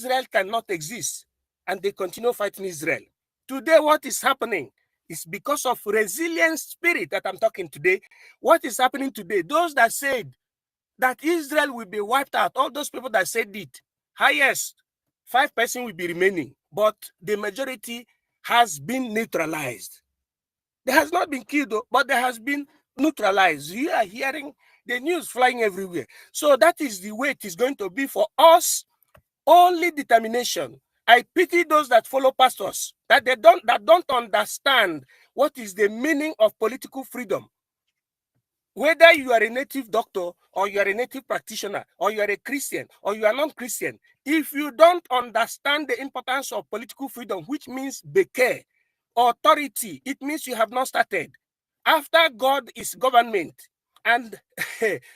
Israel cannot exist, and they continue fighting Israel. Today, what is happening is because of resilient spirit that I'm talking today. What is happening today? Those that said that Israel will be wiped out, all those people that said it, highest 5% will be remaining, but the majority has been neutralized. They has not been killed, though, but they has been neutralized. You are hearing the news flying everywhere. So that is the way it is going to be for us. Only determination. I pity those that follow pastors, that don't understand what is the meaning of political freedom. Whether you are a native doctor or you are a native practitioner or you are a Christian or you are non-Christian, if you don't understand the importance of political freedom, which means beke, authority, it means you have not started. After God is government, and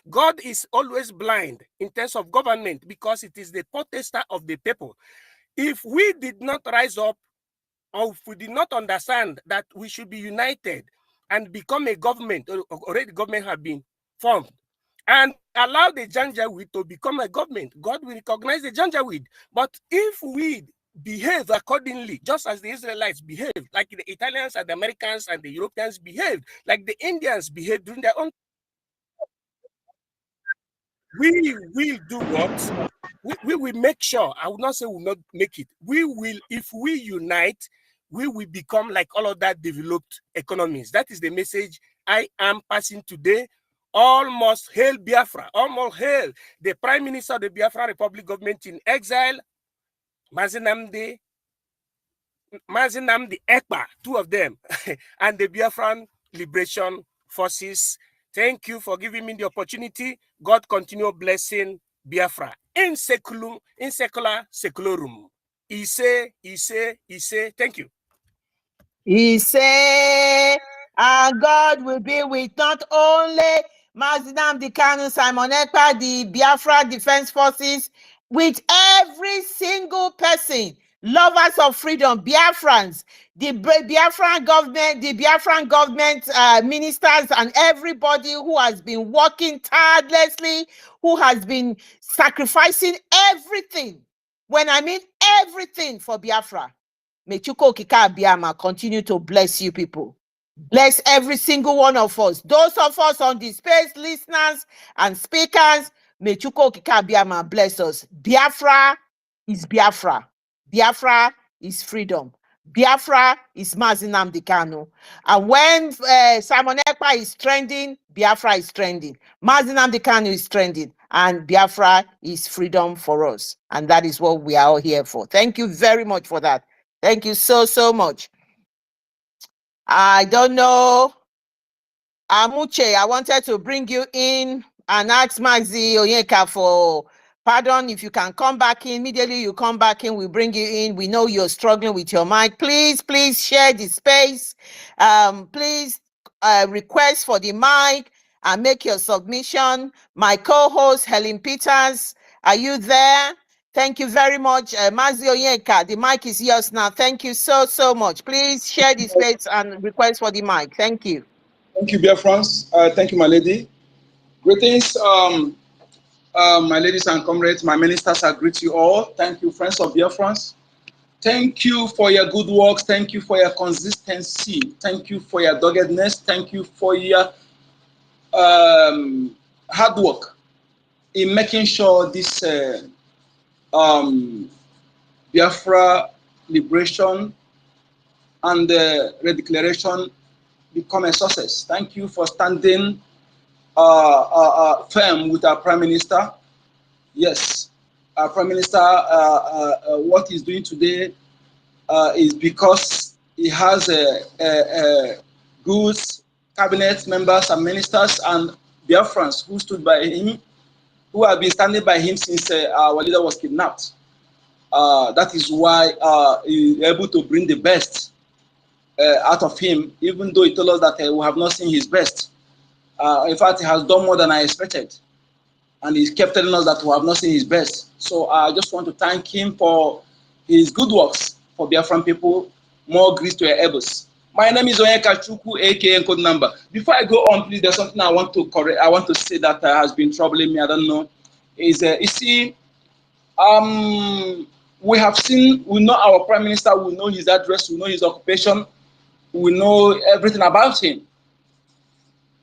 God is always blind in terms of government because it is the potestar of the people. If we did not rise up, or if we did not understand that we should be united and become a government, already government have been formed, and allow the Janjaweed to become a government, God will recognize the Janjaweed. But if we behave accordingly, just as the Israelites behaved, like the Italians and the Americans and the Europeans behaved, like the Indians behaved during their own, we will do what? We will make sure, I would not say we will not make it. We will, if we unite, we will become like all of that developed economies. That is the message I am passing today. Almost hail Biafra, almost hail the Prime Minister of the Biafra Republic government in exile, Mazinamdi Ekpa, two of them, and the Biafran Liberation Forces. Thank you for giving me the opportunity. God continue blessing Biafra. In seculum, in secula secularum. Ise. Thank you. He say, and God will be with not only Nnamdi Kanu, Simon Ekpa, the Biafra Defense Forces, with every single person, lovers of freedom, Biafrans, the Biafran government, ministers, and everybody who has been working tirelessly, who has been sacrificing everything. When I mean everything for Biafra. May Chuko Okike Abiyama continue to bless you people. Bless every single one of us. Those of us on the space, listeners and speakers, may Chuko Okike Abiyama bless us. Biafra is Biafra. Biafra is freedom. Biafra is Nnamdi Kanu. And when Simon Ekpa is trending, Biafra is trending. Nnamdi Kanu is trending. And Biafra is freedom for us. And that is what we are all here for. Thank you very much for that. Thank you so much. I don't know. Amuche, I wanted to bring you in and ask Mazi Onyeka for pardon. If you can come back in, immediately you come back in, we bring you in. We know you're struggling with your mic. Please share the space. Please request for the mic and make your submission. My co-host, Helen Peters, are you there? Thank you very much, Mazi Onyeka. The mic is yours now. Thank you so much. Please share the space and request for the mic. Thank you. Thank you, Biafrans. Thank you, my lady. Greetings, my ladies and comrades. My ministers, I greet you all. Thank you, friends of Biafrans. Thank you for your good works. Thank you for your consistency. Thank you for your doggedness. Thank you for your hard work in making sure this Biafra liberation and the redeclaration become a success. Thank you for standing firm with our Prime Minister. Yes, our Prime Minister, what he's doing today is because he has good cabinet members and ministers and Biafrans who stood by him, who have been standing by him since our leader was kidnapped. That is why he's able to bring the best out of him, even though he told us that we have not seen his best. In fact, he has done more than I expected. And he kept telling us that we have not seen his best. So I just want to thank him for his good works for Biafran people. More grace to your elbows. My name is Onyeka Chukwu, aka Code Number. Before I go on, please, there's something I want to correct. I want to say that has been troubling me. I don't know. You see, we we have seen, we know our Prime Minister, we know his address, we know his occupation, we know everything about him.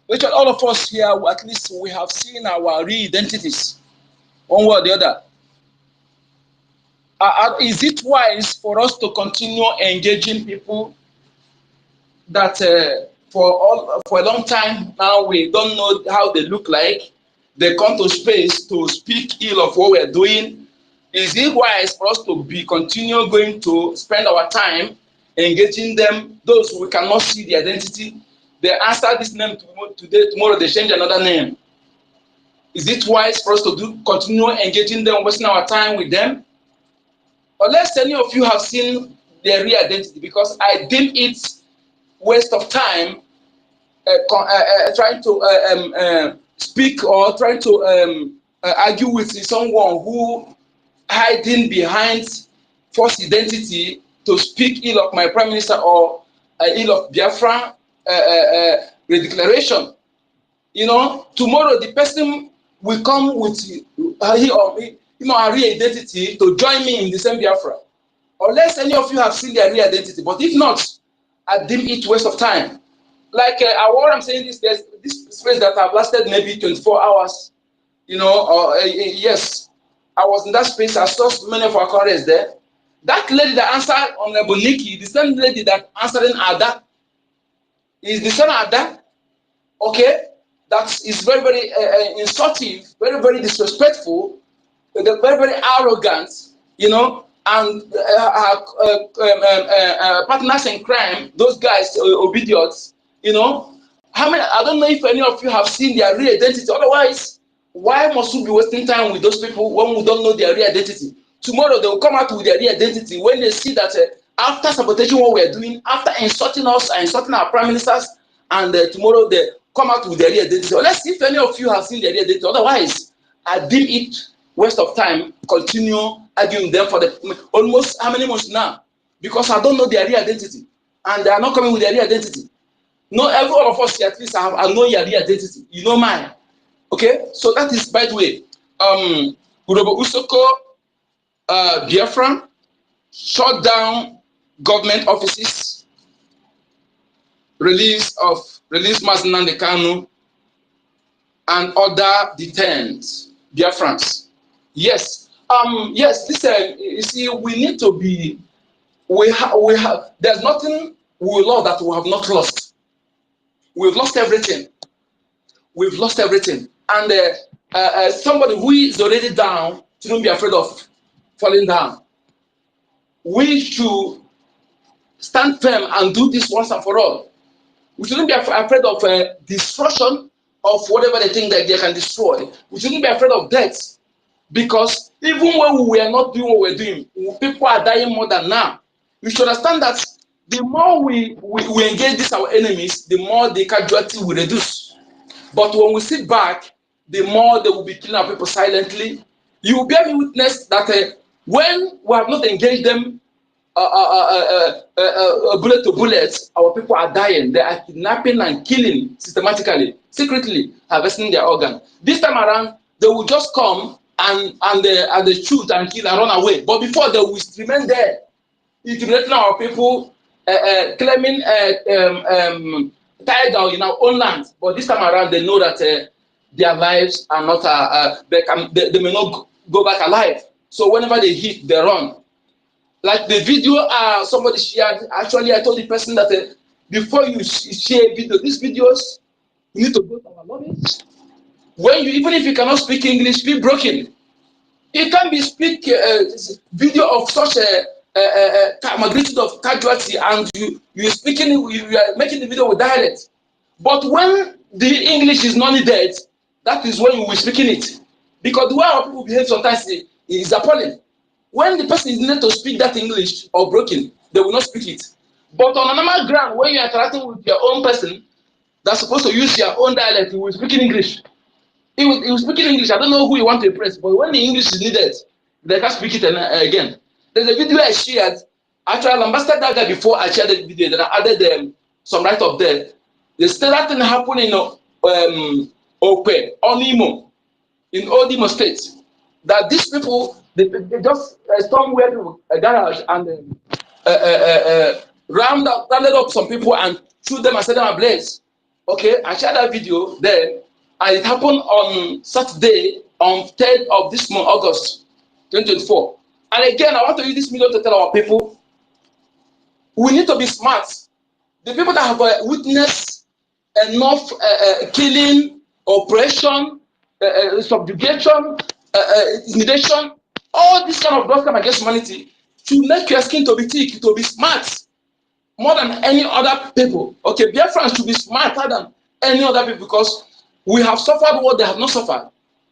Which all of us here, at least we have seen our real identities, one way or the other. Is it wise for us to continue engaging people that for a long time now we don't know how they look like? They come to space to speak ill of what we're doing. Is it wise for us to continue going to spend our time engaging them? Those we cannot see the identity, they answer this name today, tomorrow they change another name. Is it wise for us to continue engaging them, wasting our time with them? Unless any of you have seen their real identity, because I deem it waste of time trying to speak or trying to argue with someone who hiding behind false identity to speak ill of my Prime Minister or ill of Biafra redeclaration. You know, tomorrow the person will come with he or me, a real identity to join me in the same Biafra. Unless any of you have seen their real identity, but if not, I deem it waste of time. Like what I'm saying is, there's this space that have lasted maybe 24 hours, you know, or yes, I was in that space. I saw many of our colleagues there. That lady that answered on Nikki, the same lady that answered in Ada, is the same Ada, okay? That is very, very insultive, very, very disrespectful, very, very arrogant, you know, and partners in crime, those guys, obedience, you know. How many? I don't know if any of you have seen their real identity. Otherwise, why must we be wasting time with those people when we don't know their real identity? Tomorrow they will come out with their real identity when they see that after sabotaging what we are doing, after insulting us and insulting our prime ministers, and tomorrow they come out with their real identity. Let's see if any of you have seen their real identity. Otherwise, I deem it waste of time. Continue arguing them for the almost how many months now? Because I don't know their real identity, and they are not coming with their real identity. No, every one of us here, at least I know your real identity. You know mine. Okay, so that is, by the way, Urobo Usoko, Biafra, shut down government offices, release Mazi Nnamdi Kanu, and other detained Biafrans. Yes, yes. This you see, we need to be. We have. There's nothing we love that we have not lost. We've lost everything. We've lost everything. And somebody who is already down shouldn't be afraid of falling down. We should stand firm and do this once and for all. We shouldn't be afraid of destruction of whatever they think that they can destroy. We shouldn't be afraid of death, because even when we are not doing what we're doing, people are dying more than now. We should understand that the more we engage these our enemies, the more the casualty will reduce. But when we sit back, the more they will be killing our people silently. You will bear me witness that when we have not engaged them bullet to bullet, our people are dying. They are kidnapping and killing systematically, secretly harvesting their organ. This time around, they will just come and they shoot and kill and run away. But before, they will remain there, intimidating our people, claiming title in our own land. But this time around, they know that their lives are not. They may not go back alive. So whenever they hit, they run. Like the video somebody shared. Actually, I told the person that before you share video, these videos, you need to go to our lobbies. When you, even if you cannot speak English, speak broken. It can be speak video of such a magnitude of casualty, and you are making the video with dialect. But when the English is not needed, that is when you will speaking it. Because the way our people behave sometimes is appalling. When the person is needed to speak that English or broken, they will not speak it. But on a normal ground, when you are interacting with your own person that's supposed to use your own dialect, you will speak in English. He will speak in English. I don't know who you want to impress, but when the English is needed, they can speak it again. There's a video I shared. Actually, I ambassador that guy before I shared the video. Then I added some write-up there. The that thing happened in Okwe, Onimo, in Odimo State. That these people, They just storm where people garage and rounded up some people and shoot them and set them ablaze. Okay, I shared that video then, and it happened on Saturday, on 3rd of this month, August 2024. And again, I want to use this video to tell our people, we need to be smart. The people that have witnessed enough killing, oppression, subjugation, intimidation, all this kind of crime against humanity, to make your skin to be thick, to be smart, more than any other people. Okay, Biafrans should be smarter than any other people because we have suffered what they have not suffered.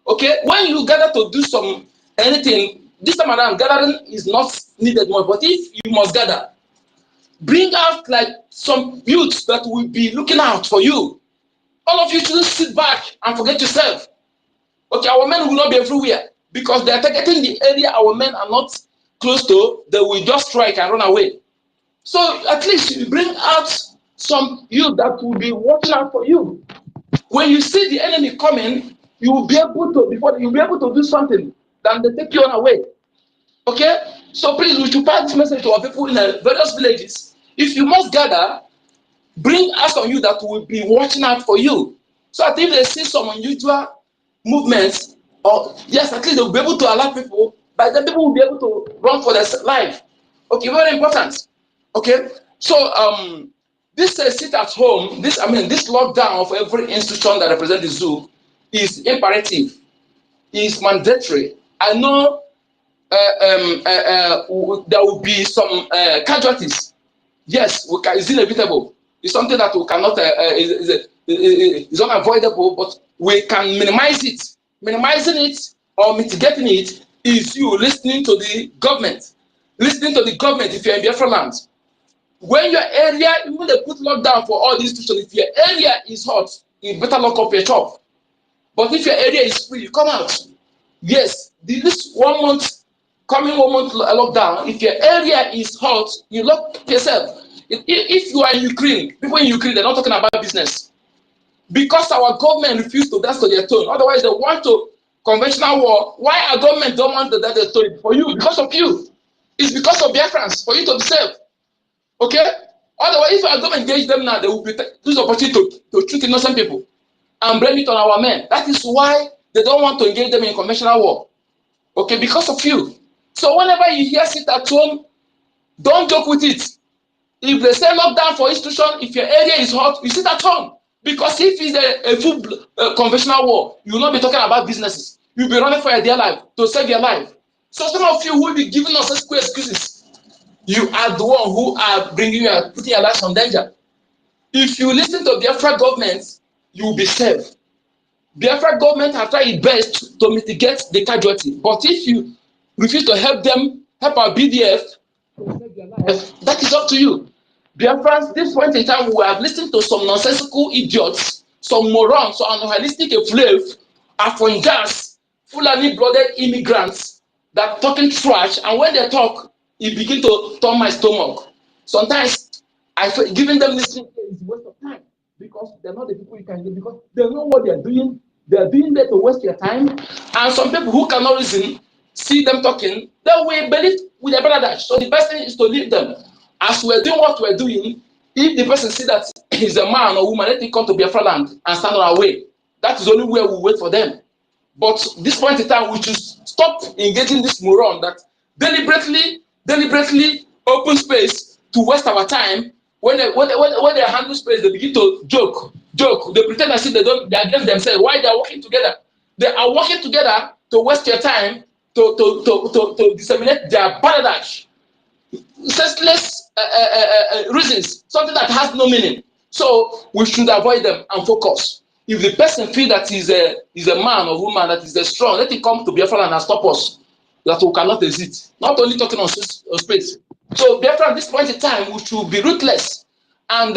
Okay, when you gather to do anything, this time around, gathering is not needed more. But if you must gather, bring out like some youths that will be looking out for you. All of you shouldn't sit back and forget yourself. Okay, our men will not be everywhere because they are targeting the area our men are not close to. They will just strike and run away. So at least you bring out some youth that will be watching out for you. When you see the enemy coming, you will be able to do something. Then they take you on away. Okay? So please, we should pass this message to our people in various villages. If you must gather, bring out some youth that will be watching out for you. So that if they see some unusual movements, or yes, at least they will be able to alert people, but then people will be able to run for their life. Okay, very important. Okay, so this sit at home, this lockdown of every institution that represents the zoo is imperative, is mandatory. I know there will be some casualties. Yes, it's inevitable. It's something that we cannot is unavoidable, but we can minimize it. Minimizing it or mitigating it is you listening to the government. Listening to the government if you're in BIAFRALANDs. When your area, even they put lockdown for all these institutions, if your area is hot, you better lock up your shop. But if your area is free, you come out. Yes, this 1 month, coming 1 month lockdown, if your area is hot, you lock yourself. If you are in Ukraine, people in Ukraine, they're not talking about business. Because our government refused to dance to their tone. Otherwise, they want to conventional war. Why our government don't want to dance their tone? For you, because of you. It's because of Biafrans, for you to be safe. Okay? Otherwise, if our government engage them now, they will use opportunity to shoot innocent people and blame it on our men. That is why they don't want to engage them in conventional war. Okay? Because of you. So whenever you hear sit at home, don't joke with it. If they say lockdown for institution, if your area is hot, you sit at home. Because if it's a full conventional war, you will not be talking about businesses. You'll be running for your dear life to save your life. So some of you will be giving us such excuses. You are the one who are putting your lives on danger. If you listen to Biafra government, you will be safe. Biafra government have tried its best to mitigate the casualty. But if you refuse to help them, help our BDF to save their life, that is up to you. Biafrans, this point in time, we have listened to some nonsensical idiots, some morons, some unrealistic flav, Afon-gas, Fulani-blooded immigrants that talking trash, and when they talk, it begin to turn my stomach. Sometimes, giving them listening is a waste of time because they're not the people you can get because they know what they're doing. They're doing that to waste your time. And some people who cannot reason, see them talking, they will believe with their brother. So the best thing is to leave them. As we're doing what we're doing, if the person see that he's a man or woman, let him come to BIAFRALAND and stand on our way. That is the only way we wait for them. But this point in time, we should stop engaging this moron that deliberately open space to waste our time. When they handle space, they begin to joke. They pretend as if they are against themselves. Why they are working together? They are working together to waste your time to disseminate their balderdash. Senseless reasons, something that has no meaning. So we should avoid them and focus. If the person feels that he's a man or woman that is strong, let him come to BIAFRALAND and stop us. That we cannot exist. Not only talking on space. So therefore, at this point in time, we should be ruthless and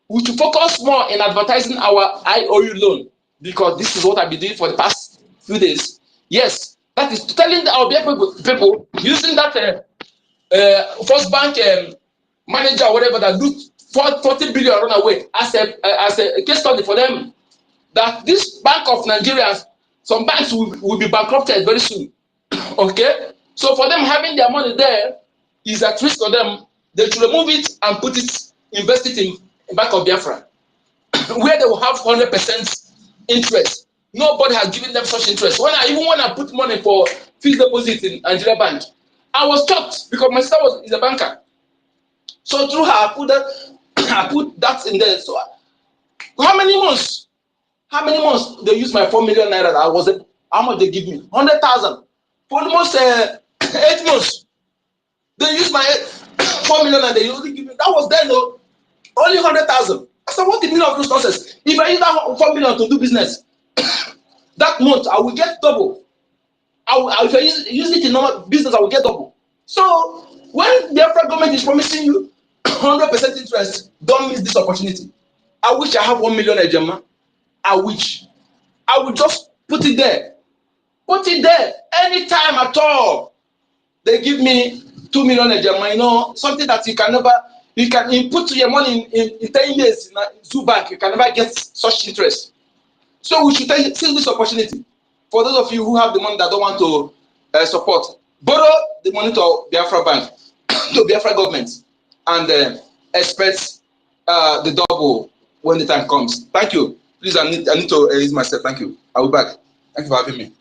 we should focus more in advertising our IOU loan because this is what I've been doing for the past few days. Yes, that is telling our people using that First Bank manager or whatever that loot 40 billion run away as a case study for them. That this Bank of Nigeria, some banks will be bankrupted very soon. Okay, So for them having their money there is at risk for them. They should remove it and put it, invest it in Bank of Biafra, where they will have 100% interest. Nobody has given them such interest. When I put money for fixed deposit in Nigeria Bank, I was shocked because my sister is a banker. So through her, I put that in there. So how many months they use my 4 million naira that I wasn't? How much they give me? 100,000 for almost 8 months. They use my 4 million and they only give me. That was then though, only 100,000. I said, what the meaning of those nonsense? If I use that 4 million to do business, that month I will get double. If I use it in normal business, I will get double. So when the Biafra government is promising you 100% interest, don't miss this opportunity. I wish I have 1 million ejema. I wish. I would just put it there. Put it there anytime at all. They give me 2 million ejema, you know, something that you can never, you can input your money in 10 years in a zoo bank, you can never get such interest. So we should seize this opportunity. For those of you who have the money that don't want to support, borrow the money to Biafra Bank, to Biafra government, and expect the double when the time comes. Thank you. Please, I need to ease myself. Thank you. I'll be back. Thank you for having me.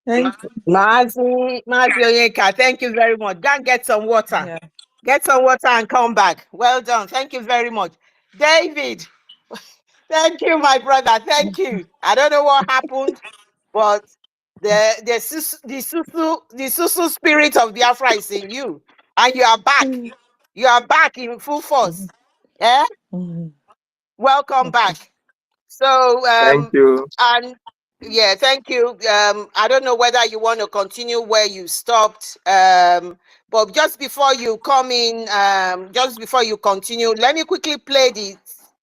Thank you. Mazi Oyeka, thank you very much. Go and get some water. Yeah. Get some water and come back. Well done. Thank you very much. David, thank you, my brother. Thank you. I don't know what happened, but the Susu spirit of Biafra is in you. And you are back. You are back in full force. Yeah? Welcome back. So thank you. And yeah, thank you. I don't know whether you want to continue where you stopped. But just before you come in, just before you continue, let me quickly play the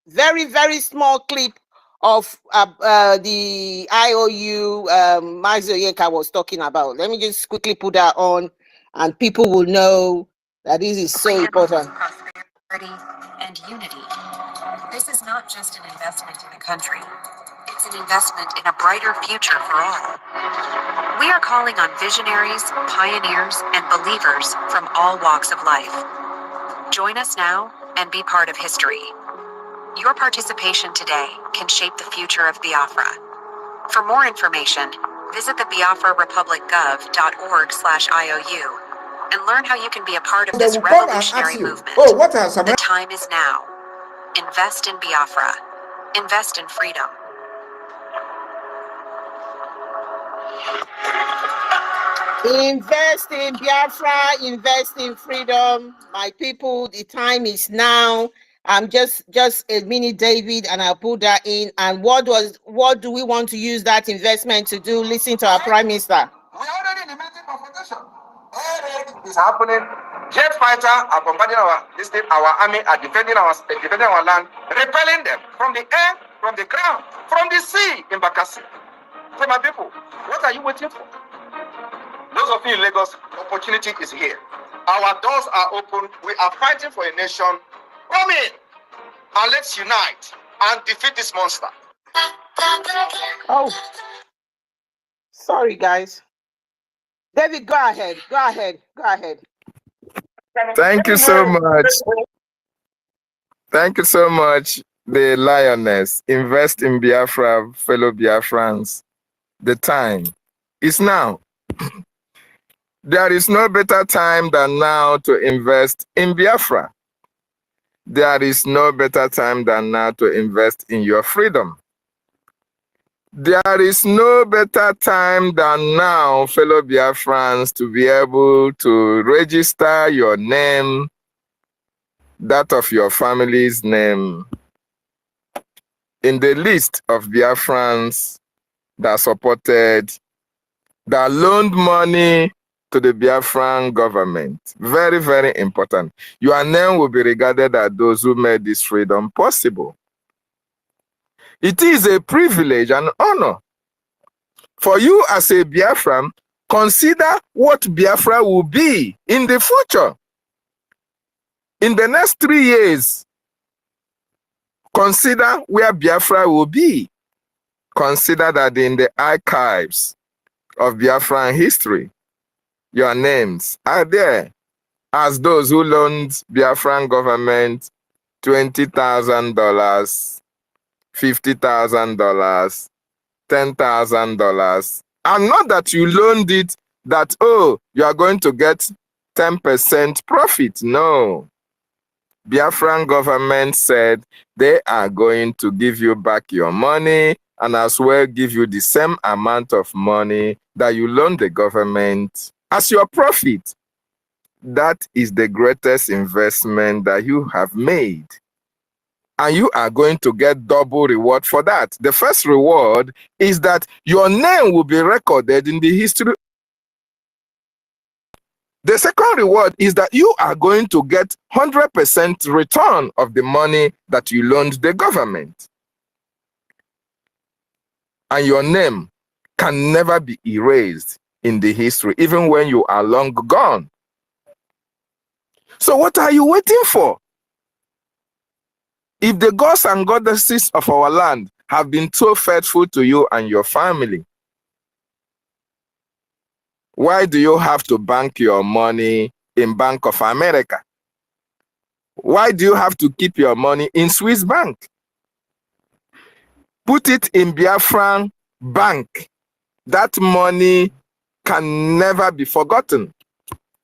very, very small clip of the IOU Mazi Oyeka was talking about. Let me just quickly put that on, and people will know that this is so important. Prosperity and unity. This is not just an investment in the country. It's an investment in a brighter future for all. We are calling on visionaries, pioneers, and believers from all walks of life. Join us now and be part of history. Your participation today can shape the future of Biafra. For more information, visit the biafrarepublicgov.org/IOU and learn how you can be a part of this revolutionary movement. The time is now. Invest in Biafra. Invest in freedom. Invest in Biafra, invest in freedom. My people, the time is now. I'm just a minute, David, and I'll put that in. And what do we want to use that investment to do? Listen to our Prime Minister. We are already in the military confrontation. Air raid is happening. Jet fighter are bombarding our army are defending our land, repelling them from the air, from the ground, from the sea in Bakassi. So my people, what are you waiting for? Those of you in Lagos, opportunity is here. Our doors are open. We are fighting for a nation. Come in and let's unite and defeat this monster. Oh, sorry, guys. David, go ahead. Thank you so much. Thank you so much, the lioness. Invest in Biafra, fellow Biafrans. The time is now. There is no better time than now to invest in Biafra. There is no better time than now to invest in your freedom. There is no better time than now, fellow Biafrans, to be able to register your name, that of your family's name, in the list of Biafrans that supported, that loaned money to the Biafran government. Very, very important. Your name will be regarded as those who made this freedom possible. It is a privilege and honor for you as a Biafran. Consider what Biafra will be in the future. In the next 3 years, consider where Biafra will be. Consider that in the archives, of Biafran history. Your names are there as those who loaned Biafran government $20,000, $50,000, $10,000. And not that you loaned it that, oh, you are going to get 10% profit. No. Biafran government said they are going to give you back your money and as well give you the same amount of money that you loaned the government as your profit. That is the greatest investment that you have made. And you are going to get double reward for that. The first reward is that your name will be recorded in the history. The second reward is that you are going to get 100% return of the money that you loaned the government. And your name can never be erased in the history, even when you are long gone. So what are you waiting for? If the gods and goddesses of our land have been so faithful to you and your family, why do you have to bank your money in Bank of America? Why do you have to keep your money in Swiss bank? Put it in Biafran bank. That money can never be forgotten.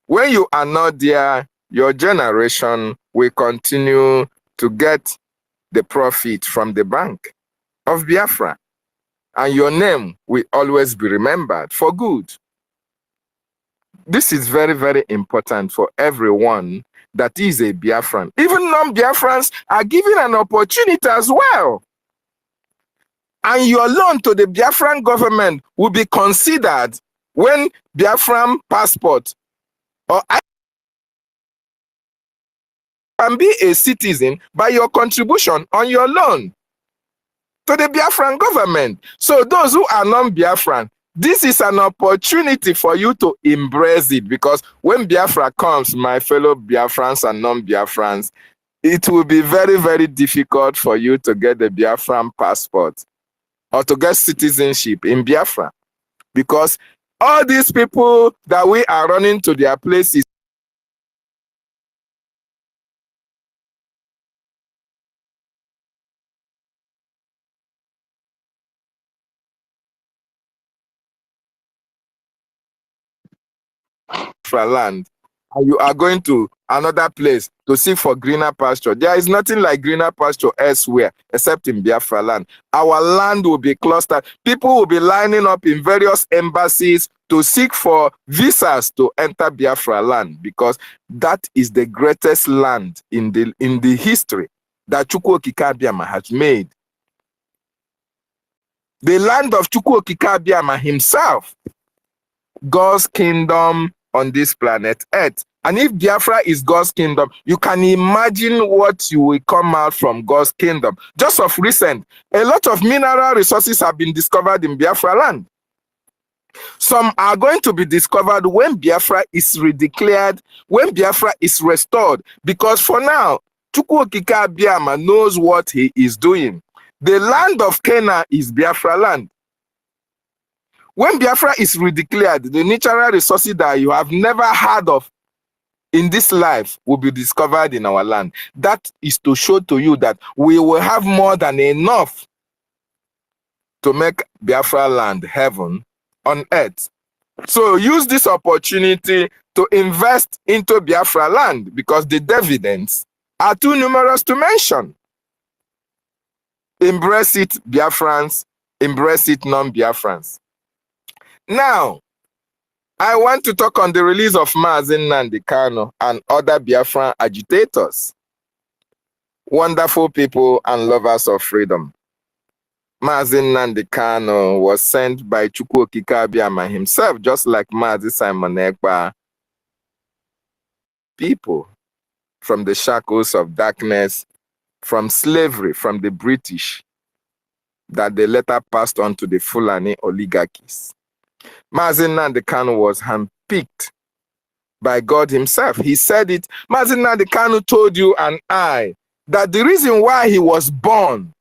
When you are not there, your generation will continue to get the profit from the bank of Biafra. And your name will always be remembered for good. This is very, very important for everyone that is a Biafran. Even non-Biafrans are given an opportunity as well. And your loan to the Biafran government will be considered when Biafran passport or can be a citizen by your contribution on your loan to the Biafran government. So those who are non-Biafran, this is an opportunity for you to embrace it, because when Biafra comes, my fellow Biafrans and non-Biafrans, it will be very, very difficult for you to get the Biafran passport or to get citizenship in Biafra, because all these people that we are running to their places land, and you are going to another place to seek for greener pasture. There is nothing like greener pasture elsewhere except in Biafra land. Our land will be clustered. People will be lining up in various embassies to seek for visas to enter Biafra land, because that is the greatest land in the history that Chukwu Okike Abiama has made. The land of Chukwu Okike Abiama himself, God's kingdom on this planet Earth. And if Biafra is God's kingdom, you can imagine what you will come out from God's kingdom. Just of recent, a lot of mineral resources have been discovered in Biafra land. Some are going to be discovered when Biafra is redeclared, when Biafra is restored. Because for now, Chukwu Okike Abiama knows what he is doing. The land of Canaan is Biafra land. When Biafra is redeclared, the natural resources that you have never heard of in this life will be discovered in our land. That is to show to you that we will have more than enough to make Biafra land heaven on earth. So use this opportunity to invest into Biafra land, because the dividends are too numerous to mention. Embrace it, Biafrans. Embrace it, non-Biafrans. Now, I want to talk on the release of Mazi Nnamdi Kanu and other Biafran agitators. Wonderful people and lovers of freedom. Mazi Nnamdi Kanu was sent by Chukwu Okike Abiama himself, just like Mazi Simon Ekpa, people from the shackles of darkness, from slavery, from the British, that they later passed on to the Fulani oligarchies. Mazi Nnamdi Kanu was handpicked by God himself. He said it. Mazi Nnamdi Kanu told you and I that the reason why he was born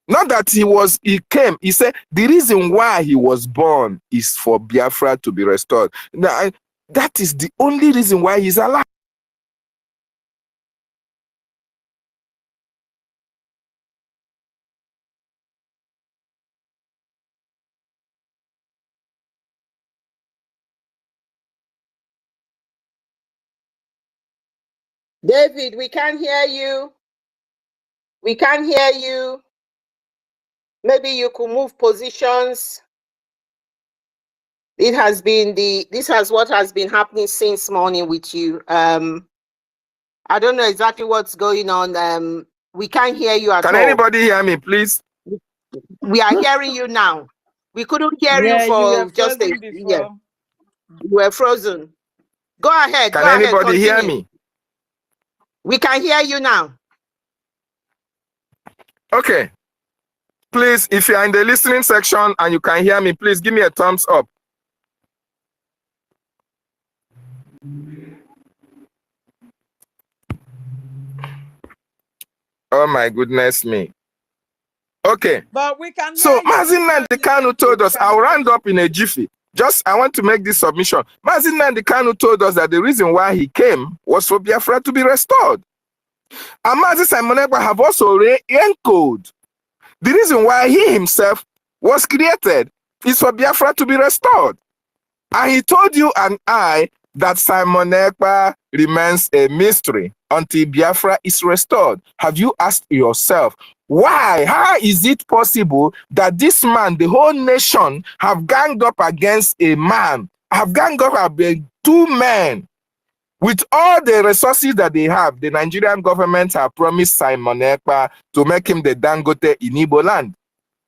Not that he came. He said the reason why he was born is for Biafra to be restored. Now, that is the only reason why he's alive. David, we can't hear you. We can't hear you. Maybe you could move positions. This has what has been happening since morning with you. I don't know exactly what's going on. We can't hear you at all. Can anybody hear me, please? We are hearing you now. We couldn't hear you for just a year. You were frozen. Go ahead. Can anybody hear me? We can hear you now. Okay. Please, if you are in the listening section and you can hear me, please give me a thumbs up. Oh my goodness me. Okay. But we can. So Mazi Nnamdi Kanu told us, I'll round up in a jiffy. I want to make this submission. Mazi Nnamdi Kanu told us that the reason why he came was for Biafra to be restored. And Mazi Simon Ekpa have also re-encoded. The reason why he himself was created is for Biafra to be restored. And he told you and I that Simon Ekpa remains a mystery until Biafra is restored. Have you asked yourself, why? How is it possible that this man, the whole nation, have ganged up against a man, have ganged up against two men? With all the resources that they have, the Nigerian government have promised Simon Ekpa to make him the Dangote in Igbo land.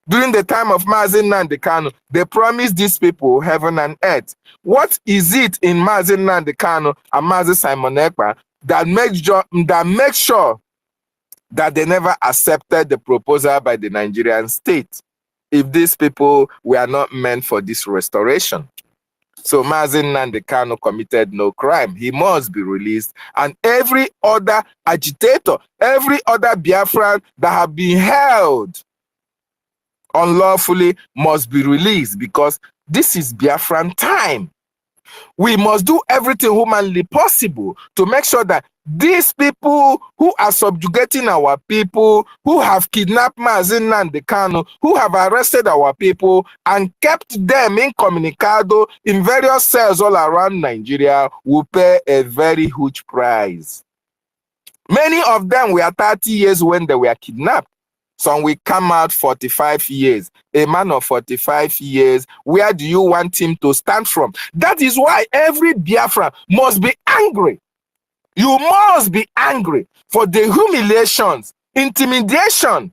During the time of Mazi Nnamdi Kanu, they promised these people heaven and earth. What is it in Mazi Nnamdi Kanu and Mazi Simon Ekpa that makes sure that they never accepted the proposal by the Nigerian state if these people were not meant for this restoration? So Mazi Nnamdi Kanu committed no crime. He must be released. And every other agitator, every other Biafran that have been held unlawfully must be released, because this is Biafran time. We must do everything humanly possible to make sure that these people who are subjugating our people, who have kidnapped Mazi Nnamdi Kanu, who have arrested our people and kept them incommunicado in various cells all around Nigeria, will pay a very huge price. Many of them were 30 years when they were kidnapped. Some will come out 45 years. A man of 45 years, where do you want him to stand from? That is why every Biafran must be angry. You must be angry for the humiliations, intimidation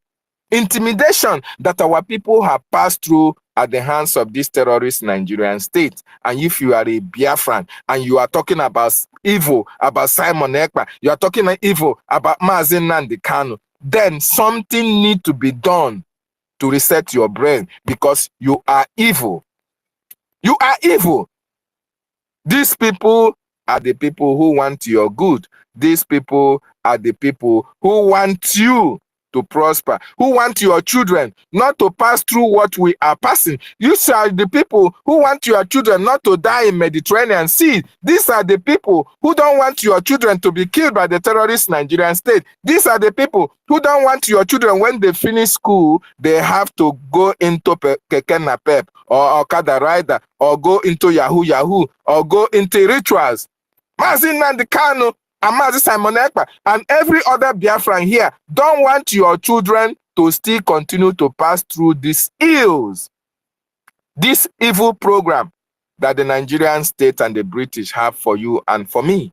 that our people have passed through at the hands of this terrorist Nigerian state. And if you are a Biafran and you are talking about evil, about Simon Ekpa, you are talking evil about Mazi Nnamdi Kanu, then something needs to be done to reset your brain, because you are evil. You are evil. These people are the people who want your good. These people are the people who want you to prosper, who want your children not to pass through what we are passing. You are the people who want your children not to die in Mediterranean Sea. These are the people who don't want your children to be killed by the terrorist Nigerian state. These are the people who don't want your children, when they finish school, they have to go into Keke Napep or Okada Rider or go into Yahoo or go into rituals. Mazi Nnamdi Kanu and Mazi Simon Ekpa and every other Biafran here don't want your children to still continue to pass through these ills, this evil program that the Nigerian state and the British have for you and for me.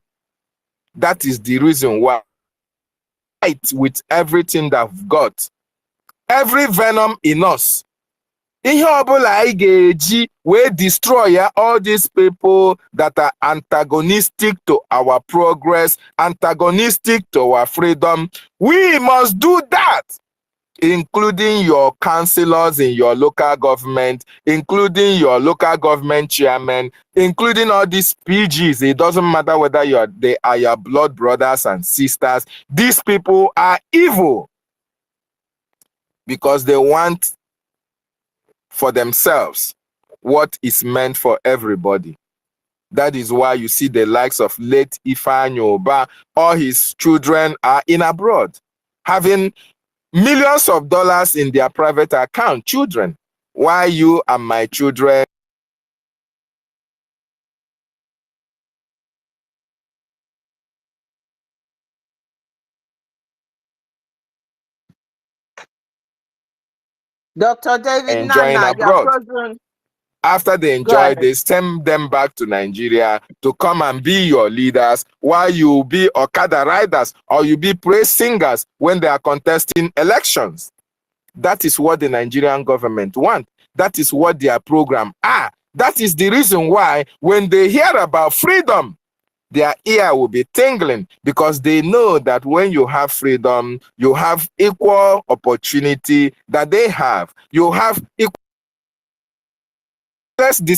That is the reason why, with everything that we've got, every venom in us, ihe ọbụla anyị ga-eji wee destroy all these people that are antagonistic to our progress, antagonistic to our freedom, we must do that, including your councillors in your local government, including your local government chairman, including all these PGs. It doesn't matter whether they are your blood brothers and sisters. These people are evil. because they want for themselves what is meant for everybody. That is why you see the likes of late Ifeanyi Oba, all his children are in abroad, having millions of dollars in their private account, children. Why you and my children Dr. David enjoying Nana, you are abroad? frozen. After they Go enjoy, ahead. they send them back to Nigeria to come and be your leaders, while you be Okada riders or you be praise singers when they are contesting elections. That is what the Nigerian government want. That is what their program are. That is the reason why when they hear about freedom, their ear will be tingling, because they know that when you have freedom, you have equal opportunity that they have. You have equal, the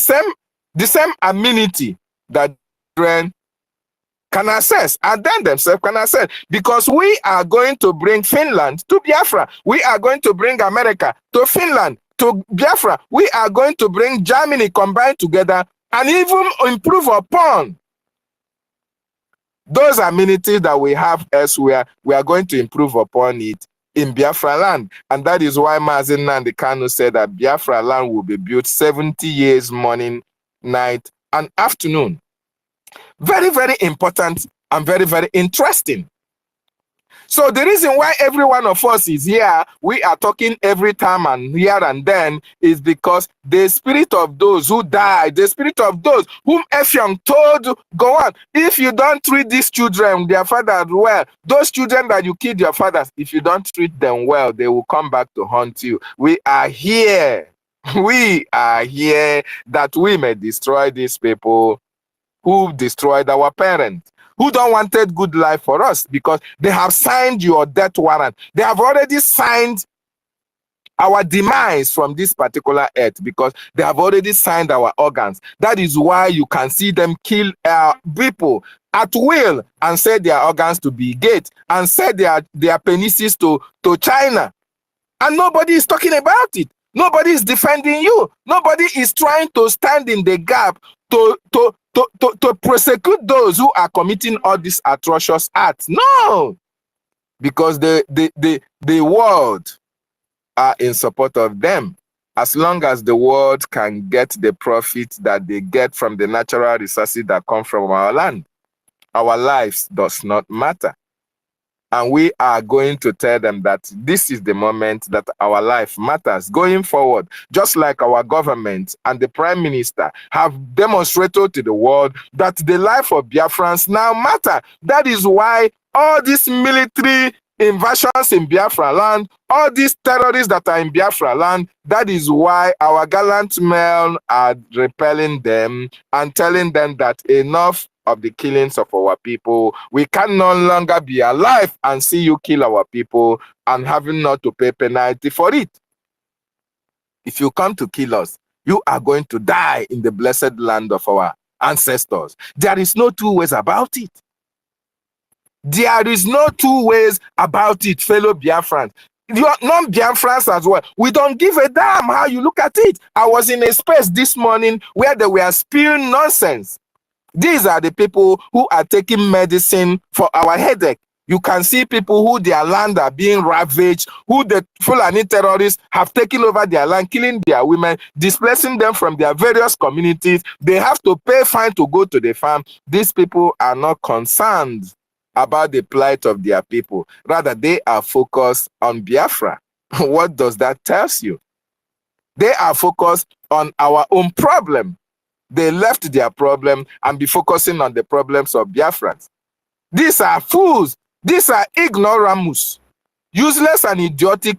same amenity that children can access, and then themselves can access, because we are going to bring Finland to Biafra. We are going to bring America to Finland, to Biafra. We are going to bring Germany combined together and even improve upon those amenities that we have elsewhere. We are going to improve upon it in Biafra land. And that is why Mazi Nnamdi Kanu said that Biafra land will be built 70 years morning, night, and afternoon. Very, very important and very, very interesting. So the reason why every one of us is here, we are talking every time and here and then, is because the spirit of those who died, the spirit of those whom Effiong told, go on, if you don't treat these children, their fathers well, those children that you killed your fathers, if you don't treat them well, they will come back to haunt you. We are here. We are here that we may destroy these people who destroyed our parents, who don't wanted good life for us, because they have signed your death warrant. They have already signed our demise from this particular earth, because they have already signed our organs. That is why you can see them kill people at will and sell their organs to Bill Gates and sell their penises to China. And nobody is talking about it. Nobody is defending you. Nobody is trying to stand in the gap to prosecute those who are committing all these atrocious acts. No, because the world are in support of them. As long as the world can get the profit that they get from the natural resources that come from our land, our lives does not matter. And we are going to tell them that this is the moment that our life matters going forward. Just like our government and the Prime Minister have demonstrated to the world that the life of Biafrans now matter. That is why all these military invasions in Biafra land, all these terrorists that are in Biafra land, that is why our gallant men are repelling them and telling them that enough of the killings of our people. We can no longer be alive and see you kill our people and having not to pay penalty for it. If you come to kill us, you are going to die in the blessed land of our ancestors. There is no two ways about it. There is no two ways about it, fellow Biafrans. Non-Biafrans as well. We don't give a damn how you look at it. I was in a space this morning where they were spewing nonsense. These are the people who are taking medicine for our headache. You can see people who their land are being ravaged, who the Fulani terrorists have taken over their land, killing their women, displacing them from their various communities. They have to pay fine to go to the farm. These people are not concerned about the plight of their people. Rather, they are focused on Biafra. What does that tell you? They are focused on our own problem. They left their problem and be focusing on the problems of Biafrans. These are fools. These are ignoramus, useless and idiotic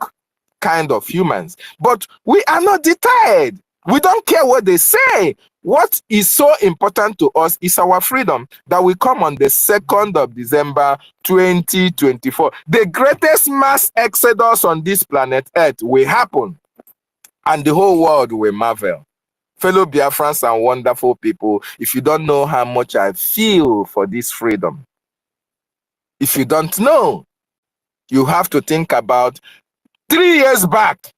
kind of humans. But we are not deterred. We don't care what they say. What is so important to us is our freedom that will come on the 2nd of December 2024. The greatest mass exodus on this planet Earth will happen, and the whole world will marvel. Fellow Biafrans and wonderful people, if you don't know how much I feel for this freedom, if you don't know, you have to think about 3 years back,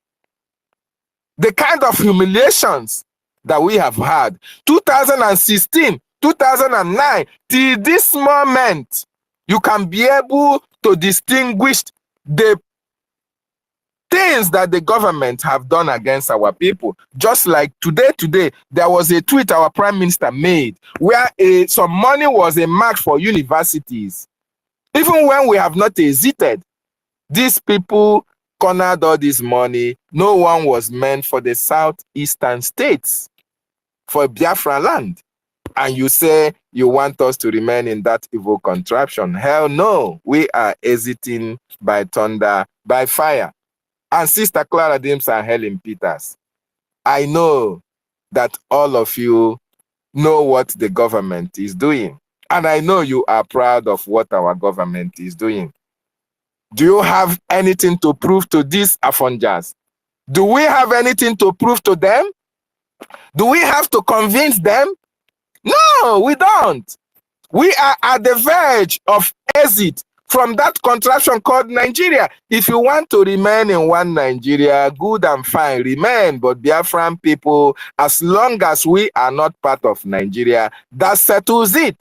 the kind of humiliations that we have had, 2016, 2009, till this moment, you can be able to distinguish the things that the government have done against our people. Just like today, there was a tweet our prime minister made where some money was earmarked for universities. Even when we have not hesitated, these people cornered all this money. No one was meant for the southeastern states, for Biafra land. And you say you want us to remain in that evil contraption. Hell no, we are exiting by thunder, by fire. And Sister Clara Dims and Helen Peters, I know that all of you know what the government is doing. And I know you are proud of what our government is doing. Do you have anything to prove to these Afonjas? Do we have anything to prove to them? Do we have to convince them? No, we don't. We are at the verge of exit from that contraption called Nigeria. If you want to remain in one Nigeria, good and fine, remain. But Biafran people, as long as we are not part of Nigeria, that settles it.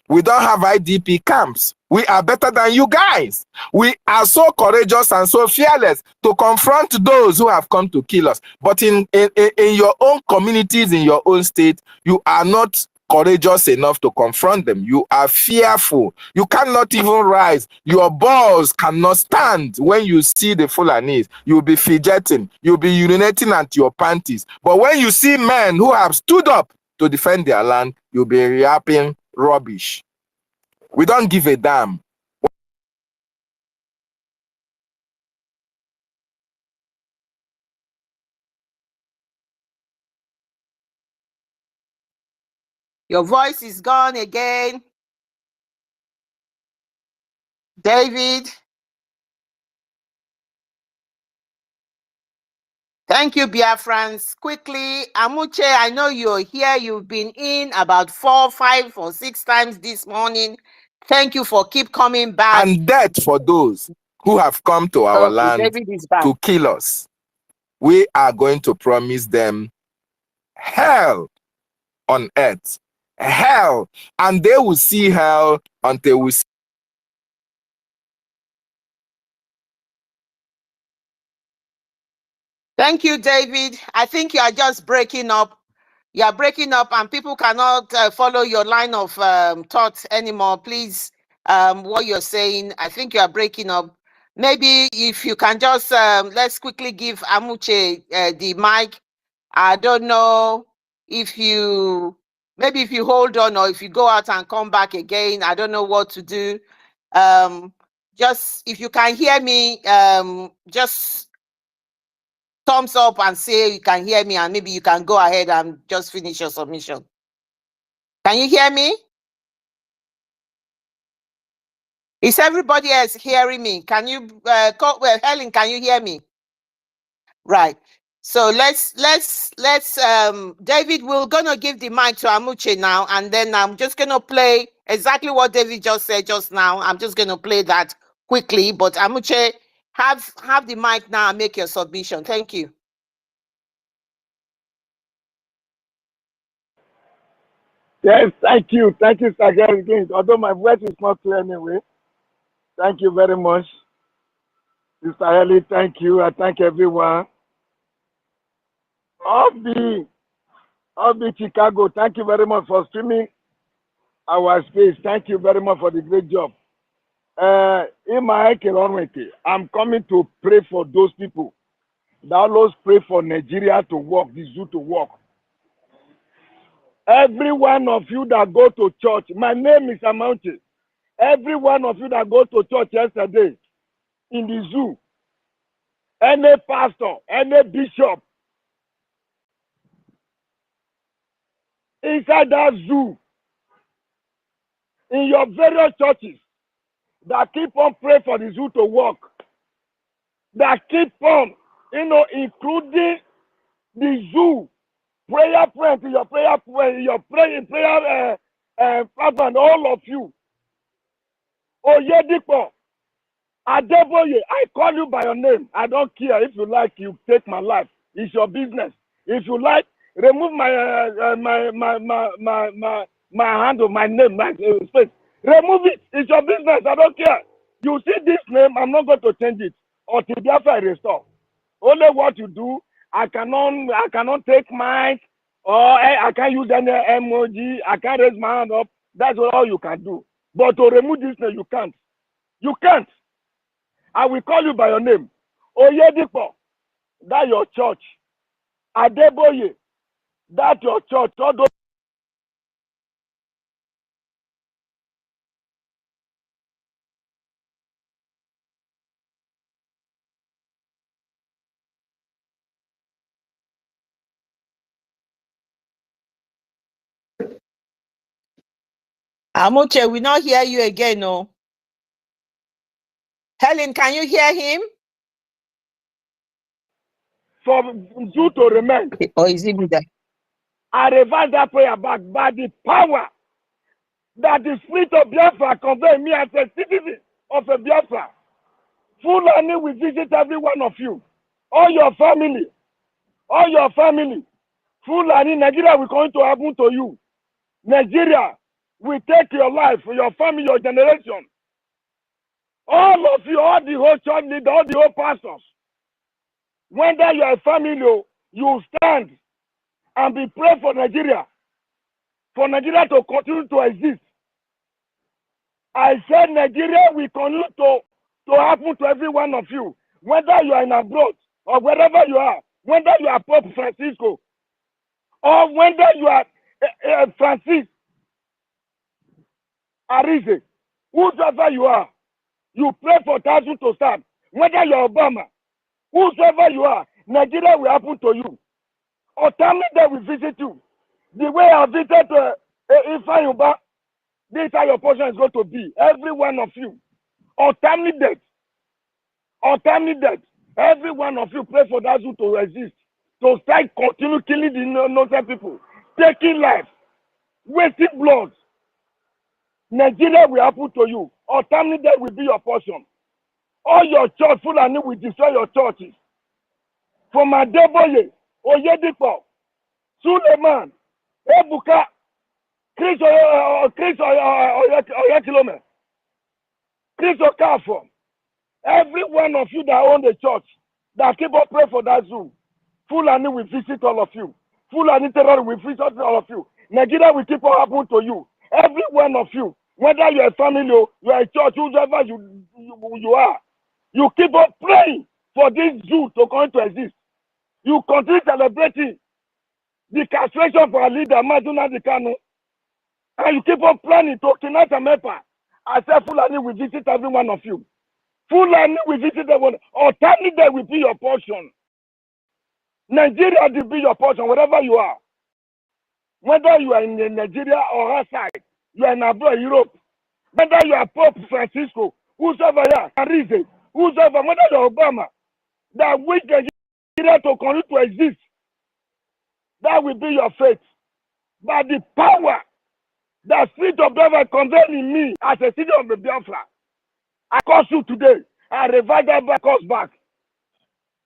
We don't have IDP camps. We are better than you guys. We are so courageous and so fearless to confront those who have come to kill us. But in your own communities, in your own state, you are not courageous enough to confront them. You are fearful. You cannot even rise. Your balls cannot stand when you see the Fulanis. You'll be fidgeting. You'll be urinating at your panties. But when you see men who have stood up to defend their land, you'll be yapping rubbish. We don't give a damn. Your voice is gone again. David. Thank you, Biafrans. Quickly, Amuche, I know you're here. You've been in about 4, 5, or 6 times this morning. Thank you for keep coming back. And death for those who have come to our land to kill us. We are going to promise them hell on earth. Hell. And they will see hell until we see. Thank you, David. I think you are just breaking up. You are breaking up and people cannot follow your line of thoughts anymore. Please, what you're saying, I think you are breaking up. Maybe if you can just, let's quickly give Amuche the mic. I don't know if you, maybe if you hold on or if you go out and come back again, I don't know what to do. Just, if you can hear me, just thumbs up and say you can hear me, and maybe you can go ahead and just finish your submission. Can you hear me? Is everybody else hearing me? Can you call, well, Helen, can you hear me? Right. So let's David, we're gonna give the mic to Amuche now, and then I'm just gonna play exactly what David just said just now. I'm just gonna play that quickly, but Amuche, have the mic now and make your submission. Thank you. Yes, thank you, Sir again. Although my voice is not clear anyway. Thank you very much, Sister Ellie. Thank you. I thank everyone. Of the Chicago, thank you very much for streaming our space. Thank you very much for the great job. I'm coming to pray for those people that always pray for Nigeria to work, the zoo to work. Every one of you that go to church, my name is Amounti. Every one of you that go to church yesterday in the zoo, any pastor, any bishop, inside that zoo, in your various churches, that keep on praying for the zoo to work, that keep on, including the zoo, prayer friends, your prayer platform, all of you. Oyedipo, Adeboye, I call you by your name. I don't care if you like. You take my life. It's your business. If you like, remove my handle, my name, my space. Remove it. It's your business. I don't care. You see this name, I'm not going to change it until Biafra restore. Only what you do, I cannot take mic, or I can't use any emoji. I can't raise my hand up. That's all you can do. But to remove this name, you can't. You can't. I will call you by your name. Oyedipo, that's your church. Adeboye, that's your church. All those Amuche, we not hear you again, no. Helen, can you hear him? for you to remain. Or is he good? I revise that prayer back by the power that the spirit of Biafra convey me as a citizen of a Biafra. Fulani will visit every one of you. All your family. All your family. Fulani, Nigeria will come to happen to you. Nigeria will take your life, your family, your generation. All of you, all the whole church leader, all the whole pastors. Whether you are a family, you stand and be praying for Nigeria to continue to exist. I said Nigeria will continue to happen to every one of you, whether you are in abroad or wherever you are, whether you are Pope Francisco or whether you are Francis Arize, whosoever you are, you pray for thousands to stand. Whether you are Obama, whosoever you are, Nigeria will happen to you. Or tell me that will visit you. The way I visited Ifeanyi, this is how your portion is going to be. Every one of you. Or tell me that. Every one of you pray for that to exist. To start continue killing the innocent people. Taking life. Wasting blood. Nigeria will happen to you. Or tell me that will be your portion. All your church, Fulani will destroy your churches. From Adeboye, Oyedipo, Suleiman, Ebuka, Chris Oyekilome, Chris Okafo, every one of you that own the church, that keep on praying for that Zoom, Fulani will visit all of you. Fulani terror will visit all of you. Nigeria will keep on happening to you. Every one of you, whether you're a family or you're a church, whoever you are, you keep on praying for this Zoo to come to exist. You continue celebrating the castration for our leader, Maduna Dikano, and you keep on planning to kidnap Mepa. I said Fulani will visit every one of you. Fulani will visit everyone. Alternative will be your portion. Nigeria will be your portion, wherever you are. Whether you are in Nigeria or outside, you are in abroad, Europe. Whether you are Pope Francisco, whosoever you are, Arize, whosoever, whether you are Obama, that wish Nigeria to continue to exist. That will be your faith. By the power that spirit of Biafra conveyed in me as a citizen of the Biafra, I curse you today. I revive that back us back.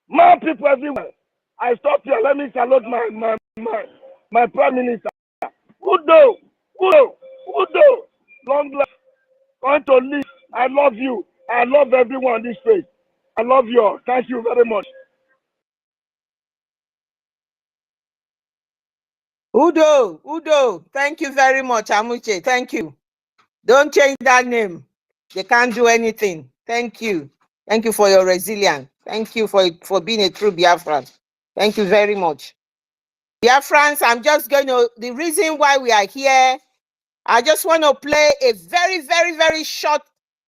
My people everywhere. I stop here. Let me salute my Prime Minister. Udo. Long life. Going to live. I love you. I love everyone on this place. I love you all. Thank you very much. Udo, thank you very much, Amuche. Thank you. Don't change that name. They can't do anything. Thank you. Thank you for your resilience. Thank you for being a true Biafran. Thank you very much. Biafrans, I'm just going to, the reason why we are here, I just want to play a very, very, very short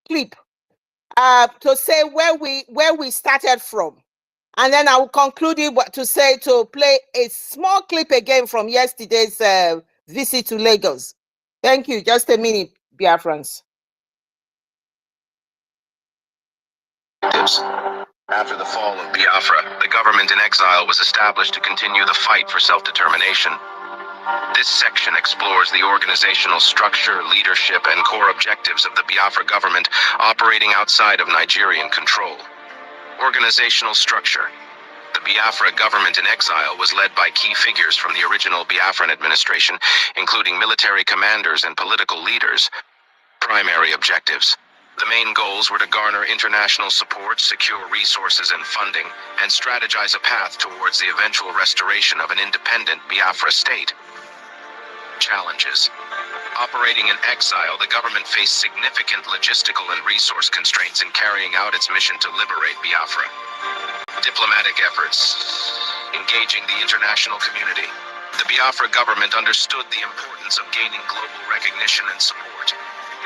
clip to say where we started from. And then I will conclude it to play a small clip again from yesterday's visit to Lagos. Thank you. Just a minute, Biafrans. After the fall of Biafra, the government in exile was established to continue the fight for self-determination. This section explores the organizational structure, leadership, and core objectives of the Biafra government operating outside of Nigerian control. Organizational structure. The Biafra government in exile was led by key figures from the original Biafran administration, including military commanders and political leaders. Primary objectives. The main goals were to garner international support, secure resources and funding, and strategize a path towards the eventual restoration of an independent Biafra state. Challenges. Operating in exile, the government faced significant logistical and resource constraints in carrying out its mission to liberate Biafra. Diplomatic efforts. Engaging the international community. The Biafra government understood the importance of gaining global recognition and support.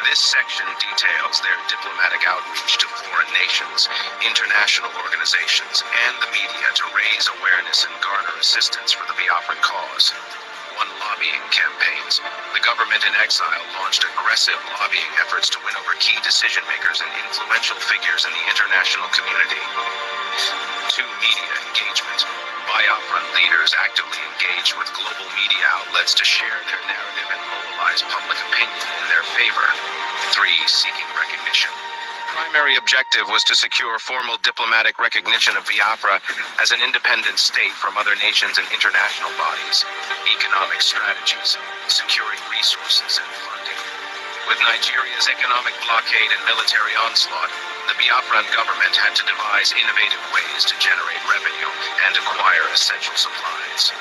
This section details their diplomatic outreach to foreign nations, international organizations, and the media to raise awareness and garner assistance for the Biafran cause. Lobbying campaigns. The government in exile launched aggressive lobbying efforts to win over key decision makers and influential figures in the international community. 2. Media engagement. Biafran leaders actively engaged with global media outlets to share their narrative and mobilize public opinion in their favor. 3. Seeking recognition. Primary objective was to secure formal diplomatic recognition of Biafra as an independent state from other nations and international bodies. Economic strategies, securing resources and funding. With Nigeria's economic blockade and military onslaught, the Biafran government had to devise innovative ways to generate revenue and acquire essential supplies.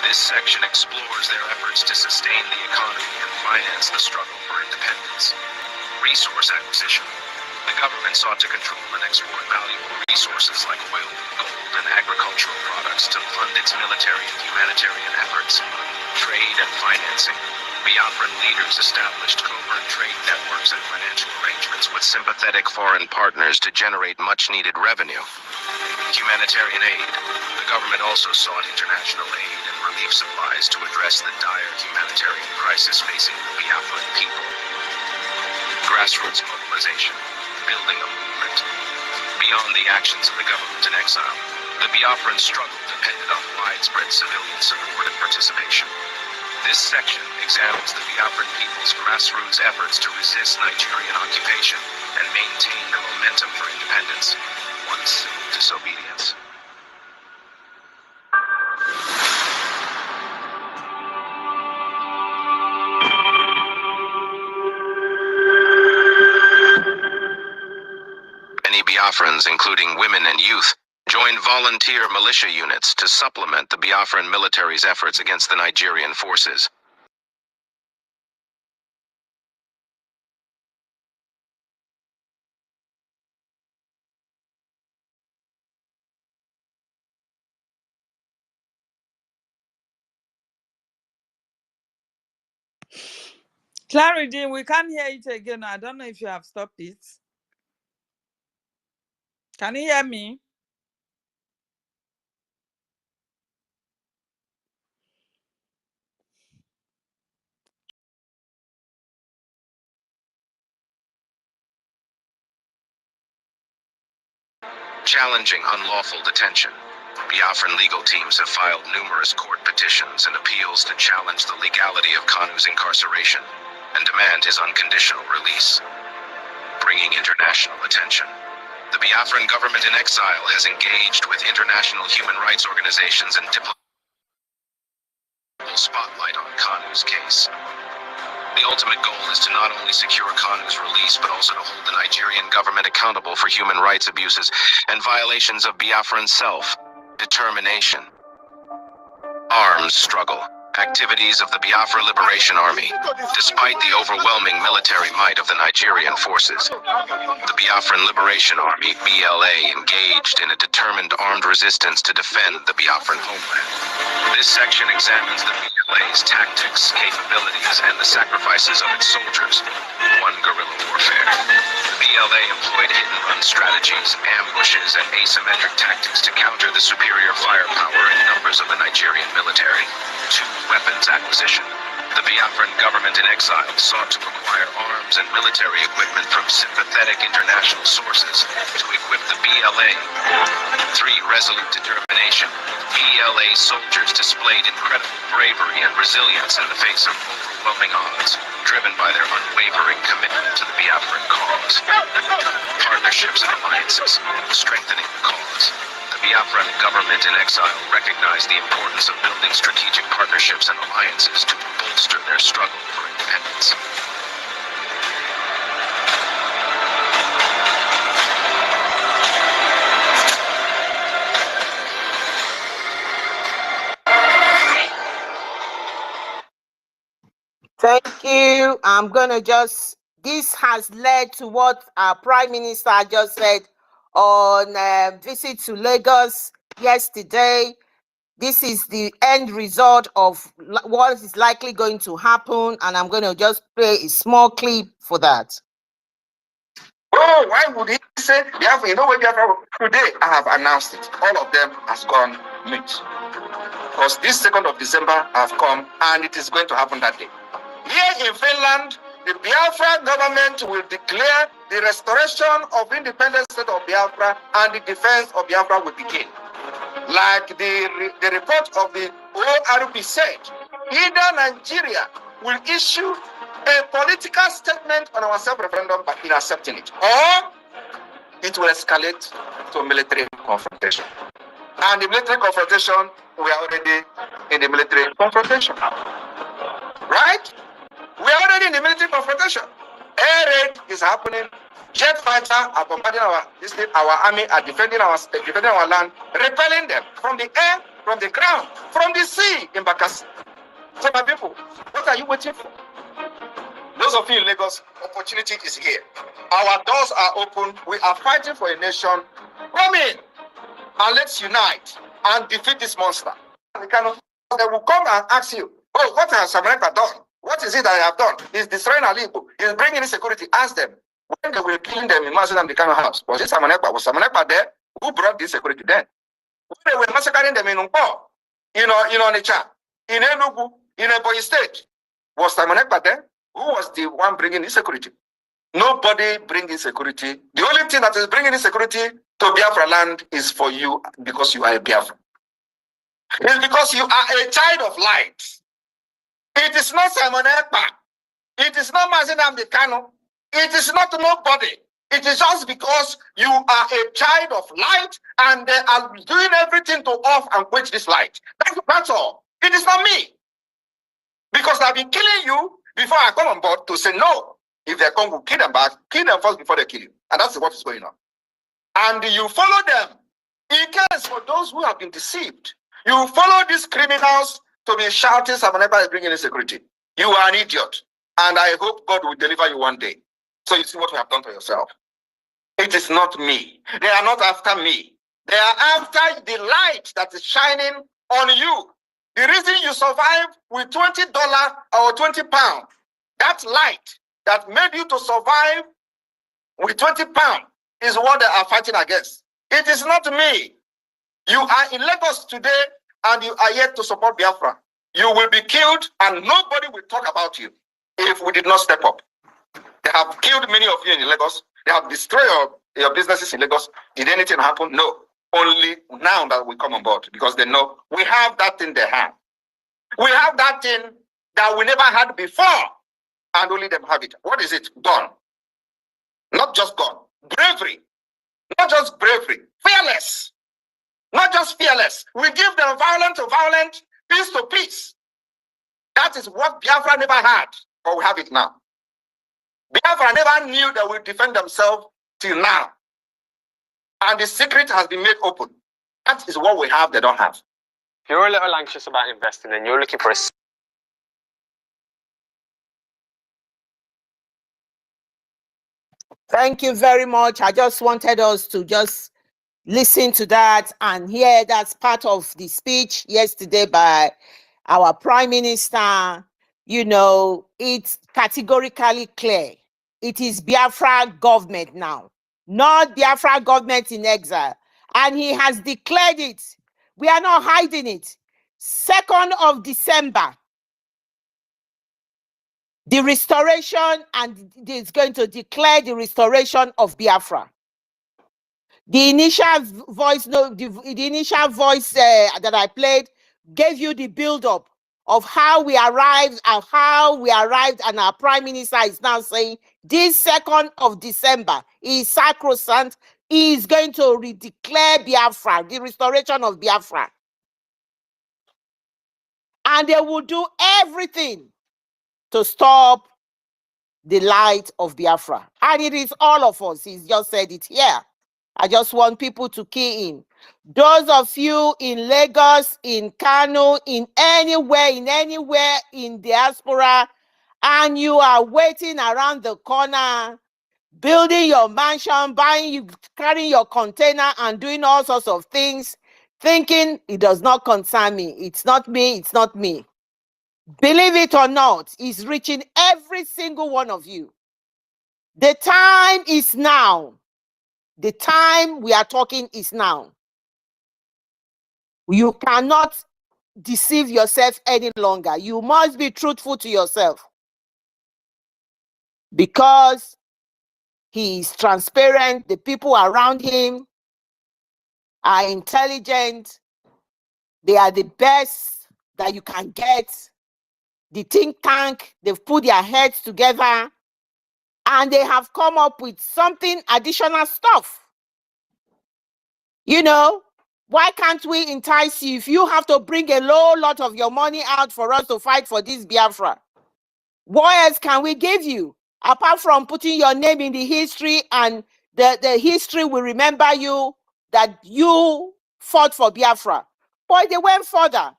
This section explores their efforts to sustain the economy and finance the struggle for independence. Resource acquisition. The government sought to control and export valuable resources like oil, gold, and agricultural products to fund its military and humanitarian efforts. Trade and financing. Biafran leaders established covert trade networks and financial arrangements with sympathetic foreign partners to generate much-needed revenue. Humanitarian aid. The government also sought international aid and relief supplies to address the dire humanitarian crisis facing the Biafran people. Grassroots mobilization. Building a movement. Beyond the actions of the government in exile, the Biafran struggle depended on widespread civilian support and participation. This section examines the Biafran people's grassroots efforts to resist Nigerian occupation and maintain the momentum for independence. 1. Civil disobedience. Many Biafrans, including women and youth, joined volunteer militia units to supplement the Biafran military's efforts against the Nigerian forces. Clarity, we can't hear it again. I don't know if you have stopped it. Can you hear me? Challenging unlawful detention. Biafran legal teams have filed numerous court petitions and appeals to challenge the legality of Kanu's incarceration and demand his unconditional release. Bringing international attention. The Biafran government in exile has engaged with international human rights organizations and diplomatic spotlight on Kanu's case. The ultimate goal is to not only secure Kanu's release, but also to hold the Nigerian government accountable for human rights abuses and violations of Biafran self-determination. Arms struggle. Activities of the Biafra Liberation Army. Despite the overwhelming military might of the Nigerian forces, the Biafran Liberation Army, BLA, engaged in a determined armed resistance to defend the Biafran homeland. This section examines the BLA's tactics, capabilities, and the sacrifices of its soldiers. 1. Guerrilla warfare. The BLA employed hit-and-run strategies, ambushes, and asymmetric tactics to counter the superior firepower and numbers of the Nigerian military. 2. Weapons acquisition. The Biafran government in exile sought to acquire arms and military equipment from sympathetic international sources to equip the BLA. Through resolute determination, BLA soldiers displayed incredible bravery and resilience in the face of overwhelming odds, driven by their unwavering commitment to the Biafran cause. Partnerships and alliances, strengthening the cause. The Biafran government in exile recognized the importance of building strategic partnerships and alliances to bolster their struggle for independence. Thank you. I'm going to this has led to what our Prime Minister just said on visit to Lagos yesterday. This is the end result of what is likely going to happen, and I'm going to just play a small clip for that. Oh, why would he say Biafra? You know where Biafra? Today I have announced it. All of them has gone mute. Because this 2nd of December have come, and it is going to happen that day. Here in Finland, the Biafra government will declare the restoration of independent state of Biafra, and the defense of Biafra will begin. Like the report of the ORP said, either Nigeria will issue a political statement on our self-referendum by in accepting it, or it will escalate to military confrontation. And the military confrontation, we are already in the military confrontation. Right? We are already in the military confrontation. Air raid is happening. Jet fighter are bombarding our army, are defending our land, repelling them from the air, from the ground, from the sea in Bakassi. So my people, what are you waiting for? Those of you in Lagos, opportunity is here. Our doors are open. We are fighting for a nation. Come in and let's unite and defeat this monster. They will come and ask you, oh, what has America done? What is it that I have done? He's destroying our people. He's bringing insecurity. Ask them. When they were killing them in Mazda and the kind of house, was it Samanekpa? Was Samanekpa there? Who brought this security then? When they were massacring them in Umpo, in Onitsha, in Enugu, in Ebonyi State, was Samanekpa there? Who was the one bringing insecurity? Nobody brings insecurity. The only thing that is bringing insecurity to Biafra land is for you because you are a Biafra. It's because you are a child of light. It is not Simon Ekpa. It is not Mazinam Kano. It is not nobody. It is just because you are a child of light and they are doing everything to off and quench this light. That's all. It is not me. Because I've been killing you before I come on board to say no. If they come, we'll kill them back. Kill them first before they kill you. And that's what is going on. And you follow them. In case for those who have been deceived, you follow these criminals to be shouting, Samanekpa is bringing insecurity. You are an idiot. And I hope God will deliver you one day. So you see what we have done to yourself. It is not me. They are not after me. They are after the light that is shining on you. The reason you survive with $20 or 20 pounds, that light that made you to survive with 20 pounds is what they are fighting against. It is not me. You are in Lagos today and you are yet to support Biafra. You will be killed and nobody will talk about you if we did not step up. They have killed many of you in Lagos. They have destroyed your businesses in Lagos. Did anything happen? No. Only now that we come on board because they know we have that thing they have. We have that thing that we never had before and only them have it. What is it? Gone. Not just gone. Bravery. Not just bravery. Fearless. Not just fearless. We give them violent to violent, peace to peace. That is what Biafra never had, but we have it now. Biafra never knew they would defend themselves till now. And the secret has been made open. That is what we have, they don't have. If you're a little anxious about investing and you're looking for a... Thank you very much. I just wanted us to just listen to that and hear that's part of the speech yesterday by our Prime Minister. You know, it's categorically clear. It is Biafra government now, not Biafra government in exile. And he has declared it. We are not hiding it. 2nd of December, the restoration, and it's going to declare the restoration of Biafra. The initial voice note, the initial voice that I played gave you the build-up of how we arrived and and our Prime Minister is now saying this 2nd of December is sacrosanct. He is going to redeclare Biafra, the restoration of Biafra. And they will do everything to stop the light of Biafra. And it is all of us. He's just said it here. I just want people to key in. Those of you in Lagos, in Kano, in anywhere in diaspora, and you are waiting around the corner, building your mansion, carrying your container and doing all sorts of things, thinking it does not concern me. It's not me. It's not me. Believe it or not, it's reaching every single one of you. The time is now. The time we are talking is now. You cannot deceive yourself any longer. You must be truthful to yourself. Because he is transparent, the people around him are intelligent, they are the best that you can get. The think tank, they've put their heads together and they have come up with something additional stuff. You know, why can't we entice you? If you have to bring a lot of your money out for us to fight for this Biafra, what else can we give you? Apart from putting your name in the history, and the history will remember you that you fought for Biafra. But they went further.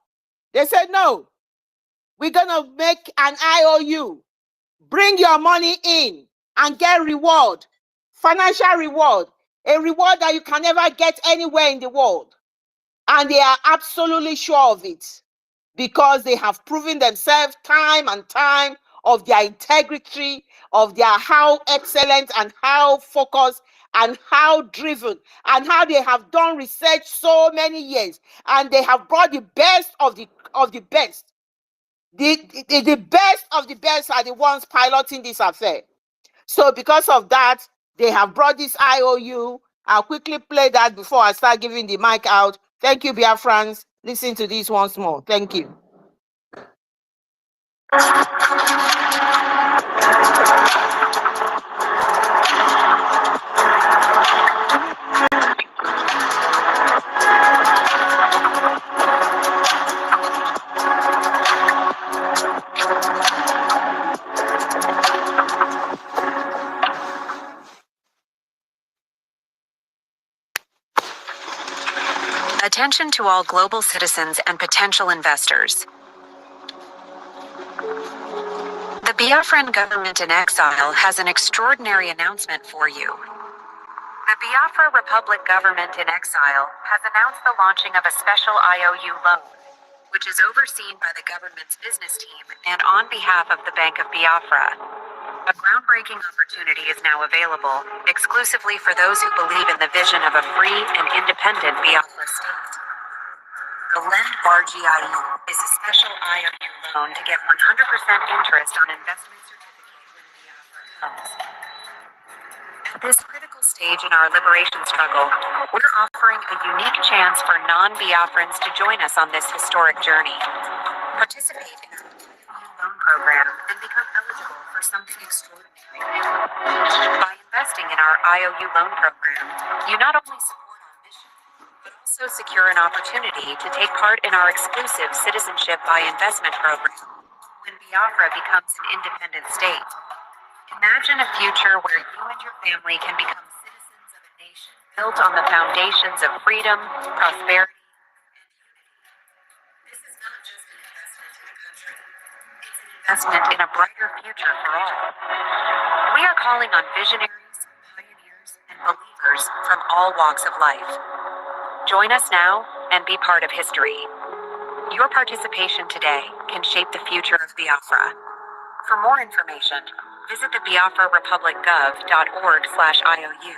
They said, no, we're going to make an IOU. Bring your money in and get reward, financial reward, a reward that you can never get anywhere in the world. And they are absolutely sure of it because they have proven themselves time and time of their integrity, of their how excellent and how focused and how driven and how they have done research so many years, and they have brought the best of the best. The best of the best are the ones piloting this affair. So because of that, they have brought this IOU. I'll quickly play that before I start giving the mic out. Thank you, Biafrans. Listen to this once more. Thank you. Attention to all global citizens and potential investors. The Biafran government in exile has an extraordinary announcement for you. The Biafra Republic government in exile has announced the launching of a special IOU loan, which is overseen by the government's business team and on behalf of the Bank of Biafra. A groundbreaking opportunity is now available exclusively for those who believe in the vision of a free and independent Biafra state. The Lend BRGIE is a special IOU loan to get 100% interest on investment certificate when Biafra comes. At this critical stage in our liberation struggle, we're offering a unique chance for non-Biafrans to join us on this historic journey. Participate in our IOU loan program and become eligible for something extraordinary. By investing in our IOU loan program, you not only support our mission, but also secure an opportunity to take part in our exclusive citizenship by investment program when Biafra becomes an independent state. Imagine a future where you and your family can become citizens of a nation built on the foundations of freedom, prosperity, and unity. This is not just an investment in a country. It's an investment in a brighter future for all. We are calling on visionaries, pioneers, and believers from all walks of life. Join us now and be part of history. Your participation today can shape the future of Biafra. For more information, visit the biafrarepublicgov.org/IOU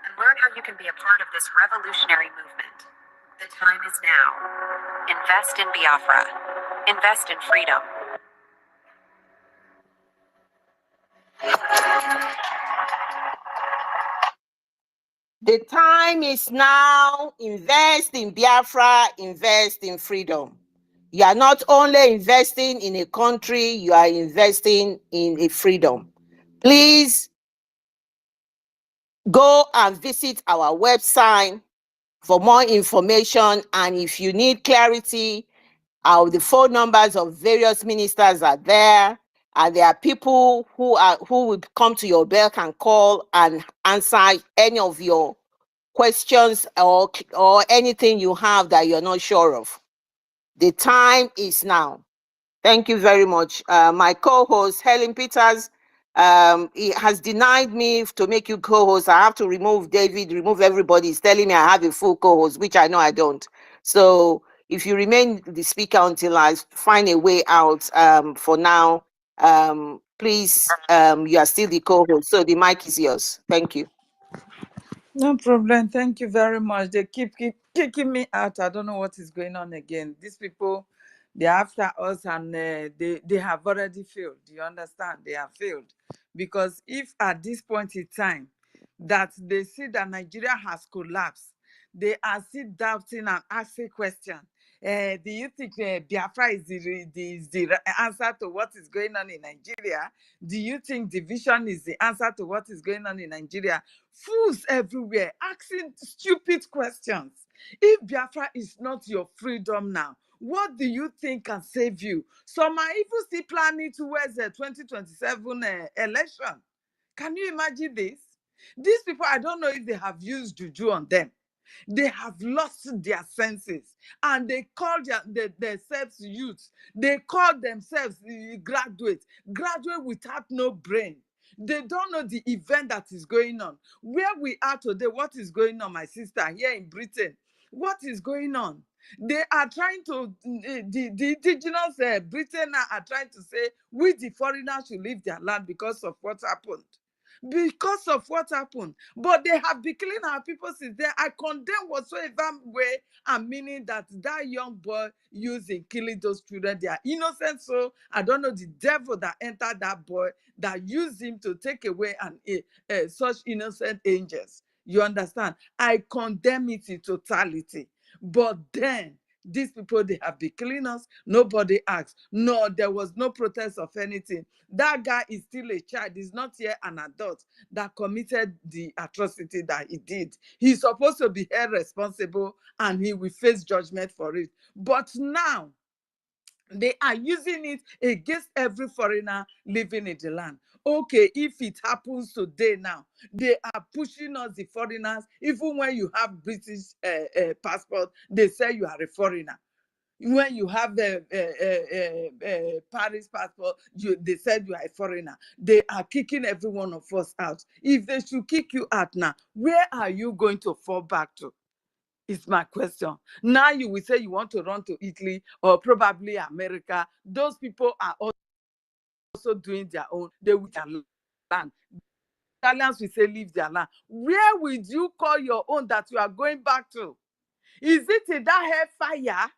and learn how you can be a part of this revolutionary movement. The time is now. Invest in Biafra. Invest in freedom. The time is now. Invest in Biafra, invest in freedom. You are not only investing in a country, you are investing in a freedom. Please go and visit our website for more information. And if you need clarity, the phone numbers of various ministers are there. And there are people who will come to your beck and call and answer any of your questions or anything you have that you're not sure of. The time is now. Thank you very much. My co-host, Helen Peters, he has denied me to make you co-host. I have to remove David, remove everybody. He's telling me I have a full co-host, which I know I don't. So if you remain the speaker until I find a way out, for now, please, you are still the co-host. So the mic is yours. Thank you. No problem. Thank you very much. They keep kicking me out. I don't know what is going on again. These people, they're after us, and they have already failed. Do you understand? They have failed. Because if at this point in time that they see that Nigeria has collapsed, they are still doubting and asking questions. Do you think Biafra is the answer to what is going on in Nigeria? Do you think division is the answer to what is going on in Nigeria? Fools everywhere asking stupid questions. If Biafra is not your freedom now, what do you think can save you? Some are even still planning towards the 2027 election. Can you imagine this? These people, I don't know if they have used juju on them. They have lost their senses, and they call themselves youth. They call themselves graduates without no brain. They don't know the event that is going on. Where we are today, what is going on, my sister, here in Britain? What is going on? They are trying to, the indigenous Britain are trying to say, we the foreigners should leave their land because of what happened. Because of what happened. But they have been killing our people since then. I condemn whatsoever way and meaning that young boy used in killing those children. They are innocent. So I don't know the devil that entered that boy that used him to take away such innocent angels. You understand? I condemn it in totality. But then these people, they have been killing us. Nobody asked. No, there was no protest of anything. That guy is still a child. He's not yet an adult that committed the atrocity that he did. He's supposed to be held responsible and he will face judgment for it. But now, they are using it against every foreigner living in the land. Okay, if it happens today now, they are pushing us, the foreigners, even when you have British passport, they say you are a foreigner. When you have the Paris passport, they said you are a foreigner. They are kicking every one of us out. If they should kick you out now, where are you going to fall back to? Is my question. Now you will say you want to run to Italy or probably America. Those people are also doing their own. They will their land. Italians will say leave their land. Where would you call your own that you are going back to? Is it in that hellfire?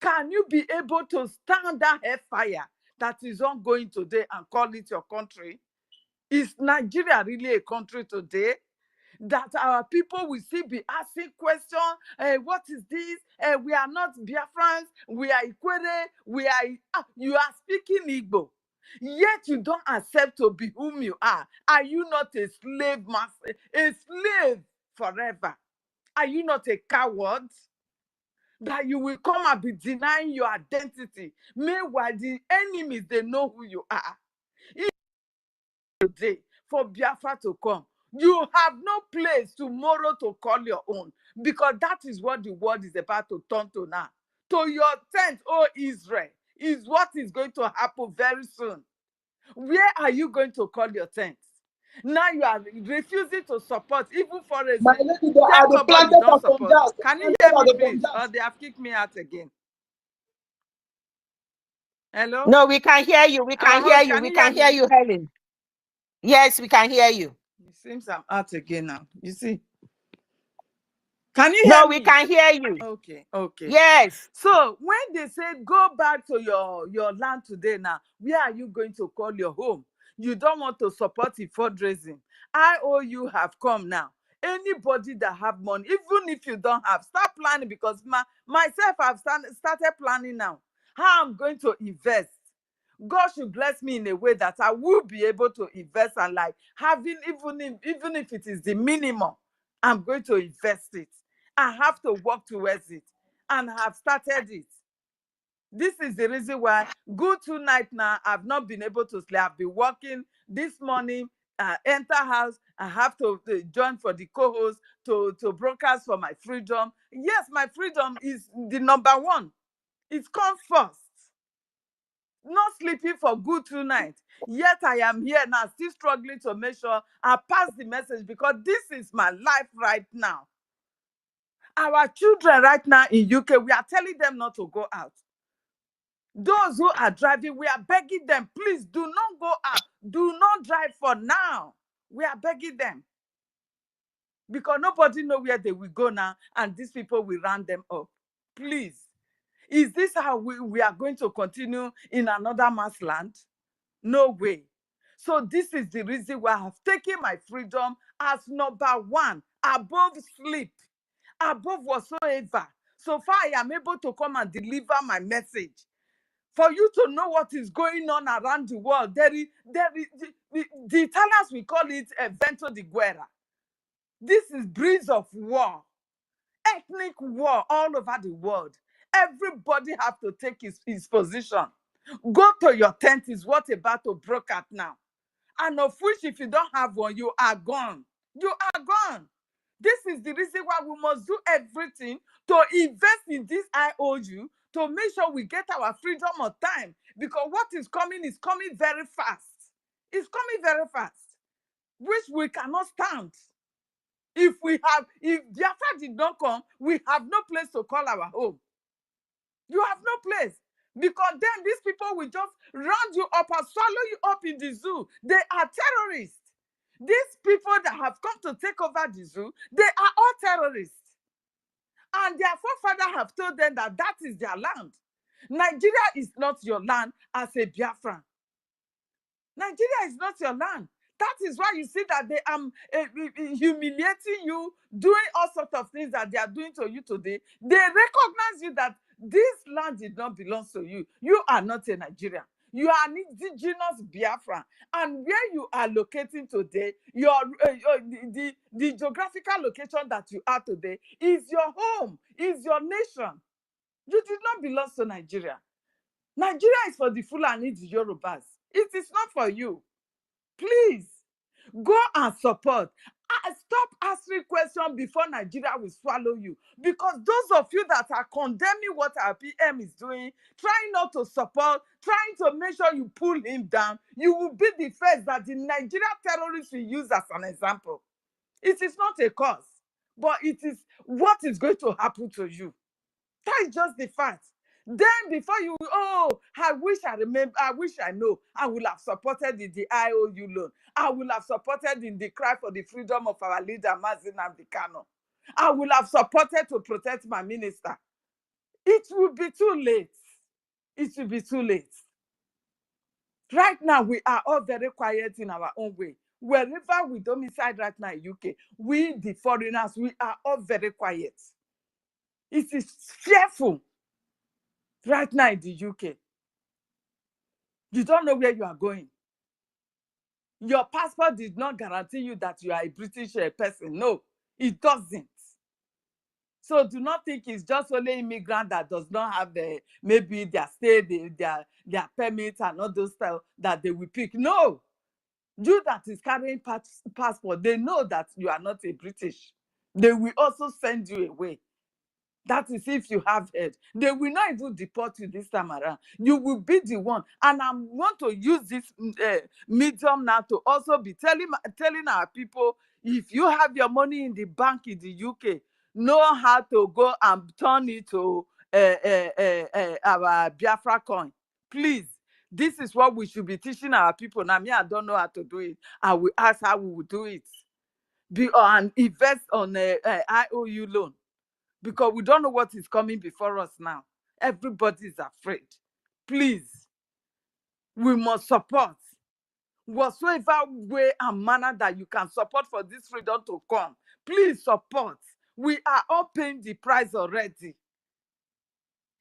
Can you be able to stand that hellfire that is ongoing today and call it your country? Is Nigeria really a country today? That our people will still be asking questions, what is this? We are not Biafrans, we are Ikwere, you are speaking Igbo, yet you don't accept to be whom you are. Are you not a slave master, a slave forever? Are you not a coward? That you will come and be denying your identity. Meanwhile, the enemies, they know who you are. Today, for Biafra to come, you have no place tomorrow to call your own, because that is what the world is about to turn to now. To your tent, oh Israel, is what is going to happen very soon. Where are you going to call your tent? Now you are refusing to support, even for a My lady, they are the planted don't upon support. jazz. Can you hear me, please? Or they have kicked me out again. Hello? No, we can hear you. We can hear you. We can hear you, Helen. Yes, we can hear you. It seems I'm out again now. You see? Can you hear me? No, we can hear you. Okay, okay. Yes. So when they say go back to your land today now, where are you going to call your home? You don't want to support the fundraising. IOU have come now. Anybody that have money, even if you don't have, start planning, because myself, I've started planning now how I'm going to invest. God should bless me in a way that I will be able to invest, and like having, even if it is the minimum, I'm going to invest it. I have to work towards it, and I have started it. This is the reason why good tonight now, I've not been able to sleep. I've been working this morning, enter house. I have to join for the co-host to broadcast for my freedom. Yes, my freedom is the number one. It's come first. Not sleeping for good tonight. Yet I am here now, still struggling to make sure I pass the message, because this is my life right now. Our children right now in UK, we are telling them not to go out. Those who are driving, we are begging them, please do not go out. Do not drive for now. We are begging them. Because nobody knows where they will go now, and these people will round them up. Please. Is this how we are going to continue in another man's land? No way. So this is the reason why I have taken my freedom as number one, above sleep, above whatsoever. So far, I am able to come and deliver my message. For you to know what is going on around the world, the Italians, we call it vento di guerra. This is breeze of war, ethnic war all over the world. Everybody have to take his position. Go to your tent is what about to break out now. And of which, if you don't have one, you are gone. You are gone. This is the reason why we must do everything to invest in this IOU, to make sure we get our freedom on time. Because what is coming very fast. It's coming very fast, which we cannot stand. If Biafra did not come, we have no place to call our home. You have no place. Because then these people will just round you up and swallow you up in the zoo. They are terrorists. These people that have come to take over the zoo, they are all terrorists. And their forefathers have told them that that is their land. Nigeria is not your land as a Biafran. Nigeria is not your land. That is why you see that they are humiliating you, doing all sorts of things that they are doing to you today. They recognize you that this land did not belong to you. You are not a Nigerian. You are an indigenous Biafran. And where you are locating today, the geographical location that you are today is your home, is your nation. You did not belong to Nigeria. Nigeria is for the Fulani, the Yorubas. It is not for you. Please, go and support. Stop asking questions before Nigeria will swallow you. Because those of you that are condemning what our PM is doing, trying not to support, trying to make sure you pull him down, you will be the first that the Nigeria terrorists will use as an example. It is not a cause, but it is what is going to happen to you. That is just the fact. Then before you, I wish I know, I would have supported the IOU loan. I would have supported in the cry for the freedom of our leader, Mazi Nnamdi Kanu. I would have supported to protect my minister. It will be too late. It will be too late. Right now, we are all very quiet in our own way. Wherever we domicile right now in UK, we, the foreigners, we are all very quiet. It is fearful. Right now in the UK, you don't know where you are going. Your passport did not guarantee you that you are a British person. No, it doesn't. So do not think it's just only immigrant that does not have maybe their stay, their permits and all those stuff that they will pick. No, you that is carrying passport, they know that you are not a British. They will also send you away. That is if you have heard. They will not even deport you this time around. You will be the one. And I want to use this medium now to also be telling our people, if you have your money in the bank in the UK, know how to go and turn it to our Biafra coin. Please. This is what we should be teaching our people. Now, me, I don't know how to do it. I will ask how we will do it. And invest on IOU loan. Because we don't know what is coming before us now. Everybody is afraid. Please, we must support. whatsoever way and manner that you can support for this freedom to come, please support. We are all paying the price already.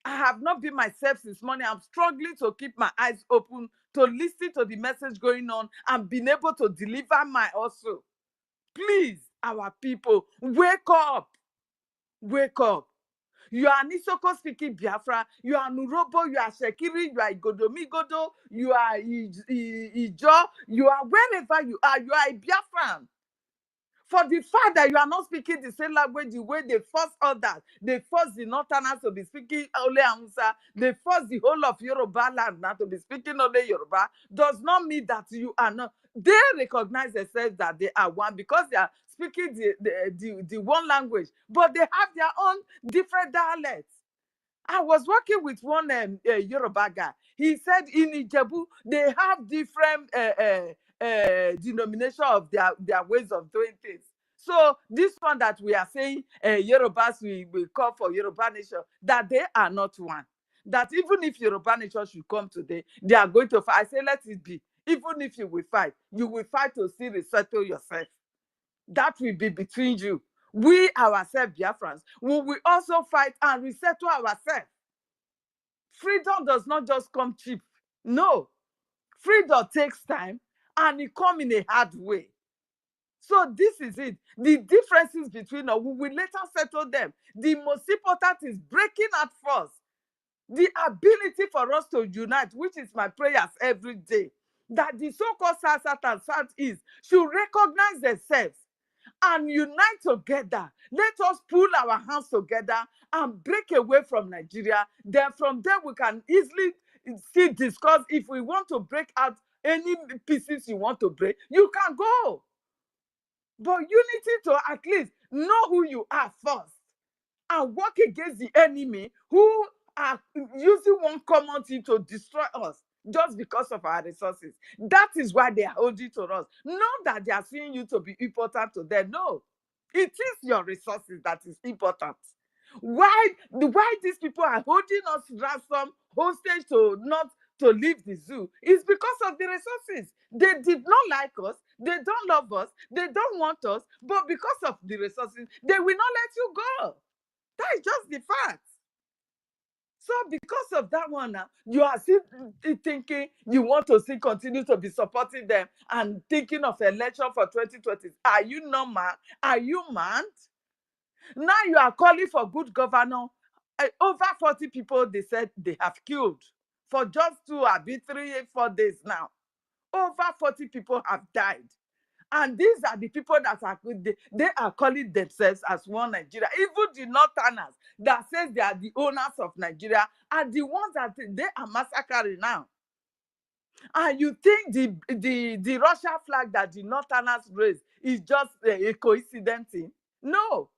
I have not been myself since morning. I'm struggling to keep my eyes open, to listen to the message going on and being able to deliver my also. Please, our people, wake up. Wake up. You are Nisoko speaking Biafra, you are Nurobo, you are Shekiri, you are Igodomigodo, you are Ijo, you are wherever you are a Biafran. For the fact that you are not speaking the same language, the way they force others, they force the Northerners to be speaking only Hausa, they force the whole of Yoruba land now to be speaking only Yoruba, does not mean that you are not. They recognize themselves that they are one because they are speaking the one language, but they have their own different dialects. I was working with one Yoruba guy. He said in Ijebu, they have different denomination of their ways of doing things. So this one that we are saying, Yorubas, we call for Yoruba nation, that they are not one. That even if Yoruba nation should come today, they are going to fight. I say, let it be. Even if you will fight to still resettle yourself. That will be between you. We ourselves, Biafrans, we will also fight and resettle ourselves. Freedom does not just come cheap. No. Freedom takes time and it comes in a hard way. So this is it. The differences between us, we will later settle them. The most important is breaking at first. The ability for us to unite, which is my prayers every day, that the so-called South and Southeast should recognize themselves and unite together. Let us pull our hands together and break away from Nigeria. Then from there we can easily still discuss if we want to break out any pieces you want to break, you can go. But you need to at least know who you are first and work against the enemy who are using one common thing to destroy us just because of our resources. That is why they are holding to us. Not that they are seeing you to be important to them. No, it is your resources that is important. Why these people are holding us ransom, hostage to not to leave the zoo is because of the resources. They did not like us, they don't love us, they don't want us, but because of the resources, they will not let you go. That is just the fact. So because of that one, you are still thinking you want to still continue to be supporting them and thinking of election for 2020. Are you normal? Are you mad? Now you are calling for good governor. Over 40 people, they said they have killed for just 3, 4 days now. Over 40 people have died. And these are the people that are they are calling themselves as one Nigeria. Even the Northerners that says they are the owners of Nigeria are the ones that they are massacring now. And you think the Russia flag that the Northerners raised is just a coincidence thing? No.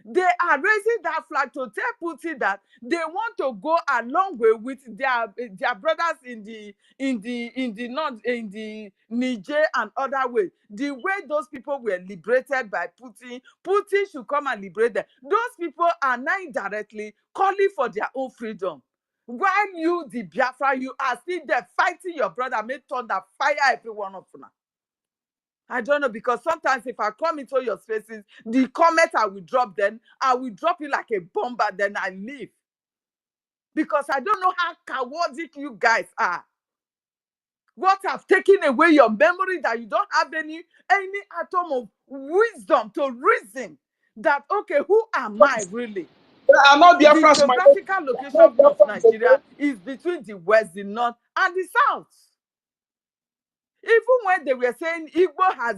They are raising that flag to tell Putin that they want to go a long way with their brothers in the north, in the Niger and other ways. The way those people were liberated by Putin, Putin should come and liberate them. Those people are now indirectly calling for their own freedom. While you, the Biafra, you are still there fighting your brother, make thunder fire every one of them. I don't know, because sometimes if I come into your spaces, the comment I will drop, then I will drop it like a bomber, then I leave. Because I don't know how chaotic you guys are. What have taken away your memory that you don't have any atom of wisdom to reason that, okay, who am I really? I'm not The Biafrans. geographical location of Nigeria is between the west, the north, and the south. Even when they were saying Igbo has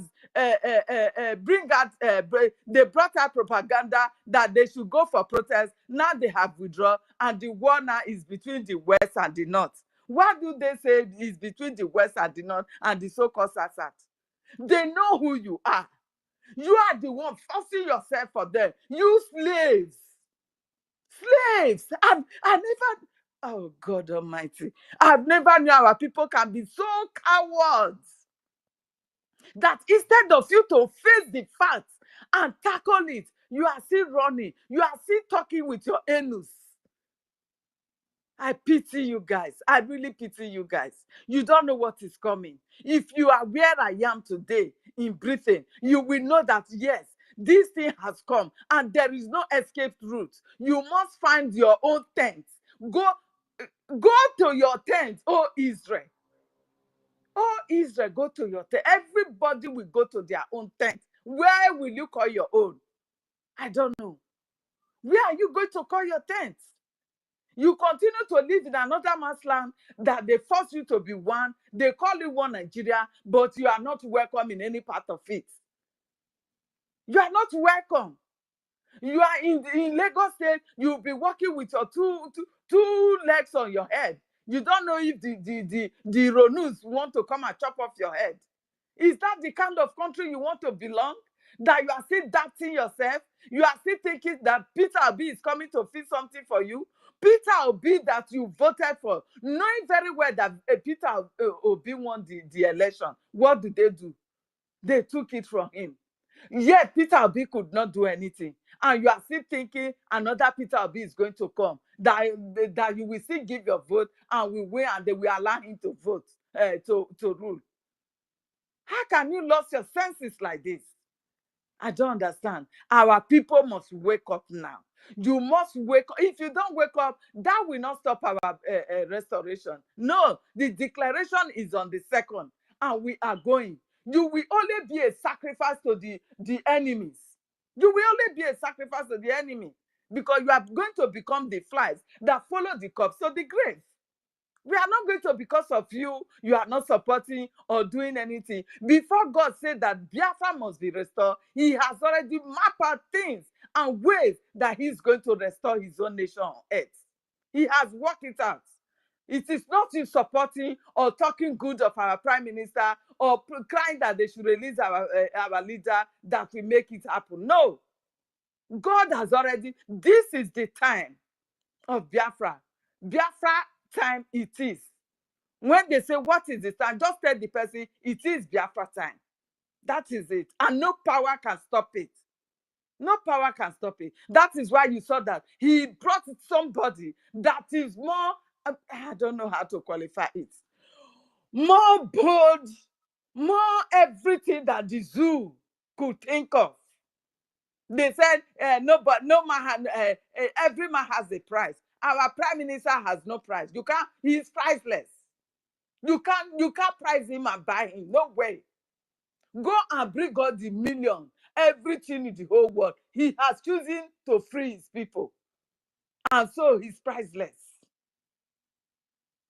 they brought out propaganda that they should go for protest. Now they have withdrawn, and the war now is between the west and the north. Why do they say it's between the west and the north and the so-called Sasat? They know who you are. You are the one forcing yourself for them. You slaves. Slaves. I never, oh God Almighty, I've never knew our people can be so cowards. That instead of you to face the facts and tackle it, you are still running. You are still talking with your anus. I pity you guys. I really pity you guys. You don't know what is coming. If you are where I am today in Britain, you will know that yes, this thing has come and there is no escape route. You must find your own tent. Go to your tent, oh Israel. Oh Israel, go to your tent. Everybody will go to their own tent. Where will you call your own? I don't know. Where are you going to call your tent? You continue to live in another man's land that they force you to be one. They call you one Nigeria, but you are not welcome in any part of it. You are not welcome. You are in Lagos State, you'll be walking with your two legs on your head. You don't know if the Ronus want to come and chop off your head. Is that the kind of country you want to belong? That you are still doubting yourself? You are still thinking that Peter Obi is coming to fix something for you? Peter Obi that you voted for, knowing very well that Peter Obi won the election. What did they do? They took it from him. Yet Peter Obi could not do anything. And you are still thinking another Peter Obi is going to come. That you will still give your vote and we win and they will allow him to vote, to rule. How can you lose your senses like this? I don't understand. Our people must wake up now. You must wake up. If you don't wake up, that will not stop our restoration. No, the declaration is on the 2nd, and we are going. You will only be a sacrifice to the enemies. You will only be a sacrifice to the enemy because you are going to become the flies that follow the corpse to the grave. We are not going to, because of you are not supporting or doing anything. Before God said that Biafra must be restored, he has already mapped out things and ways that he's going to restore his own nation on earth. He has worked it out. It is not in supporting or talking good of our prime minister or crying that they should release our leader that will make it happen. No. God has already, this is the time of Biafra. Biafra time it is. When they say, what is the time? Just tell the person, it is Biafra time. That is it. And no power can stop it. No power can stop it. That is why you saw that he brought somebody that is more, I don't know how to qualify it, more bold, more everything that the zoo could think of. They said, no man, every man has a price. Our prime minister has no price. You can't, he is priceless. You can't price him and buy him. No way. Go and bring God the million, everything in the whole world. He has chosen to free his people. And so he's priceless.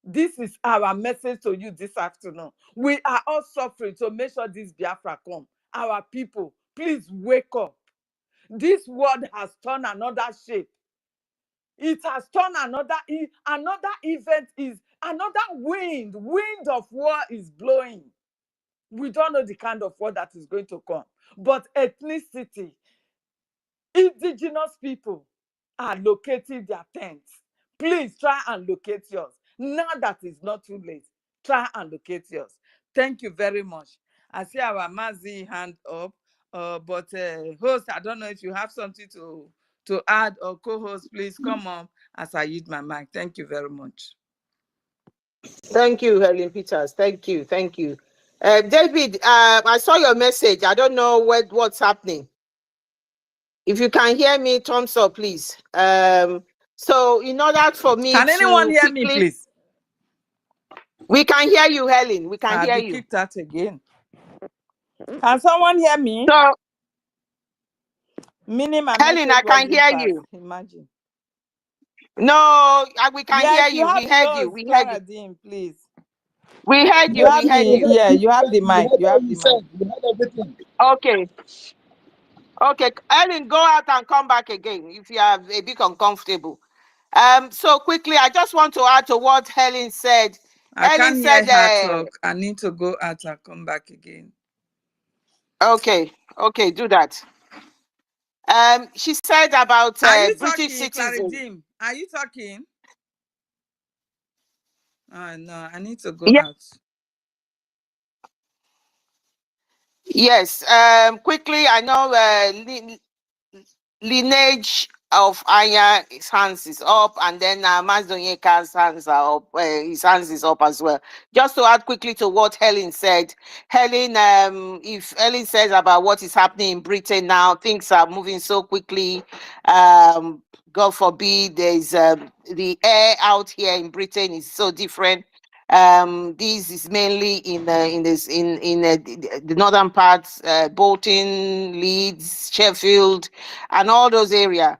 This is our message to you this afternoon. We are all suffering to make sure this Biafra come. Our people, please wake up. This world has turned another shape. It has turned another event is another wind of war is blowing. We don't know the kind of war that is going to come, but ethnicity, indigenous people are locating their tents. Please try and locate yours. Now that it's not too late, try and locate yours. Thank you very much. I see our Mazi hand up, but host, I don't know if you have something to add, or co-host, please come on as I use my mic. Thank you very much. Thank you, Helen Peters. Thank you. David, I saw your message. I don't know what's happening. If you can hear me, thumbs up, please. So in order for me Can anyone hear me, please? We can hear you, Helen. We can hear you. Kicked out again. Can someone hear me? So, Helen, I can hear you. Imagine. No, we can hear you. We heard you. We heard you. Please. We heard you. We heard you. Yeah, you have the mic. You have the mic. We heard everything. Okay. Okay, Helen, go out and come back again if you are a bit uncomfortable. So quickly, I just want to add to what Helen said. I can't hear her talk. I need to go out and come back again. Okay, do that. She said about British citizens. Are you talking? No, I need to go out. Yes. Quickly, I know lineage of Aya, his hands is up, and then Mazdonyeka's hands are up. His hands is up as well. Just to add quickly to what Helen said, Helen, if Helen says about what is happening in Britain now, things are moving so quickly. God forbid, there's the air out here in Britain is so different. This is mainly in the northern parts, Bolton, Leeds, Sheffield, and all those areas.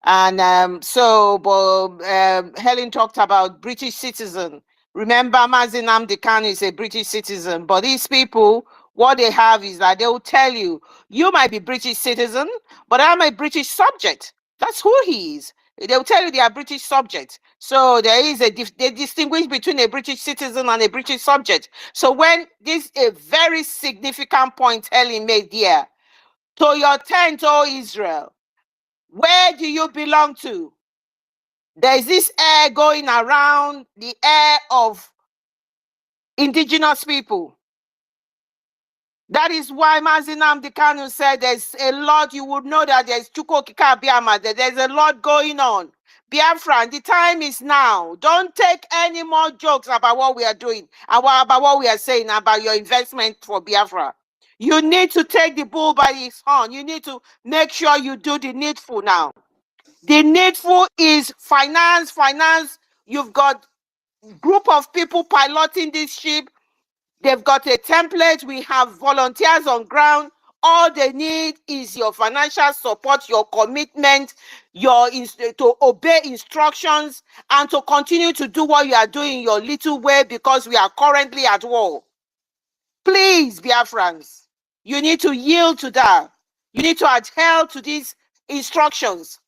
And Helen talked about British citizen. Remember, Mazi Nnamdi Kanu is a British citizen, but these people, what they have is that they will tell you, you might be British citizen, but I'm a British subject. That's who he is. They will tell you they are British subjects. So there is they distinguish between a British citizen and a British subject. So when this a very significant point Helen made here, to your tent, O Israel, where do you belong to? There's this air going around, the air of indigenous people. That is why Mazi Nnamdi Kanu said there's a lot, you would know that there's Chukwokika Biama, there's a lot going on. Biafra, the time is now. Don't take any more jokes about what we are doing, about what we are saying, about your investment for Biafra. You need to take the bull by its horn. You need to make sure you do the needful now. The needful is finance. You've got group of people piloting this ship. They've got a template. We have volunteers on ground. All they need is your financial support, your commitment, to obey instructions, and to continue to do what you are doing your little way, because we are currently at war. Please, Biafrans, you need to yield to that. You need to adhere to these instructions,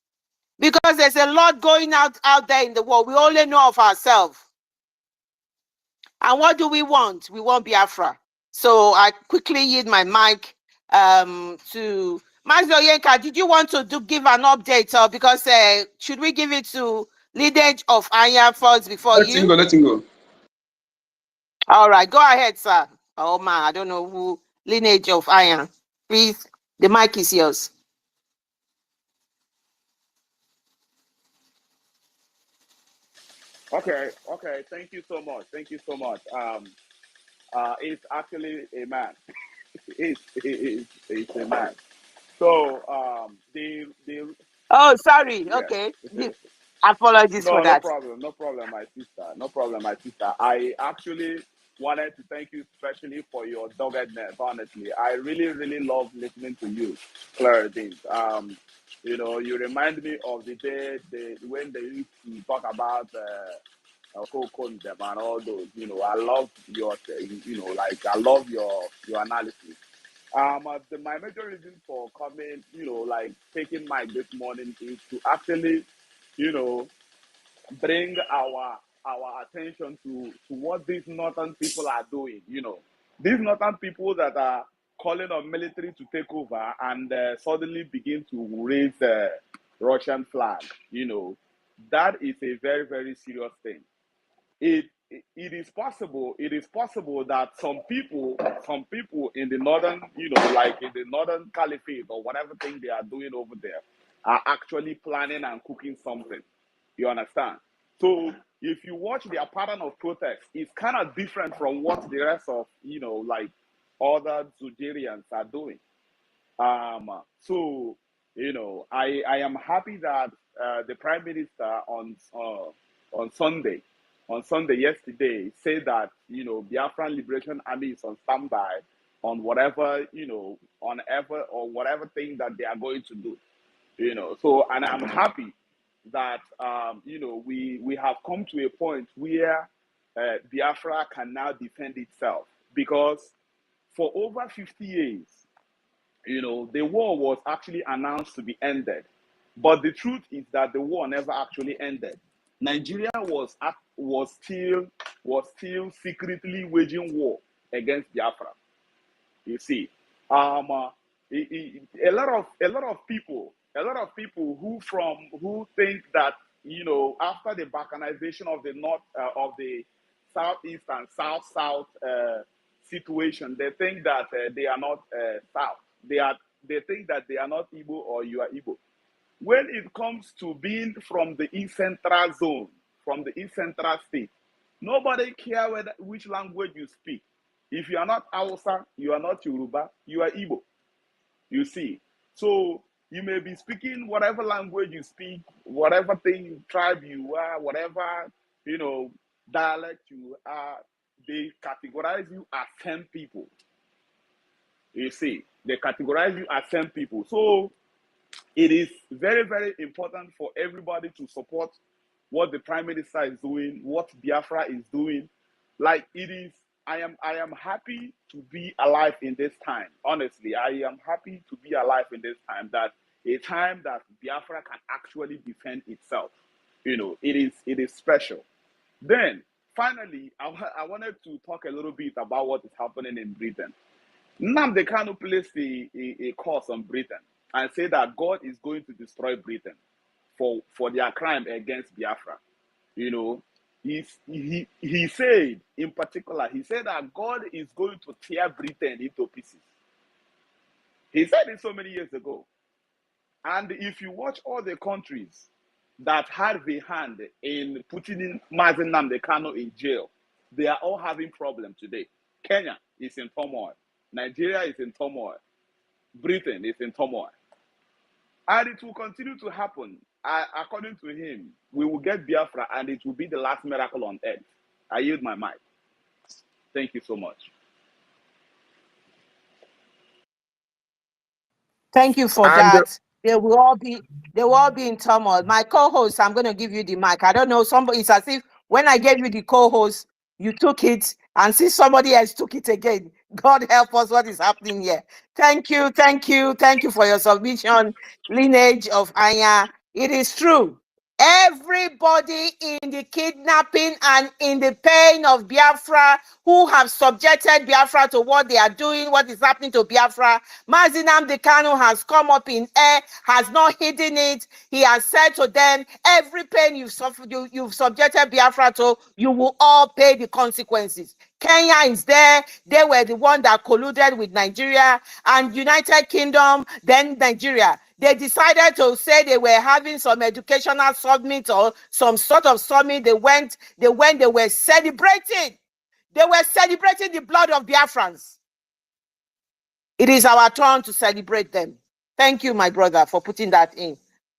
because there's a lot going out there in the world. We only know of ourselves. And what do we want? We want Biafra. So I quickly yield my mic to Master Yenka. Did you want to give an update? Because should we give it to Lineage of Aya first before Let him go. Let him go. All right, go ahead, sir. Oh man, I don't know who Lineage of Aya. Please, the mic is yours. Okay, thank you so much. It's actually a man. It's a man. So Oh, sorry. yeah. Okay. Apologies for that. No problem, my sister. I actually wanted to thank you especially for your doggedness, honestly. I really love listening to you, Claire Deans. You remind me of the day when they used to talk about them and all those. I love your I love your analysis. My major reason for coming, taking mic this morning is to actually, bring our attention to what these northern people are doing. These northern people that are calling on military to take over and suddenly begin to raise the Russian flag. That is a very serious thing. It is possible that some people in the northern, like in the northern caliphate or whatever thing they are doing over there, are actually planning and cooking something. You understand? So if you watch their pattern of protest, it's kind of different from what the rest of like other Nigerians are doing. So I am happy that the Prime Minister on Sunday yesterday said that Biafran Liberation Army is on standby on whatever whatever thing that they are going to do. So, and I'm happy that we have come to a point where Biafra can now defend itself, because for over 50 years, the war was actually announced to be ended. But the truth is that the war never actually ended. Nigeria was still secretly waging war against Biafra. You see, a lot of people who think that after the balkanization of the north of the southeast and south situation, they think that they are not south. They think that they are not Igbo or you are Igbo. when it comes to being from the East Central zone, from the East Central state, nobody cares which language you speak. If you are not Hausa, you are not Yoruba, you are Igbo. You see. So you may be speaking whatever language you speak, whatever thing, tribe you are, whatever, dialect you are, they categorize you as 10 people. You see, they categorize you as 10 people. So it is very, very important for everybody to support what the Prime Minister is doing, what Biafra is doing. Like it is, I am happy to be alive in this time. Honestly, I am happy to be alive in this time, that a time that Biafra can actually defend itself. It is special. Then, finally, I wanted to talk a little bit about what is happening in Britain. Nnamdi Kanu placed a curse on Britain and said that God is going to destroy Britain for their crime against Biafra. He said, in particular, he said that God is going to tear Britain into pieces. He said it so many years ago. And if you watch all the countries that had a hand in putting Mazi Nnamdi Kanu in jail, they are all having problems today. Kenya is in turmoil. Nigeria is in turmoil. Britain is in turmoil. And it will continue to happen. According to him, we will get Biafra and it will be the last miracle on earth. I yield my mic. Thank you so much. Thank you for that. They will all be in turmoil. My co-host, I'm going to give you the mic. I don't know, somebody, it's as if when I gave you the co-host, you took it and see somebody else took it again. God help us, what is happening here? Thank you for your submission, lineage of Anya. It is true. Everybody in the kidnapping and in the pain of Biafra who have subjected Biafra to what they are doing, what is happening to Biafra, Mazi Nnamdi Kanu has come up in air, has not hidden it. He has said to them, every pain you've suffered, you've subjected Biafra to, you will all pay the consequences. Kenya is there. They were the one that colluded with Nigeria and United Kingdom, then Nigeria. They decided to say they were having some educational summit or some sort of summit. They were celebrating. They were celebrating the blood of Biafrans. It is our turn to celebrate them. Thank you, my brother, for putting that in.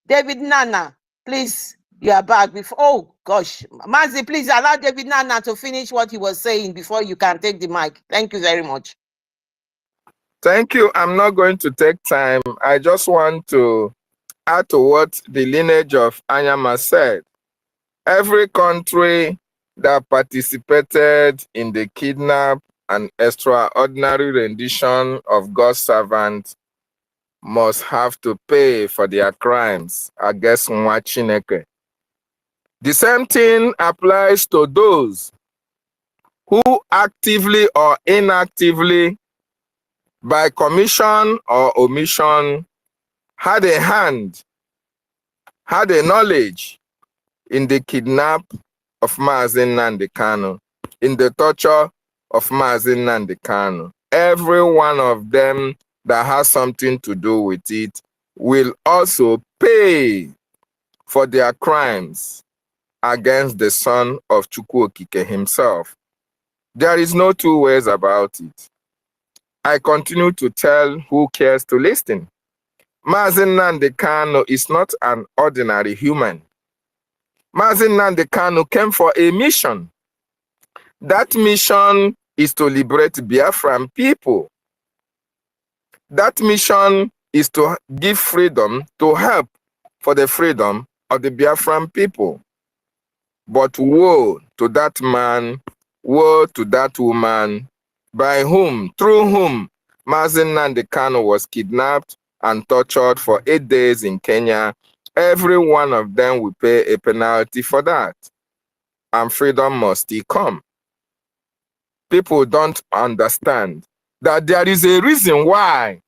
David Nana, please, you are back. Oh, gosh. Mazi, please allow David Nana to finish what he was saying before you can take the mic. Thank you very much. Thank you. I'm not going to take time. I just want to add to what the lineage of Anyama said. Every country that participated in the kidnap and extraordinary rendition of God's servants must have to pay for their crimes against Nwa Chineke. The same thing applies to those who actively or inactively, by commission or omission, had a hand, had a knowledge in the kidnap of Mazi Nnamdi Kanu, in the torture of Mazi Nnamdi Kanu. Every one of them that has something to do with it will also pay for their crimes against the son of Chukwu Okike himself. There is no two ways about it. I continue to tell who cares to listen. Mazi Nnamdi Kanu is not an ordinary human. Mazi Nnamdi Kanu came for a mission. That mission is to liberate Biafran people. That mission is to give freedom, to help for the freedom of the Biafran people. But woe to that man, woe to that woman, by whom, through whom, Mazi Nnamdi Kanu was kidnapped and tortured for 8 days in Kenya. Every one of them will pay a penalty for that. And freedom must still come. People don't understand that there is a reason why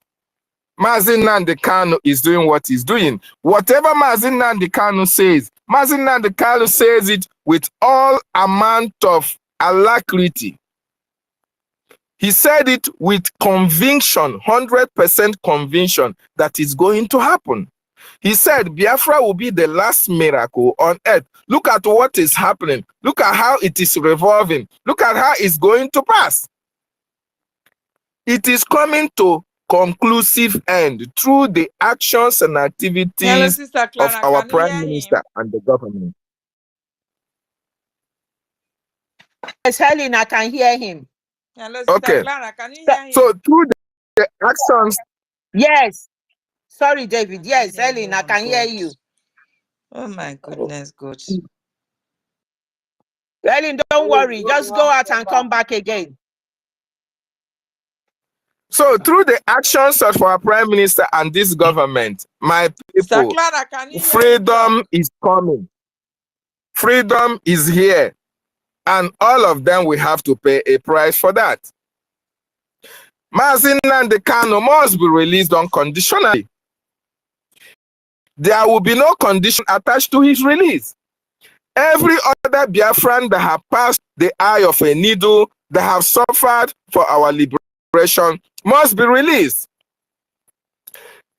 Mazi Nnamdi Kanu is doing what he's doing. Whatever Mazi Nnamdi Kanu says, Mazi Nnamdi Kanu says it with all amount of alacrity. He said it with conviction, 100% conviction that it's going to happen. He said Biafra will be the last miracle on earth. Look at what is happening. Look at how it is revolving. Look at how it's going to pass. It is coming to conclusive end through the actions and activities Sister of Clara, our can you Prime hear Minister him? and the government. Yes, Helen, I can hear him. Hello, Sister Okay. Clara, can you hear him? So through the actions. Yes. Sorry, David. Yes, hear Helen, I can hear you. Oh my goodness, God. Helen, don't worry. Just go out and come back again. So through the actions of our Prime Minister and this government, my Sister people, Clara, can you hear freedom is coming. Freedom is here. And all of them will have to pay a price for that. Mazi Nnamdi Kanu must be released unconditionally. There will be no condition attached to his release. Every other Biafran that have passed the eye of a needle, that have suffered for our liberation, must be released.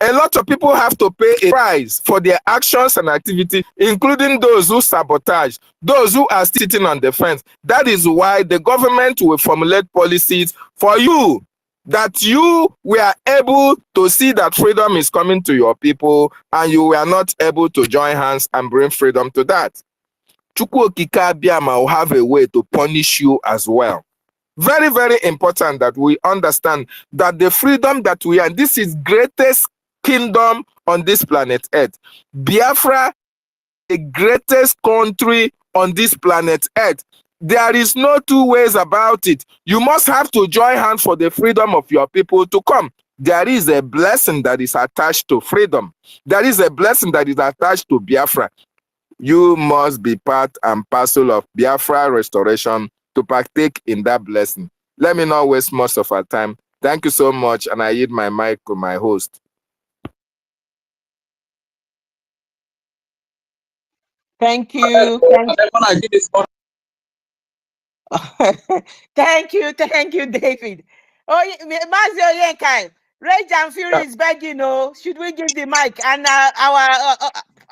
A lot of people have to pay a price for their actions and activity, including those who sabotage, those who are sitting on the fence. That is why the government will formulate policies for you, that you were able to see that freedom is coming to your people, and you were not able to join hands and bring freedom to that. Chukwu Okike Abiama will have a way to punish you as well. Very, very important that we understand that the freedom that we are, this is greatest kingdom on this planet Earth. Biafra, the greatest country on this planet Earth. There is no two ways about it. You must have to join hands for the freedom of your people to come. There is a blessing that is attached to freedom. There is a blessing that is attached to Biafra. You must be part and parcel of Biafra restoration to partake in that blessing. Let me not waste most of our time. Thank you so much, and I yield my mic to my host. Thank you. Thank you, David. Oh, Mazio Yenkai, Rage and Fury is begging. Oh, should we give the mic? And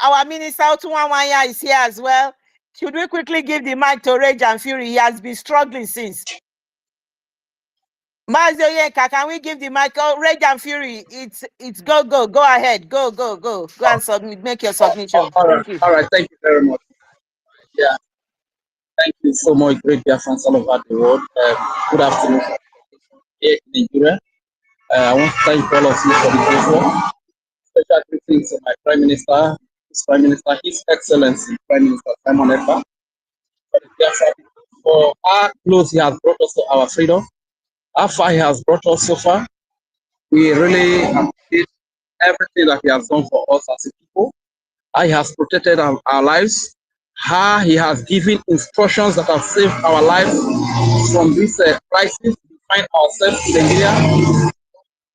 our minister Otunwanya is here as well. Should we quickly give the mic to Rage and Fury? He has been struggling since. Mazio Yenka, can we give the mic? Oh, Rage and Fury, it's go ahead, go and submit, make your submission. All right, thank you very much. Yeah, thank you so much, great Biafrans all over the world. Good afternoon here in Nigeria. I want to thank all of you for the great work. Special greetings to my Prime Minister, His Excellency Prime Minister Simon Ekpa, for how close he has brought us to our freedom, how far he has brought us so far. We really appreciate everything that he has done for us as a people, how he has protected our lives, how he has given instructions that have saved our lives from this crisis we find ourselves in Nigeria.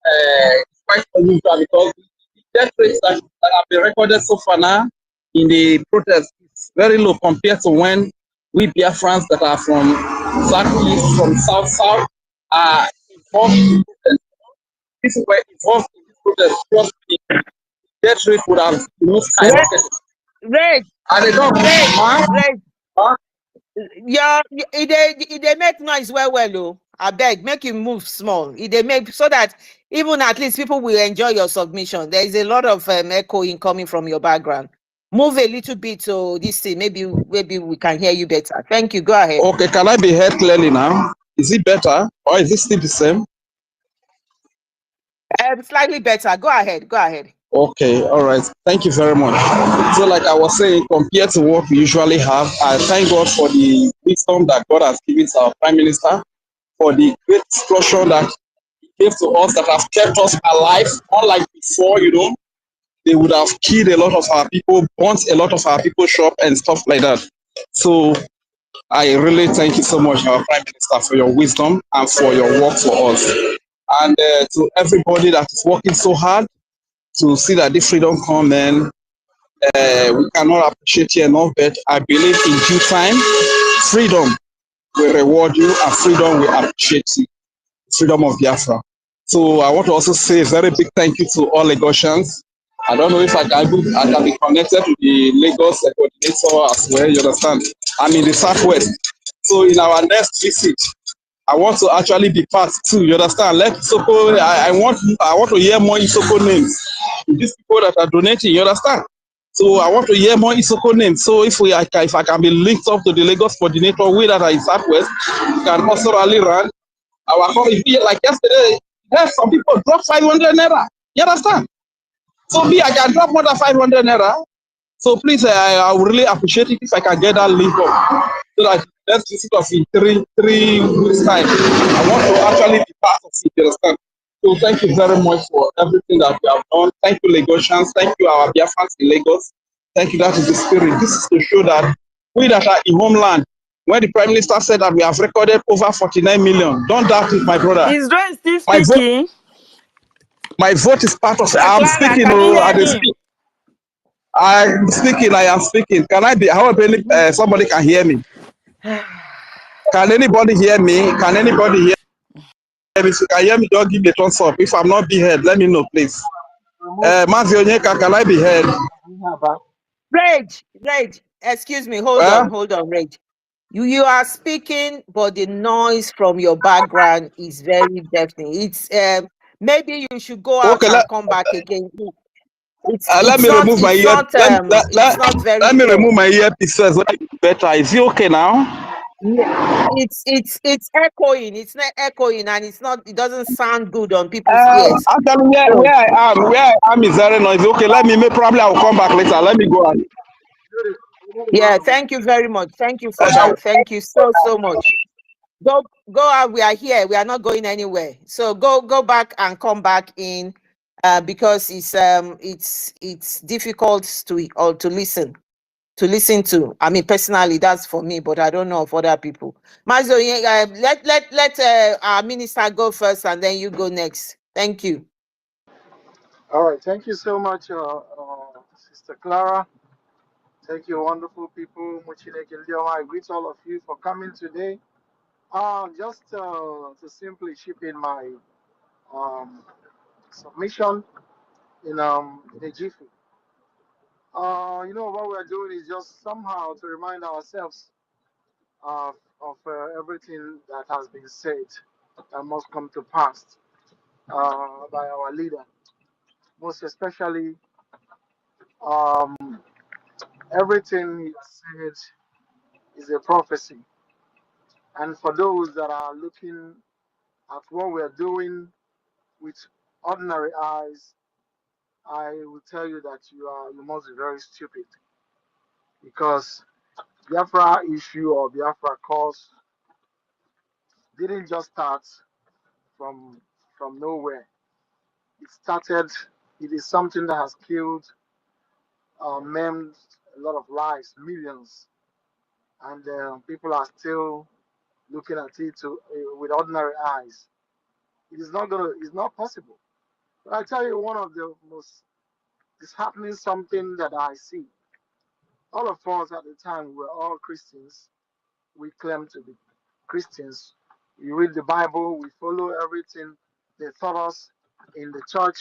It's quite unusual because the death rates that have been recorded so far now in the protest is very low compared to when we Biafrans that are from southeast, from south are involved in the protest. If we were involved in this protest, trust me, the death rate would have skyrocketed. Red. And they don't they make noise well, oh. I beg, make him move small. They make so that even at least people will enjoy your submission. There is a lot of echoing coming from your background. Move a little bit to this thing. Maybe we can hear you better. Thank you. Go ahead. Okay, can I be heard clearly now? Is it better or is it still the same? Slightly better. Go ahead. Okay, all right. Thank you very much. So like I was saying, compared to what we usually have, I thank God for the wisdom that God has given to our Prime Minister, for the great instruction that he gave to us that have kept us alive. Unlike before, they would have killed a lot of our people, burnt a lot of our people's shop and stuff like that. So I really thank you so much, our Prime Minister, for your wisdom and for your work for us. And to everybody that is working so hard to see that the freedom come, and we cannot appreciate you enough, but I believe in due time, freedom will reward you and freedom will appreciate you, freedom of Biafra. So I want to also say a very big thank you to all Lagosians I don't know if I can be connected to the Lagos coordinator as well. You understand? I'm in the southwest. So in our next visit, I want to actually be part too. You understand? Let Isoko. I want to hear more Isoko names. These people that are donating. You understand? So I want to hear more Isoko names. So if I can be linked up to the Lagos coordinator, we that are in southwest can also rally around. Our call is like yesterday. Yes, some people drop 500 naira. You understand? So me, I can drop more than 500 naira. So please, I would really appreciate it if I can get that link up. So that let's visit us in three weeks time. I want to actually be part of it, you understand? So thank you very much for everything that you have done. Thank you, Lagosians. Thank you, our Biafrans in Lagos. Thank you, that is the spirit. This is to show that we that are in homeland, when the Prime Minister said that we have recorded over 49 million, don't doubt it, my brother. Is Joy still My vote, speaking? my vote is part of it. Sister I'm Clara, speaking, can you I hear him? speak. I am speaking. Can I be? I hope somebody can hear me. Can anybody hear me? Can anybody hear me? If you can hear me, don't give me a thumbs up. If I'm not be heard, let me know, please. Mazi Onyeka, can I be heard? Rage, excuse me, hold on, Rage. You are speaking, but the noise from your background is very deafening. It's maybe you should go out Okay, and come back again. let me remove my ear. It's not very Let me clear. remove my earpiece first. Better. Is it okay now? Yeah. It's echoing. It's not echoing, and it doesn't sound good on people's ears. Actually, where I am is very noisy. Okay, probably I'll come back later. Let me go on. Yeah, thank you very much. Thank you for that. Thank you so much. Go out. We are here. We are not going anywhere. So go back and come back in, because it's difficult to listen to. I mean, personally, that's for me, but I don't know of other people. Mazo, let our minister go first, and then you go next. Thank you. All right, thank you so much, Sister Clara. Thank you, wonderful people. I greet all of you for coming today. Just to simply chip in my um, submission in a jiffy. What we're doing is just somehow to remind ourselves of everything that has been said that must come to pass by our leader. Most especially, um, everything he has said is a prophecy. And for those that are looking at what we're doing with ordinary eyes, I will tell you that you must be very stupid, because Biafra issue or Biafra cause didn't just start from nowhere. It started. It is something that has killed, maimed a lot of lives, millions, and people are still looking at it with ordinary eyes. It is not gonna. It's not possible. But I tell you, one of the most disheartening something that I see. All of us at the time were all Christians. We claim to be Christians. We read the Bible. We follow everything they taught us in the church.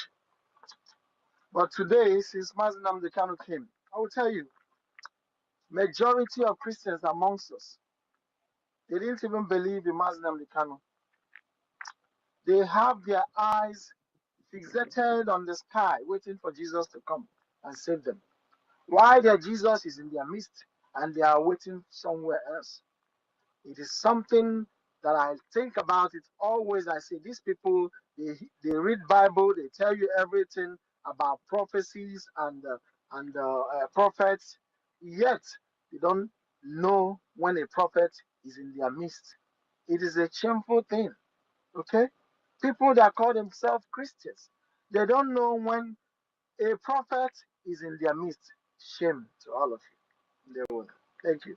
But today, since Mazi Nnamdi Kanu came, I will tell you, majority of Christians amongst us, they didn't even believe in Mazi Nnamdi Kanu. They have their eyes fixated on the sky, waiting for Jesus to come and save them. Why their Jesus is in their midst and they are waiting somewhere else. It is something that I think about it always. I say these people, they read Bible, they tell you everything about prophecies and prophets, yet they don't know when a prophet is in their midst. It is a shameful thing. Okay, people that call themselves Christians, they don't know when a prophet is in their midst. Shame to all of you. Thank you.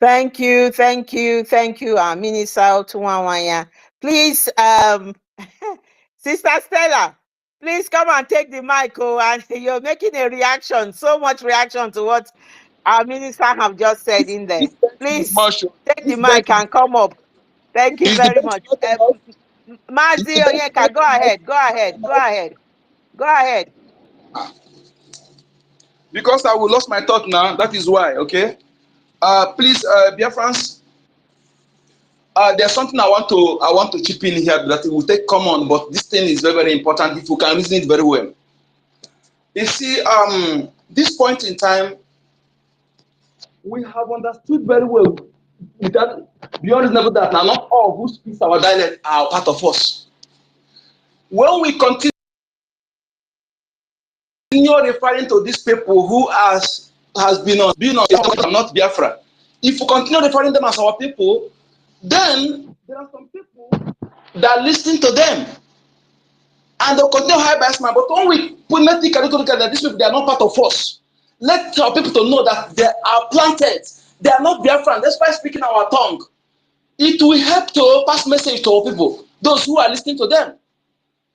Thank you, Minister Otunwawanya. Please, Sister Stella, please come and take the mic. And you're making a reaction, so much reaction to what our minister have just said in there. Please take the mic and come up. Thank you very much. Mazi Onyeka, go ahead, go ahead, go ahead, go ahead. Because I will lost my thought now. That is why. Okay. Please, Biafrans. There's something I want to chip in here that it will take common, but this thing is very, very important if you can reason it very well. You see, this point in time, we have understood very well that beyond reasonable doubt, now not all who speak our dialect are part of us. When we continue referring to these people who has been on not Biafra, if we continue referring them as our people, then there are some people that listen to them and they'll continue high bias man. But when we put nothing that these people, they are not part of us, let our people to know that they are planted, they are not Biafran, despite speaking our tongue. It will help to pass message to our people, those who are listening to them.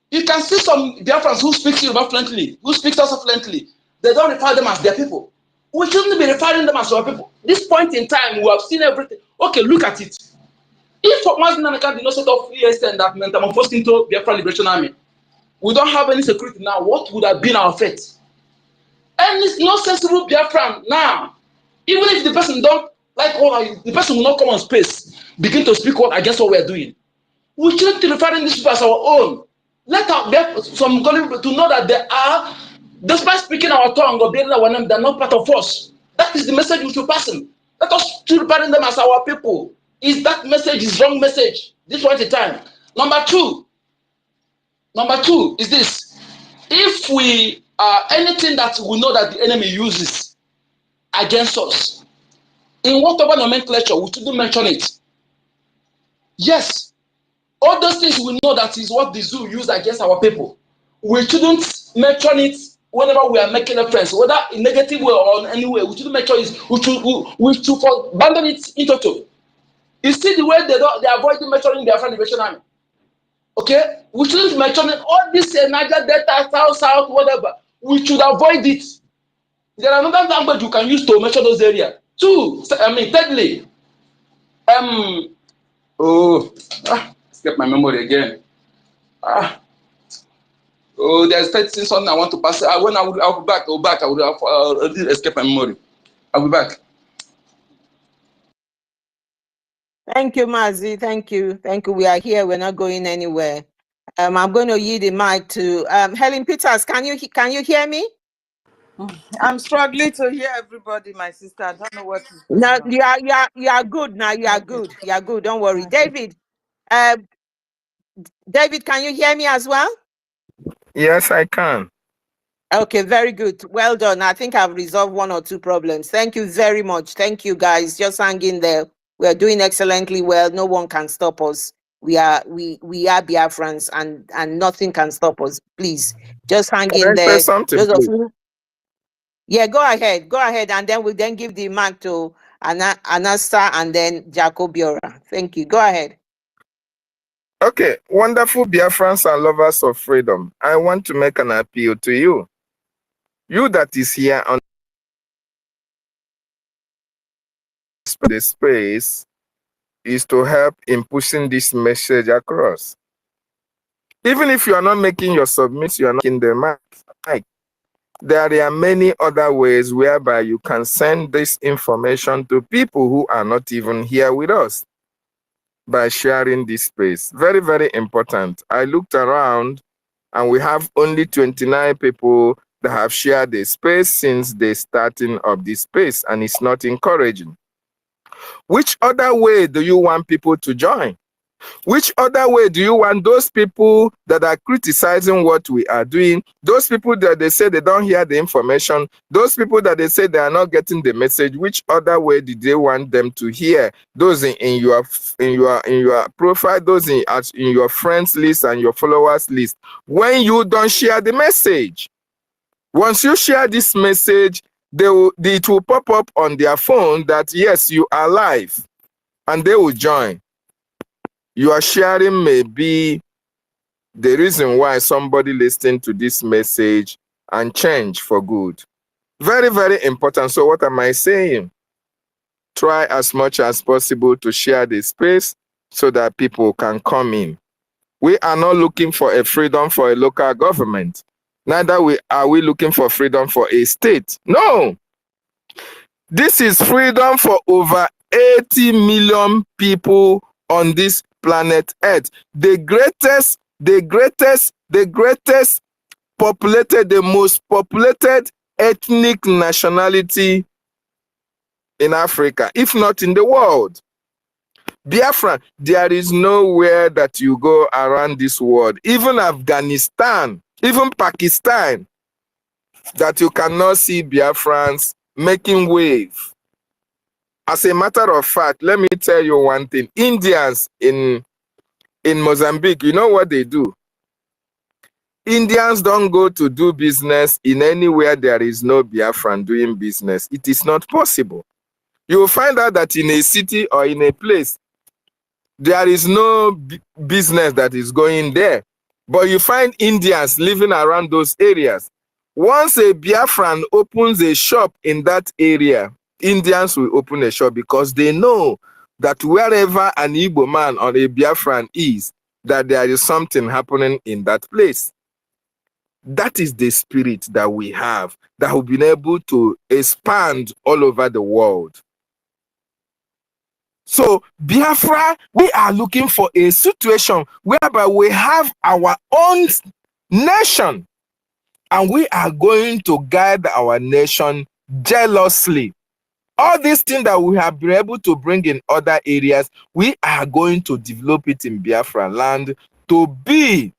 You can see some Biafrans who speak Yoruba fluently, who speak also fluently. They don't refer them as their people. We shouldn't be referring them as our people. This point in time, we have seen everything. Okay, look at it. If Mazi Nanaka did not set up ESN that metamorphosed into Biafra Liberation Army, we don't have any security now, what would have been our fate? And it's no sensible Biafran now. Even if the person don't like what the person will not come on space, begin to speak what against what we are doing. We shouldn't be referring this people as our own. Let some people to know that they are, despite speaking our tongue or bearing our name, they are not part of us. That is the message we should pass them. Let us still refer them as our people. Is that message is wrong message? This one at a time. Number two is this: if we anything that we know that the enemy uses against us, in whatever nomenclature, we shouldn't mention it. Yes, all those things we know that is what the zoo use against our people. We shouldn't mention it whenever we are making reference, whether in negative way or in any way. We shouldn't mention it. We should abandon it in total. You see the way they avoid mentioning their friend Liberation Army. Okay, we shouldn't mention all this Niger Delta, South, whatever. We should avoid it. There are another language you can use to mention those areas. Thirdly, escape my memory again. There's something I want to pass. When I'll be back, I will escape my memory. I'll be back. Thank you, Mazi. Thank you. Thank you. We are here. We're not going anywhere. I'm going to yield the mic to Helen Peters. Can you hear me? I'm struggling to hear everybody, my sister. I don't know what is going No, on. you are good now. You are good. You are good. Don't worry. David, David, can you hear me as well? Yes, I can. Okay, very good. Well done. I think I've resolved one or two problems. Thank you very much. Thank you, guys. Just hang in there. We are doing excellently well. No one can stop us. We are Biafrans, and nothing can stop us. Please, just hang in Can I say there. something, Those of please? you, yeah, go ahead, and then we'll then give the mic to Anasta and then Jacobiora. Thank you. Go ahead. Okay, wonderful Biafrans and lovers of freedom. I want to make an appeal to you. You that is here on the space is to help in pushing this message across. Even if you are not making your submits, you are not in the mic. There are many other ways whereby you can send this information to people who are not even here with us by sharing this space. Very, very important. I looked around and we have only 29 people that have shared the space since the starting of this space, and it's not encouraging. Which other way do you want people to join? Which other way do you want those people that are criticizing what we are doing, those people that they say they don't hear the information, those people that they say they are not getting the message, which other way did they want them to hear? Those in your profile, those in your friends list and your followers list, when you don't share the message. Once you share this message, it will pop up on their phone that yes, you are live, and they will join. Your sharing may be the reason why somebody listening to this message and change for good. Very, very important. So what am I saying? Try as much as possible to share the space so that people can come in. We are not looking for a freedom for a local government. Neither are we looking for freedom for a state. No. This is freedom for over 80 million people on this planet Earth. The most populated ethnic nationality in Africa, if not in the world. Biafra, there is nowhere that you go around this world, even Afghanistan, even Pakistan, that you cannot see Biafrans making wave. As a matter of fact, let me tell you one thing. Indians in Mozambique, you know what they do? Indians don't go to do business in anywhere there is no Biafran doing business. It is not possible. You will find out that in a city or in a place, there is no business that is going there. But you find Indians living around those areas. Once a Biafran opens a shop in that area, Indians will open a shop because they know that wherever an Igbo man or a Biafran is, that there is something happening in that place. That is the spirit that we have, that we've been able to expand all over the world. So, Biafra, we are looking for a situation whereby we have our own nation, and we are going to guide our nation jealously. All these things that we have been able to bring in other areas, we are going to develop it in Biafra land to be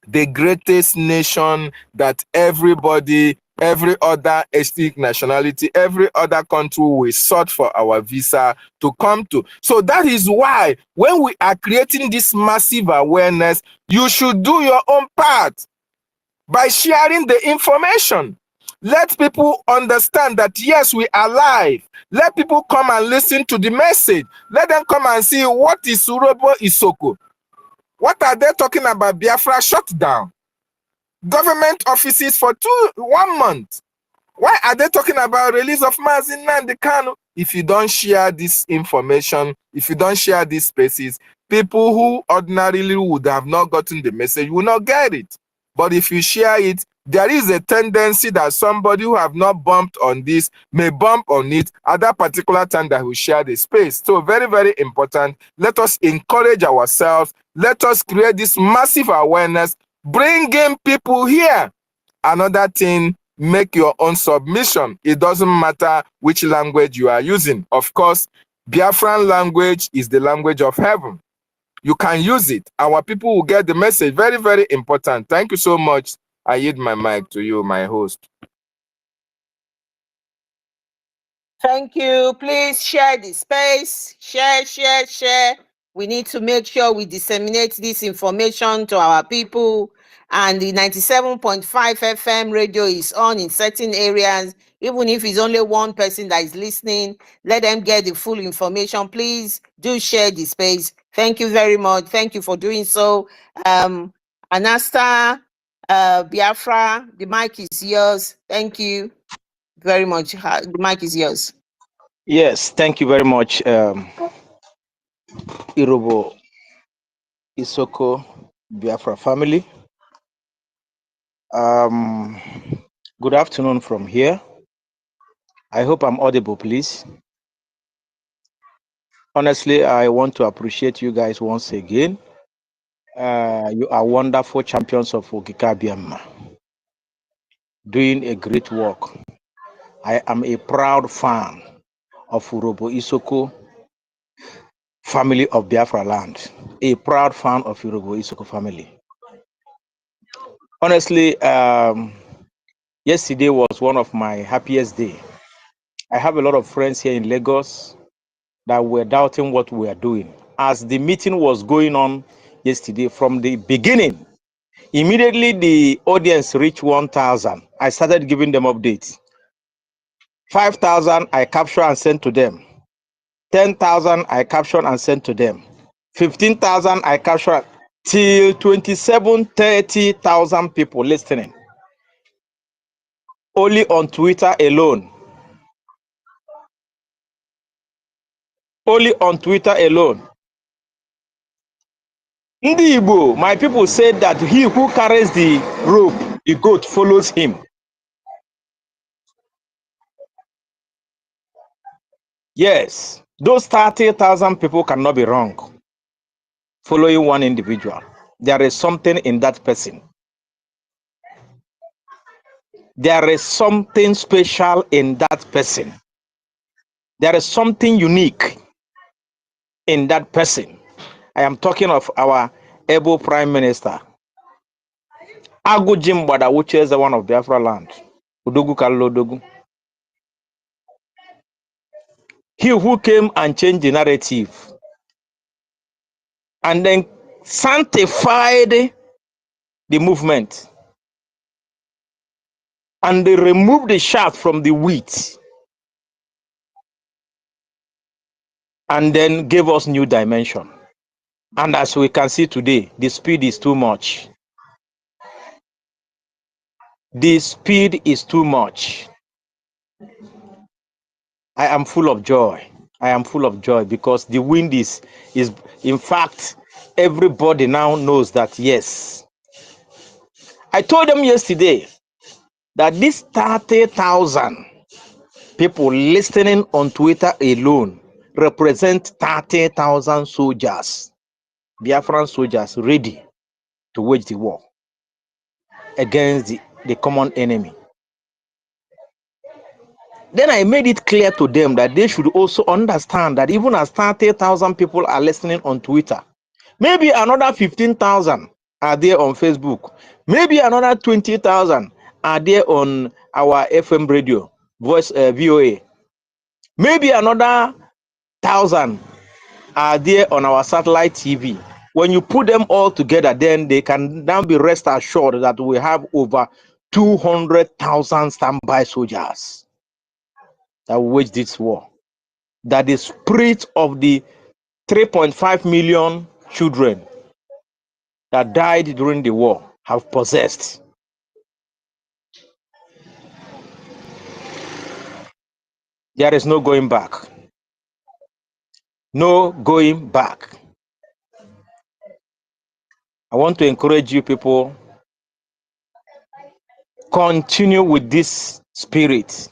the greatest nation that everybody, every other ethnic nationality, every other country will sought for our visa to come to. So that is why when we are creating this massive awareness, you should do your own part by sharing the information. Let people understand that yes, we are live. Let people come and listen to the message. Let them come and see what is Urobo Isoko. What are they talking about? Biafra shutdown. Government offices for 1 month. Why are they talking about release of Mazi Nnamdi Kanu? If you don't share this information, if you don't share these spaces, people who ordinarily would have not gotten the message will not get it. But if you share it, there is a tendency that somebody who have not bumped on this may bump on it at that particular time that we share the space. So very, very important. Let us encourage ourselves. Let us create this massive awareness. Bring in people here. Another thing, make your own submission. It doesn't matter which language you are using. Of course, Biafran language is the language of heaven. You can use it. Our people will get the message. Very, very important. Thank you so much. I yield my mic to you, my host. Thank you. Please share the space. Share. We need to make sure we disseminate this information to our people. And the 97.5 FM radio is on in certain areas. Even if it's only one person that is listening, let them get the full information. Please do share the space. Thank you very much. Thank you for doing so. Anasta, Biafra, the mic is yours. Thank you very much. The mic is yours. Yes, thank you very much, Irobo Isoko Biafra family. Good afternoon from here. I hope I'm audible, please. Honestly, I want to appreciate you guys once again. You are wonderful champions of Ogikabiama, doing a great work. I am a proud fan of Irobo Isoko family of Biafra land. A proud fan of Irobo Isoko family. Honestly, yesterday was one of my happiest days. I have a lot of friends here in Lagos that were doubting what we are doing. As the meeting was going on yesterday, from the beginning, immediately the audience reached 1,000. I started giving them updates. 5,000 I captured and sent to them. 10,000 I captured and sent to them. 15,000 I captured, till 30,000 people listening. Only on Twitter alone. Only on Twitter alone. Ndi Igbo, my people said that he who carries the rope, the goat follows him. Yes, those 30,000 people cannot be wrong following one individual. There is something in that person. There is something special in that person. There is something unique in that person. I am talking of our able Prime Minister, Agu Jimbada, which is the one of Biafra land. Udogu Kalodogu. He who came and changed the narrative and then sanctified the movement and they removed the chaff from the wheat and then gave us new dimension. And as we can see today, the speed is too much. The speed is too much. I am full of joy. I am full of joy because the wind is in fact, everybody now knows that, yes. I told them yesterday that this 30,000 people listening on Twitter alone represent 30,000 soldiers, Biafran soldiers ready to wage the war against the common enemy. Then I made it clear to them that they should also understand that even as 30,000 people are listening on Twitter, maybe another 15,000 are there on Facebook, maybe another 20,000 are there on our FM radio, voice VOA, maybe another 1,000 are there on our satellite TV. When you put them all together, then they can now be rest assured that we have over 200,000 standby soldiers that will wage this war. That the spirit of the 3.5 million children that died during the war have possessed. There is no going back. No going back. I want to encourage you people, continue with this spirit.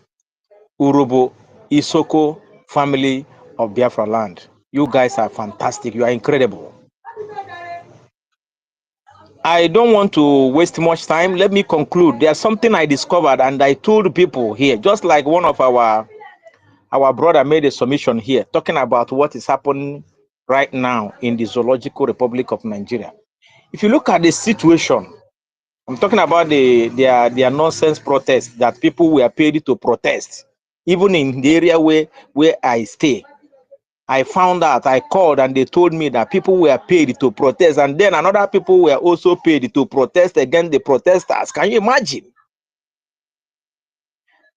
Urobo, Isoko family of Biafra land. You guys are fantastic. You are incredible. I don't want to waste much time. Let me conclude. There's something I discovered and I told people here, just like one of our brother made a submission here, talking about what is happening right now in the Zoological Republic of Nigeria. If you look at the situation, I'm talking about their nonsense protests that people were paid to protest. Even in the area where I stay, I found out, I called and they told me that people were paid to protest, and then another people were also paid to protest against the protesters. Can you imagine?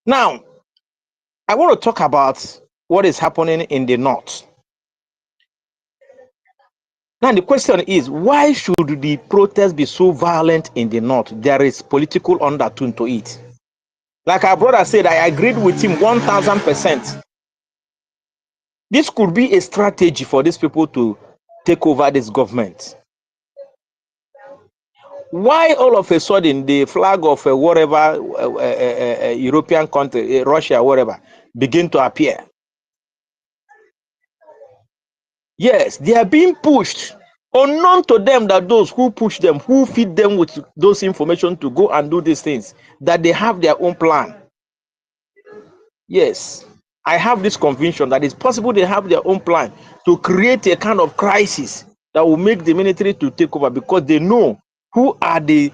Now, I want to talk about what is happening in the north. Now, the question is, why should the protest be so violent in the north? There is political undertone to it. Like our brother said, I agreed with him 1,000%. This could be a strategy for these people to take over this government. Why all of a sudden the flag of whatever European country, Russia, whatever, begin to appear? Yes, they are being pushed. Unknown to them that those who push them, who feed them with those information to go and do these things, that they have their own plan. Yes, I have this conviction that it's possible they have their own plan to create a kind of crisis that will make the military to take over, because they know who are the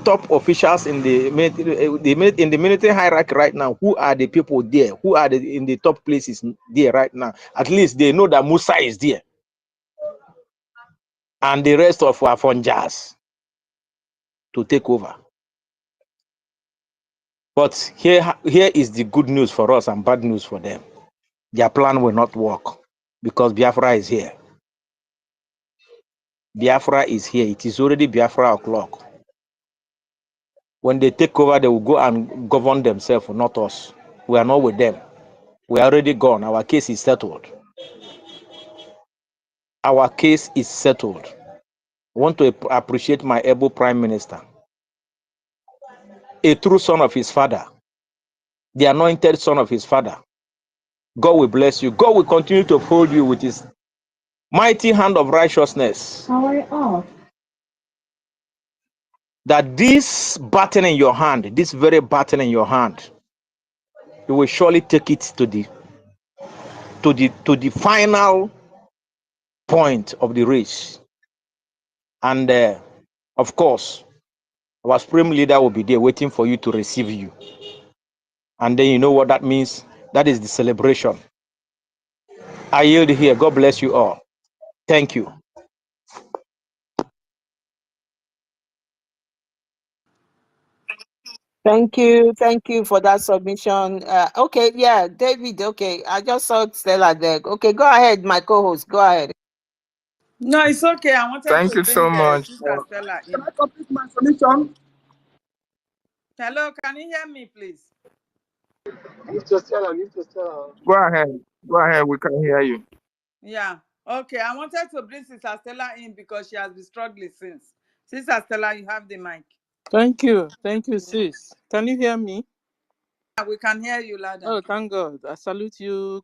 top officials in the military hierarchy right now. Who are the people there? Who are in the top places there right now? At least they know that Musa is there, and the rest of our funjas to take over. But here is the good news for us and bad news for them. Their plan will not work because Biafra is here. Biafra is here. It is already Biafra o'clock. When they take over, they will go and govern themselves, not us. We are not with them. We are already gone. Our case is settled. Our case is settled. I want to appreciate my able Prime Minister, a true son of his father, the anointed son of his father. God will bless you. God will continue to uphold you with his mighty hand of righteousness. Power off. That this button in your hand, this very button in your hand, you will surely take it to the final point of the race. And of course, our supreme leader will be there waiting for you to receive you. And then you know what that means? That is the celebration. I yield here. God bless you all. Thank you. Thank you for that submission. Okay, yeah, David. Okay, I just saw Stella there. Okay, go ahead, my co-host. Go ahead. No, it's okay. I wanted Thank to you bring so much. Sister Stella Can in. I complete my submission? Hello, can you hear me, please? Mr. Stella, Mr. Stella. Go ahead. Go ahead. We can hear you. Yeah. Okay, I wanted to bring Sister Stella in because she has been struggling since. Sister Stella, you have the mic. Thank you, sis. Can you hear me? Yeah, we can hear you, Lada. Oh, thank God. I salute you,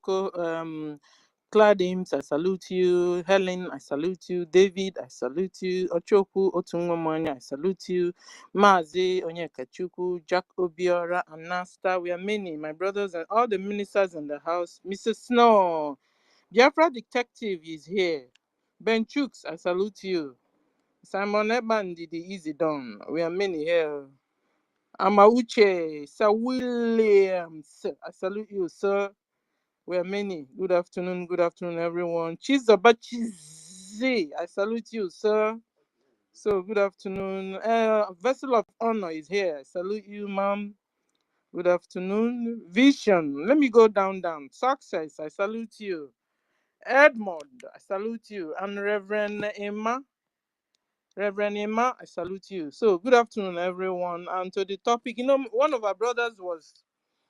Cladims, I salute you, Helen, I salute you, David, I salute you, Ochoku, Otunwamanya, I salute you, Mazi, Onyekachuku, Jack Obiora, Anasta, we are many, my brothers and all the ministers in the house. Mrs. Snow, Biafra Detective is here. Ben Chooks, I salute you. Simon Ebandi, the Easy Dawn, we are many here. Amauche, Sir Williams, I salute you, sir. We are many. Good afternoon, everyone. Chizabachizi, I salute you, sir. So, good afternoon. Vessel of Honor is here. I salute you, ma'am. Good afternoon. Vision, let me go down. Success, I salute you. Edmond, I salute you. And Reverend Emma, I salute you. So, good afternoon, everyone. And to the topic, one of our brothers was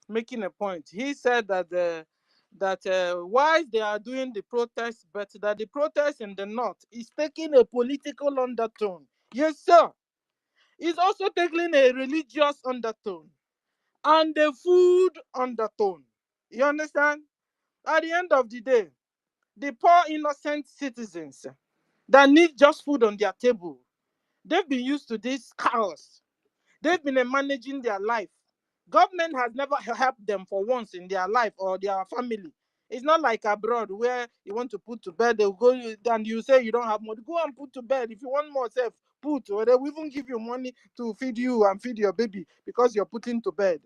making a point. He said that why they are doing the protest, but that the protest in the north is taking a political undertone. Yes, sir. It's also taking a religious undertone and a food undertone. You understand? At the end of the day, the poor innocent citizens that need just food on their table, they've been used to this chaos. They've been managing their life. Government has never helped them for once in their life or their family. It's not like abroad where you want to put to bed, they'll go and you say you don't have money. Go and put to bed. If you want more self, put. Or they will even give you money to feed you and feed your baby because you're putting to bed.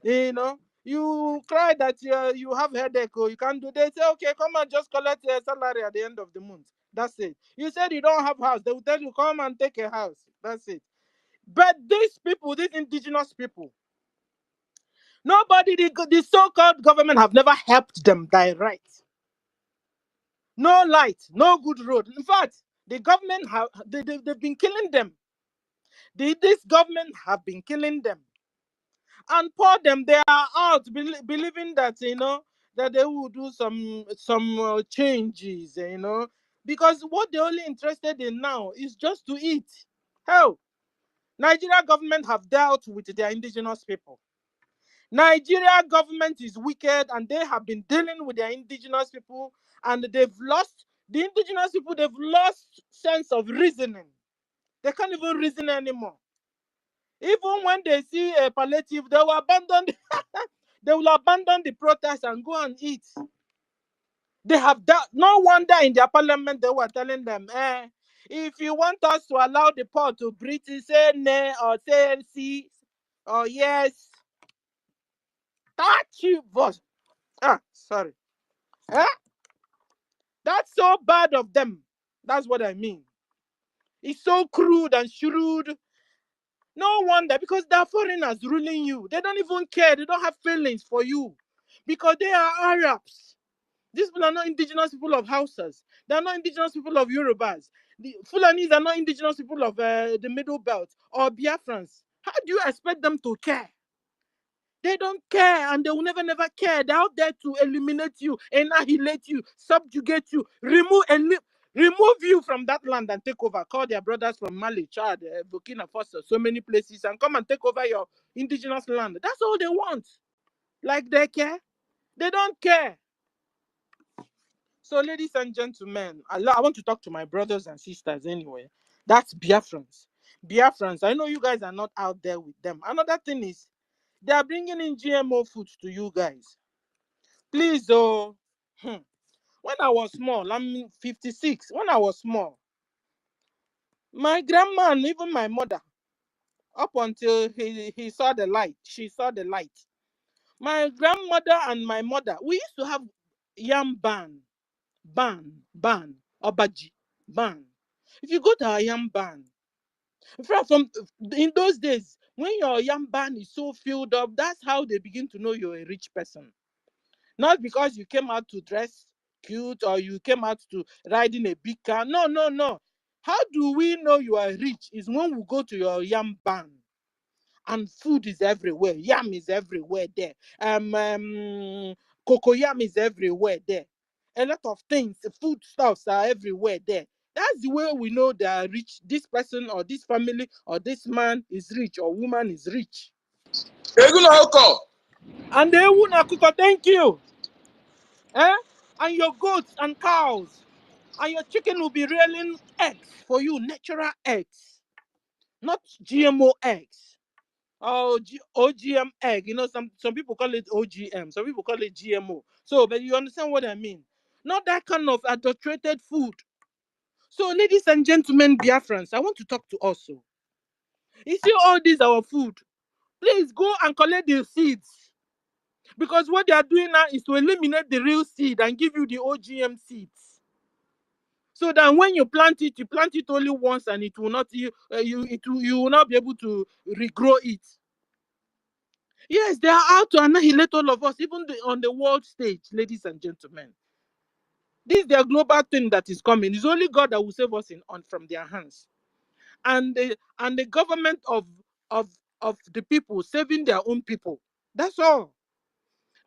You cry that you have headache or you can't do. They say, okay, come and just collect your salary at the end of the month. That's it. You said you don't have house. They will tell you, come and take a house. That's it. But these people, these indigenous people, nobody, the so-called government have never helped them direct. No light, no good road. In fact, the government they've been killing them. This government have been killing them. And for them, they are out believing that, that they will do some changes, because what they're only interested in now is just to eat. Hell, Nigeria government have dealt with their indigenous people. Nigeria government is wicked and they have been dealing with their indigenous people and the indigenous people, they've lost sense of reasoning. They can't even reason anymore. Even when they see a palliative, they will abandon the protest and go and eat. They have that. No wonder in their parliament they were telling them, if you want us to allow the poor to breathe, say nay or say see or yes. Touch you, boss. Sorry. That's so bad of them. That's what I mean. It's so crude and shrewd. No wonder, because they're foreigners ruling you. They don't even care. They don't have feelings for you. Because they are Arabs. These people are not indigenous people of Hausas. They are not indigenous people of Yorubas. The Fulanis are not indigenous people of the Middle Belt or Biafrans. How do you expect them to care? They don't care and they will never care. They're out there to eliminate you, annihilate you, subjugate you, remove you from that land and take over. Call their brothers from Mali, Chad, Burkina Faso, so many places, and come and take over your indigenous land. That's all they want. Like they care? They don't care. So, ladies and gentlemen, I want to talk to my brothers and sisters anyway. That's Biafrans. Biafrans, I know you guys are not out there with them. Another thing is, they are bringing in GMO foods to you guys. Please, though, when I was small, I'm 56. When I was small, my grandma and even my mother, up until he saw the light, she saw the light. My grandmother and my mother, we used to have yam ban, obaji, ban. If you go to our yam ban, from in those days, when your yam ban is so filled up, that's how they begin to know you're a rich person. Not because you came out to dress cute or you came out to ride in a big car. No, no, no. How do we know you are rich? Is when we go to your yam ban and food is everywhere. Yam is everywhere there. Cocoyam is everywhere there. A lot of things, food stuffs are everywhere there. That's the way we know they are rich. This person or this family or this man is rich or woman is rich. And they will not cook. Thank you. And your goats and cows and your chicken will be rearing eggs for you, natural eggs, not GMO eggs. Oh, OGM egg. You know, some people call it OGM, some people call it GMO. So, but you understand what I mean? Not that kind of adulterated food. So, ladies and gentlemen, Biafrans, I want to talk to us. So, you see all these our food. Please go and collect the seeds. Because what they are doing now is to eliminate the real seed and give you the OGM seeds. So that when you plant it only once and it will not you will not be able to regrow it. Yes, they are out to annihilate all of us, even on the world stage, ladies and gentlemen. This is their global thing that is coming. It's only God that will save us from their hands. And the government of the people saving their own people. That's all.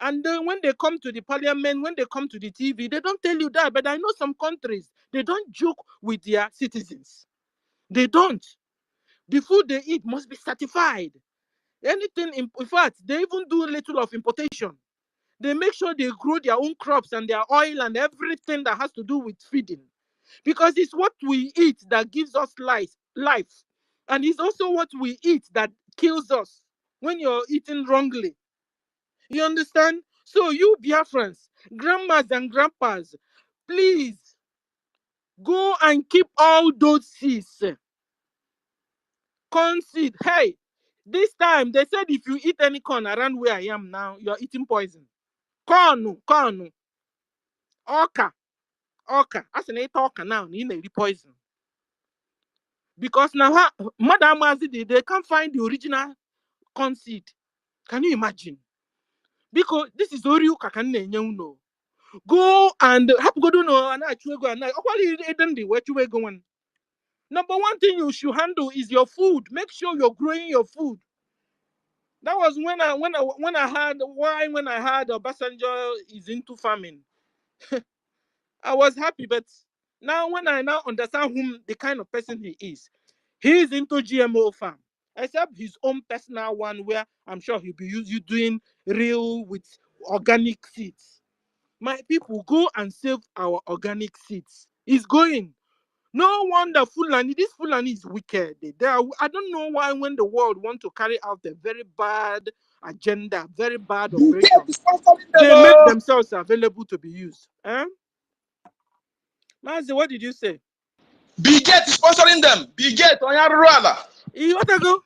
And then when they come to the parliament, when they come to the TV, they don't tell you that. But I know some countries, they don't joke with their citizens. They don't. The food they eat must be certified. Anything, in fact, they even do a little of importation. They make sure they grow their own crops and their oil and everything that has to do with feeding. Because it's what we eat that gives us life. And it's also what we eat that kills us when you're eating wrongly. You understand? So you Biafrans, grandmas and grandpas, please go and keep all those seeds. Corn seed. Hey, this time they said if you eat any corn around where I am now, you're eating poison. Corn. Oka. As an eat oka now, you need poison. Because now, Madam Mazidi, they can't find the original corn seed. Can you imagine? Because this is Oriu Kakane, you know. Go and have go do no and actually go and where you going. Number one thing you should handle is your food. Make sure you're growing your food. That was when I heard Obasanjo is into farming. I was happy, but now when I now understand the kind of person he is into GMO farm. Except his own personal one where I'm sure he'll be doing real with organic seeds. My people, go and save our organic seeds. It's going. No wonder this Fulani is wicked. I don't know why when the world want to carry out a very bad agenda, very bad operation, they make themselves available to be used. Mazi, what did you say? BGET is sponsoring them. BGET, You want to go?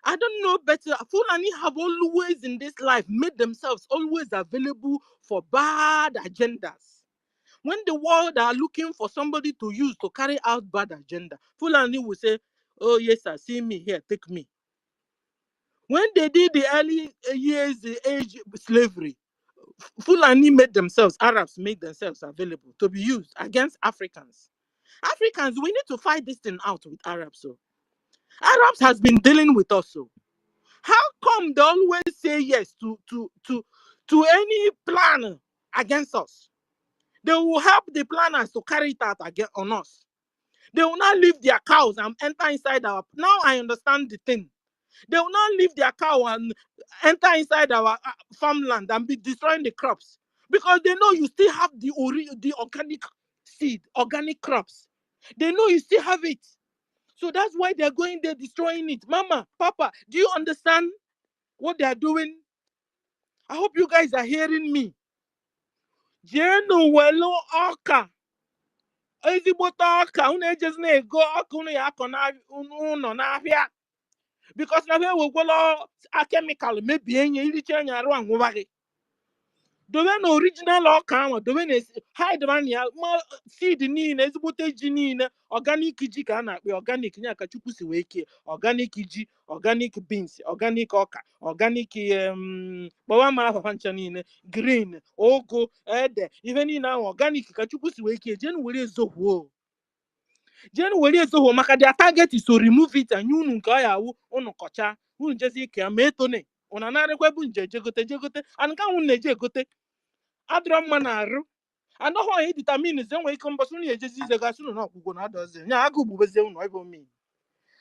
I don't know better. Fulani have always in this life made themselves always available for bad agendas. When the world are looking for somebody to use to carry out bad agenda, Fulani will say, oh yes, sir, see me here, take me. When they did the early years, the age slavery, Fulani Arabs made themselves available to be used against Africans. Africans, we need to fight this thing out with Arabs. So Arabs has been dealing with us. So how come they always say yes to any plan against us? They will help the planners to carry it out again on us. They will not leave their cows and enter inside our. Now I understand the thing. They will not leave their cow and enter inside our farmland and be destroying the crops because they know you still have the organic seed, organic crops. They know you still have it. So that's why they're going there destroying it. Mama, Papa, do you understand what they're doing? I hope you guys are hearing me. Jenu welo oka. Ezigbote ọka unu ejezi na-ego ọka unu ya akọ n'ụlọ n'ahịa because na here we gwolo a chemical mebie nye iricha anya arụ anwụwa gị. Dobe na original ọka ahụ dobe na hide man ya ma seed niile ezigbote ji niile organic ji ka a na-akpọ organic nya ka Chukwu si wee kee organic ji, organic beans, organic ọka, organic kpọwa ma ahụhụ ncha niile green, ụgụ, ede, ihe niile ahụ organic ka Chukwu si wee kee jenu were ezohuo maka their target is to remove it and unu nke ọ ya awụ unu kọcha unu jezi ike ma etone unu na-arịkwa bụ nje jegote anka unu na-eje egote adịrọ mma na arụ anọghị ihe vitamins enwere ike mbọsị unu ejezi ize gasị unu na ọgwụgwọ na adọzi nya agụ gbubezie unu ebe omi.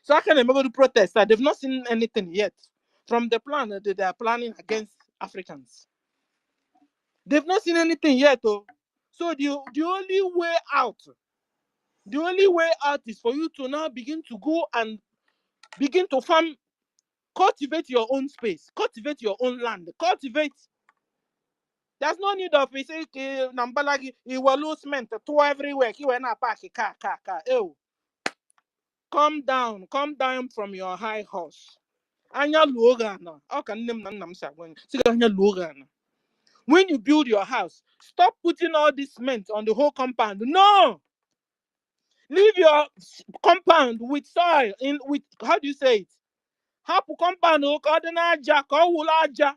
So I can emegodi protest that they've not seen anything yet from the plan that they are planning against Africans. They've not seen anything yet. Oh. So the only way out is for you to now begin to go and begin to farm, cultivate your own space, cultivate your own land, cultivate. There's no need of me say Nambalagi, you will lose cement to everywhere. You will not park a car. Oh, come down from your high horse. Anya luogana. How can nam say when you build your house, stop putting all this cement on the whole compound. No, leave your compound with soil with how do you say it? Hapu compound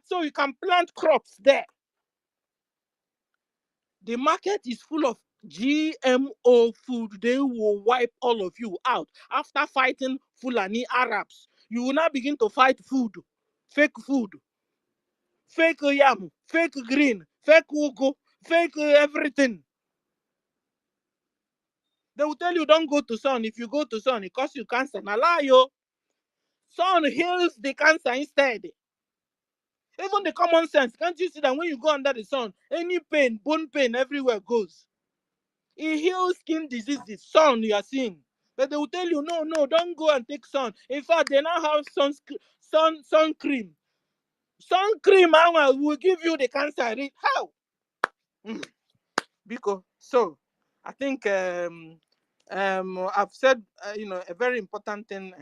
so you can plant crops there. The market is full of GMO food. They will wipe all of you out. After fighting Fulani Arabs, you will now begin to fight food, fake yam, fake green, fake ugu, fake everything. They will tell you don't go to sun. If you go to sun, it causes you cancer. Now lie yo. Sun heals the cancer instead. Even the common sense, can't you see that when you go under the sun, any pain, bone pain everywhere goes? It heals skin diseases, sun you are seeing. But they will tell you, no, don't go and take sun. In fact, they now have sun cream. Sun cream will give you the cancer. How? Because so I think I've said a very important thing.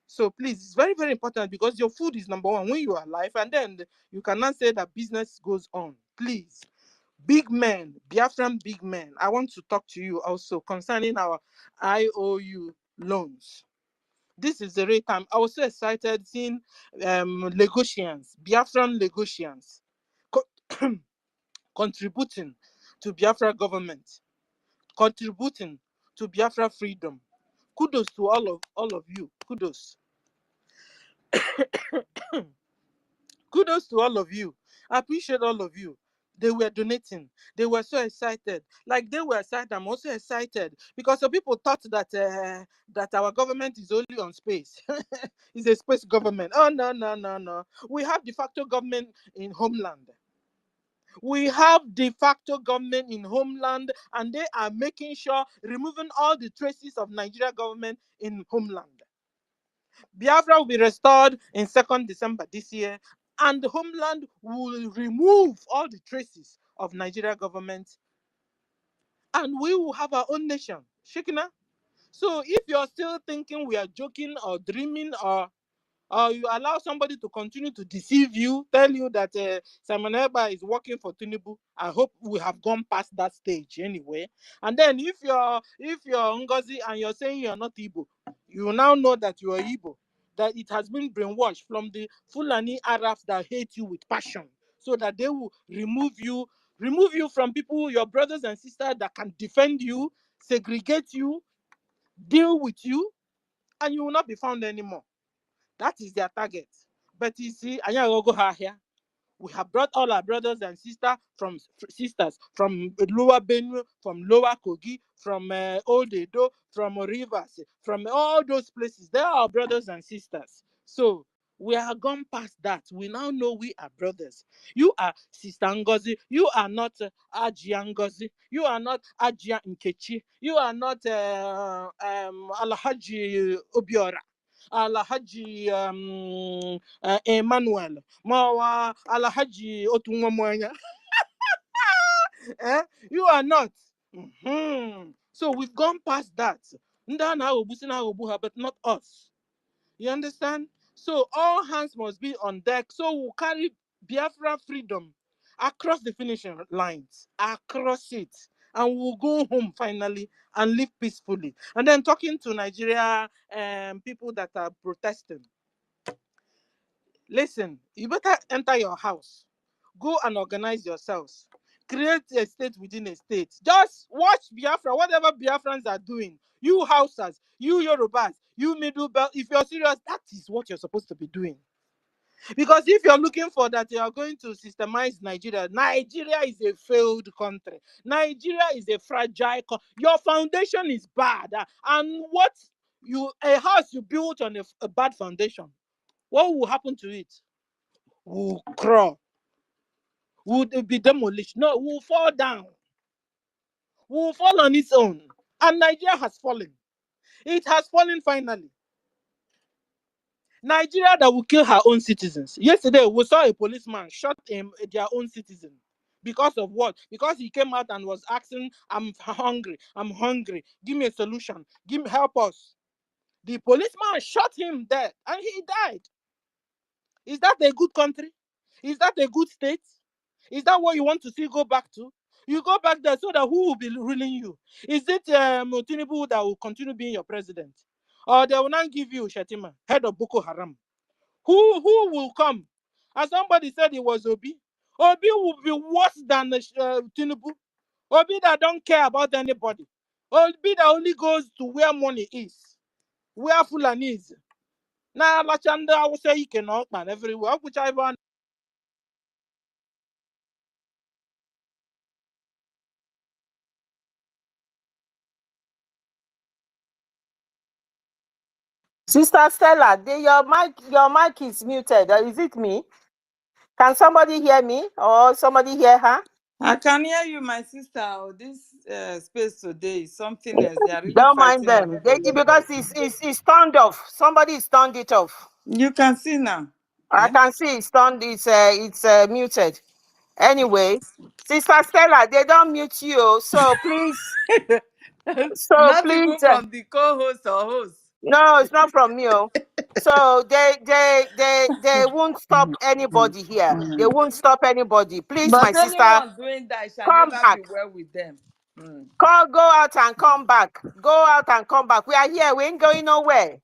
So please, it's very, very important because your food is number one when you are alive, and then you cannot say that business goes on. Please. Big men, Biafran big men, I want to talk to you also concerning our IOU loans. This is the right time. I was so excited seeing Lagosians, Biafran Lagosians, contributing to Biafra government, contributing to Biafra freedom. Kudos to all of you. Kudos. Kudos to all of you. I appreciate all of you. They were donating. They were so excited. Like they were excited, I'm also excited because some people thought that that our government is only on space. It's a space government. Oh no. We have de facto government in homeland. We have de facto government in homeland, and they are making sure removing all the traces of Nigeria government in homeland. Biafra will be restored in 2nd December this year, and the homeland will remove all the traces of Nigeria government, and we will have our own nation. Shikina. So if you're still thinking we are joking or dreaming, or you allow somebody to continue to deceive you, tell you that Simon Ekpa is working for TINUBU, I hope we have gone past that stage anyway. And then if you're Ngozi and you're saying you're not Igbo, you now know that you are Igbo, that it has been brainwashed from the Fulani Arabs that hate you with passion, so that they will remove you from people, your brothers and sisters that can defend you, segregate you, deal with you, and you will not be found anymore. That is their target. But you see, We have brought all our brothers and sisters from Lower Benue, from Lower Kogi, from Old Edo, from Rivers, from all those places. They are our brothers and sisters. So we are gone past that. We now know we are brothers. You are Sister Ngozi. You are not Ajia Ngozi. You are not Ajia Nkechi. You are not Alhaji Obiora. Alhaji Emmanuel. Mawa Alhaji Otunwamwanya. You are not. So we've gone past that. But not us. You understand? So all hands must be on deck. So we'll carry Biafra freedom across the finishing lines, across it. And we'll go home finally and live peacefully. And then talking to Nigeria people that are protesting. Listen, you better enter your house. Go and organize yourselves. Create a state within a state. Just watch Biafra, whatever Biafrans are doing. You Hausas, you Yorubas, you Middle Belt. If you're serious, that is what you're supposed to be doing. Because if you're looking for that, you are going to systemize Nigeria. Nigeria is a failed country. Nigeria is a fragile country. Your foundation is bad. And a house you built on a bad foundation, what will happen to it? Will crawl. Would it be demolished? No, will fall down. Will fall on its own. And Nigeria has fallen. It has fallen finally. Nigeria that will kill her own citizens. Yesterday, we saw a policeman shot their own citizen. Because of what? Because he came out and was asking, I'm hungry. Give me a solution. Help us. The policeman shot him dead and he died. Is that a good country? Is that a good state? Is that what you want to see go back to? You go back there so that who will be ruling you? Is it TINUBU that will continue being your president? Or they will not give you Shetima, head of Boko Haram? Who will come? As somebody said, it was Obi. Obi will be worse than TINUBU. Obi that don't care about anybody. Obi that only goes to where money is. Where Fulani is. Now, Lachanda, I will say he cannot, man, everywhere. Which I want. Sister Stella, your mic is muted. Is it me? Can somebody hear me or somebody hear her? I can hear you, my sister. This space today is something else. They are really Don't mind fighting them. everybody. Because it's turned off. Somebody's turned it off. You can see now. I can see it's turned. It's muted. Anyway, Sister Stella, they don't mute you, so please. Not even from the co-host or host. No, it's not from you. So they won't stop anybody here. They won't stop anybody. Please, But my sister, anyone doing that shall come never back. be well with them. Go out and come back. Go out and come back. We are here. We ain't going nowhere.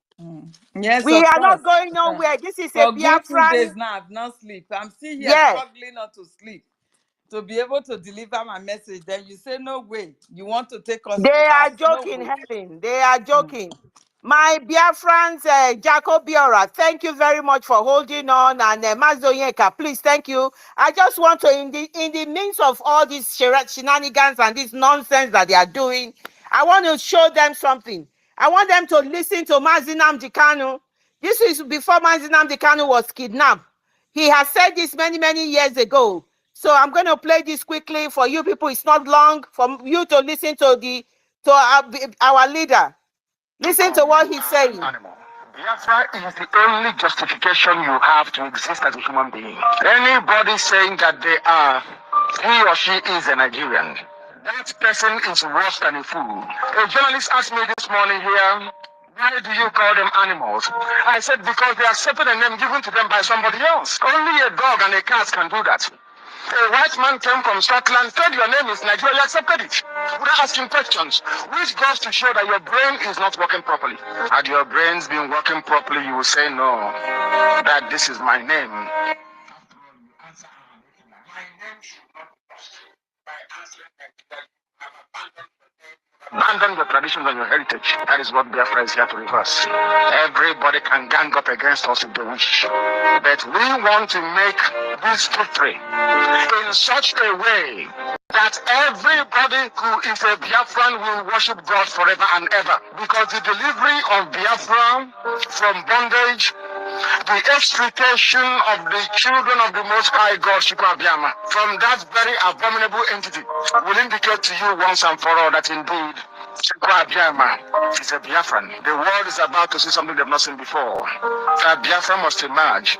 Yes, We of are course. not going nowhere. This is a For good 2 Biafran. days now, I've not sleep. I'm still here struggling not to sleep. To be able to deliver my message, then you say no way. You want to take us. They are joking, Helen. They are joking. My Biafrans, Jacob Biora, thank you very much for holding on. And Mazo Yeka, please, thank you. I just want to, in the midst of all these shenanigans and this nonsense that they are doing, I want to show them something. I want them to listen to Mazinam Dikanu. This is before Mazinam Dikanu was kidnapped. He has said this many, many years ago. So I'm going to play this quickly for you people. It's not long for you to listen to our leader. Listen to what he's saying. Biafra is the only justification you have to exist as a human being. Anybody saying that he or she is a Nigerian, that person is worse than a fool. A journalist asked me this morning here, why do you call them animals? I said, because they accepted a name given to them by somebody else. Only a dog and a cat can do that. A white man came from Scotland, said your name is Nigeria, you accepted it without asking questions, which goes to show that your brain is not working properly. Had your brains been working properly, you will say no, that this is my name. After all, you answer, my name should not be lost by answering that you have abandoned your traditions and your heritage. That is what Biafra is here to reverse. Everybody can gang up against us if they wish. But we want to make this victory in such a way that everybody who is a Biafran will worship God forever and ever. Because the delivery of Biafra from bondage, the extrication of the children of the Most High God, Shukabiyama, from that very abominable entity will indicate to you once and for all that indeed Shukabiyama is a Biafran. The world is about to see something they've not seen before. That Biafra must emerge.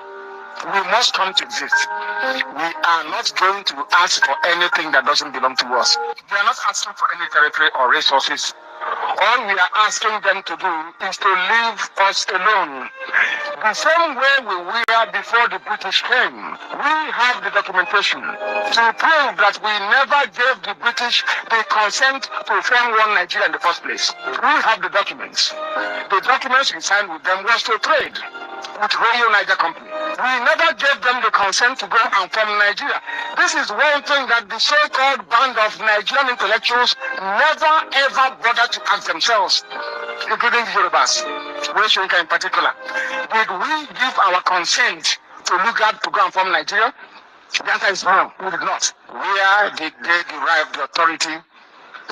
We must come to exist. We are not going to ask for anything that doesn't belong to us. We are not asking for any territory or resources. All we are asking them to do is to leave us alone. The same way we were before the British came. We have the documentation to prove that we never gave the British the consent to form one Nigeria in the first place. We have the documents. The documents we signed with them was to trade with Royal Niger Company. We never gave them the consent to go and form Nigeria. This is one thing that the so-called band of Nigerian intellectuals never ever bothered to ask themselves, including the Yorubas, Weshoika in particular. Did we give our consent to Lugard to go and form Nigeria? The answer is no, we did not. Where did they derive the authority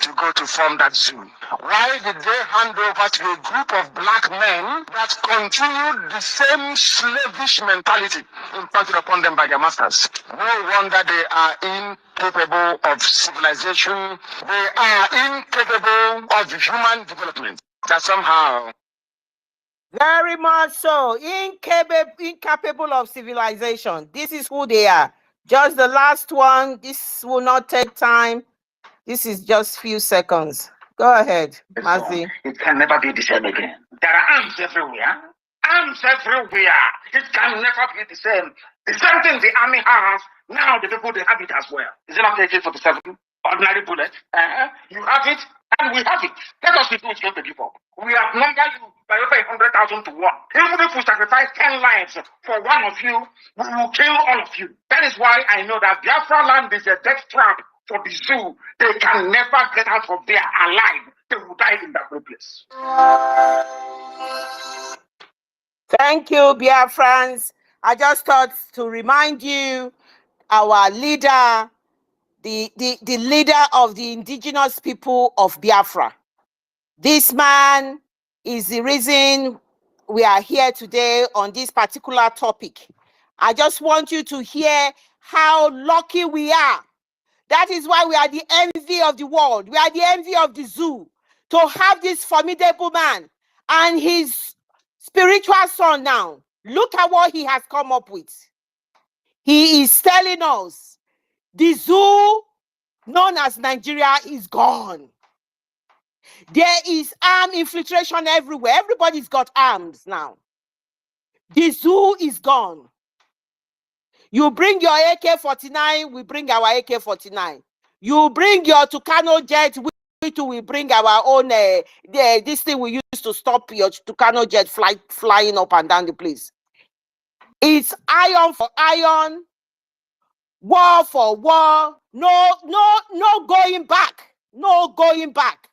to go to form that zoo? Why did they hand over to a group of black men that continued the same slavish mentality impacted upon them by their masters? No wonder they are incapable of civilization. They are incapable of human development. That somehow. Very much so. Incapable of civilization. This is who they are. Just the last one. This will not take time. This is just few seconds. Go ahead, Mazi. It can never be the same again. There are arms everywhere. Arms everywhere. It can never be the same. The same thing the army has, now the people, they have it as well. Is it not AK-47? Ordinary bullet? You have it, and we have it. Let us see who is going to give up. We have numbered you by over 100,000 to 1. Even if we sacrifice 10 lives for one of you, we will kill all of you. That is why I know that Biafra land is a death trap for the zoo. They can never get out of there alive. They will die in that place. Thank you, Biafrans. I just thought to remind you, our leader, the leader of the indigenous people of Biafra. This man is the reason we are here today on this particular topic. I just want you to hear how lucky we are. That is why we are the envy of the world. We are the envy of the zoo to have this formidable man and his spiritual son now. Look at what he has come up with. He is telling us the zoo known as Nigeria is gone. There is arm infiltration everywhere. Everybody's got arms now. The zoo is gone. You bring your AK-49, we bring our AK-49. You bring your Tucano jet, we bring our own, this thing we use to stop your Tucano jet flying up and down the place. It's iron for iron, war for war, no going back, no going back.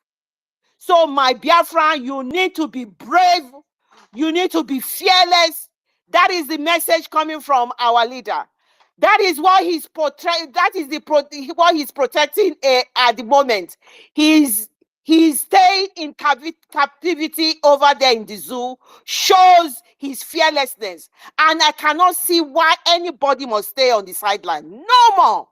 So my Biafran, you need to be brave, you need to be fearless. That is the message coming from our leader. That is what he's portraying. That is what he's protecting at the moment. He's staying in captivity over there in the zoo, shows his fearlessness. And I cannot see why anybody must stay on the sideline. No more.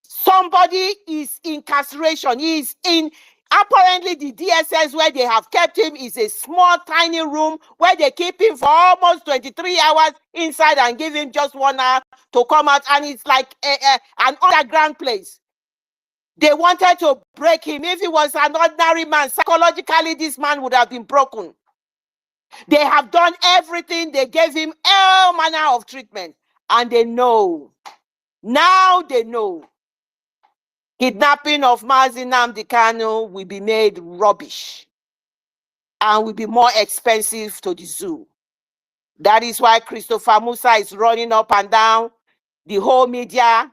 Somebody is incarceration. He is in. Apparently, the DSS where they have kept him is a small, tiny room where they keep him for almost 23 hours inside and give him just 1 hour to come out. And it's like an underground place. They wanted to break him. If he was an ordinary man, psychologically, this man would have been broken. They have done everything. They gave him all manner of treatment. And they know. Now they know. Kidnapping of Mazi Nnamdi Kanu will be made rubbish and will be more expensive to the zoo. That is why Christopher Musa is running up and down the whole media,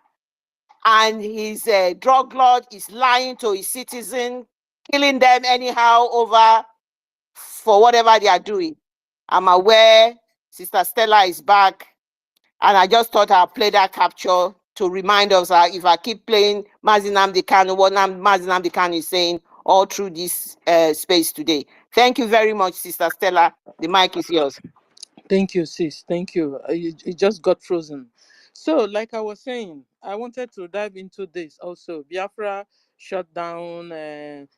and his drug lord is lying to his citizens, killing them anyhow over for whatever they are doing. I'm aware Sister Stella is back. And I just thought I'll play that capture to remind us that if I keep playing Mazi Nnamdi Kanu, what Mazi Nnamdi Kanu is saying all through this space today. Thank you very much, Sister Stella. The mic is yours. Thank you, sis. Thank you. It just got frozen. So, like I was saying, I wanted to dive into this also. Biafra shut down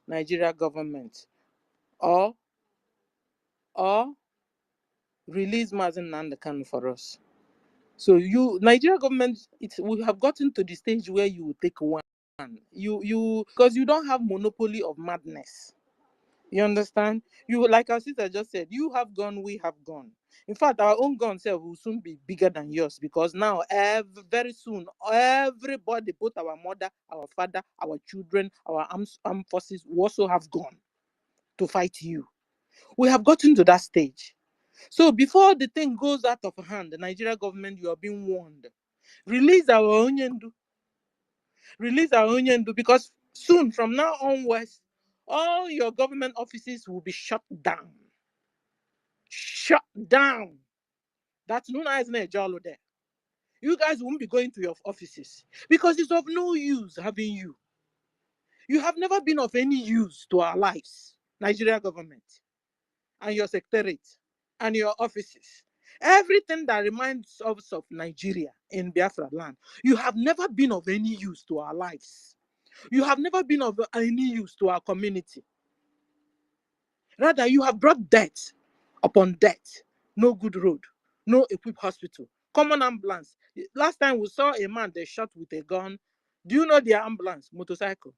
Nigeria government, or release Mazi Nnamdi Kanu for us. So Nigeria government, we have gotten to the stage where you take one. Because you don't have monopoly of madness. You understand? You, like our sister just said, you have gone, we have gone. In fact, our own gun self will soon be bigger than yours, because now, very soon, everybody, both our mother, our father, our children, our armed forces, will also have gone to fight you. We have gotten to that stage. So before the thing goes out of hand, the Nigeria government, you are being warned. Release our Onyendu. Release our Onyendu, because soon, from now onwards, all your government offices will be shut down. Shut down. That's known as Jalo there. You guys won't be going to your offices because it's of no use having you. You have never been of any use to our lives, Nigeria government, and your secretariat, and your offices. Everything that reminds us of Nigeria in Biafra land, you have never been of any use to our lives. You have never been of any use to our community. Rather, you have brought death upon death. No good road, no equipped hospital, common ambulance. Last time we saw a man they shot with a gun. Do you know their ambulance? Motorcycle.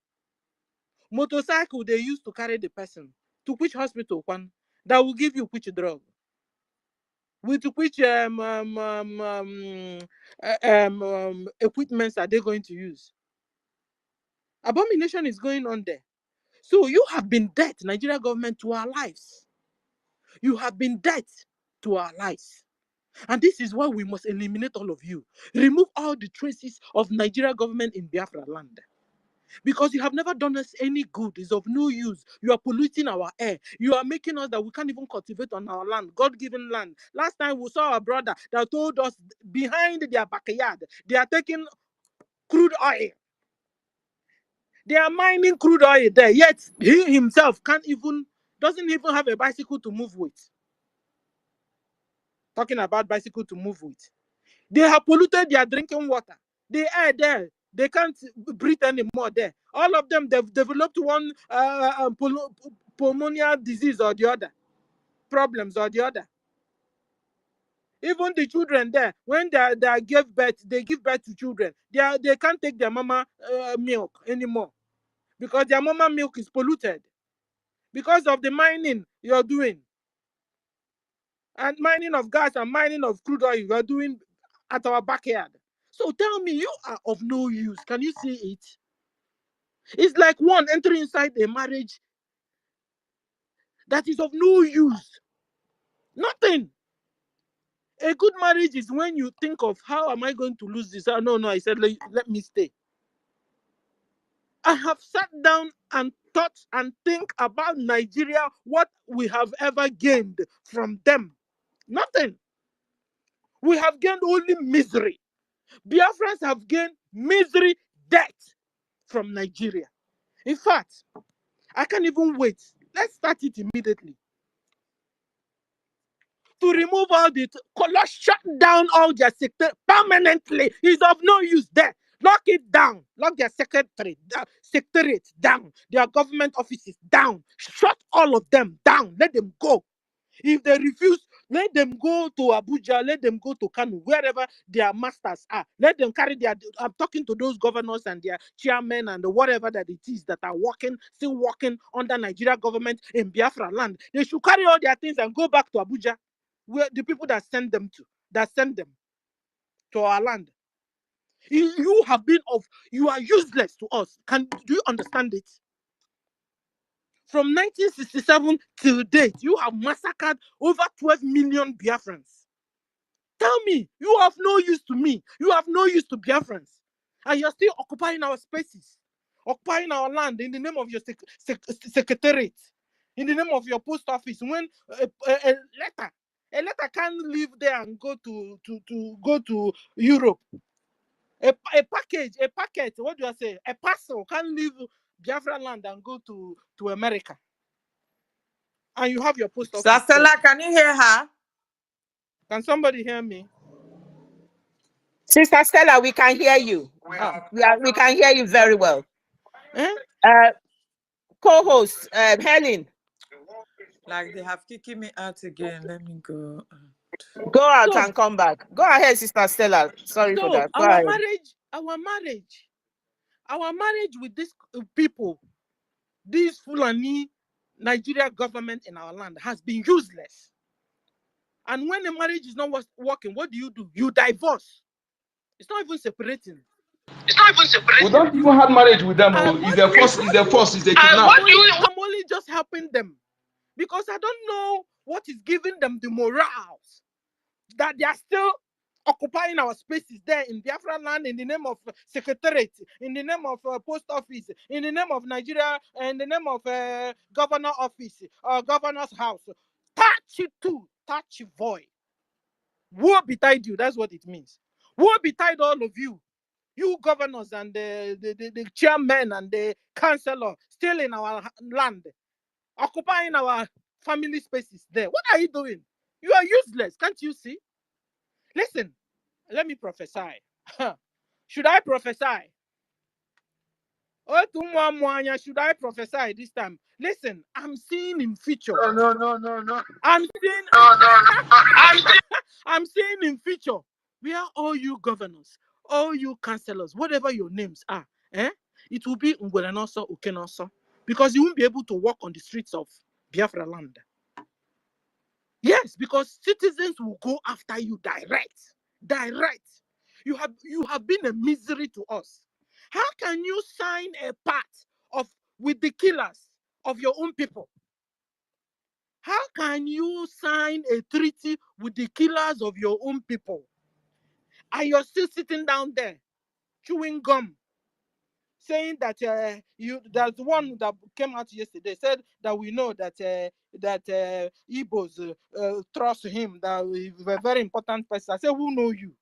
Motorcycle they used to carry the person to which hospital, one that will give you which drug, with which equipments are they going to use? Abomination is going on there. So you have been dead, Nigeria government, to our lives. You have been dead to our lives. And this is why we must eliminate all of you. Remove all the traces of Nigeria government in Biafra land. Because you have never done us any good. It's of no use. You are polluting our air. You are making us that we can't even cultivate on our land, God-given land. Last time we saw a brother that told us behind their backyard, they are taking crude oil. They are mining crude oil there, yet he himself doesn't even have a bicycle to move with. Talking about bicycle to move with. They have polluted their drinking water. The air there, they can't breathe anymore there. All of them, they've developed one pulmonary disease or the other, problems or the other. Even the children there, when they give birth to children, they can't take their mama milk anymore because their mama milk is polluted because of the mining you're doing. And mining of gas and mining of crude oil you're doing at our backyard. So tell me, you are of no use. Can you see it? It's like one entering inside a marriage that is of no use. Nothing. A good marriage is when you think of, how am I going to lose this? No, I said, let me stay. I have sat down and thought and think about Nigeria, what we have ever gained from them. Nothing. We have gained only misery. Biafrans have gained misery, death from Nigeria. In fact, I can't even wait. Let's start it immediately. To remove all the color, shut down all their sector permanently. Is of no use there. Lock it down. Lock their secretariat down. Their government offices down. Shut all of them down. Let them go. If they refuse, let them go to Abuja, let them go to Kanu, wherever their masters are. Let them carry I'm talking to those governors and their chairmen and whatever that it is that are still working under Nigeria government in Biafra land. They should carry all their things and go back to Abuja, where the people that send them to our land. You are useless to us. Do you understand it? From 1967 till date, you have massacred over 12 million Biafrans. Tell me, you have no use to me. You have no use to Biafrans. And you're still occupying our spaces, occupying our land in the name of your secretariat, in the name of your post office. When a letter, A letter can't live there and go to Europe. A package, a packet, what do I say? A parcel can leave Biafra land and go to America. And you have your post office. Stella, can you hear her? Can somebody hear me? Sister Stella, we can hear you. We can hear you very well. Co-host, Helen. Like they have kicking me out again. Let me go. Go out and come back. Go ahead, Sister Stella. Sorry for that. Go ahead. Our marriage with these people, this Fulani Nigeria government in our land has been useless. And when the marriage is not working, what do? You divorce. It's not even separating. We don't even have marriage with them. It's a force. It's a force. It's a kidnap. I'm only just helping them because I don't know what is giving them the morals that they are still occupying our spaces there in Biafra land in the name of secretariat, in the name of post office, in the name of Nigeria, in the name of governor office, governor's house. Touch void. Woe betide you. That's what it means. Woe betide all of you. You governors and the chairmen and the councillor still in our land, occupying our family spaces there. What are you doing? You are useless. Can't you see? Listen, let me prophesy. Should I prophesy? Should I prophesy this time? Listen, I'm seeing in future. No. I'm seeing in future where all you governors, all you councillors, whatever your names are, it will be Ngwelenoso, Ukenoso, because you won't be able to walk on the streets of Biafra land. Yes, because citizens will go after you direct. You have been a misery to us. How can you sign a pact with the killers of your own people? How can you sign a treaty with the killers of your own people? And you're still sitting down there, chewing gum, saying that there's one that came out yesterday, said that we know that Igbos trust him, that he's a very important person. I said, who know you?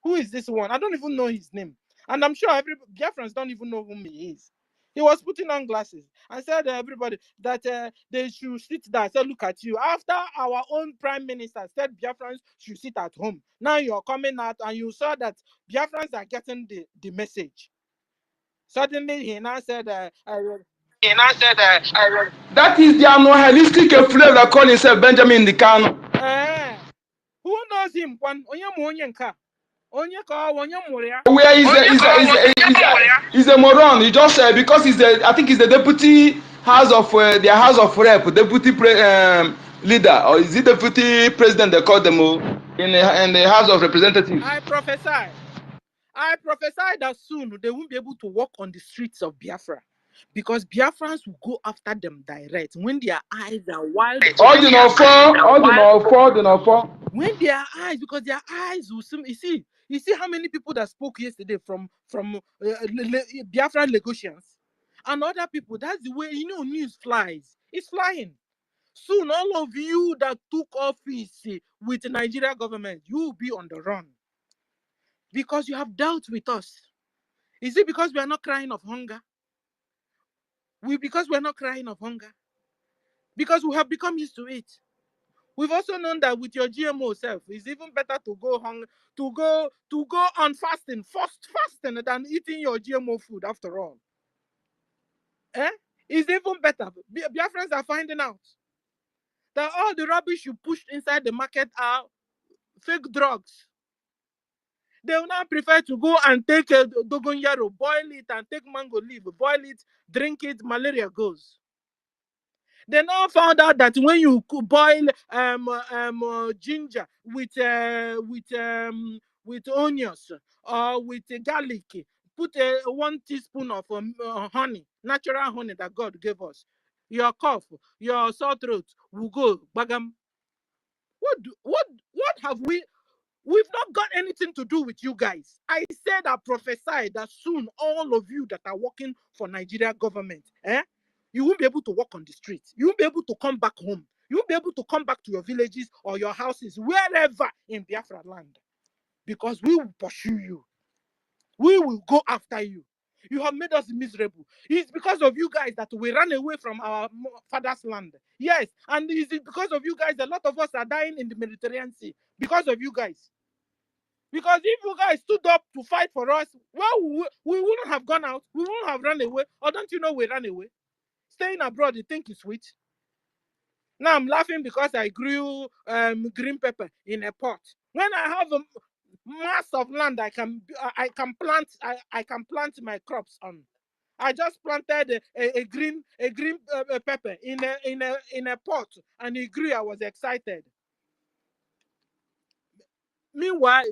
Who is this one? I don't even know his name. And I'm sure Biafrans don't even know whom he is. He was putting on glasses and said everybody that they should sit there. I said, look at you. After our own prime minister said Biafrans should sit at home. Now you're coming out and you saw that Biafrans are getting the message. Suddenly he now said, that is the annihilistic flavor that call himself Benjamin Ndikano. Who knows him? Where he's a moron. He just because I think he's the deputy House of their House of Rep, deputy leader, or is it deputy president? They call them in the House of Representatives. I prophesy that soon they won't be able to walk on the streets of Biafra because Biafrans will go after them direct when their eyes are wild. When their eyes, because their eyes will see. You see how many people that spoke yesterday from Biafran Lagosians and other people. That's the way news flies. It's flying. Soon, all of you that took office with the Nigeria government, you will be on the run. Because you have dealt with us. Is it because we are not crying of hunger? Because we're not crying of hunger? Because we have become used to it. We've also known that with your GMO self, it's even better to go on fasting than eating your GMO food after all. It's even better. Biafrans are finding out that all the rubbish you pushed inside the market are fake drugs. They will now prefer to go and take a dogonyaro, boil it and take mango leaf, boil it, drink it, malaria goes. They now found out that when you boil ginger with onions or with garlic, put 1 teaspoon of honey, natural honey that God gave us. Your cough, your sore throat will go bagam. What have we? We've not got anything to do with you guys. I said, I prophesied that soon all of you that are working for Nigeria government, you won't be able to walk on the streets. You won't be able to come back home You'll be able to come back to your villages or your houses, wherever in Biafra land, because we will pursue you. We will go after you. You have made us miserable. It's because of you guys that we ran away from our father's land. Yes, and it's because of you guys a lot of us are dying in the Mediterranean Sea. Because of you guys. Because if you guys stood up to fight for us, well, we wouldn't have gone out. We wouldn't have run away. Or don't you know we ran away? Staying abroad, you think is sweet? Now I'm laughing because I grew green pepper in a pot. When I have a mass of land, I can plant my crops on. I just planted a green pepper in a pot, and it grew. I was excited. Meanwhile,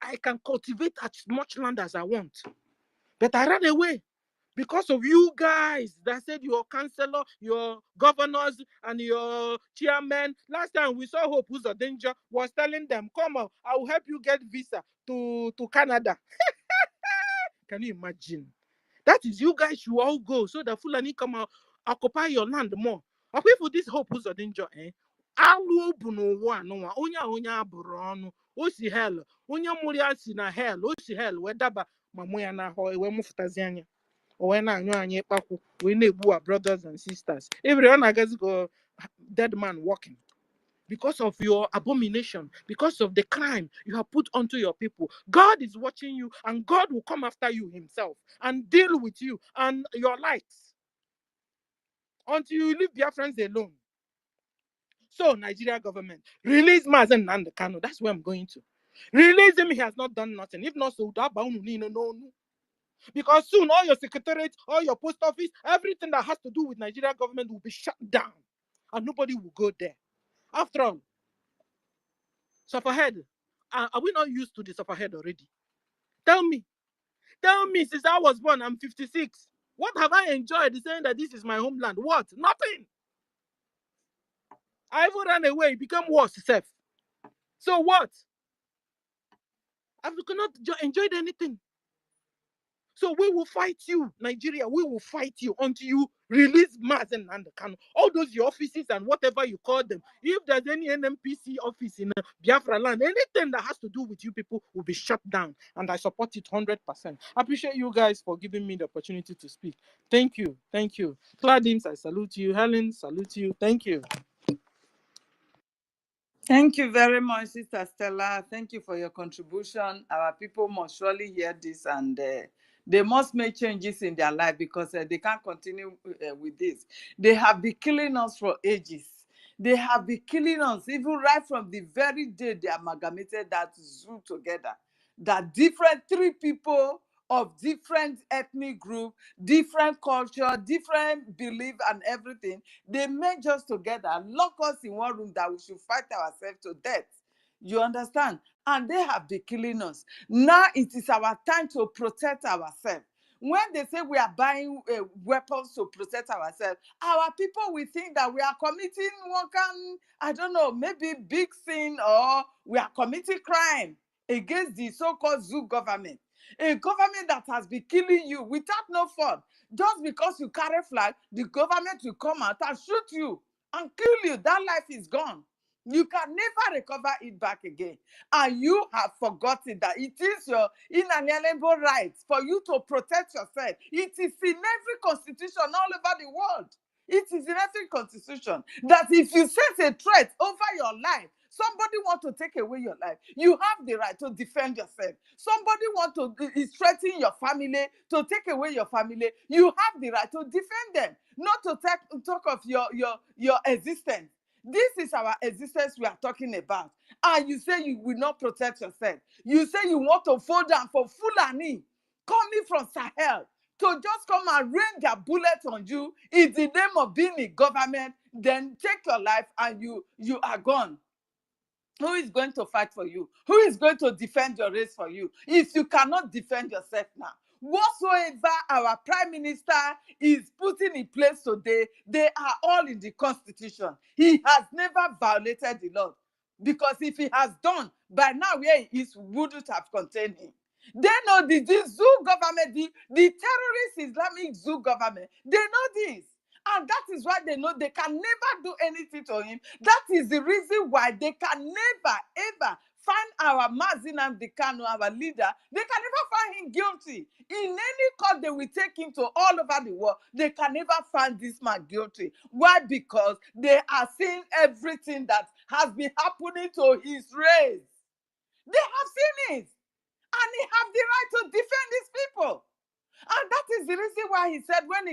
I can cultivate as much land as I want, but I ran away because of you guys that said your councillor, your governors, and your chairman. Last time we saw Hope Who's a Danger was telling them, come on, I will help you get visa to Canada. Can you imagine? That is you guys should all go so that Fulani come out, occupy your land more. Okay, for this Hope Who's a Danger, alu bunu wa no onya aburu onu o si hell onya muri si na hell o si hell we daba mamoya na ho we mufutazi anya o we na anyu anya kpaku we na egbu our brothers and sisters. Everyone against go dead man walking because of your abomination, because of the crime you have put onto your people. God is watching you, and God will come after you himself and deal with you and your likes until you leave your friends alone. So, Nigeria government, release Mazen Nnamdi Kanu. That's where I'm going to. Release him, he has not done nothing. If not, so no. Because soon all your secretariat, all your post office, everything that has to do with Nigeria government will be shut down. And nobody will go there. After all, Sufferhead, are we not used to the Sufferhead already? Tell me, since I was born, I'm 56. What have I enjoyed saying that this is my homeland? What? Nothing. I even ran away, become worse, self. So what? I cannot enjoy anything. So we will fight you, Nigeria. We will fight you until you release Mazen Nnamdi Kanu. All those your offices and whatever you call them. If there's any NMPC office in Biafra land, anything that has to do with you people will be shut down. And I support it 100%. I appreciate you guys for giving me the opportunity to speak. Thank you. Thank you. Claudines, I salute you. Helen, salute you. Thank you. Thank you very much, Sister Stella. Thank you for your contribution. Our people must surely hear this, and they must make changes in their life, because they can't continue with this. They have been killing us for ages. They have been killing us even right from the very day they amalgamated that zoo together. That different three people of different ethnic group, different culture, different belief and everything, they merge us together, lock us in one room that we should fight ourselves to death. You understand? And they have been killing us. Now it is our time to protect ourselves. When they say we are buying weapons to protect ourselves, our people will think that we are committing one kind, I don't know, maybe big sin, or we are committing crime against the so-called zoo government. A government that has been killing you without no fault. Just because you carry flag, the government will come out and shoot you and kill you. That life is gone. You can never recover it back again. And you have forgotten that it is your inalienable right for you to protect yourself. It is in every constitution all over the world. It is in every constitution that if you set a threat over your life, somebody want to take away your life, you have the right to defend yourself. Somebody want to threaten your family, to take away your family, you have the right to defend them, not to talk of your existence. This is our existence we are talking about. And you say you will not protect yourself. You say you want to fall down for Fulani coming from Sahel to just come and rain their bullets on you in the name of being in government, then take your life and you are gone. Who is going to fight for you? Who is going to defend your race for you if you cannot defend yourself now? Whatsoever our prime minister is putting in place today, they are all in the constitution. He has never violated the law, because if he has done, by now where he is wouldn't have contained him. They know the zoo government, the terrorist Islamic zoo government, they know this. And that is why they know they can never do anything to him. That is the reason why they can never, ever find our Mazi Nnamdi Kanu, our leader. They can never find him guilty. In any court they will take him to all over the world. They can never find this man guilty. Why? Because they are seeing everything that has been happening to his race. They have seen it. And he have the right to defend these people. And that is the reason why he said when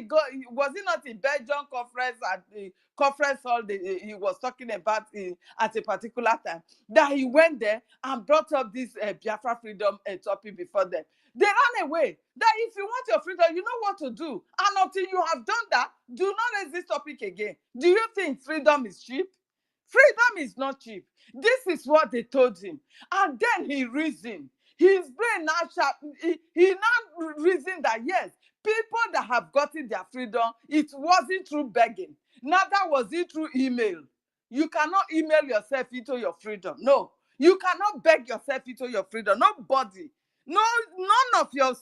was he not in Belgium conference at the conference hall he was talking about at a particular time, that he went there and brought up this Biafra freedom topic before them. They ran away. That if you want your freedom, you know what to do. And until you have done that, do not raise this topic again. Do you think freedom is cheap? Freedom is not cheap. This is what they told him. And then he reasoned. His brain now sharp. He now reasoned that yes, people that have gotten their freedom, it wasn't through begging. Neither was it through email. You cannot email yourself into your freedom. No. You cannot beg yourself into your freedom. Nobody. No, none of your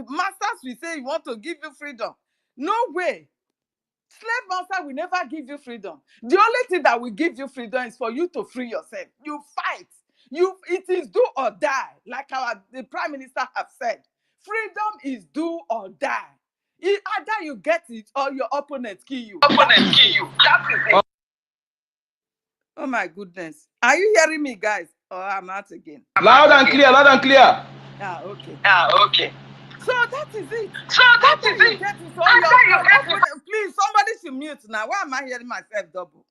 masters will say you want to give you freedom. No way. Slave master will never give you freedom. The only thing that will give you freedom is for you to free yourself. You fight. It is do or die, like the Prime Minister have said. Freedom is do or die. Either you get it or your opponent kill you. That is it. Oh my goodness. Are you hearing me, guys? Or I'm out again? Loud and clear, loud and clear. Okay. So that is it. You get it. So your opponent, please, somebody should mute now. Why am I hearing myself double?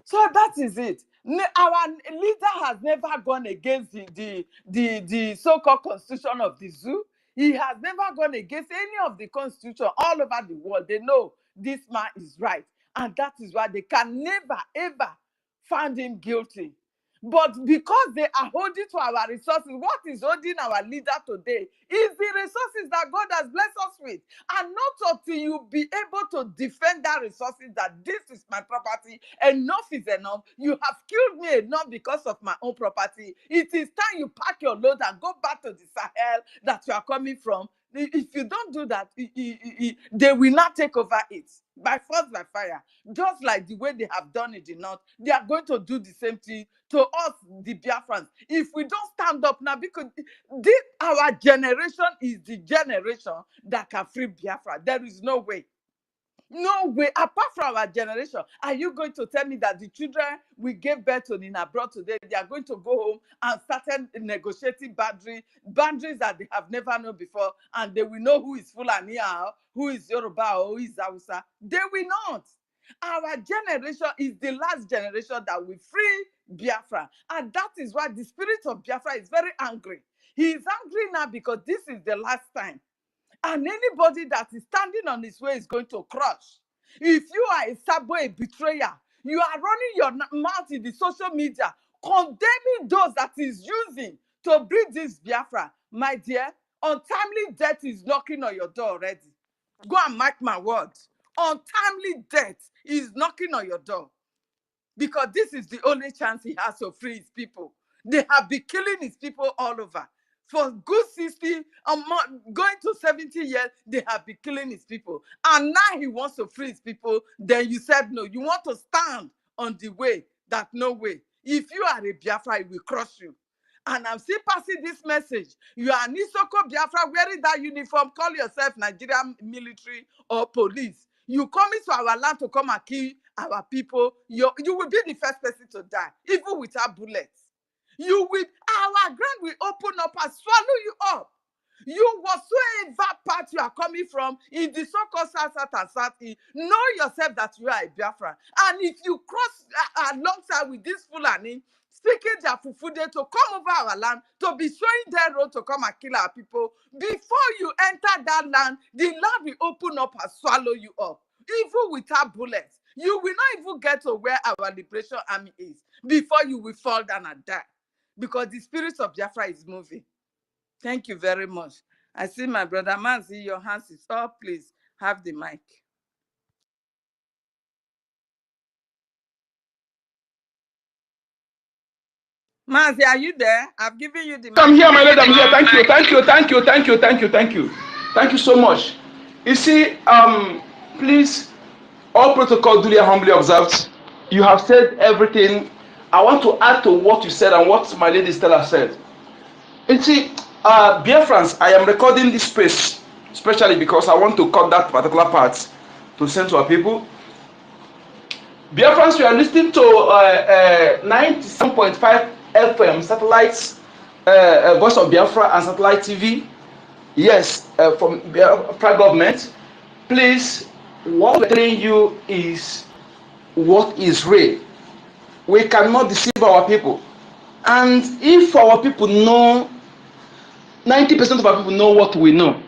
So that is it. Our leader has never gone against the so-called constitution of the zoo. He has never gone against any of the constitution all over the world. They know this man is right. And that is why they can never, ever find him guilty. But because they are holding to our resources, what is holding our leader today is the resources that God has blessed us with. And not until you be able to defend that resources that this is my property, enough is enough. You have killed me enough because of my own property. It is time you pack your load and go back to the Sahel that you are coming from. If you don't do that, they will not take over it by force, by fire. Just like the way they have done it in the north, they are going to do the same thing to us, the Biafrans. If we don't stand up now, because our generation is the generation that can free Biafra. There is no way. No way, apart from our generation. Are you going to tell me that the children we gave birth to in abroad today, they are going to go home and start negotiating boundaries that they have never known before, and they will know who is Fulani, who is Yoruba, or who is Hausa? They will not. Our generation is the last generation that will free Biafra. And that is why the spirit of Biafra is very angry. He is angry now because this is the last time. And anybody that is standing on his way is going to crush. If you are a sabo, a betrayer, you are running your mouth in the social media, condemning those that is using to bring this Biafra. My dear, untimely death is knocking on your door already. Go and mark my words. Untimely death is knocking on your door. Because this is the only chance he has to free his people. They have been killing his people all over. For good 60, going to 70 years, they have been killing his people. And now he wants to free his people. Then you said no. You want to stand on the way that no way. If you are a Biafra, it will crush you. And I'm still passing this message. You are an Isoko Biafra wearing that uniform. Call yourself Nigerian military or police. You come into our land to come and kill our people. You will be the first person to die, even without bullets. Our ground will open up and swallow you up. You whatsoever part you are coming from in the so-called South and South-East, know yourself that you are a Biafra. And if you cross alongside with this Fulani, speaking their fufude to come over our land, to be showing their road to come and kill our people, before you enter that land, the land will open up and swallow you up. Even without bullets, you will not even get to where our liberation army is before you will fall down and die. Because the spirit of Biafra is moving. Thank you very much. I see my brother Manzi, your hands is up. Please have the mic. Manzi, are you there? I've given you the mic. I'm here, my lord. I'm here. Thank you. Thank you so much. You see, please, all protocol duly and humbly observed. You have said everything. I want to add to what you said and what my lady Stella said. You see, Biafrans, I am recording this space, especially because I want to cut that particular part to send to our people. Biafrans, we are listening to 97.5 FM satellites, Voice of Biafra and satellite TV. Yes, from Biafra government. Please, what we're telling you is what is real. We cannot deceive our people. And if our people know, 90% of our people know what we know,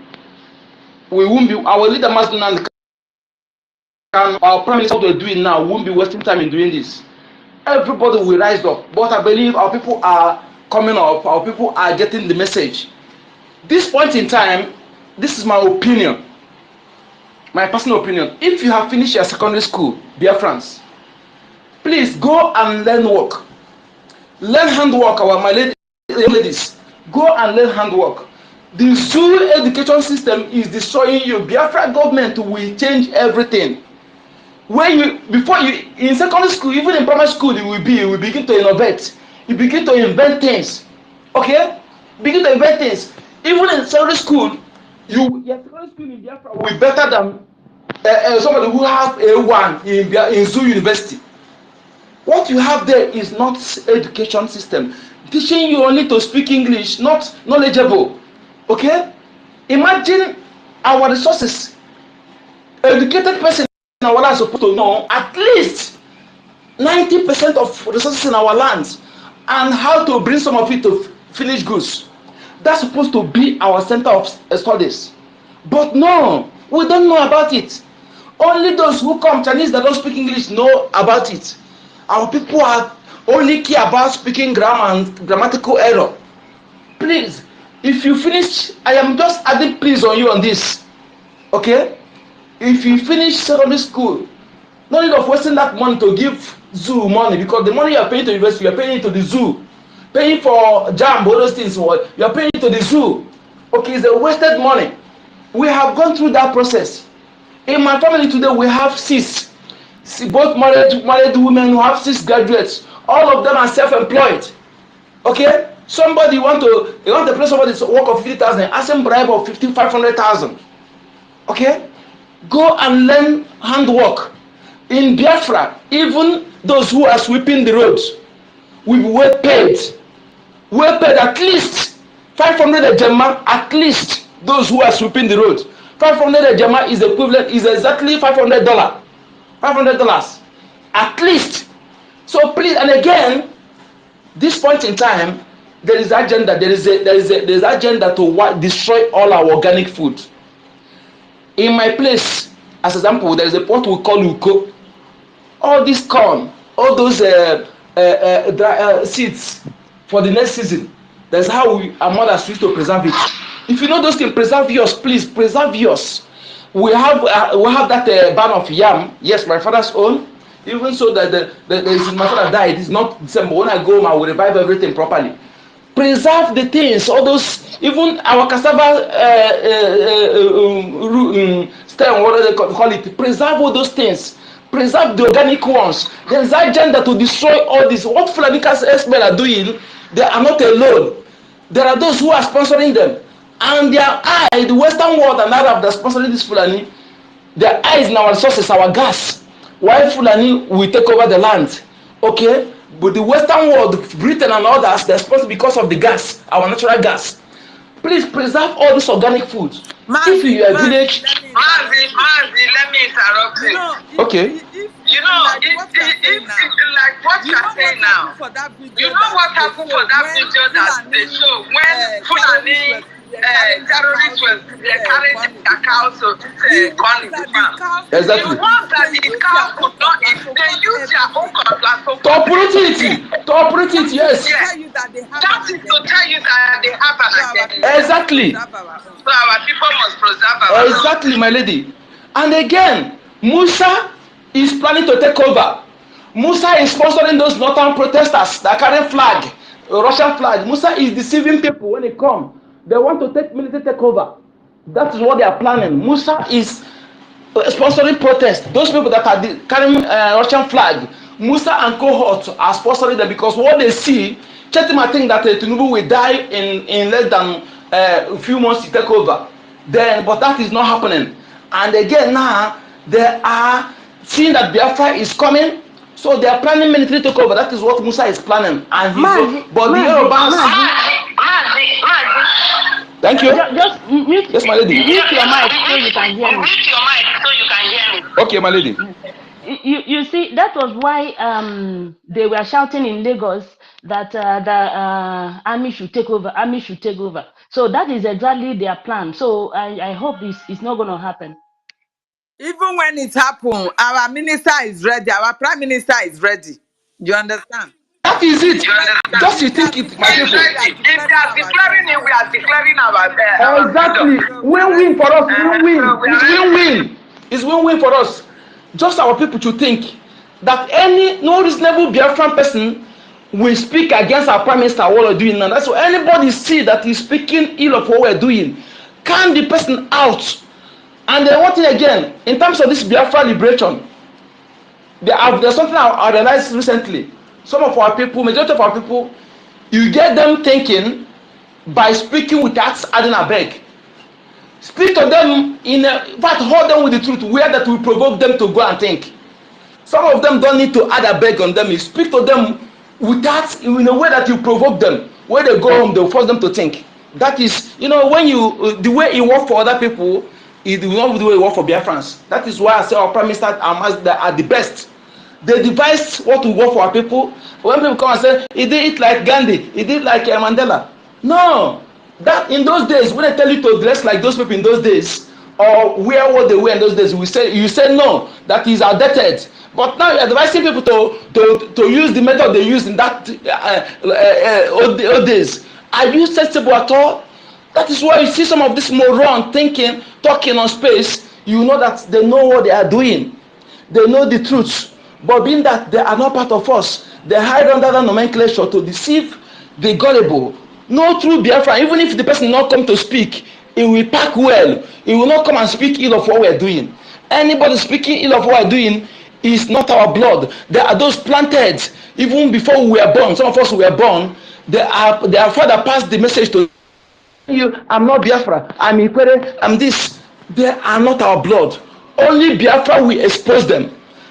we won't be, our leader must not, our prime minister, what we're doing now, won't be wasting time in doing this. Everybody will rise up. But I believe our people are coming up, our people are getting the message. This point in time, this is my opinion, my personal opinion. If you have finished your secondary school, Biafrans, please go and learn work. Learn handwork, my ladies. Go and learn handwork. The zoo education system is destroying you. Biafra government will change everything. When you, before you, in secondary school, even in primary school, you will begin to innovate. You begin to invent things. Okay? Begin to invent things. Even in secondary school, your secondary school in Biafra will be better than somebody who has A1 in Zoo University. What you have there is not education system. Teaching you only to speak English, not knowledgeable. Okay? Imagine our resources. Educated person in our land is supposed to know at least 90% of resources in our lands and how to bring some of it to finished goods. That's supposed to be our center of studies. But no, we don't know about it. Only those who come, Chinese that don't speak English, know about it. Our people are only care about speaking grammar and grammatical error. Please, if you finish, I am just adding please on you on this. Okay? If you finish secondary school, no need of wasting that money to give zoo money, because the money you are paying to university, you are paying to the zoo. Paying for JAMB, all those things, you are paying to the zoo. Okay, it's a wasted money. We have gone through that process. In my family today, we have six. Both married women who have 6 graduates. All of them are self-employed. Okay? Somebody you want to pay somebody work of 50,000, ask them bribe of 500,000. Okay? Go and learn handwork. In Biafra, even those who are sweeping the roads will be well paid. Well paid, at least 500 a jama, at least those who are sweeping the road. 500 a jama is equivalent, is exactly $500. $500 at least. So please, and again, this point in time, there is agenda. There is agenda to destroy all our organic food. In my place, as example, there is a pot we call uko. All this corn, all those seeds for the next season. That's how our mothers used to preserve it. If you know those things, preserve yours. Please preserve yours. We have that barn of yam. Yes, my father's own. Even so that my father died, it's not December. When I go home, I will revive everything properly. Preserve the things, all those, even our cassava stem, what do they call it? Preserve all those things. Preserve the organic ones. There is agenda to destroy all this. What Fulani S-men are doing, they are not alone. There are those who are sponsoring them. And their eye, the Western world and Arab that are sponsoring this Fulani, their eyes in our resources, our gas. While Fulani will take over the land. Okay? But the Western world, Britain and others, they're sponsored because of the gas, our natural gas. Please preserve all this organic food. If you are a village, Let me interrupt you. Okay. You know, like what you're saying now. You know what happened for that video that they show when Fulani terrorists were carrying their cows to corn the farm. Exactly. The ones that the cows could not eat, they use their own cutlass to operate it, yes. That is to tell you that they have an agenda. Exactly. So our people must preserve our Exactly, my lady. And again, Musa is planning to take over. Musa is sponsoring those northern protesters that carry flag, Russian flag. Musa is deceiving people when they come. They want to take military takeover. That is what they are planning. Musa is sponsoring protest. Those people that are carrying Russian flag, Musa and cohort are sponsoring them because what they see, Chetima think that Tinubu will die in less than a few months to take over. Then, but that is not happening. And again now, they are seeing that Biafra is coming, so they are planning military takeover. That is what Musa is planning. And he's but the Yorubas. Thank you. Just mute. Yes, my lady. Mute your mic so you can hear me. Mute your mic so you can hear me. Okay, my lady. You see, that was why they were shouting in Lagos that the army should take over. Army should take over. So that is exactly their plan. So I hope it's not going to happen. Even when it happens, our minister is ready. Our prime minister is ready. You understand? That is it. Just you think it, my people. If they are declaring it, we are declaring our exactly. Win-win for us. Win-win. It's win-win. It's win-win for us. Just our people to think that no reasonable Biafran person will speak against our prime minister what we're doing now. That's what anybody see that is speaking ill of what we're doing. Can the person out? And then what thing again, in terms of this Biafra liberation, there's something I realized recently. Some of our people, majority of our people, you get them thinking by speaking without adding a beg. Speak to them in fact, hold them with the truth where that will provoke them to go and think. Some of them don't need to add a beg on them. You speak to them without, in a way that you provoke them. When they go home, they'll force them to think. That is, when you, the way it works for other people, it will not be the way it works for Biafrans. That is why I say our prime minister are the best. They devised what will work for our people. When people come and say, he did it like Gandhi, he did it like Mandela. No, that in those days, when they tell you to dress like those people in those days, or wear what they wear in those days, you say no, that is outdated. But now you're advising people to use the method they used in that old days. Are you sensible at all? That is why you see some of this moron talking on space. You know that they know what they are doing. They know the truth. But being that they are not part of us, they hide under that nomenclature to deceive the gullible. No true Biafra, even if the person not come to speak, he will pack well. He will not come and speak ill of what we are doing. Anybody speaking ill of what we are doing is not our blood. There are those planted even before we were born. Some of us were born. Their father passed the message to you. I'm not Biafra. I'm Ikwere. I'm this. They are not our blood. Only Biafra will expose them.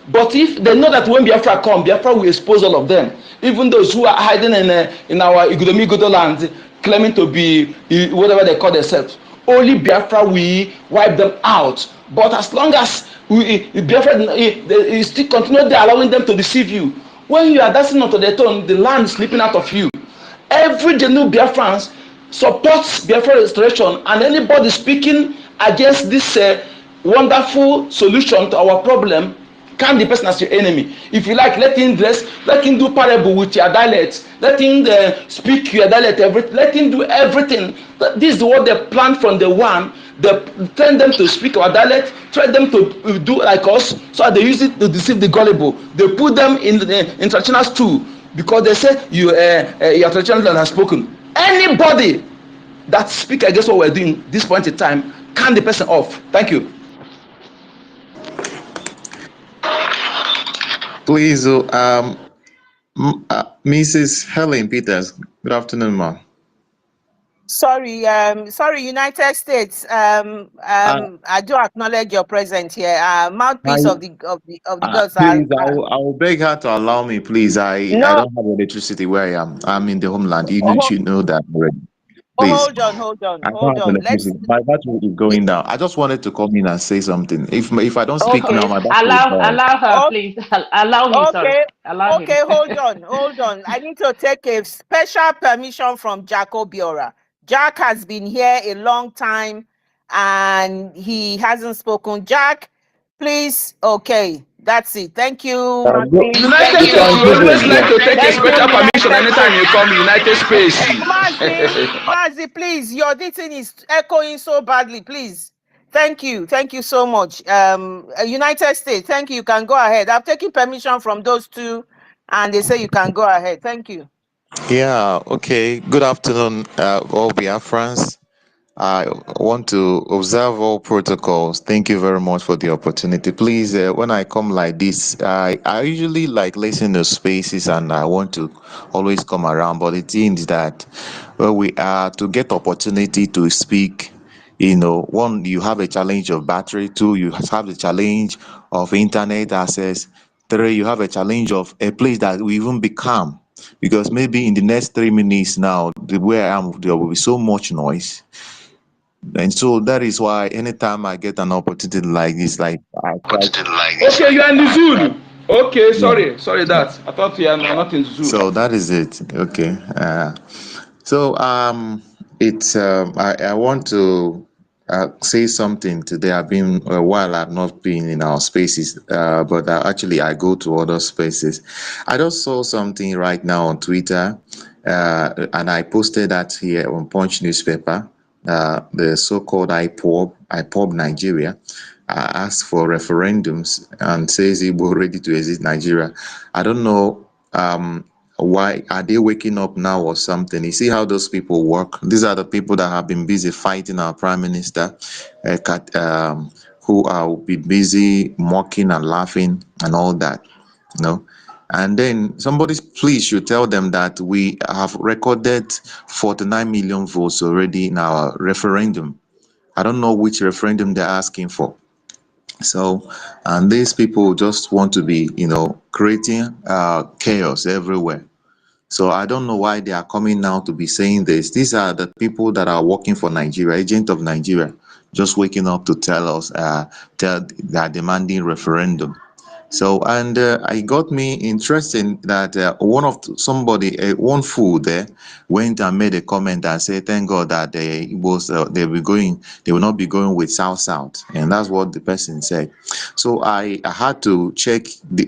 But if they know that when Biafra come, Biafra will expose all of them. Even those who are hiding in our Igodomigodo land, claiming to be whatever they call themselves. Only Biafra will wipe them out. But as long as Biafra still continue allowing them to deceive you, when you are dancing onto their tone, the land is slipping out of you. Every genuine Biafrans supports Biafra restoration, and anybody speaking against this wonderful solution to our problem, count the person as your enemy. If you like, let him dress, let him do parable with your dialect, let him speak your dialect, let him do everything. This is what they planned from the one. They train them to speak our dialect, train them to do like us, so they use it to deceive the gullible. They put them in traditional stool because they say your traditional land has spoken. Anybody that speak against what we're doing this point in time, count the person off. Thank you. Please, Mrs. Helen Peters. Good afternoon, ma'am. Sorry, United States. I do acknowledge your presence here. Mouthpiece of the gods. Please, I will beg her to allow me, please. I don't have electricity where I am. I'm in the homeland. You should know that already. Please. Hold on. I don't have electricity. My battery is going down. I just wanted to come in and say something. If I don't speak now, my battery allow her, please. Allow him. Sorry. Allow him. Hold on. I need to take a special permission from Jack Obiora. Jack has been here a long time and he hasn't spoken. Jack, please. Okay, that's it. Thank you. United States, you always like to take a special permission anytime you come to United States. Mazi, please, your dictation is echoing so badly, please. Thank you so much. United States, thank you. You can go ahead. I've taken permission from those two and they say you can go ahead. Thank you. Yeah, okay. Good afternoon, all Biafrans. I want to observe all protocols. Thank you very much for the opportunity. Please, when I come like this, I usually like listen to spaces and I want to always come around. But it seems that where we are to get opportunity to speak, one, you have a challenge of battery. Two, you have the challenge of internet access. Three, you have a challenge of a place that will even be calm. Because maybe in the next 3 minutes now, the way I am, there will be so much noise. And so that is why anytime I get an opportunity like this, like I try to, Okay, you are in the zoo. Okay, yeah. sorry that. I thought you are not in the zoo. So that is it. Okay. It's I want to say something today. I've been a while. I've not been in our spaces, but actually I go to other spaces. I just saw something right now on Twitter, and I posted that here on Punch newspaper. The so-called IPOB Nigeria asked for referendums and says Igbo ready to exit Nigeria. I don't know. Why are they waking up now or something? You see how those people work? These are the people that have been busy fighting our prime minister, who will be busy mocking and laughing and all that, you know. And then somebody please should tell them that we have recorded 49 million votes already in our referendum. I don't know which referendum they're asking for. So, and these people just want to be, creating chaos everywhere. So I don't know why they are coming now to be saying this. These are the people that are working for Nigeria, agent of Nigeria, just waking up to tell us, they are demanding referendum. So, and it got me interested that one fool there went and made a comment and said, "Thank God that they will not be going with South," and that's what the person said. So I had to check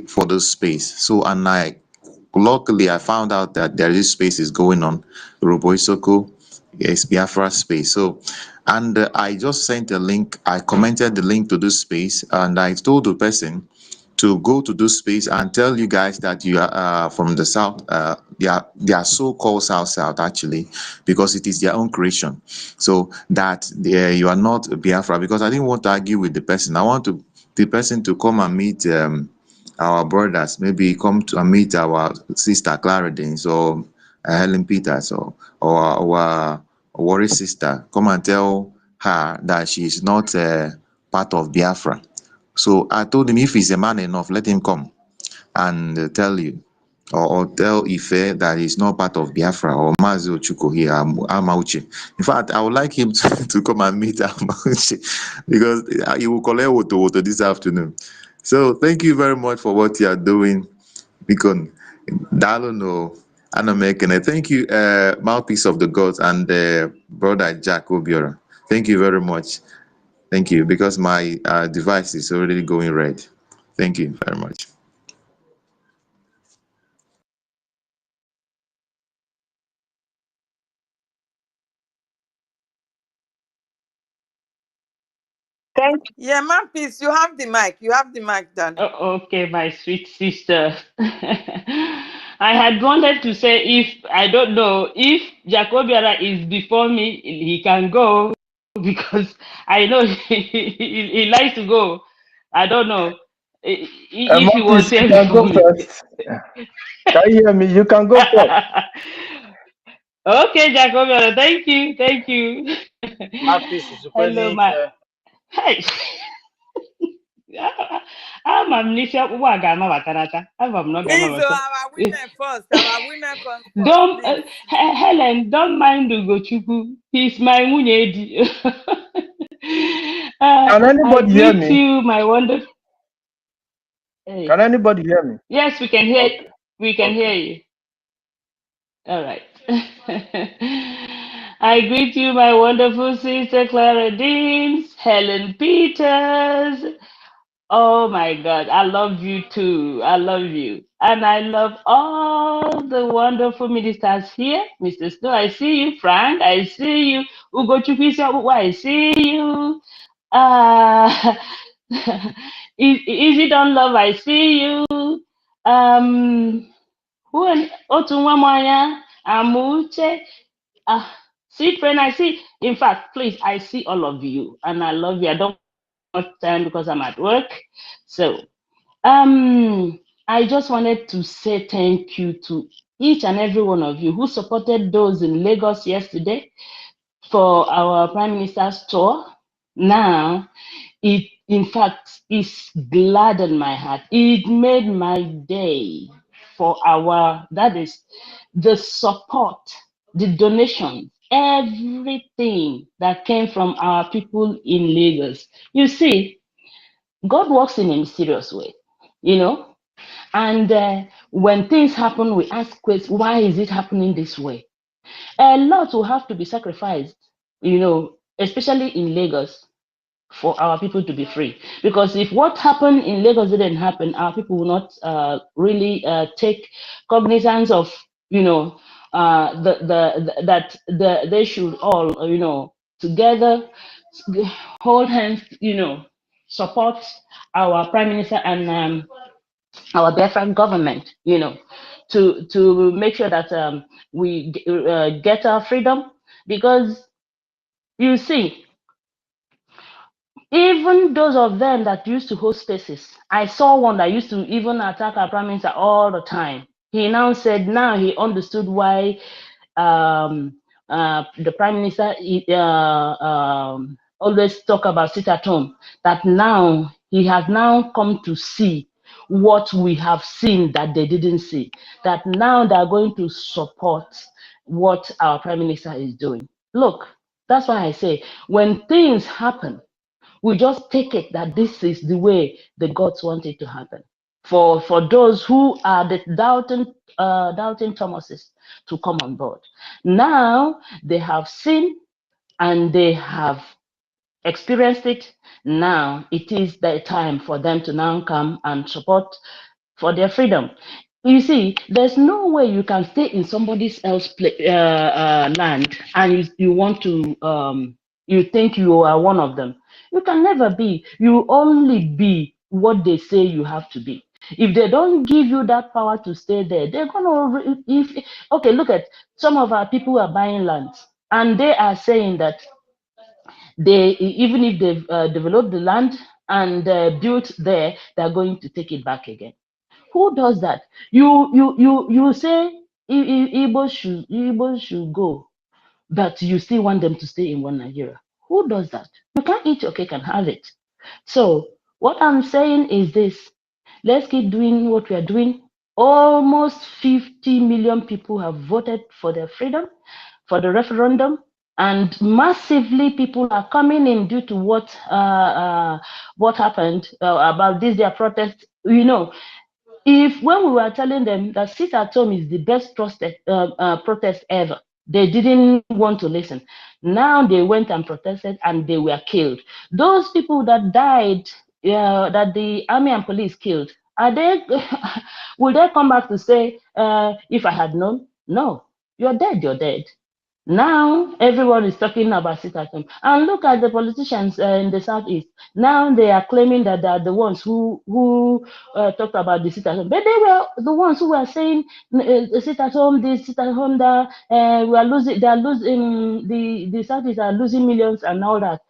for the space. So, and luckily I found out that there is spaces going on, Roboisoko, yes, Biafra space. So, and I just sent a link. I commented the link to this space, and I told the person to go to this space and tell you guys that you are from the south. They are so-called south actually, because it is their own creation. So that you are not Biafra, because I didn't want to argue with the person. I want the person to come and meet our brothers. Maybe come to meet our sister Clara Dines or Helen Peters or our worry sister. Come and tell her that she is not part of Biafra. So I told him if he's a man enough, let him come and tell you, or tell Ife that he's not part of Biafra, or Mazi Ochuko here, Amauchi. In fact, I would like him to come and meet Amauchi, because he will collect water this afternoon. So thank you very much for what you are doing, Bikon. Dalono, Anamekene. Thank you, Mouthpiece of the Gods, and Brother Jack Obiora. Thank you very much. Thank you, because my device is already going red. Thank you very much. Thank Yeah, man, please, you have the mic. You have the mic, darling. Okay, my sweet sister. I had wanted to say, if I don't know if Jacobiara is before me, he can go, because I know he likes to go. I don't know if he was Mouthpiece, you here can before go me. first. Can you hear me? You can go first. Okay, Jacobiara, thank you. Mouthpiece is Hello, supreme. my. Hey. Ama m n'isi ọkpụkpụ a ga-amabata n'aka. Ama m na ọ Please, ga-amabata. our women first. Our women come first, Don't please. Helen, don't mind Ugochukwu. He's my Nwunye. Can I anybody hear greet me? you, my wonderful. Hey. Can anybody hear me? Yes, we can hear. Okay. We can Okay. hear you. All right. I greet you, my wonderful sister Clara Deans, Helen Peters. Oh my God, I love you too. I love you. And I love all the wonderful ministers here. Mr. Snow, I see you. Frank, I see you. Ugo Chukwu, I see you. Uh, Easy Don't Love, I see you. Who Otu Nwamanya, Amuche. Sweet friend, I see. In fact, please, I see all of you, and I love you. I don't have much time because I'm at work. So, I just wanted to say thank you to each and every one of you who supported those in Lagos yesterday for our Prime Minister's tour. Now, it in fact is gladdened my heart. It made my day for that is the support, the donations, everything that came from our people in Lagos. You see, God works in a mysterious way, you know. And when things happen, we ask questions, why is it happening this way? A lot will have to be sacrificed, you know, especially in Lagos, for our people to be free. Because if what happened in Lagos didn't happen, our people will not really take cognizance of, you know, they should all, you know, together hold hands, you know, support our Prime Minister and our Biafran government, you know, to make sure that we get our freedom. Because you see, even those of them that used to host spaces, I saw one that used to even attack our Prime Minister all the time. He now said now he understood why the Prime Minister always talk about sit at home. That now he has now come to see what we have seen that they didn't see. That now they are going to support what our Prime Minister is doing. Look, that's why I say when things happen, we just take it that this is the way the gods want it to happen. For those who are the doubting Thomases to come on board. Now they have seen and they have experienced it. Now it is the time for them to now come and support for their freedom. You see, there's no way you can stay in somebody else's land and you want to you think you are one of them. You can never be. You only be what they say you have to be. If they don't give you that power to stay there, they're gonna. Okay, look at some of our people who are buying lands, and they are saying that they, even if they've developed the land and built there, they're going to take it back again. Who does that? You say Igbo should go, but you still want them to stay in one Nigeria. Who does that? You can't eat your cake and have it. So what I'm saying is this: let's keep doing what we are doing. Almost 50 million people have voted for their freedom, for the referendum, and massively people are coming in due to what happened about this their protest. You know, if when we were telling them that sit at home is the best protest ever, they didn't want to listen. Now they went and protested and they were killed. Those people that died, that the army and police killed, are they? Will they come back to say, if I had known? No, you're dead. You're dead. Now everyone is talking about sit at home, and look at the politicians in the southeast. Now they are claiming that they are the ones who talked about the sit at home, but they were the ones who were saying sit at home, this sit at home, that we are losing. They are losing. The southeast are losing millions and all that.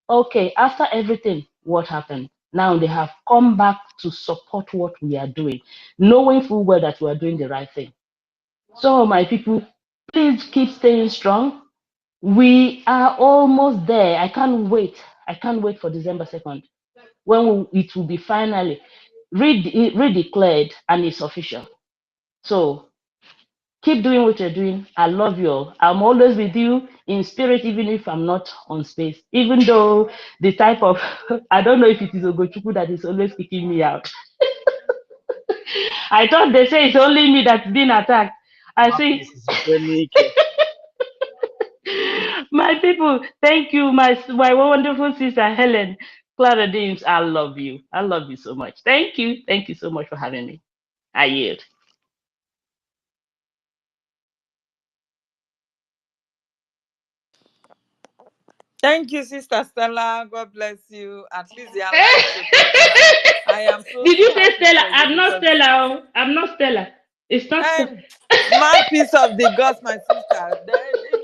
Okay, after everything, what happened? Now they have come back to support what we are doing, knowing full well that we are doing the right thing. So my people, please keep staying strong. We are almost there. I can't wait. I can't wait for December 2nd, when it will be finally redeclared and it's official. So keep doing what you're doing. I love you all. I'm always with you in spirit, even if I'm not on space. Even though the type of, I don't know if it is Ogochukwu that is always kicking me out. I thought they say it's only me that's been attacked. I see. My people, thank you, my wonderful sister Helen Clara James. I love you. I love you so much. Thank you. Thank you so much for having me. I yield. Thank you, Sister Stella. God bless you. At least the alarm is a partner. I am so, Did so you say happy Stella? for you I'm not because Stella. I'm not Stella. It's not Stella. mouthpiece of the gods, my sister.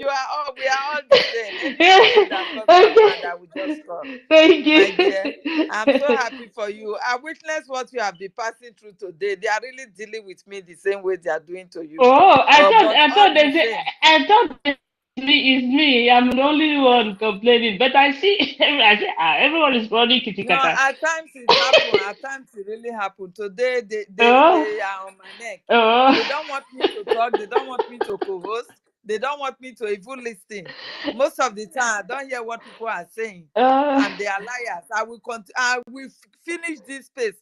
we are all the same. Anything that comes to mind, I will just call. Thank you. My dear, I'm so happy for you. I witnessed what you have been passing through today. They are really dealing with me the same way they are doing to you. Oh, But all the they same. I thought it's me. I'm the only one complaining. But I see, everyone is running kitty No, kata. at times it happens. At times it really happens. Today Oh, they are on my neck. oh. They don't want me to talk. They don't want me to co-host. They don't want me to even listen. Most of the time, I don't hear what people are saying, and they are liars. I will finish this space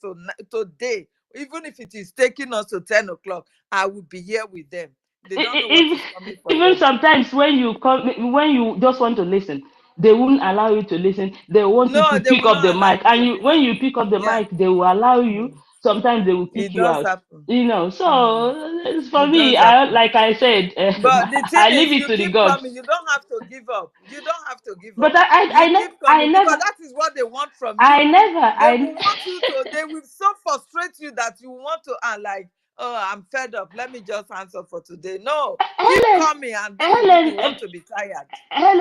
today, even if it is taking us to 10 o'clock. I will be here with them. They don't know what is coming for Even them. sometimes when you just want to listen, they won't allow you to listen. They want you No, to they pick will up the not allow mic, me to and when listen. you pick up the Yeah, mic, they will allow you. Sometimes they will kick it you does out. happen. So for It me, does happen. like I said, But the thing I leave is, it you to the keep gods. coming. You don't have to give up. You don't have to give But up. You keep I coming because never, that is what they want from I you. never, They I will want you to. They will so frustrate you that you want to. Like, oh, I'm fed up. Let me just answer for today. No, keep Helen, coming, and then you will want to be tired.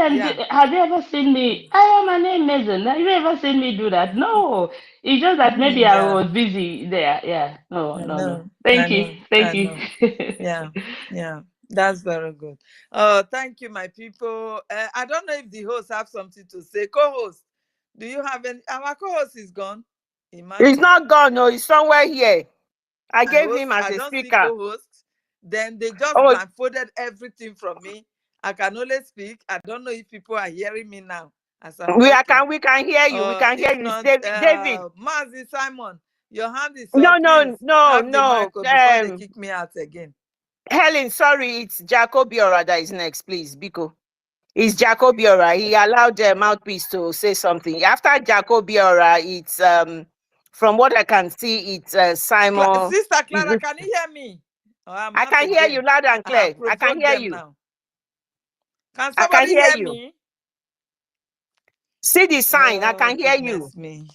Yeah. have you ever seen me? I am an Amazon. Have you ever seen me do that? No. It's just that maybe I Yeah. was busy there. Yeah. No, I no, no. know. I Thank you. know. Thank I you. know. Yeah. Yeah. That's very good. Thank you, my people. I don't know if the hosts have something to say. Co-host, do you have any? Our co-host is gone. He's Imagine. not gone, no, he's somewhere here. I My gave host, him as I a don't see speaker. co-host. Then they just Oh, blindfolded everything from me. I can only speak. I don't know if people are hearing me now as I'm talking. we can hear you. We can hear If you. It's not, David. Mazi Simon, your hand is No, up. no, Please no, have the no. mic before they kick me out again. Helen, sorry, it's Jacobiora that is next, please, Biko. It's Jacobiora. He allowed the mouthpiece to say something. After Jacobiora, it's from what I can see, it's Simon. Sister Clara, can you hear me? Oh, I'm I out can hear you again. loud and I have clear. I can provoked hear them you. now. Can I can somebody hear hear you. me? See the sign. I Oh, can hear you. goodness me.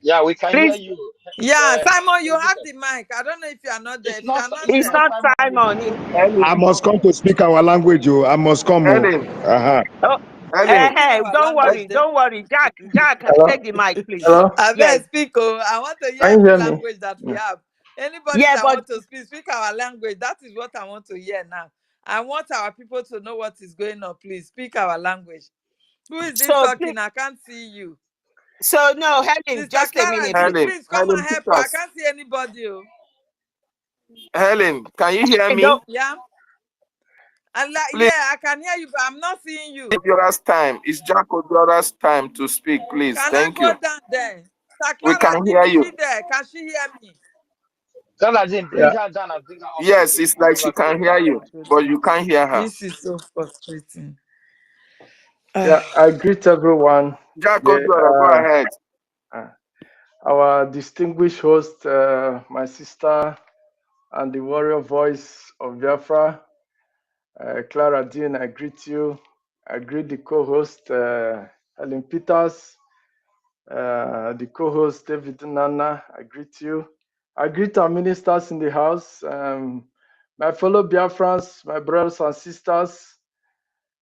Yeah, we can hear Please. you. Yeah, Simon, you have Elizabeth. the mic. I don't know if you are not there. It's If you not are not It's there. not Simon Simon. Elizabeth. I Helen, must come to speak our language. Oh, I must come. Oh. Helen, Uh-huh. Oh, Helen. Speaking our don't language, worry. then. Don't worry. Jack, Hello? take the mic, please. Hello? I Yes. better speak. Oh, I want to hear Can you every hear me? language that we Yeah. have. Anybody Yeah, that but wants to speak our language. That is what I want to hear now. I want our people to know what is going on. Please speak our language. Who is this so talking? I can't see you. so no, Helen, Sister just a Clara, minute, please. please come Helen and help. I Peters. can't see anybody. Oh. Helen, can you hear Hey, me? Yeah. And Please, yeah, I can hear you, but I'm not seeing you. Obiora's time. It's Jack Obiora's time to speak, please. Can I Thank go you. down there? Sister We Clara, can hear is you. she there? Can she hear me? Tell her then bring Yeah. her down and bring her up Yes, again. it's like she Whatever can case hear that you, Oh, is. but goodness. you can't hear her. This is so frustrating. Yeah, I greet everyone. Jack Yeah, Obiora, go ahead. uh, our distinguished host, my sister, and the warrior voice of Biafra, Clara Dean, I greet you. I greet the co-host, Helen Peters, the co-host, David Nana, I greet you. I greet our ministers in the house, my fellow Biafrans, my brothers and sisters,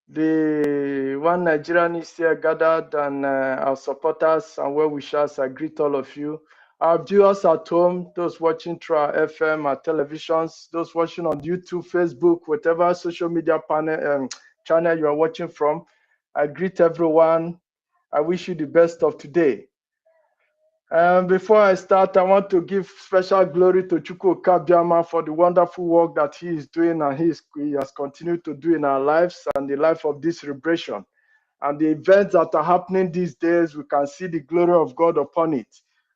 the one Nigerian is here gathered, and our supporters and well-wishers. I greet all of you. Our viewers at home, those watching through our FM, our televisions, those watching on YouTube, Facebook, whatever social media channel you are watching from. I greet everyone. I wish you the best of today. Before I start, I want to give special glory to Chukwu Kabiama for the wonderful work that he is doing and he has continued to do in our lives and the life of this celebration. And the events that are happening these days, we can see the glory of God upon it.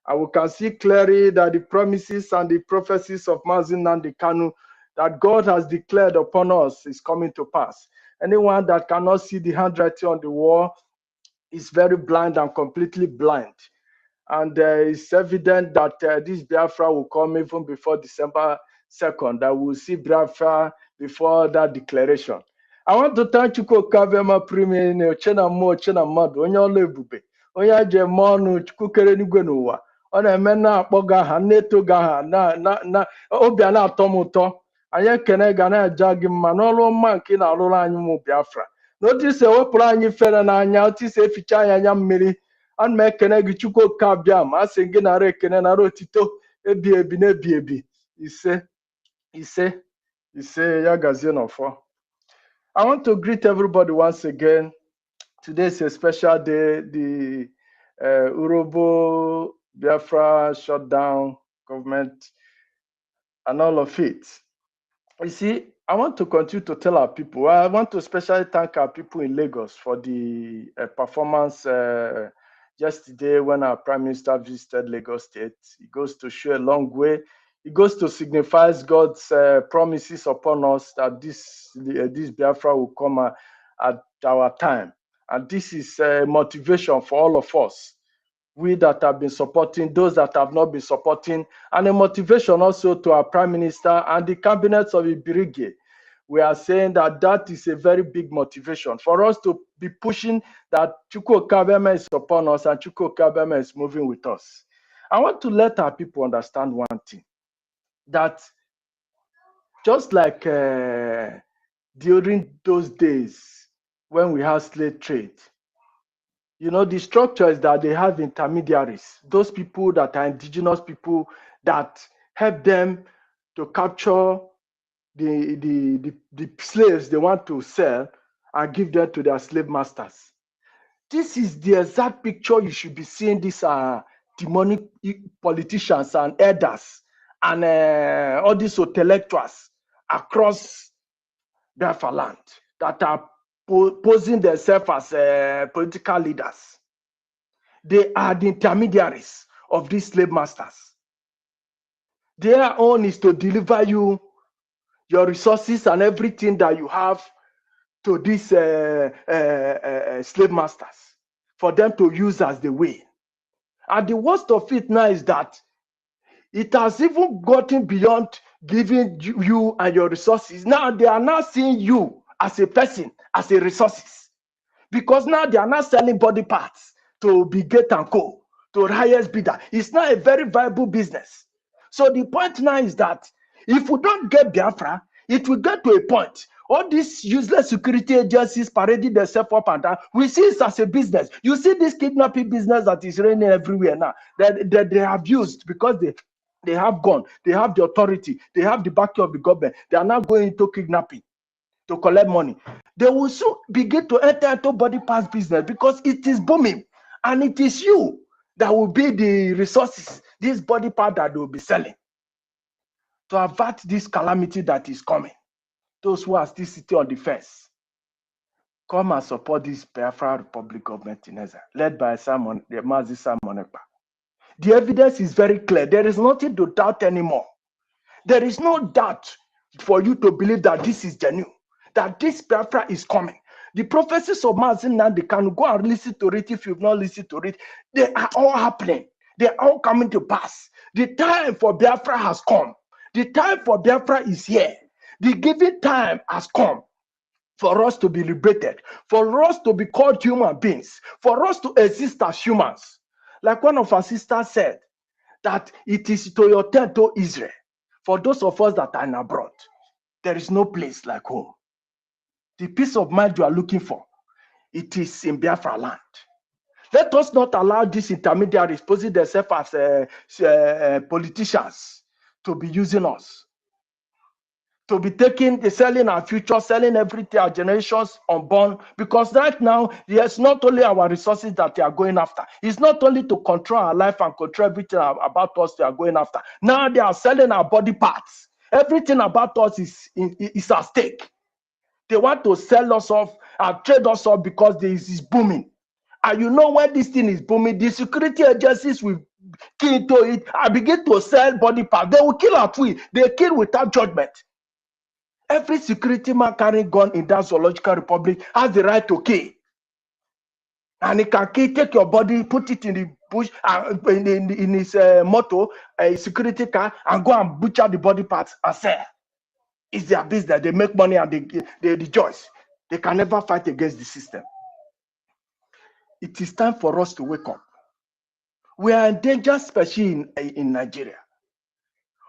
And we can see clearly that the promises and the prophecies of Mazin Nnamdi Kanu that God has declared upon us is coming to pass. Anyone that cannot see the handwriting on the wall is very blind and completely blind. And it's evident that this Biafra will come even before December 2nd, that we'll see Biafra before that declaration. I want to thank Chukwu Kavema Premier Chena Mo Chena Madu, onye ọla ebube, onye aje ọnụ Chukwu kere n'igwe n'ụwa. Ọ na-eme na-akpọ gị aha, na-eto gị aha, obi a na-atọ m ụtọ. anyị ekene ga na-eja gị mma n'ọrụ ọma nke ị na-arụrụ anyị ụmụ Biafra na otu isi ewepụrụ anyị fere n'anya otu isi eficha anyị anya mmiri ana m ekene gị Chukwu oke abịa ma a sị gị nara ekene nara otito ebi ebi na-ebi ebi ise ya gazie n'ọfọ. I want to greet everybody once again. Today is a special day, the Urobo Biafra shutdown government and all of it. You see, I want to continue to tell our people, I want to especially thank our people in Lagos for the performance yesterday when our Prime Minister visited Lagos State. It goes to show a long way. It goes to signify God's promises upon us that this Biafra will come at our time. And this is motivation for all of us. We that have been supporting, those that have not been supporting, and a motivation also to our Prime Minister and the cabinets of the BRGIE. We are saying that is a very big motivation for us to be pushing that Chukwu Kabeme is upon us and Chukwu Kabeme is moving with us. I want to let our people understand one thing, that just like during those days when we had slave trade, you know, the structure is that they have intermediaries, those people that are indigenous people that help them to capture the slaves they want to sell and give them to their slave masters. This is the exact picture you should be seeing. These are demonic politicians and elders and all these intellectuals across Biafra land that are posing themselves as political leaders. They are the intermediaries of these slave masters. Their own is to deliver you your resources and everything that you have to these slave masters for them to use as they will. And the worst of it now is that it has even gotten beyond giving you and your resources. Now they are now seeing you as a person, as a resources. Because now they are not selling body parts to Bigate and Co, to highest bidder. It's not a very viable business. So the point now is that if we don't get Biafra, it will get to a point. All these useless security agencies parading themselves up and down, we see it as a business. You see this kidnapping business that is reigning everywhere now, that they have used because they have gone, they have the authority, they have the backing of the government. They are now going into kidnapping to collect money. They will soon begin to enter into body parts business because it is booming, and it is you that will be the resources, this body part that they will be selling to avert this calamity that is coming. Those who are still sitting on the fence, come and support this Biafra Republic government in Ezra, led by the Mazi Simon Ekpa. The evidence is very clear. There is nothing to doubt anymore. There is no doubt for you to believe that this is genuine, that this Biafra is coming. The prophecies of Mazin now, they can go and listen to it. If you've not listened to it, they are all happening. They are all coming to pass. The time for Biafra has come. The time for Biafra is here. The given time has come for us to be liberated, for us to be called human beings, for us to exist as humans. Like one of our sisters said, that it is to your tent, to Israel. For those of us that are in abroad, there is no place like home. The peace of mind you are looking for, it is in Biafra land. Let us not allow these intermediaries posing themselves as politicians to be using us, to be selling our future, selling everything, our generations unborn. Because right now, it's not only our resources that they are going after. It's not only to control our life and control everything about us they are going after. Now they are selling our body parts. Everything about us is at stake. They want to sell us off and trade us off because this is booming. And you know when this thing is booming, the security agencies will key into it and begin to sell body parts. They will kill at will. They kill without judgment. Every security man carrying gun in that zoological republic has the right to kill. And he can kill, take your body, put it in the bush, in his motor, a security car, and go and butcher the body parts and sell. It's their business. They make money and they rejoice. They can never fight against the system. It is time for us to wake up. We are in danger, especially in Nigeria.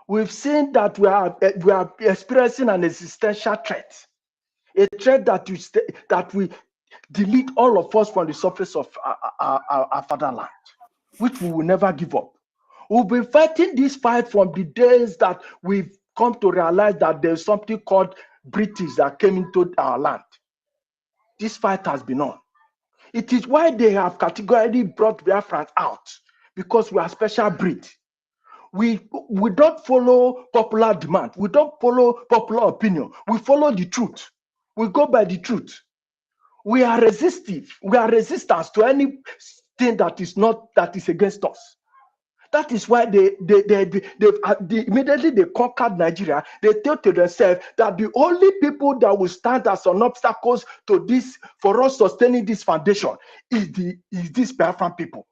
We've seen that we are experiencing an existential threat, a threat that we delete all of us from the surface of our fatherland, which we will never give up. We've been fighting this fight from the days that we've come to realize that there's something called British that came into our land. This fight has been on. It is why they have categorically brought Biafrans out, because we are special breed. We don't follow popular demand. We don't follow popular opinion. We follow the truth. We go by the truth. We are resistive. We are resistance to anything that is against us. That is why they immediately they conquered Nigeria. They thought to themselves that the only people that will stand as an obstacles to this, for us sustaining this foundation, is these Biafran people.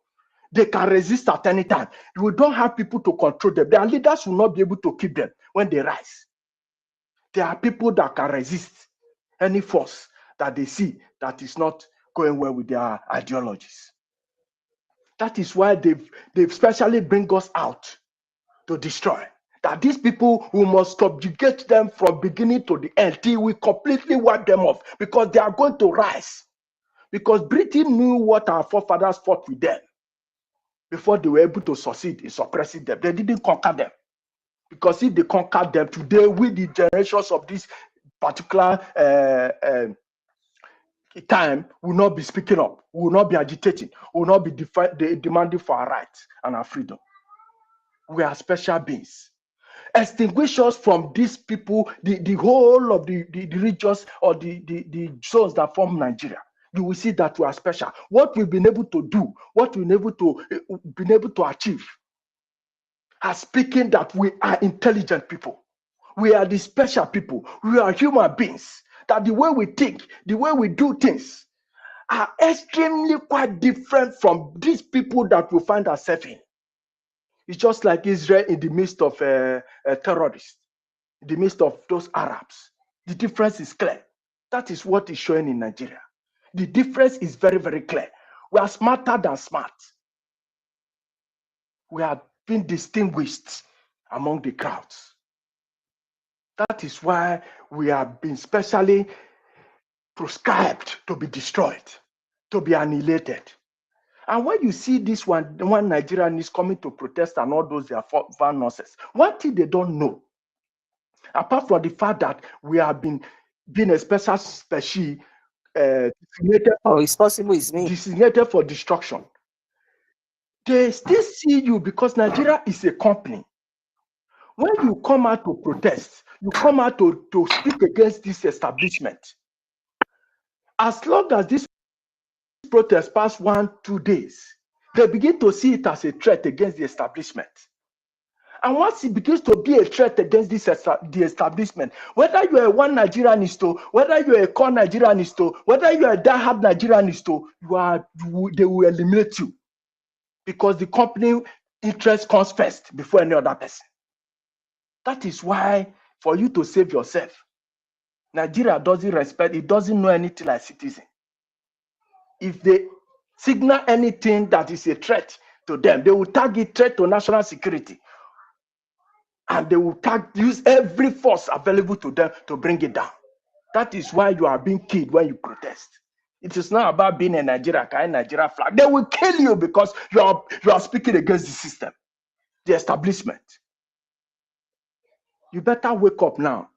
They can resist at any time. We don't have people to control them. Their leaders will not be able to keep them when they rise. There are people that can resist any force that they see that is not going well with their ideologies. That is why they've specially bring us out to destroy. That these people, we must subjugate them from beginning to the end till we completely wipe them off, because they are going to rise. Because Britain knew what our forefathers fought with them before they were able to succeed in suppressing them. They didn't conquer them. Because if they conquered them today, with the generations of this particular time, will not be speaking up, will not be agitating, will not be demanding for our rights and our freedom. We are special beings. Extinguish us from these people, the whole of the regions or the zones that form Nigeria. You will see that we are special. What we've been able to do, what we've been able to achieve, are speaking that we are intelligent people. We are the special people. We are human beings. That the way we think, the way we do things, are extremely quite different from these people that we find ourselves in. It's just like Israel in the midst of terrorists, in the midst of those Arabs. The difference is clear. That is what is showing in Nigeria. The difference is very, very clear. We are smarter than smart. We are being distinguished among the crowds. That is why we have been specially prescribed to be destroyed, to be annihilated. And when you see this one Nigerian is coming to protest and all those their nonsense, one thing they don't know, apart from the fact that we have been a special species designated, it's possible it's me. Designated for destruction. They still see you because Nigeria is a company. When you come out to protest, you come out to speak against this establishment. As long as this protest pass 1-2 days, they begin to see it as a threat against the establishment. And once it begins to be a threat against the establishment, whether you are a one Nigerianist, whether you are a core Nigerianist, whether you are a diehard Nigerianist, they will eliminate you. Because the company interest comes first before any other person. That is why, for you to save yourself, Nigeria doesn't respect, it doesn't know anything like citizen. If they signal anything that is a threat to them, they will tag it threat to national security. And they will use every force available to them to bring it down. That is why you are being killed when you protest. It is not about being a Nigeria, carrying Nigeria flag. They will kill you because you are speaking against the system, the establishment. You better wake up now.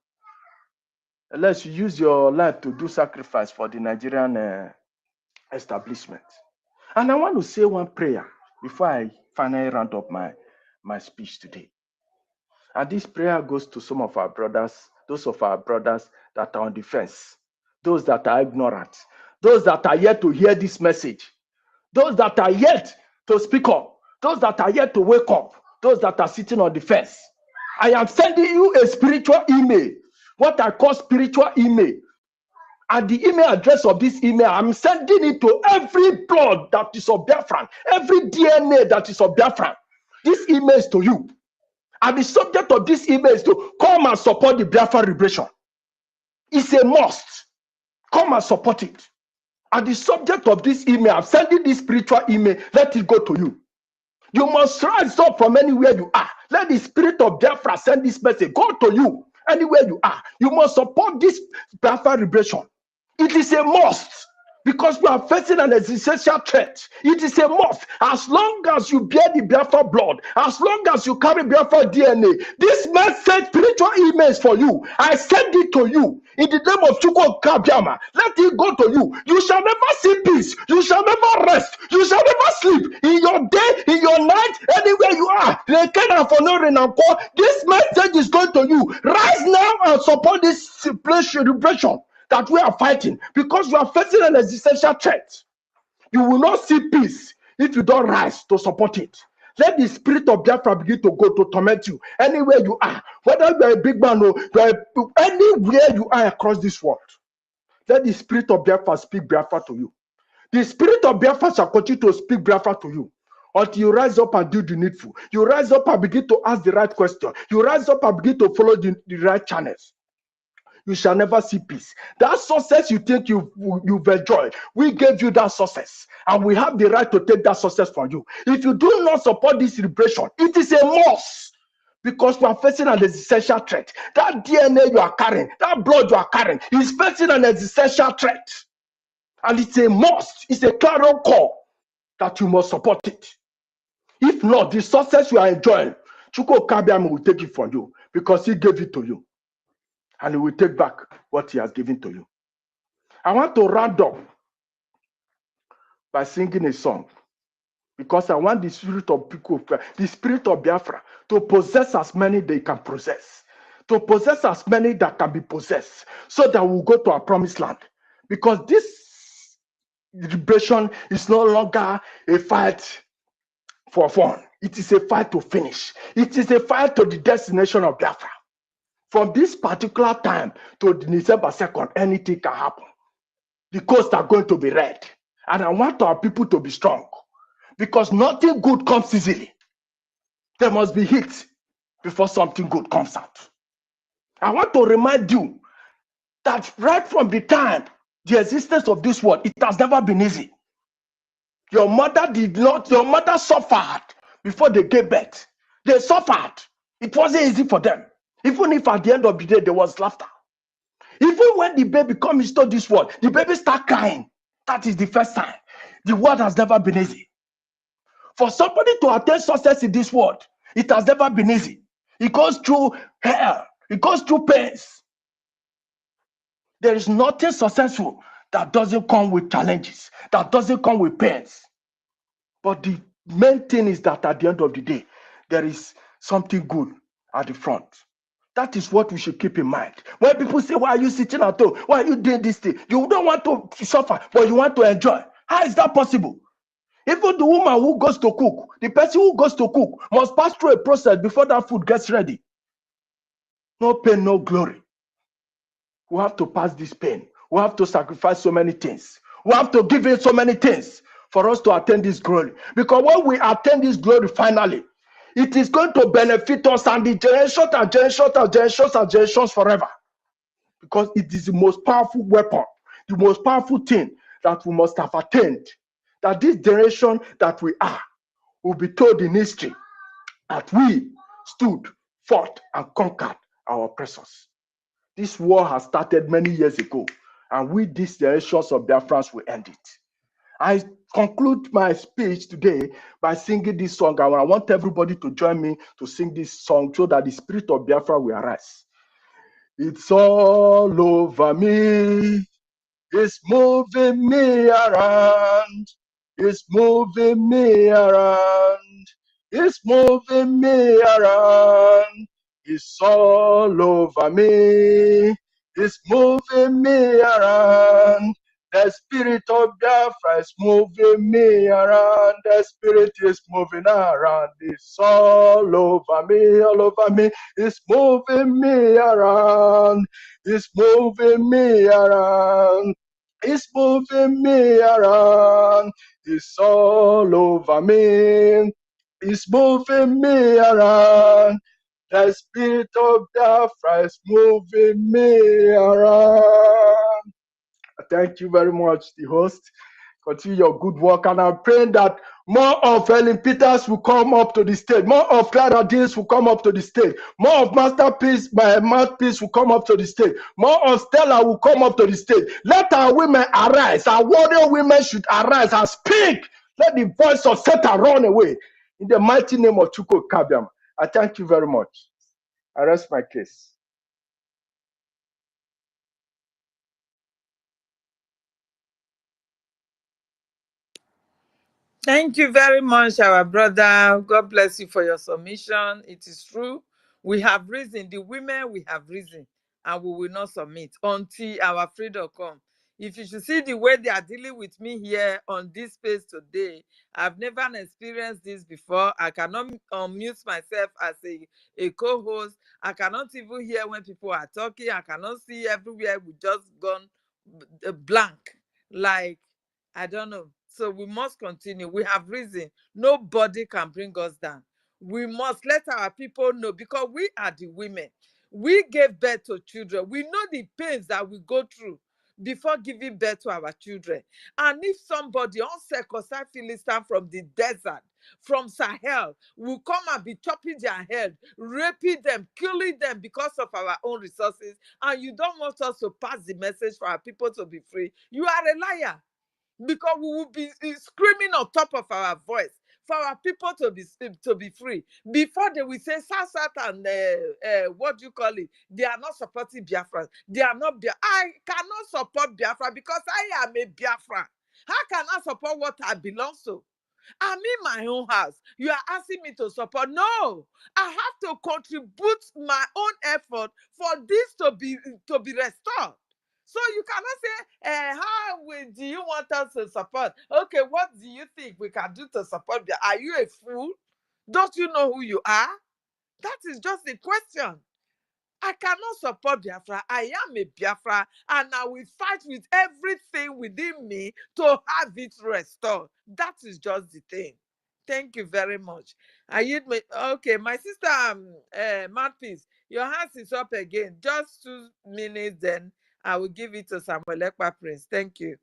Unless you use your life to do sacrifice for the Nigerian establishment. And I want to say one prayer before I finally round up my speech today. And this prayer goes to some of our brothers, those of our brothers that are on the fence, those that are ignorant, those that are yet to hear this message, those that are yet to speak up, those that are yet to wake up, those that are sitting on the fence. I am sending you a spiritual email, what I call spiritual email. And the email address of this email, I'm sending it to every blood that is of Biafran, every DNA that is of Biafran. This email is to you. And the subject of this email is to come and support the Biafran liberation. It's a must. Come and support it. And the subject of this email, I'm sending this spiritual email, let it go to you. You must rise up from anywhere you are. Let the spirit of Biafra send this message. Go to you anywhere you are. You must support this Biafra liberation. It is a must. Because we are facing an existential threat. It is a must. As long as you bear the Biafra blood, as long as you carry Biafra DNA, this message, spiritual emails for you. I send it to you in the name of Chukwu Kabiama. Let it go to you. You shall never see peace. You shall never rest. You shall never sleep. In your day, in your night, anywhere you are. This message is going to you. Rise now and support this celebration that we are fighting, because you are facing an existential threat. You will not see peace if you don't rise to support it. Let the spirit of Biafra begin to go to torment you anywhere you are, whether you are a big man or you are anywhere you are across this world. Let the spirit of Biafra speak Biafra to you. The spirit of Biafra shall continue to speak Biafra to you until you rise up and do the needful. You rise up and begin to ask the right question. You rise up and begin to follow the right channels. You shall never see peace. That success you think you've enjoyed, we gave you that success, and we have the right to take that success from you. If you do not support this liberation, it is a must, because we are facing an existential threat. That DNA you are carrying, that blood you are carrying, is facing an existential threat, and it's a must. It's a clarion call that you must support it. If not, the success you are enjoying, Chukwu Kabiam will take it from you, because he gave it to you. And he will take back what he has given to you. I want to round up by singing a song, because I want the spirit of people, the spirit of Biafra, to possess as many they can possess, to possess as many that can be possessed, so that we'll go to our promised land. Because this liberation is no longer a fight for fun. It is a fight to finish. It is a fight to the destination of Biafra. From this particular time to December 2nd, anything can happen. The coasts are going to be red. And I want our people to be strong, because nothing good comes easily. There must be heat before something good comes out. I want to remind you that right from the time the existence of this world, it has never been easy. Your mother suffered before they gave birth. They suffered. It wasn't easy for them. Even if at the end of the day there was laughter. Even when the baby comes into this world, the baby start crying. That is the first sign. The world has never been easy. For somebody to attain success in this world, it has never been easy. It goes through hell. It goes through pains. There is nothing successful that doesn't come with challenges, that doesn't come with pains. But the main thing is that at the end of the day, there is something good at the front. That is what we should keep in mind. When people say, why are you sitting at home? Why are you doing this thing? You don't want to suffer, but you want to enjoy. How is that possible? Even the woman who goes to cook, the person who goes to cook must pass through a process before that food gets ready. No pain, no glory. We have to pass this pain. We have to sacrifice so many things. We have to give in so many things for us to attain this glory. Because when we attain this glory finally, it is going to benefit us and the generations and generations and generations and generations forever. Because it is the most powerful weapon, the most powerful thing that we must have attained. That this generation that we are will be told in history that we stood, fought, and conquered our oppressors. This war has started many years ago, and we, these generations of Biafrans, will end it. I conclude my speech today by singing this song, and I want everybody to join me to sing this song so that the spirit of Biafra will arise. It's all over me. It's moving me around. It's moving me around. It's moving me around. It's all over me. It's moving me around. The spirit of Biafra is moving me around. The spirit is moving around. It's all over me, all over me. It's moving me around. It's moving me around. It's moving me around. It's all over me. It's moving me around. The spirit of Biafra is moving me around. Thank you very much, the host. Continue your good work. And I'm praying that More of Ellen Peters will come up to the stage. More of Clara Deans will come up to the stage. More of Masterpiece, my Mouthpiece will come up to the stage. More of Stella will come up to the stage. Let our women arise. Our warrior women should arise and speak. Let the voice of Satan run away. In the mighty name of Chuko Kabiam. I thank you very much. I rest my case. Thank you very much, our brother. God bless you for your submission. It is true. We have risen. The women, we have risen. And we will not submit until our freedom come. If you should see the way they are dealing with me here on this space today, I've never experienced this before. I cannot unmute myself as a co-host. I cannot even hear when people are talking. I cannot see everywhere. We just gone blank. Like, I don't know. So we must continue. We have risen. Nobody can bring us down. We must let our people know because we are the women. We gave birth to children. We know the pains that we go through before giving birth to our children. And if somebody uncircumcised Philistine from the desert, from Sahel, will come and be chopping their head, raping them, killing them because of our own resources, and you don't want us to pass the message for our people to be free, you are a liar. Because we will be screaming on top of our voice for our people to be free. Before they will say South and what do you call it? They are not supporting Biafra. They are not. I cannot support Biafra because I am a Biafra. How can I support what I belong to? I'm in my own house. You are asking me to support. No, I have to contribute my own effort for this to be restored. So you cannot say, do you want us to support? Okay, what do you think we can do to support? Are you a fool? Don't you know who you are? That is just a question. I cannot support Biafra. I am a Biafra, and I will fight with everything within me to have it restored. That is just the thing. Thank you very much. Okay, my sister, Mouthpiece, your hand is up again. Just 2 minutes, then I will give it to Samuel Ekpa Prince. Thank you.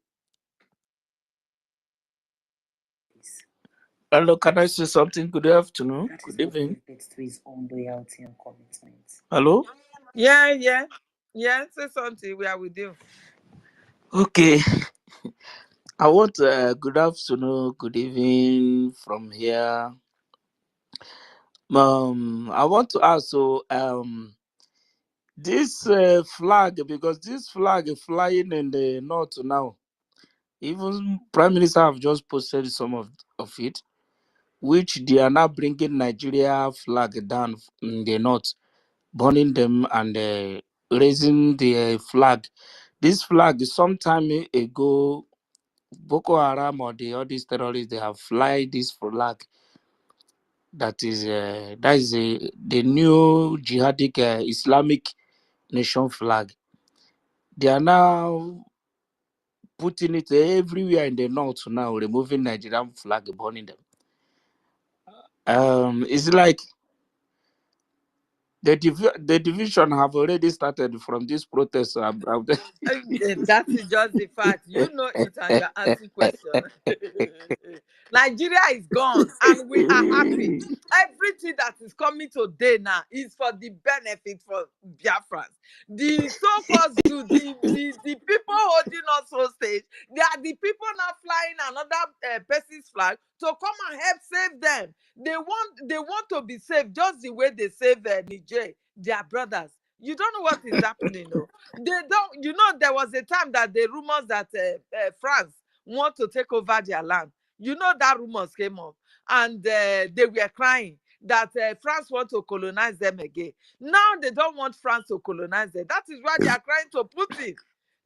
Hello, can I say something? Good afternoon. Good evening. Hello? Yeah. Say something. We are with you. Okay. I want good afternoon, good evening from here. I want to ask this flag, because this flag is flying in the north now. Even Prime Minister have just posted some of it, which they are now bringing Nigeria flag down in the north, burning them and raising the flag. This flag, some time ago, Boko Haram or all these terrorists, they have fly this flag. That is the new jihadic Islamic nation flag. They are now putting it everywhere in the north now, removing Nigerian flag, burning them. It's like the division have already started from this protest. That is just the fact. You know it and you're asking questions. Nigeria is gone and we are happy. Everything that is coming today now is for the benefit for Biafrans. The so-called Jews, the people holding us hostage, they are the people now flying another person's flag to come and help save them. They want to be saved just the way they save Niger, their brothers. You don't know what is happening, though. They don't. You know, there was a time that the rumors that France want to take over their land. You know that rumors came up, and they were crying that France want to colonize them again. Now they don't want France to colonize them. That is why they are crying to Putin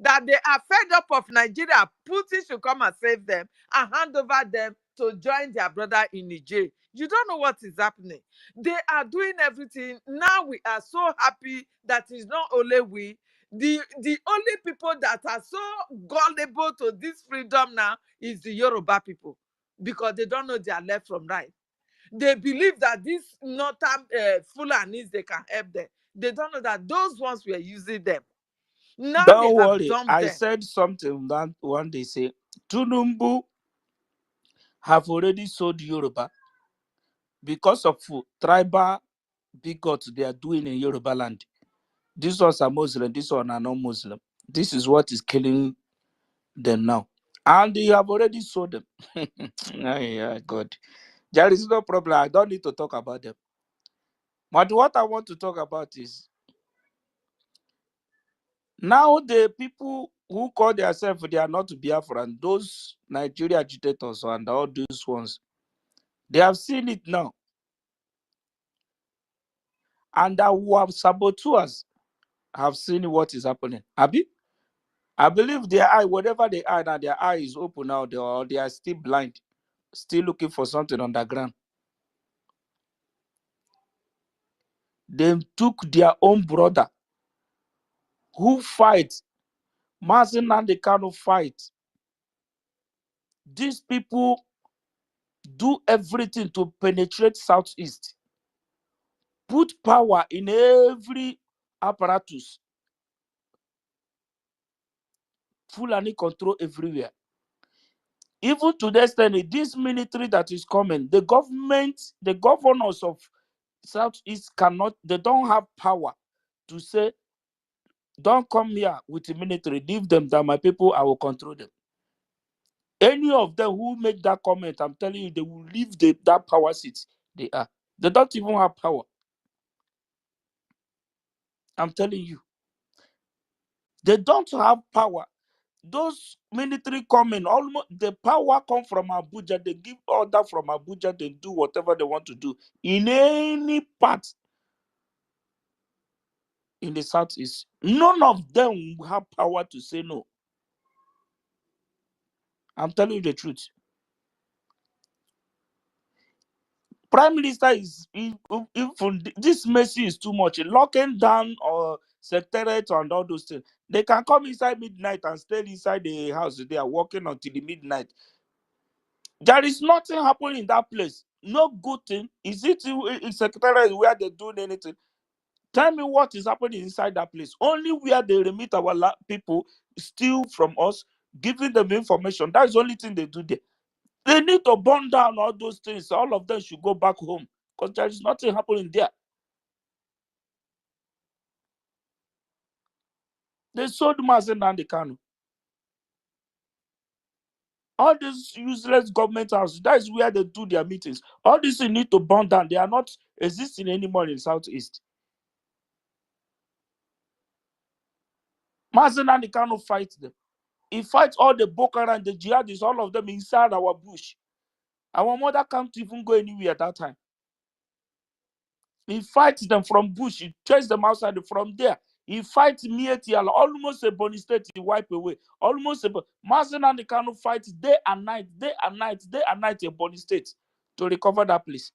that they are fed up of Nigeria. Putin should come and save them and hand over them to join their brother in Niger. You don't know what is happening. They are doing everything. Now we are so happy that it's not only we. The only people that are so gullible to this freedom now is the Yoruba people, because they don't know their left from right. They believe that these northern Fulanis, they can help them. They don't know that those ones were using them. Now they Don't have worry. dumped I them. said something that one day say, TINUBU have already sold Yoruba because of tribal bigots they are doing in Yoruba land. These ones are Muslim, this one are not Muslim. This is what is killing them now. And they have already sold them. Yeah, God. There is no problem. I don't need to talk about them. But what I want to talk about is now the people who call themselves, they are not Biafran, those Nigeria agitators and all those ones, they have seen it now. And our saboteurs have seen what is happening. Abi? I believe their eye, whatever they are now, their eye is open now, they are still blind, still looking for something underground. They took their own brother who fight. Mazin and they cannot fight. These people do everything to penetrate Southeast, put power in every apparatus, Fulani control everywhere. Even to the extent, this military that is coming, the government, the governors of Southeast cannot, they don't have power to say, don't come here with the military, leave them that my people, I will control them. Any of them who make that comment, I'm telling you, they will leave that power seat they are. They don't even have power. I'm telling you. They don't have power. Those military coming, almost the power come from Abuja. They give order from Abuja. They do whatever they want to do in any part in the Southeast. None of them have power to say no. I'm telling you the truth. Prime Minister is, even this messy is too much. Locking down or secretariat and all those things. They can come inside midnight and stay inside the house. They are working until the midnight. There is nothing happening in that place. No good thing. Is it in secretariat where they're doing anything? Tell me what is happening inside that place. Only where they remit our people, steal from us, giving them information. That's the only thing they do there. They need to burn down all those things. All of them should go back home because there is nothing happening there. They sold Mazen and the Kanu. All these useless government houses, that is where they do their meetings. All these things need to burn down. They are not existing anymore in Southeast. Mazen and the Kanu fight them. He fights all the Boko Haram, the jihadists, all of them inside our bush. Our mother can't even go anywhere at that time. He fights them from bush. He chase them outside from there. He fights Mietiala, almost a Bonny State, he wipe away. Almost a Mazen and the Kanu fights day and night, day and night, day and night in Bonny State to recover that place.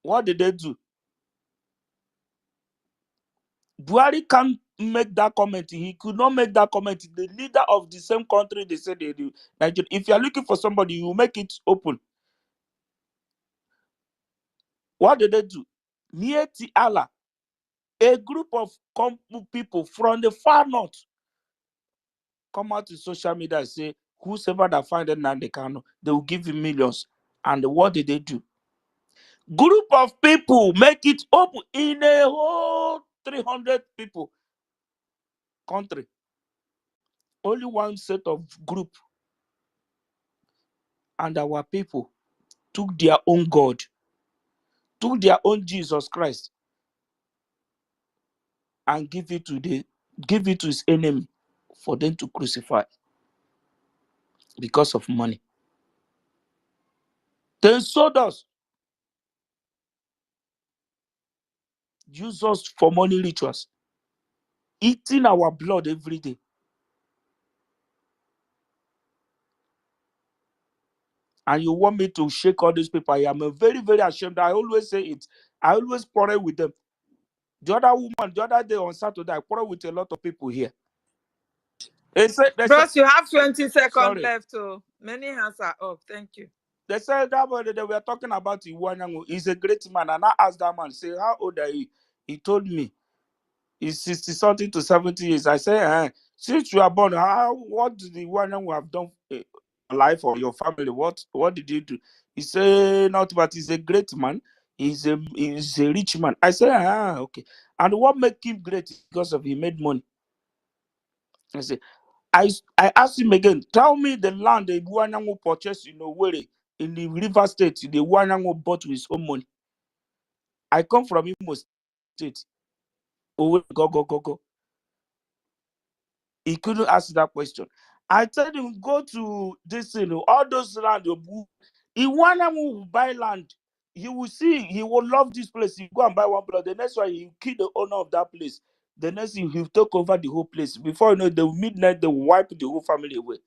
What did they do? Buhari can't make that comment. He could not make that comment. The leader of the same country, they said they do. Nigeria. If you are looking for somebody, you make it open. What did they do? Mieti Allah, a group of people from the far north, come out to social media and say, whosoever that find Nnamdi Kanu, they will give him millions. And what did they do? Group of people make it open in a whole 300 people country. Only one set of group. And our people took their own God, took their own Jesus Christ, and give it to his enemy for them to crucify because of money. They sold us, use us for money rituals, eating our blood every day. And you want me to shake all these people? I am very, very ashamed. I always say it. I always quarrel with them. The other day on Saturday, I quarrel with a lot of people here. Bros, you have 20 seconds sorry. left. So many hands are up. Thank you. They said that they were talking about Iwanyango. He's a great man. And I asked that man, say, how old are you? He told me he's 60 something to 70 years. I say, Since you are born, what did the one who have done life or your family? What did you do? He said, not, but he's a great man. He's a rich man. I said, okay. And what make him great? Because of he made money. I said, I asked him again, tell me the land the one who purchased in Owerri, in the River State, the one who bought with his own money. I come from Imo State. Owerri, go. He couldn't answer that question. I told him, go to this, all those land. He want to buy land. He will see, he will love this place. He go and buy one plot. The next one, he kill the owner of that place. The next thing, he'll take over the whole place. Before you know, the midnight, they wipe the whole family away.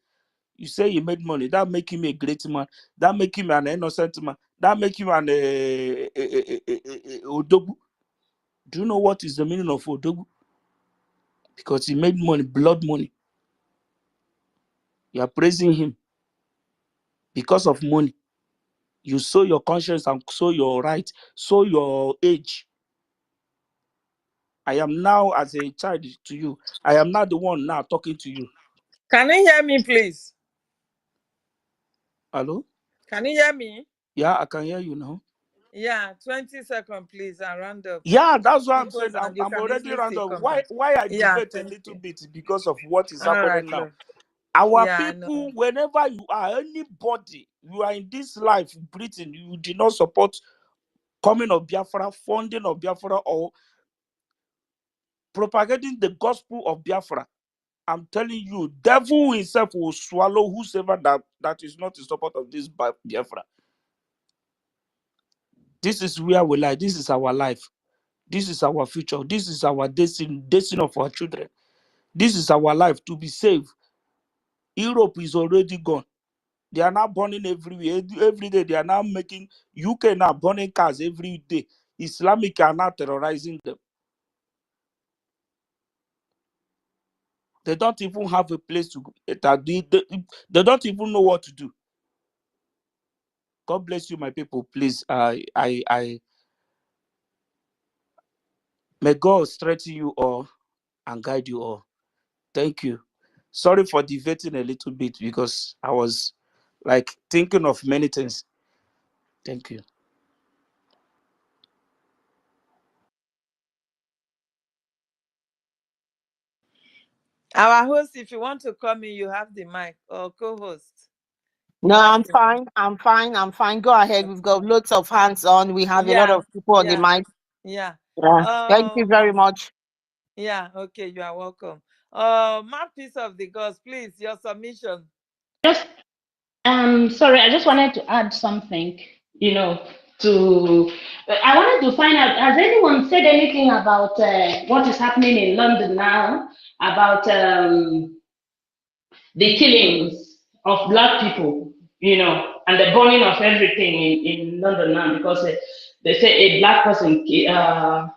You say he made money. That make him a great man. That make him an innocent man. That make him an Odogu. Do you know what is the meaning of Odogu? Because he made money, blood money. You are praising him because of money. You sow your conscience and sow your right, sow your age. I am now as a child to you. I am not the one now talking to you. Can you hear me, please? Hello? Can you hear me? Yeah, I can hear you now. Yeah, 20 seconds, please, and round up. Yeah, that's what I'm saying. I'm already round up. Why I debate a little bit because of what is happening now. Our people, whenever you are anybody, you are in this life, breathing, you did not support coming of Biafra, funding of Biafra, or propagating the gospel of Biafra. I'm telling you, devil himself will swallow whosoever that is not in support of this Biafra. This is where we lie. This is our life. This is our future. This is our destiny of our children. This is our life to be saved. Europe is already gone. They are now burning everywhere. Every day they are now making UK now burning cars every day. Islamic are now terrorizing them. They don't even have a place to go. They don't even know what to do. God bless you, my people. Please, may God strengthen you all and guide you all. Thank you. Sorry for deviating a little bit because I was like thinking of many things. Thank you. Our host, if you want to come in, you have the mic, or co-host. No, I'm fine. I'm fine. Go ahead. We've got loads of hands on. We have a lot of people on the mic. Yeah. Thank you very much. Yeah, okay, you are welcome. Mouthpiece of the gods, please, your submission. Sorry, I just wanted to add something, I wanted to find out, has anyone said anything about what is happening in London now, about the killings of Black people, and the burning of everything in London now, because they say a Black person, a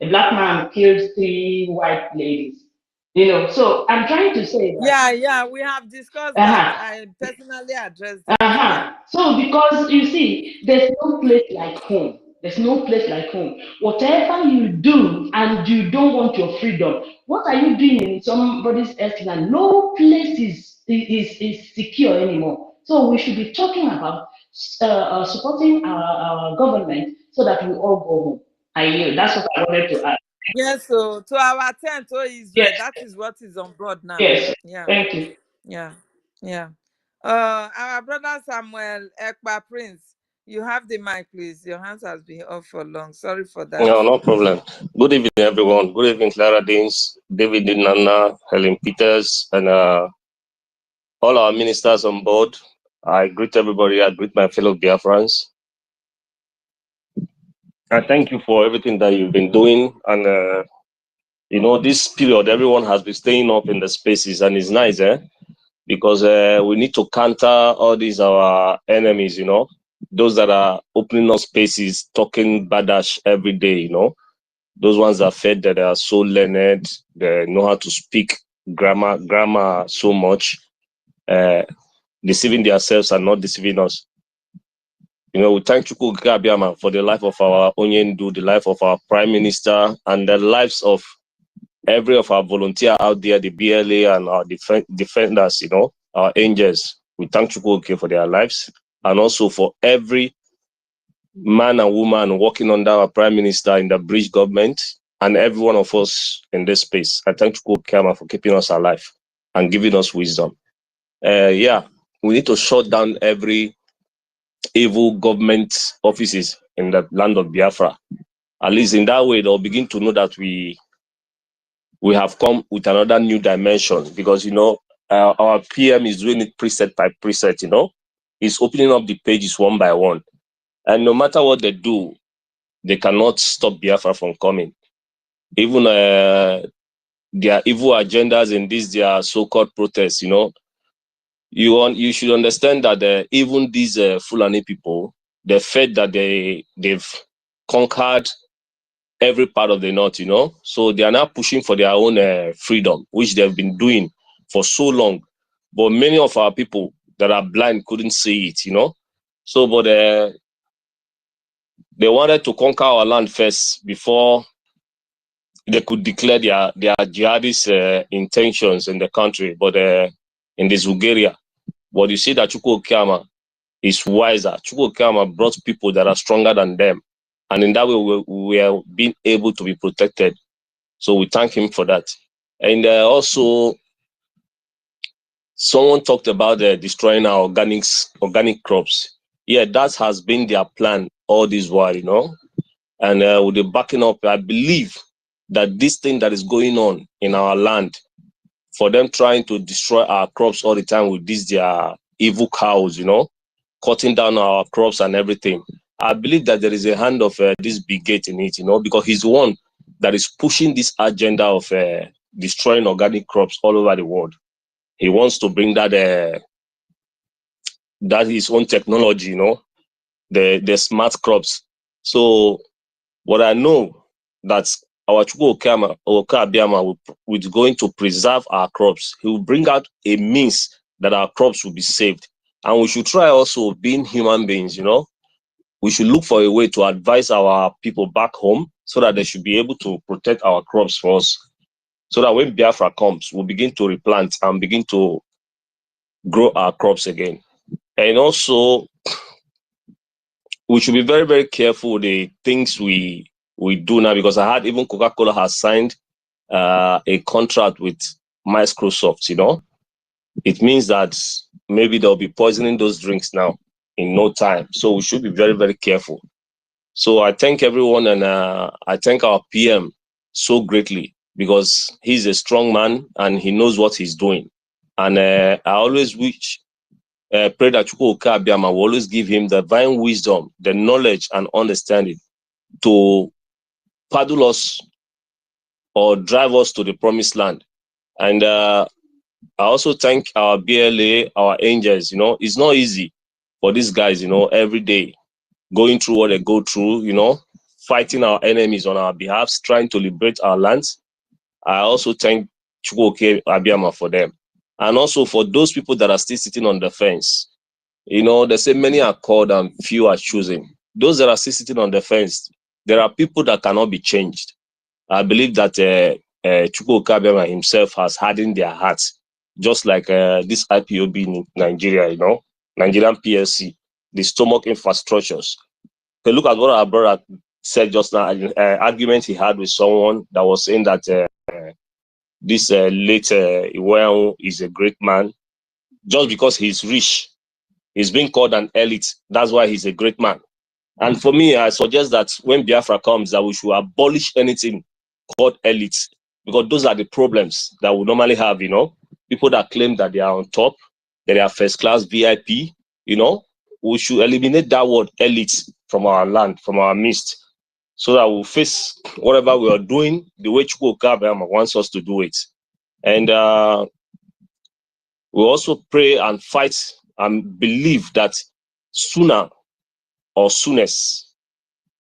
Black man killed 3 white ladies. So I'm trying to say that. Yeah, we have discussed that. I personally addressed it. So because you see, there's no place like home. There's no place like home. Whatever you do and you don't want your freedom, what are you doing in somebody's else land? No place is secure anymore. So we should be talking about supporting our government so that we all go home. That's what I wanted to add. Yes, so to our tent, Israel, that is what is on board now. Yes, yeah. Thank you. Yeah. Our brother Samuel Ekpa Prince, you have the mic, please. Your hands has been off for long. Sorry for that. No problem. Good evening, everyone. Good evening, Clara Deans, David Nana, Helen Peters, and all our ministers on board. I greet everybody. I greet my fellow Biafrans. I thank you for everything that you've been doing. And, this period, everyone has been staying up in the spaces, and it's nice, because we need to counter all these our enemies, those that are opening up spaces, talking badash every day, those ones that fed that are so learned, they know how to speak grammar so much, deceiving themselves and not deceiving us. We thank Chukwu Gabiama for the life of our Onyendu, the life of our Prime Minister, and the lives of every of our volunteer out there, the BLA and our defenders, you know, our angels, we thank Chukwuoke for their lives, and also for every man and woman working under our Prime Minister in the bridge government, and every one of us in this space. I thank Chukwuoke for keeping us alive and giving us wisdom. Yeah, we need to shut down every evil government offices in the land of Biafra. At least in that way, they'll begin to know that we have come with another new dimension, because, you know, our PM is doing it preset by preset, you know. He's opening up the pages one by one. And no matter what they do, they cannot stop Biafra from coming. Even their evil agendas in these their so-called protests, you know, you should understand that even these Fulani people, they felt that they've conquered every part of the north, you know. So they are now pushing for their own freedom, which they've been doing for so long. But many of our people that are blind couldn't see it, you know. So, but they wanted to conquer our land first before they could declare their jihadist intentions in the country, but in this Bulgaria. But you see that Chukwuoke is wiser. Chukwuoke brought people that are stronger than them. And in that way, we are being able to be protected. So we thank him for that. And also, someone talked about destroying our organic crops. Yeah, that has been their plan all this while, you know. And with the backing up, I believe that this thing that is going on in our land, for them trying to destroy our crops all the time with these their evil cows, you know, cutting down our crops and everything. I believe that there is a hand of this big gate in it, you know, because he's the one that is pushing this agenda of destroying organic crops all over the world. He wants to bring that his own technology, you know, the smart crops. So what I know that our Chukwuoke Abiyama is going to preserve our crops. He will bring out a means that our crops will be saved. And we should try also being human beings, you know. We should look for a way to advise our people back home so that they should be able to protect our crops for us. So that when Biafra comes, we'll begin to replant and begin to grow our crops again. And also, we should be very, very careful with the things we do now, because I heard even Coca-Cola has signed a contract with Microsoft, you know. It means that maybe they'll be poisoning those drinks now in no time. So we should be very, very careful. So I thank everyone, and I thank our PM so greatly, because he's a strong man and he knows what he's doing. And I always pray that Chukwuoke Abiyama will always give him the divine wisdom, the knowledge and understanding to paddle us or drive us to the promised land. And I also thank our BLA, our angels. You know, it's not easy for these guys, you know, every day going through what they go through, you know, fighting our enemies on our behalf, trying to liberate our lands. I also thank Chukwuoke Abiyama for them. And also for those people that are still sitting on the fence. You know, they say many are called and few are chosen. Those that are still sitting on the fence, there are people that cannot be changed. I believe that Chukwuoke Abiyama himself has hardened their hearts, just like this IPOB in Nigeria, you know, Nigerian PLC, the stomach infrastructures. Okay, look at what our brother said just now, an argument he had with someone that was saying that this late Iweanwu is a great man. Just because he's rich, he's being called an elite. That's why he's a great man. And for me, I suggest that when Biafra comes, that we should abolish anything called elites, because those are the problems that we normally have, you know. People that claim that they are on top, that they are first class VIP, you know. We should eliminate that word elite from our land, from our midst, so that we'll face whatever we are doing the way Chukwuoke Abiyama wants us to do it. And we also pray and fight and believe that sooner or soonest,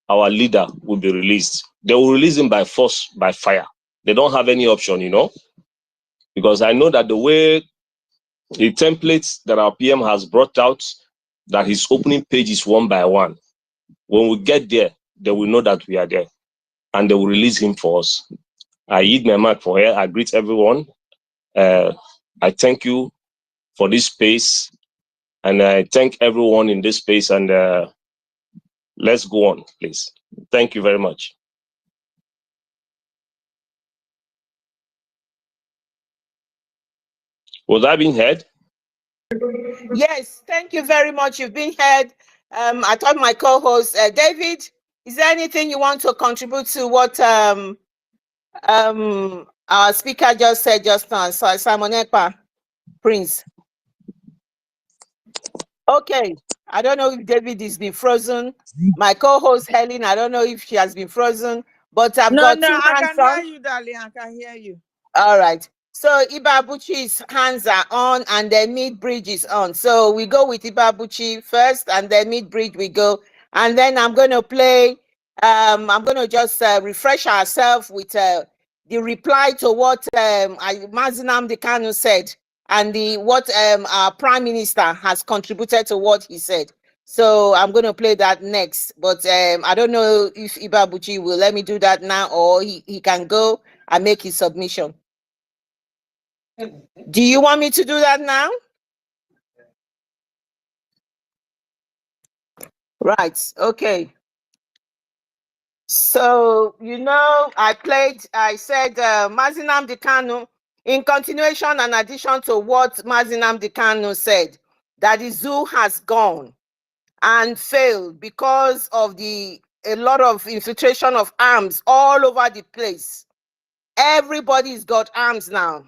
our leader will be released. They will release him by force, by fire. They don't have any option, you know, because I know that the way the templates that our PM has brought out, that he's opening pages one by one. When we get there, they will know that we are there, and they will release him for us. I yield my mic for here. I greet everyone. I thank you for this space, and I thank everyone in this space. And let's go on, please. Thank you very much. Was I being heard? Yes, thank you very much. You've been heard. I thought my co-host, David, is there anything you want to contribute to what our speaker just said just now? So Simon Ekpa, Prince. Okay, I don't know if David has been frozen. My co-host Helen, I don't know if she has been frozen, but I've got No, two I hands can hear on. you, darling. I can hear you. All right. So Ibabuchi's hands are on and then mid-bridge is on. So we go with Ibabuchi first and then mid-bridge we go. And then I'm going to play, I'm going to just refresh ourselves with the reply to what Mazinam Dekanu said and what our Prime Minister has contributed to what he said. So I'm going to play that next. But I don't know if Ibabuchi will let me do that now or he can go and make his submission. Do you want me to do that now? Right, okay. So, I said Mazinam Dekanu, in continuation and addition to what Mazinam Dekanu said, that the zoo has gone and failed because of a lot of infiltration of arms all over the place. Everybody's got arms now.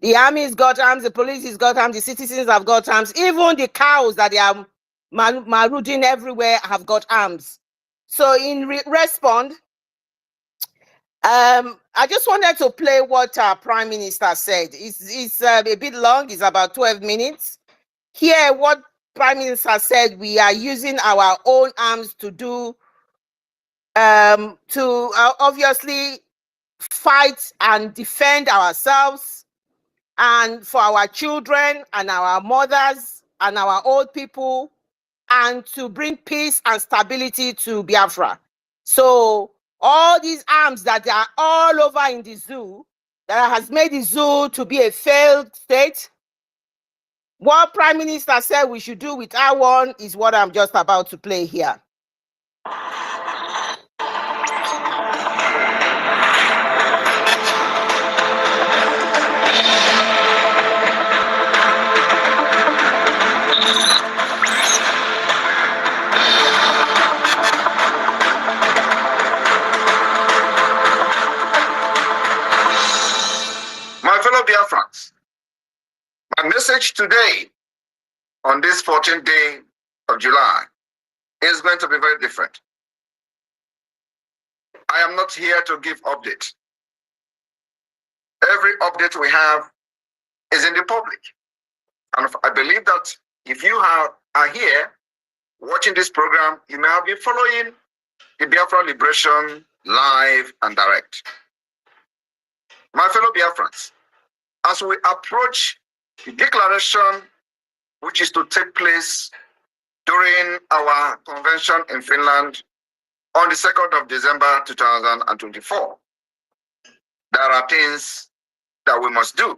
The army's got arms, the police has got arms, the citizens have got arms, even the cows that they are marauding everywhere have got arms. So in response, I just wanted to play what our Prime Minister said. It's a bit long, it's about 12 minutes. Here, what Prime Minister said, we are using our own arms to do, obviously fight and defend ourselves, and for our children and our mothers and our old people, and to bring peace and stability to Biafra. So all these arms that are all over in the zoo, that has made the zoo to be a failed state, what Prime Minister said we should do with our one is what I'm just about to play here. My fellow Biafrans, my message today on this 14th day of July is going to be very different. I am not here to give updates. Every update we have is in the public. And I believe that if you are here watching this program, you may have been following the Biafra Liberation live and direct. My fellow Biafrans, as we approach the declaration which is to take place during our convention in Finland on the 2nd of December 2024, there are things that we must do.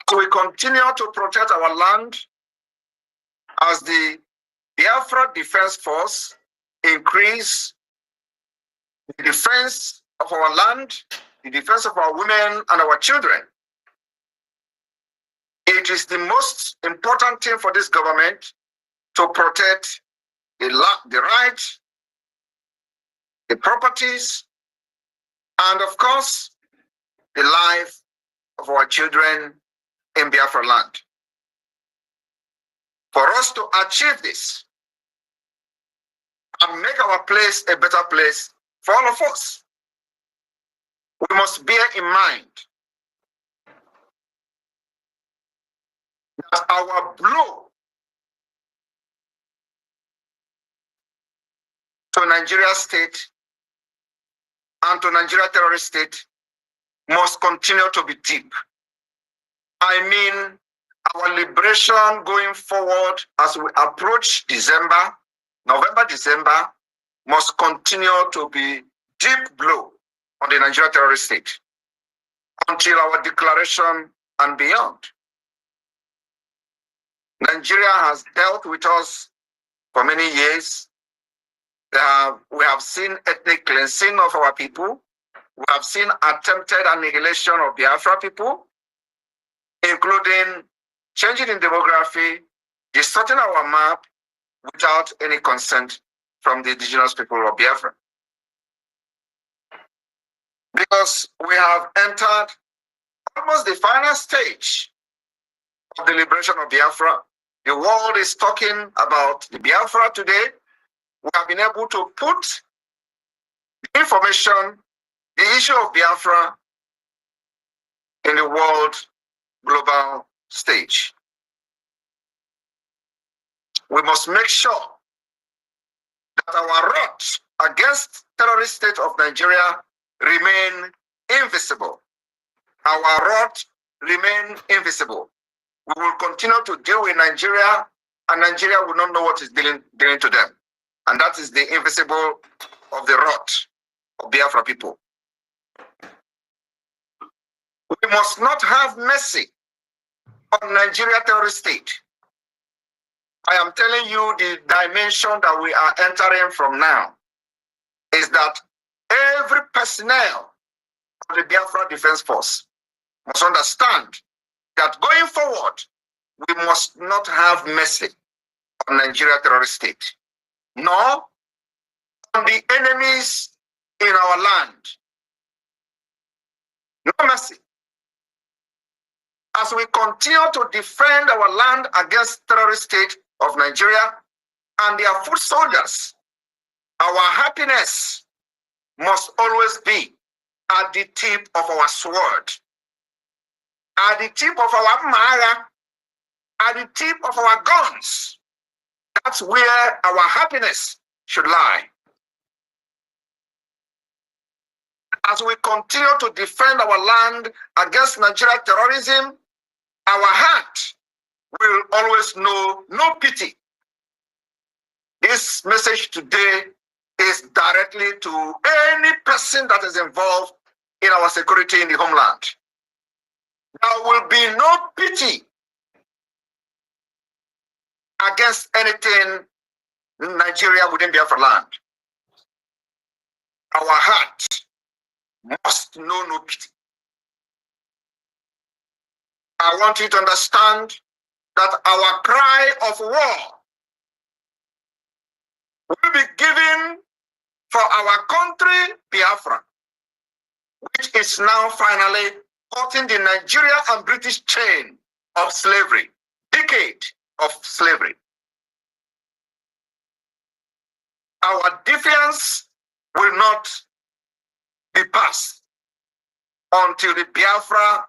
So we continue to protect our land as the Biafra Defense Force increase the defense of our land, the defense of our women and our children. It is the most important thing for this government to protect the rights, the properties, and of course, the life of our children in Biafra land. For us to achieve this and make our place a better place for all of us, we must bear in mind that our blow to Nigeria state and to Nigeria terrorist state must continue to be deep. I mean, our liberation going forward as we approach November, December, must continue to be deep blow on the Nigeria terrorist state until our declaration and beyond. Nigeria has dealt with us for many years. We have seen ethnic cleansing of our people. We have seen attempted annihilation of Biafra people, including changing in demography, distorting our map without any consent from the indigenous people of Biafra. Because we have entered almost the final stage of the liberation of Biafra. The world is talking about the Biafra today. We have been able to put the information, the issue of Biafra in the world global stage. We must make sure that our wrath against terrorist state of Nigeria remain invisible. Our wrath remain invisible. We will continue to deal with Nigeria, and Nigeria will not know what is dealing to them. And that is the invisible of the wrath of Biafra people. We must not have mercy on Nigeria terrorist state. I am telling you the dimension that we are entering from now is that every personnel of the Biafra Defense Force must understand that going forward, we must not have mercy on Nigeria terrorist state, nor on the enemies in our land. No mercy. As we continue to defend our land against terrorist state of Nigeria and their foot soldiers, our happiness must always be at the tip of our sword, at the tip of our mara, at the tip of our guns. That's where our happiness should lie. As we continue to defend our land against Nigeria terrorism, our heart will always know no pity. This message today is directly to any person that is involved in our security in the homeland. There will be no pity against anything in Nigeria within Biafra land. Our heart must know no pity. I want you to understand that our cry of war will be given for our country, Biafra, which is now finally cutting the Nigeria and British chain of slavery, decade of slavery. Our defiance will not be passed until the Biafra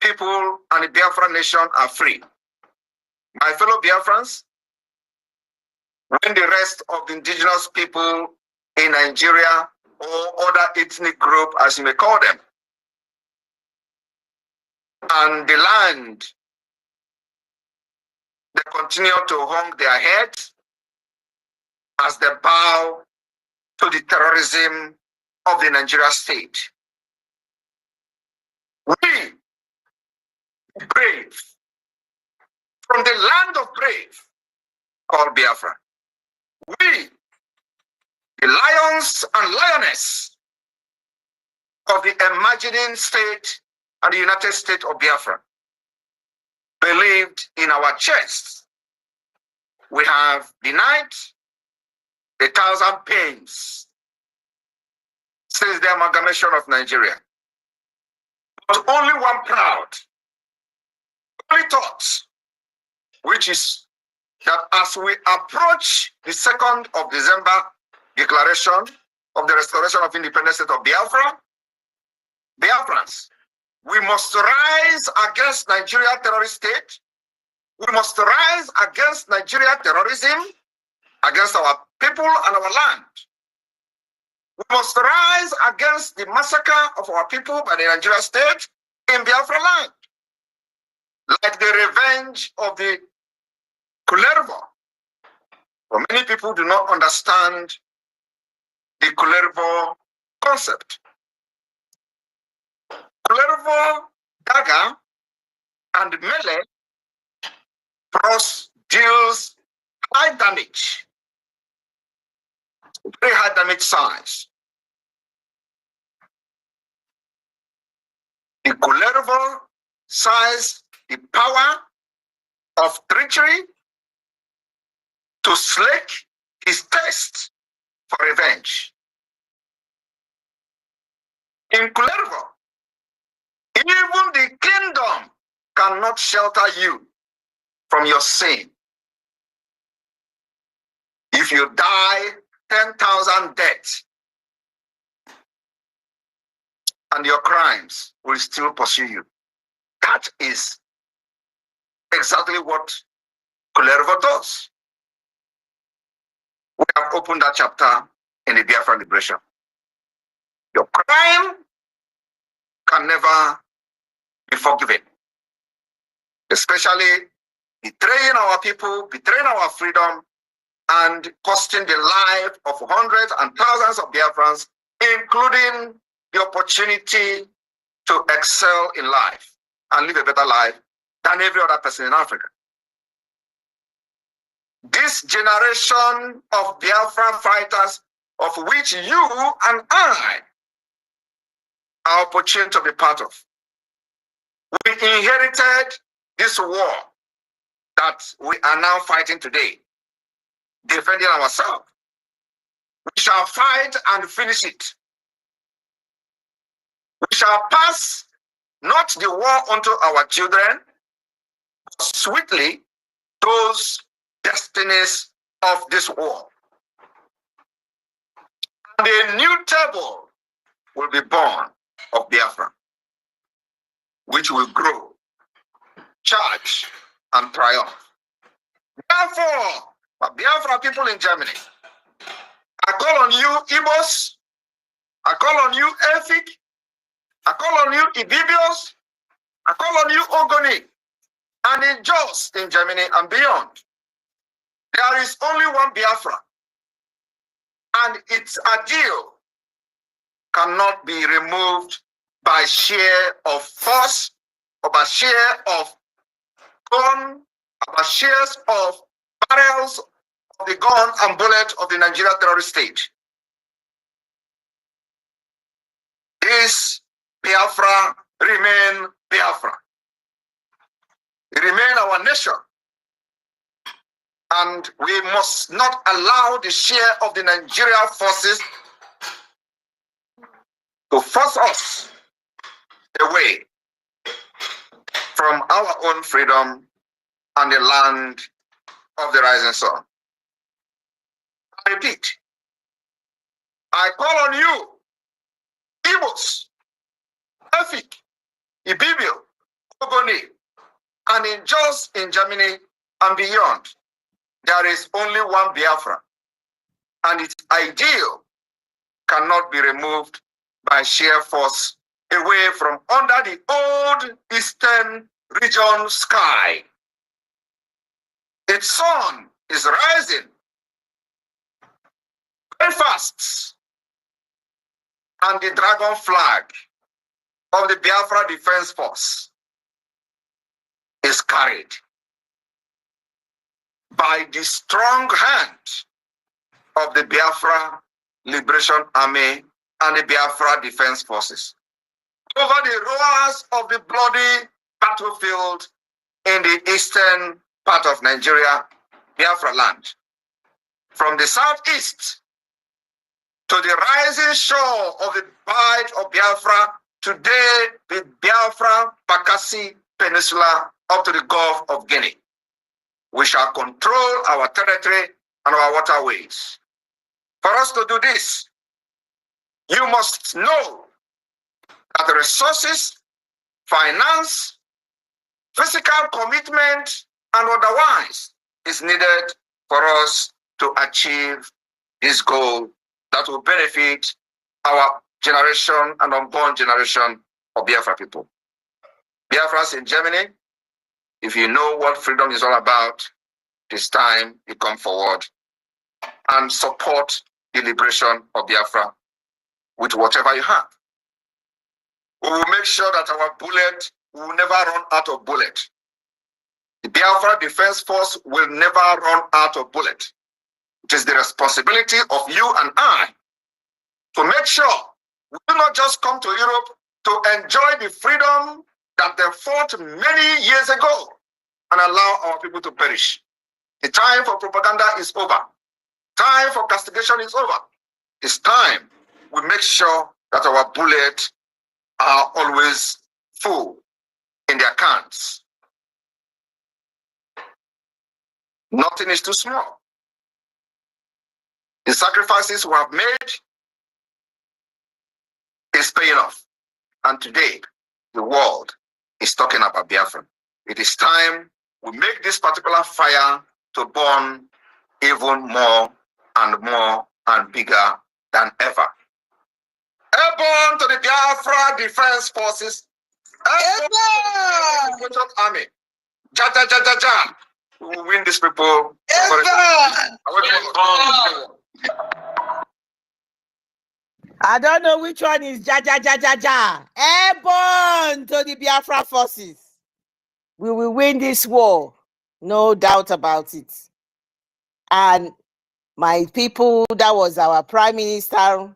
people and the Biafra nation are free. My fellow Biafrans, when the rest of the indigenous people in Nigeria or other ethnic group, as you may call them, and the land, they continue to hang their heads as they bow to the terrorism of the Nigeria state. We, brave, from the land of brave, called Biafra. We, the lions and lioness of the imagining state and the United States of Biafra, believed in our chests. We have denied 1,000 pains since the amalgamation of Nigeria. But only one proud, only thought, which is that as we approach the 2nd of December declaration of the restoration of independence state of Biafra, Biafrans, we must rise against Nigeria terrorist state. We must rise against Nigeria terrorism, against our people and our land. We must rise against the massacre of our people by the Nigeria state in Biafra land. Like the revenge of the Kulervo. For many people do not understand the Kullervo concept. Kullervo dagger and melee cross deals high damage, very high damage size. The Kullervo size the power of treachery to slake his thirst for revenge. In Kullervo, even the kingdom cannot shelter you from your sin. If you die 10,000 deaths, and your crimes will still pursue you. That is exactly what Kullervo does. We have opened that chapter in the Biafra liberation. Your crime can never be forgiven, especially betraying our people, betraying our freedom, and costing the life of hundreds and thousands of Biafrans, including the opportunity to excel in life and live a better life than every other person in Africa. This generation of Biafra fighters, of which you and I are opportune to be part of, we inherited this war that we are now fighting today, defending ourselves. We shall fight and finish it. We shall pass not the war unto our children, but sweetly those destinies of this war. And a new table will be born of Biafra, which will grow, charge, and triumph. Therefore, Biafra people in Germany, I call on you, Igbos, I call on you, Efik, I call on you, Ibibios, I call on you, Ogoni, and in Jos in Germany and beyond. There is only one Biafra, and its ideal cannot be removed by share of force, or by share of gun, or by shares of barrels of the gun and bullet of the Nigeria terrorist state. This Biafra remain Biafra. It remain our nation. And we must not allow the share of the Nigeria forces to force us away from our own freedom and the land of the rising sun. I repeat, I call on you, Igbos, Efik, Ibibio, Ogoni, and in Jos in Germany and beyond. There is only one Biafra, and its ideal cannot be removed by sheer force away from under the old Eastern region sky. Its sun is rising very fast, and the dragon flag of the Biafra Defense Force is carried by the strong hand of the Biafra Liberation Army and the Biafra Defense Forces over the roars of the bloody battlefield in the eastern part of Nigeria, Biafra land. From the southeast to the rising shore of the Bight of Biafra, today the Biafra Bakassi Peninsula up to the Gulf of Guinea. We shall control our territory and our waterways. For us to do this, you must know that the resources, finance, physical commitment, and otherwise is needed for us to achieve this goal that will benefit our generation and unborn generation of Biafra people. Biafras in Germany, if you know what freedom is all about, this time you come forward and support the liberation of Biafra with whatever you have. We will make sure that our bullet will never run out of bullet. The Biafra Defense Force will never run out of bullet. It is the responsibility of you and I to make sure we do not just come to Europe to enjoy the freedom that they fought many years ago and allow our people to perish. The time for propaganda is over. Time for castigation is over. It's time we make sure that our bullets are always full in their cans. Nothing is too small. The sacrifices we have made is paying off. And today, the world is talking about Biafra. It is time we make this particular fire to burn even more and bigger than ever. Airborne to the Biafra Defense Forces. Airborne to the Army. Ja, ja, ja, ja, ja. We will win these people. I don't know which one is ja ja ja ja ja. Airborne to the Biafra forces. We will win this war, no doubt about it. And my people, that was our Prime Minister,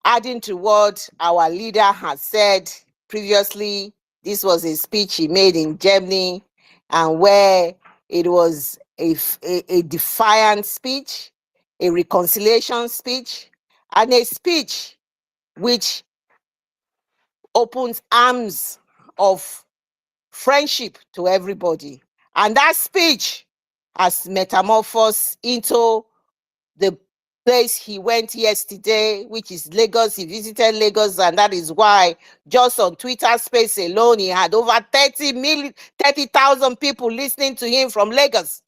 adding to what our leader has said previously. This was a speech he made in Germany, and where it was a defiant speech, a reconciliation speech, and a speech which opens arms of friendship to everybody. And that speech has metamorphosed into the place he went yesterday, which is Lagos. He visited Lagos, and that is why just on Twitter space alone, he had over 30,000 people listening to him from Lagos.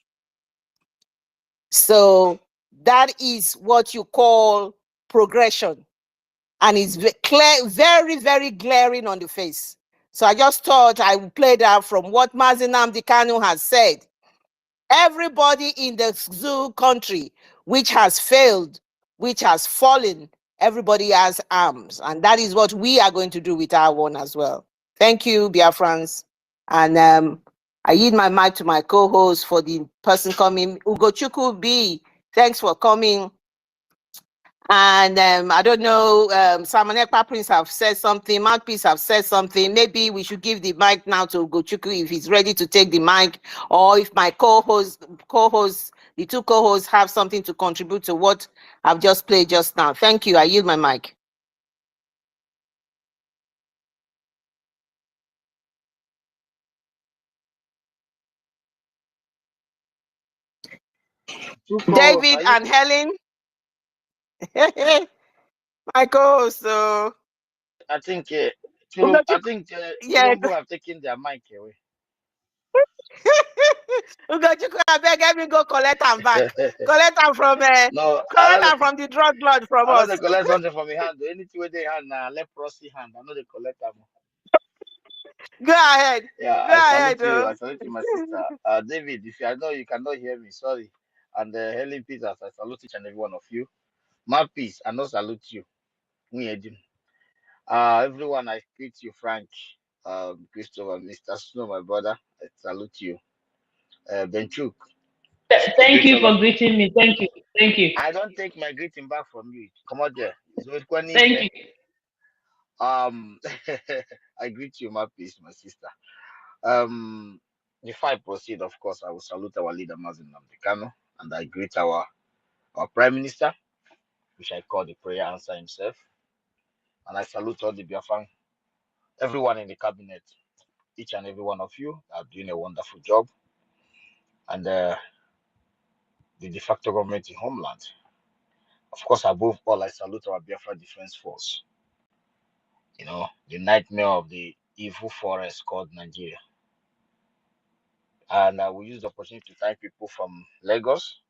So that is what you call progression. And it's clear, very, very glaring on the face. So I just thought I would play that from what Nnamdi Kanu has said. Everybody in the zoo country which has failed, which has fallen, everybody has arms. And that is what we are going to do with our one as well. Thank you, Biafrans. And I yield my mic to my co-host for the person coming. Ugochukwu B, thanks for coming. And I don't know, Simon Ekpa Prince have said something, Mouthpiece have said something. Maybe we should give the mic now to Ugochukwu if he's ready to take the mic, or if my the two co-hosts have something to contribute to what I've just played just now. Thank you. I yield my mic. David and Helen. My co-host. So I think TINUBU have taken their mic away. Ugochukwu, I beg, let me go collect them back. Collect them from no, collect them from the drug lord from I know us. they collect something from your hand. Anything where they hand now, leprosy hand. I know they collect them. Go ahead. Yeah, Go ahead. I salute you, my sister. David, if I know you cannot hear me, sorry. And Helen Peters, I salute each and every one of you. My peace, I not salute you. Everyone, I greet you, Frank, Christopher, Mr. Snow, my brother. I salute you. Benchuk. Thank you for greeting me. Thank you. Thank you. I don't take my greeting back from you. Come out there. Thank you. I greet you, my peace, my sister. Before I proceed, of course, I will salute our leader, Nnamdi Kanu, and I greet our Prime Minister, which I call the prayer answer himself. And I salute all the Biafran, everyone in the cabinet, each and every one of you are doing a wonderful job. And the de facto government in Homeland. Of course, above all, I salute our Biafra Defense Force. You know, the nightmare of the evil forest called Nigeria. And I will use the opportunity to thank people from Lagos.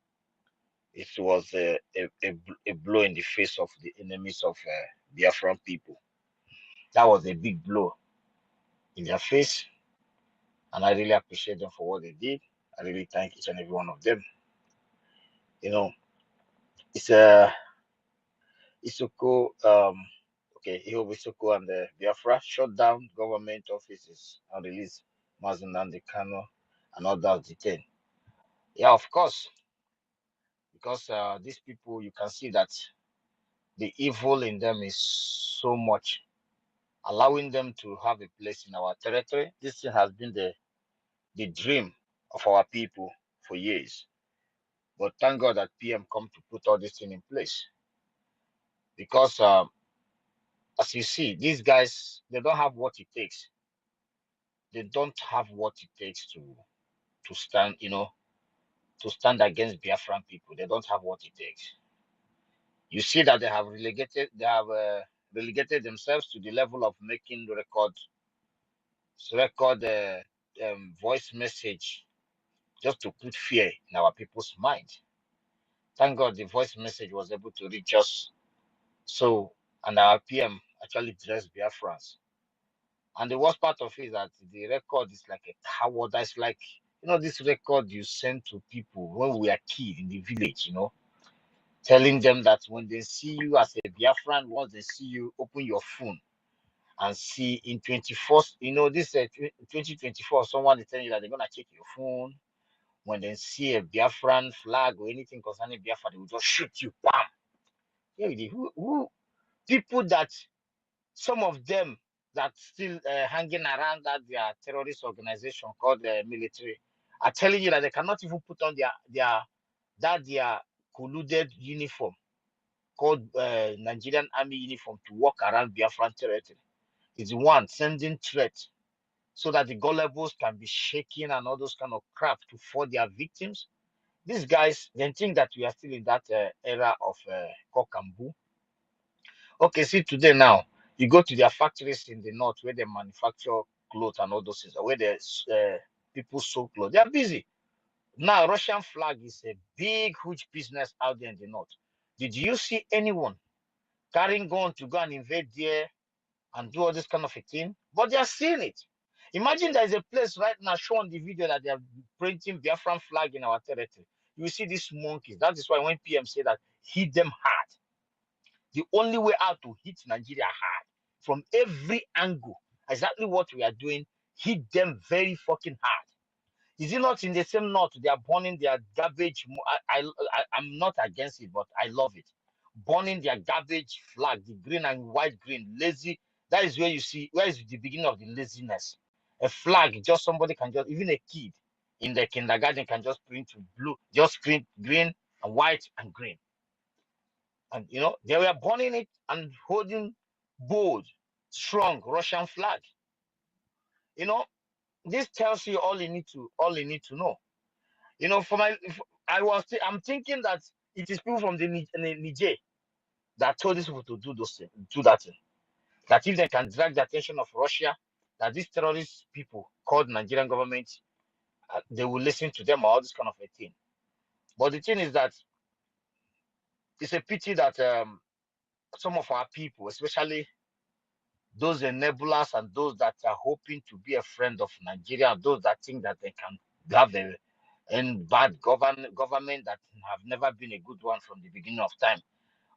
It was a blow in the face of the enemies of Biafran people. That was a big blow in their face. And I really appreciate them for what they did. I really thank each and every one of them. You know, it's Isoko, Ihob Isoko and the Biafra shut down government offices and release Mazinandi Kano and others detained. Yeah, of course, because these people, you can see that the evil in them is so much, allowing them to have a place in our territory. This thing has been the dream of our people for years. But thank God that PM come to put all this thing in place. Because as you see, these guys, they don't have what it takes. They don't have what it takes to stand, to stand against Biafran people. They don't have what it takes. You see that they have relegated themselves to the level of making voice message just to put fear in our people's mind. Thank God the voice message was able to reach us. So, and our PM actually dressed Biafrans. And the worst part of it is that the record is like a coward. That's like, this record you send to people when we are kids in the village, telling them that when they see you as a Biafran, once they see you, open your phone and see in 21st, this 2024, someone is telling you that they're going to check your phone. When they see a Biafran flag or anything concerning Biafra, they will just shoot you. Bam! Yeah, who people that some of them that still hanging around that their terrorist organization called the military are telling you that they cannot even put on their colluded uniform called Nigerian Army uniform to walk around Biafran territory. It's one sending threat so that the gullibles can be shaken and all those kind of crap to for their victims. These guys, they think that we are still in that era of cock and bull. Okay, see today now, you go to their factories in the north where they manufacture clothes and all those things, where the people sew clothes. They are busy. Now, Russian flag is a big, huge business out there in the north. Did you see anyone carrying gun to go and invade there and do all this kind of a thing? But they are seeing it. Imagine there is a place right now showing the video that they are printing Biafran flag in our territory. You see these monkeys. That is why when PM say that, hit them hard. The only way out to hit Nigeria hard from every angle, exactly what we are doing, hit them very fucking hard. Is it not in the same north? They are burning their garbage. I'm not against it, but I love it. Burning their garbage flag, the green and white green, lazy. That is where you see, where is the beginning of the laziness? A flag, just somebody can just, even a kid in the kindergarten can just print to blue, just print green and white and green. And they were burning it and holding bold, strong Russian flag. This tells you all you need to know. I'm thinking that it is people from the Niger that told these people to do that thing. That if they can drag the attention of Russia, that these terrorist people called Nigerian government, they will listen to them or all this kind of a thing. But the thing is that it's a pity that some of our people, especially those enablers and those that are hoping to be a friend of Nigeria, and those that think that they can have a bad government that have never been a good one from the beginning of time.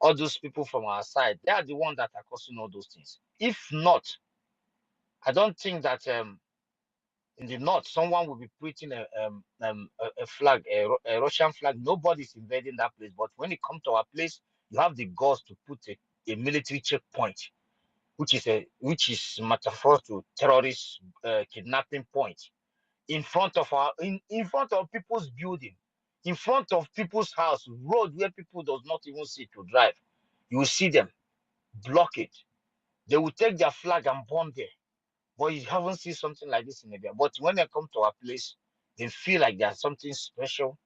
All those people from our side, they are the ones that are causing all those things. If not, I don't think that in the north someone will be putting a flag, a Russian flag. Nobody's invading that place. But when it comes to our place, you have the guts to put a military checkpoint, which is metaphor to terrorist kidnapping point in front of in front of people's building, in front of people's house, road where people does not even see to drive. You will see them block it. They will take their flag and burn there. But you haven't seen something like this in Libya. But when they come to our place, they feel like there's something special.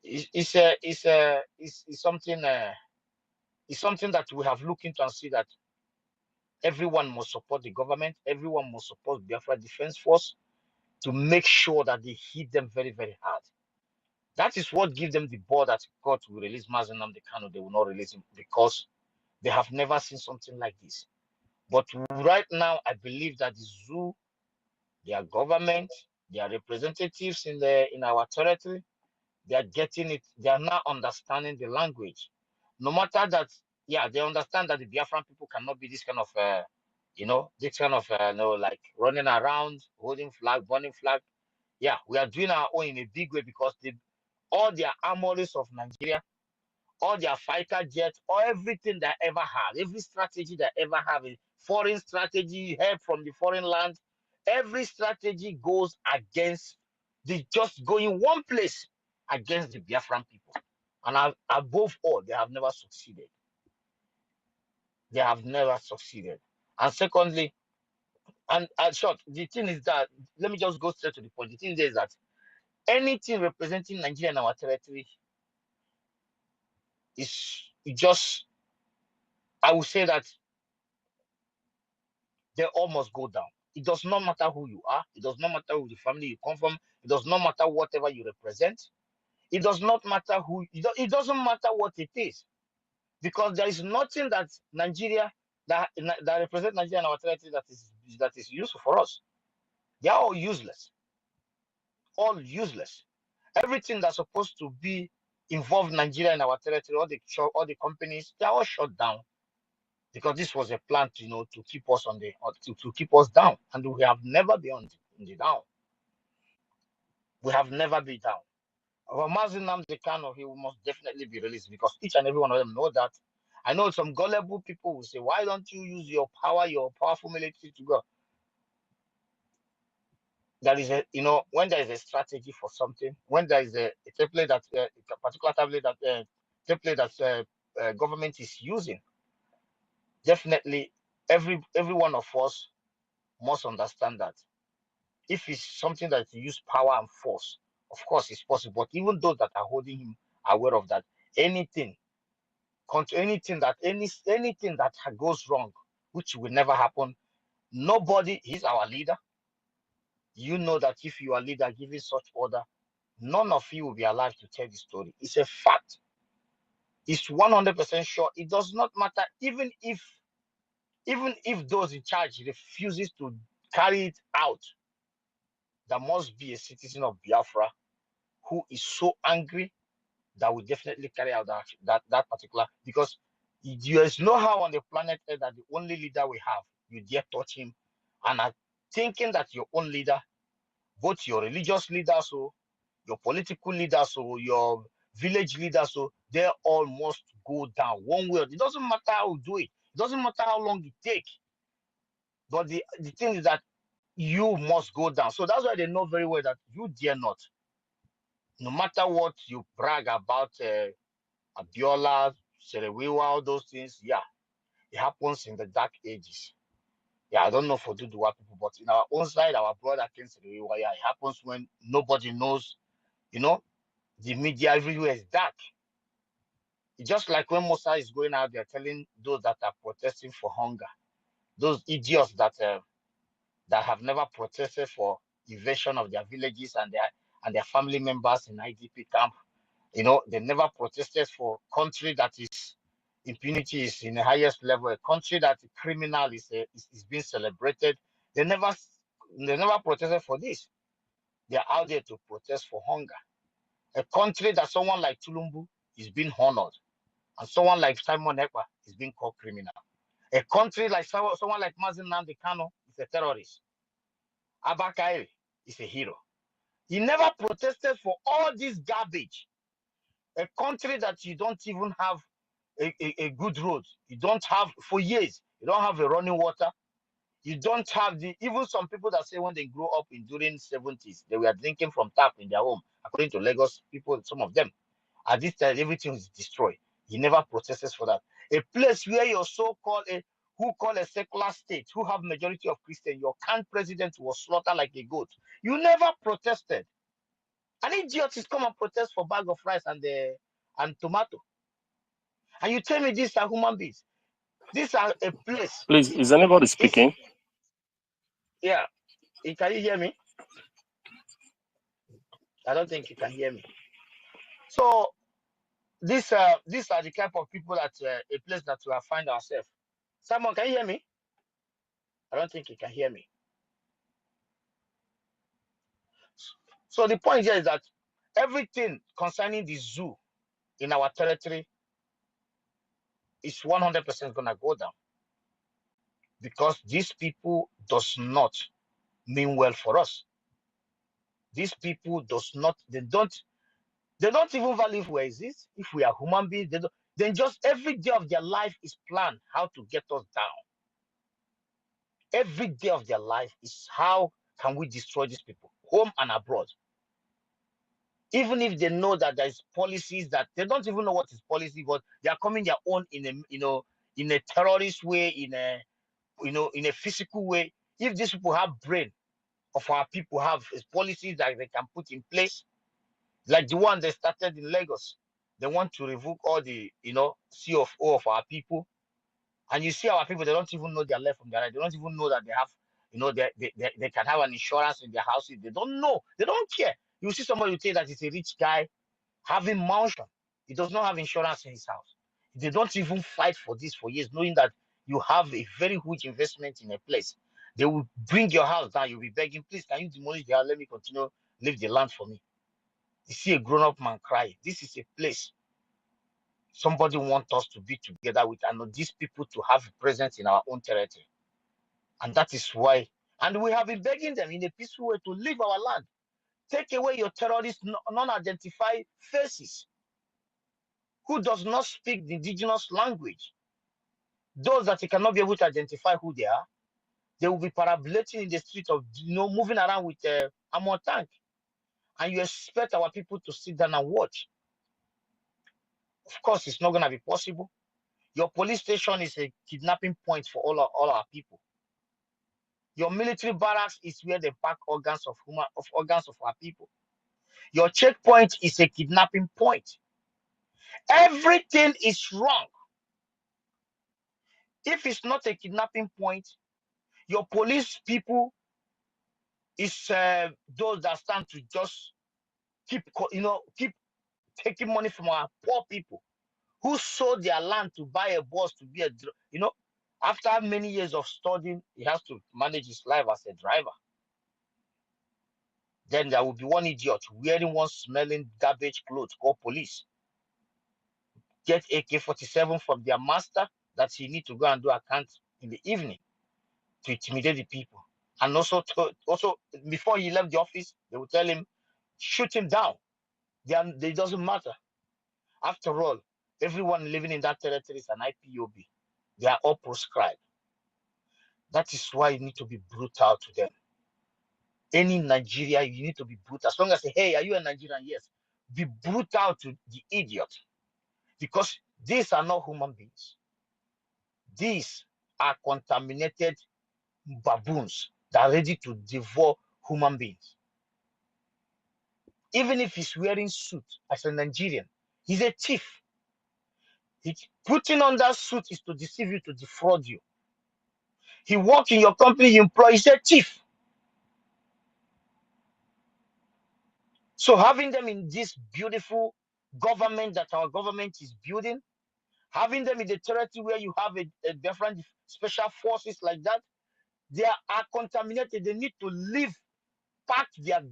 It's something it's something that we have looked into and see that everyone must support the government. Everyone must support the Biafra Defense Force to make sure that they hit them very, very hard. That is what gives them the ball that God will release Mazen Nnamdi Kanu. They will not release him because they have never seen something like this. But right now, I believe that the zoo, their government, their representatives in our territory, they are getting it. They are now understanding the language. No matter that Yeah, they understand that the Biafran people cannot be this kind of, this kind of, like running around, holding flag, burning flag. Yeah, we are doing our own in a big way because all their armories of Nigeria, all their fighter jets, or everything they ever have, every strategy they ever have, a foreign strategy, help from the foreign land, every strategy goes against just going one place against the Biafran people. And above all, they have never succeeded. They have never succeeded. And secondly, and short, the thing is that, let me just go straight to the point. The thing is that anything representing Nigeria in our territory is just, I would say that they all must go down. It does not matter who you are. It does not matter who the family you come from. It does not matter whatever you represent. It does not matter it doesn't matter what it is. Because there is nothing that Nigeria, that represents Nigeria in our territory that is useful for us. They are all useless. All useless. Everything that's supposed to be involved Nigeria in our territory, all the companies, they are all shut down. Because this was a plan to, to keep us to keep us down, and we have never been on the down. We have never been down. Our Mazin Nnamdi Kanu, he must definitely be released because each and every one of them know that. I know some gullible people will say, "Why don't you use your power, your powerful military to go?" There is when there is a strategy for something, when there is a template that a particular template that government is using, definitely every one of us must understand that if it's something that use power and force, of course it's possible. But even those that are holding him are aware of that. Anything that goes wrong, which will never happen, nobody is our leader. You know that if you are leader giving such order, none of you will be alive to tell the story. It's a fact. It's 100% sure. It does not matter, even if those in charge refuses to carry it out. There must be a citizen of Biafra who is so angry that will definitely carry out that particular, because there is no how on the planet Earth that the only leader we have, you dare touch him, and are thinking that your own leader, both your religious leaders, or your political leaders, or your village leaders, so they all must go down one way. It doesn't matter how you do it. It doesn't matter how long it takes. But the thing is that you must go down. So that's why they know very well that you dare not. No matter what you brag about, Abiola, Serewiwa, all those things, yeah, it happens in the dark ages. Yeah, I don't know for Duduwa people, but in our own side, our brother Ken Serewiwa, yeah, it happens when nobody knows, the media everywhere is dark. It's just like when Musa is going out there telling those that are protesting for hunger, those idiots that have never protested for invasion of their villages and their family members in IDP camp. They never protested for country that is impunity is in the highest level, a country that criminal is being celebrated. They never protested for this. They are out there to protest for hunger. A country that someone like Tulumbu is being honored, and someone like Simon Ekpa is being called criminal. A country like someone like Mazin Nnamdi Kanu is a terrorist. Abakairi is a hero. He never protested for all this garbage. A country that you don't even have a good road. You don't have, for years, you don't have a running water. You don't have even some people that say when they grow up during 70s, they were drinking from tap in their home, according to Lagos people, some of them. At this time, everything is destroyed. He never protested for that. A place where your so-called, who call a secular state, who have majority of Christians, your current president was slaughtered like a goat. You never protested. An idiot is come and protest for bag of rice and tomato. And you tell me these are human beings. These are a place. Please, is anybody speaking? Yeah. Can you hear me? I don't think you can hear me. So these are the type of people that a place that we find ourselves. Someone, can you hear me? I don't think you can hear me. So the point here is that everything concerning the zoo in our territory is 100% gonna go down because these people does not mean well for us. These people does not, they don't even value if we exist, if we are human beings. They don't, then just every day of their life is planned how to get us down. Every day of their life is how can we destroy these people, home and abroad. Even if they know that there's policies that they don't even know what is policy, but they are coming their own in a in a terrorist way, in a in a physical way. If these people have brain of our people have policies that they can put in place, like the one they started in Lagos, they want to revoke all the CFO of our people. And you see our people, they don't even know their left from their right. They don't even know that they have, they can have an insurance in their houses. They don't know. They don't care. You see somebody who say that he's a rich guy having mansion. He does not have insurance in his house. They don't even fight for this for years, knowing that you have a very huge investment in a place. They will bring your house down. You'll be begging, please, can you demolish the house? Let me continue, leave the land for me. You see a grown-up man cry. This is a place somebody wants us to be together with, and these people to have a presence in our own territory. And that is why, and we have been begging them in a peaceful way to leave our land. Take away your terrorist, non-identified faces who does not speak the indigenous language. Those that you cannot be able to identify who they are, they will be parabolating in the street of, moving around with a armor tank. And you expect our people to sit down and watch. Of course, it's not going to be possible. Your police station is a kidnapping point for all our people. Your military barracks is where they pack organs of our people. Your checkpoint is a kidnapping point. Everything is wrong. If it's not a kidnapping point, your police people is those that stand to just keep taking money from our poor people who sold their land to buy a bus to be after many years of studying, he has to manage his life as a driver. Then there will be one idiot wearing one smelling garbage clothes called police. Get AK-47 from their master that he need to go and do account in the evening to intimidate the people. And also before he left the office, they will tell him, shoot him down. It doesn't matter. After all, everyone living in that territory is an IPOB. They are all proscribed. That is why you need to be brutal to them. Any Nigeria, you need to be brutal. As long as say, hey, are you a Nigerian? Yes. Be brutal to the idiot. Because these are not human beings. These are contaminated baboons that are ready to devour human beings. Even if he's wearing suit as a Nigerian, he's a thief. Putting on that suit is to deceive you, to defraud you. He works in your company, you employ, he's a thief. So having them in this beautiful government that our government is building, having them in the territory where you have a different special forces like that, they are contaminated. They need to leave, pack their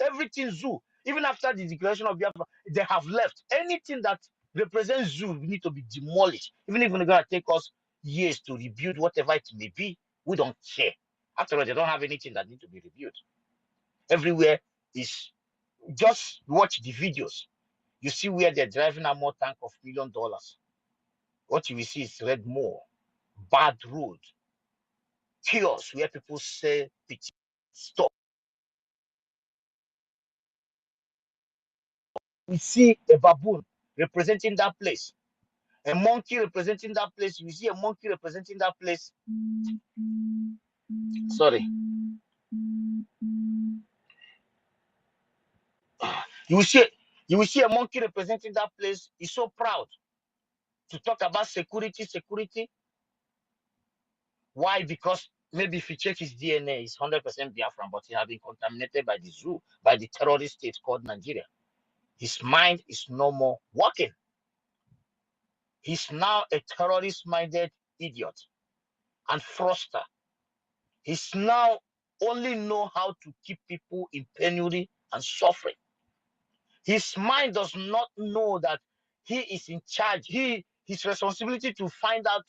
everything zoo. Even after the declaration of Biafra, they have left. Anything that represents zoo need to be demolished. Even if it's going to take us years to rebuild whatever it may be, we don't care. After all, they don't have anything that need to be rebuilt. Everywhere is, just watch the videos. You see where they're driving a more tank of $1 million. What you will see is red more, bad road, chaos where people say, stop. We see a baboon representing that place, a monkey representing that place. We see a monkey representing that place. Sorry. You will see a monkey representing that place. He's so proud to talk about security. Why? Because maybe if you check his DNA, it's 100% Biafran, but he has been contaminated by the zoo, by the terrorist state called Nigeria. His mind is no more working. He's now a terrorist-minded idiot and fraudster. He's now only know how to keep people in penury and suffering. His mind does not know that he is in charge. He his responsibility to find out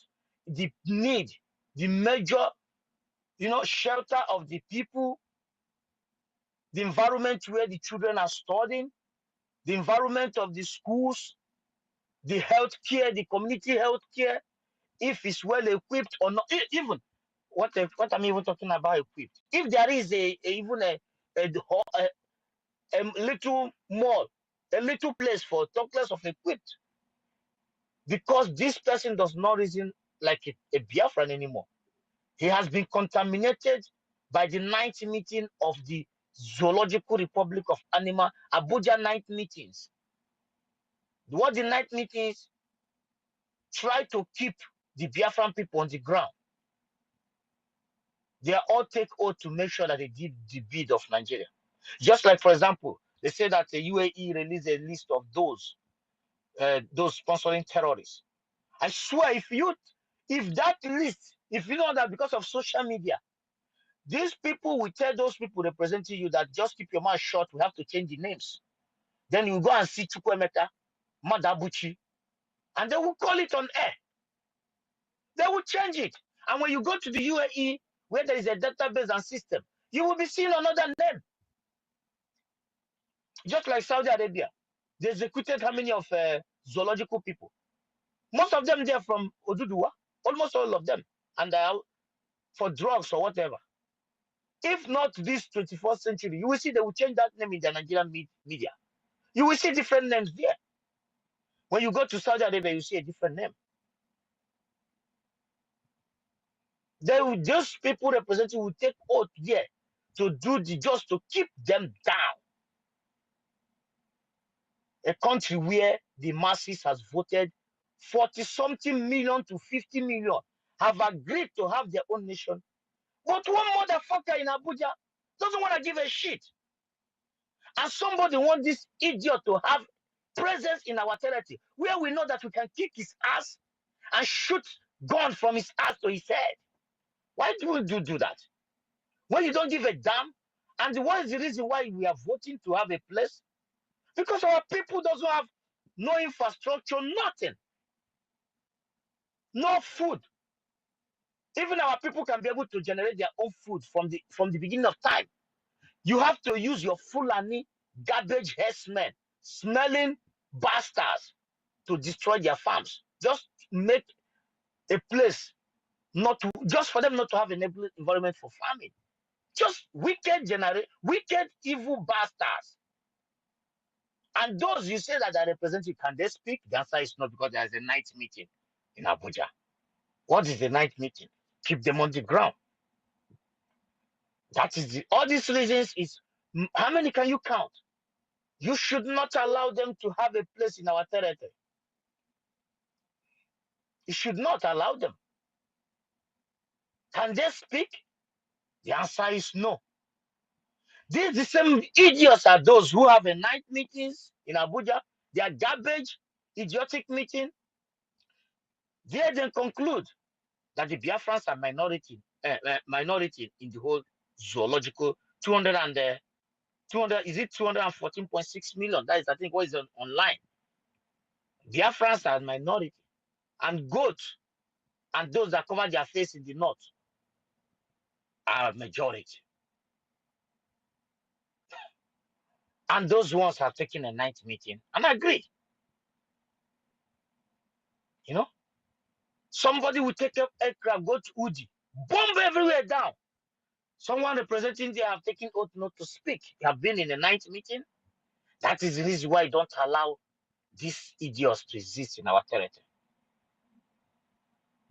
the need, the major, shelter of the people, the environment where the children are studying, the environment of the schools, the health care, the community health care, if it's well equipped or not. Even what I'm even talking about equipped. If there is even a little mall, a little place for talkless of equipped, because this person does not reason like a Biafran anymore. He has been contaminated by the ninth meeting of the Zoological Republic of Anima, Abuja ninth meetings. What the ninth meetings try to keep the Biafran people on the ground. They are all take oath to make sure that they did the bid of Nigeria. Just like, for example, they say that the UAE released a list of those sponsoring terrorists. I swear, if that list, if you know that because of social media, these people will tell those people representing you that just keep your mouth shut, we have to change the names. Then you go and see Chukwemeka, Madabuchi, and they will call it on air. They will change it. And when you go to the UAE, where there is a database and system, you will be seeing another name. Just like Saudi Arabia, they executed how many of zoological people? Most of them, they're from Oduduwa, almost all of them, and they are for drugs or whatever. If not this 21st century, you will see they will change that name in the Nigerian media. You will see different names there. When you go to Saudi Arabia, you see a different name. Those people representing will take oath there to do just to keep them down. A country where the masses has voted 40-something million to 50 million have agreed to have their own nation. But one motherfucker in Abuja doesn't want to give a shit. And somebody wants this idiot to have presence in our territory where we know that we can kick his ass and shoot gun from his ass to his head. Why do we do that? When you don't give a damn? And what is the reason why we are voting to have a place? Because our people doesn't have no infrastructure, nothing. No food. Even our people can be able to generate their own food from the beginning of time. You have to use your Fulani garbage herdsmen, smelling bastards to destroy their farms. Just make a place just for them not to have an environment for farming. Just wicked, evil bastards. And those you say that are representing, can they speak? The answer is no, because there is a night meeting in Abuja. What is the night meeting? Keep them on the ground. That is all these reasons is, how many can you count? You should not allow them to have a place in our territory. You should not allow them. Can they speak? The answer is no. The same idiots are those who have a night meetings in Abuja. They are garbage, idiotic meeting. They then conclude that the Biafrans are minority in the whole zoological 200 is it 214.6 million? That is, I think, what is online. Biafrans are minority, and goats and those that cover their face in the north are majority. And those ones have taken a night meeting and agreed. Somebody will take up aircraft, go to Udi, bomb everywhere down. Someone representing there have taken oath not to speak. They have been in a night meeting. That is the reason why I don't allow these idiots to exist in our territory.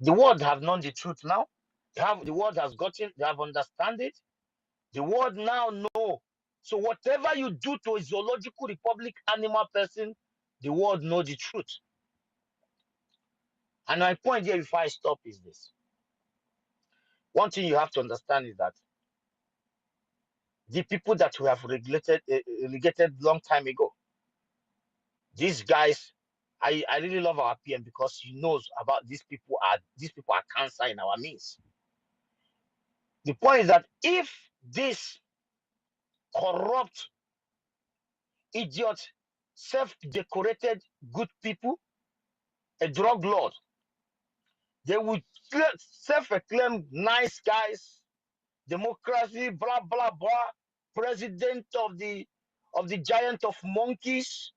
The world have known the truth now. The world has gotten, they have understand it. The world now know. So whatever you do to a zoological republic animal person, the world know the truth. And my point here before I stop is this. One thing you have to understand is that the people that we have relegated long time ago, these guys, I really love our PM because he knows about these people are cancer in our midst. The point is that if this corrupt, idiot, self-decorated good people a drug lord. They would self-acclaim nice guys, democracy, blah blah blah, president of the giant of monkeys.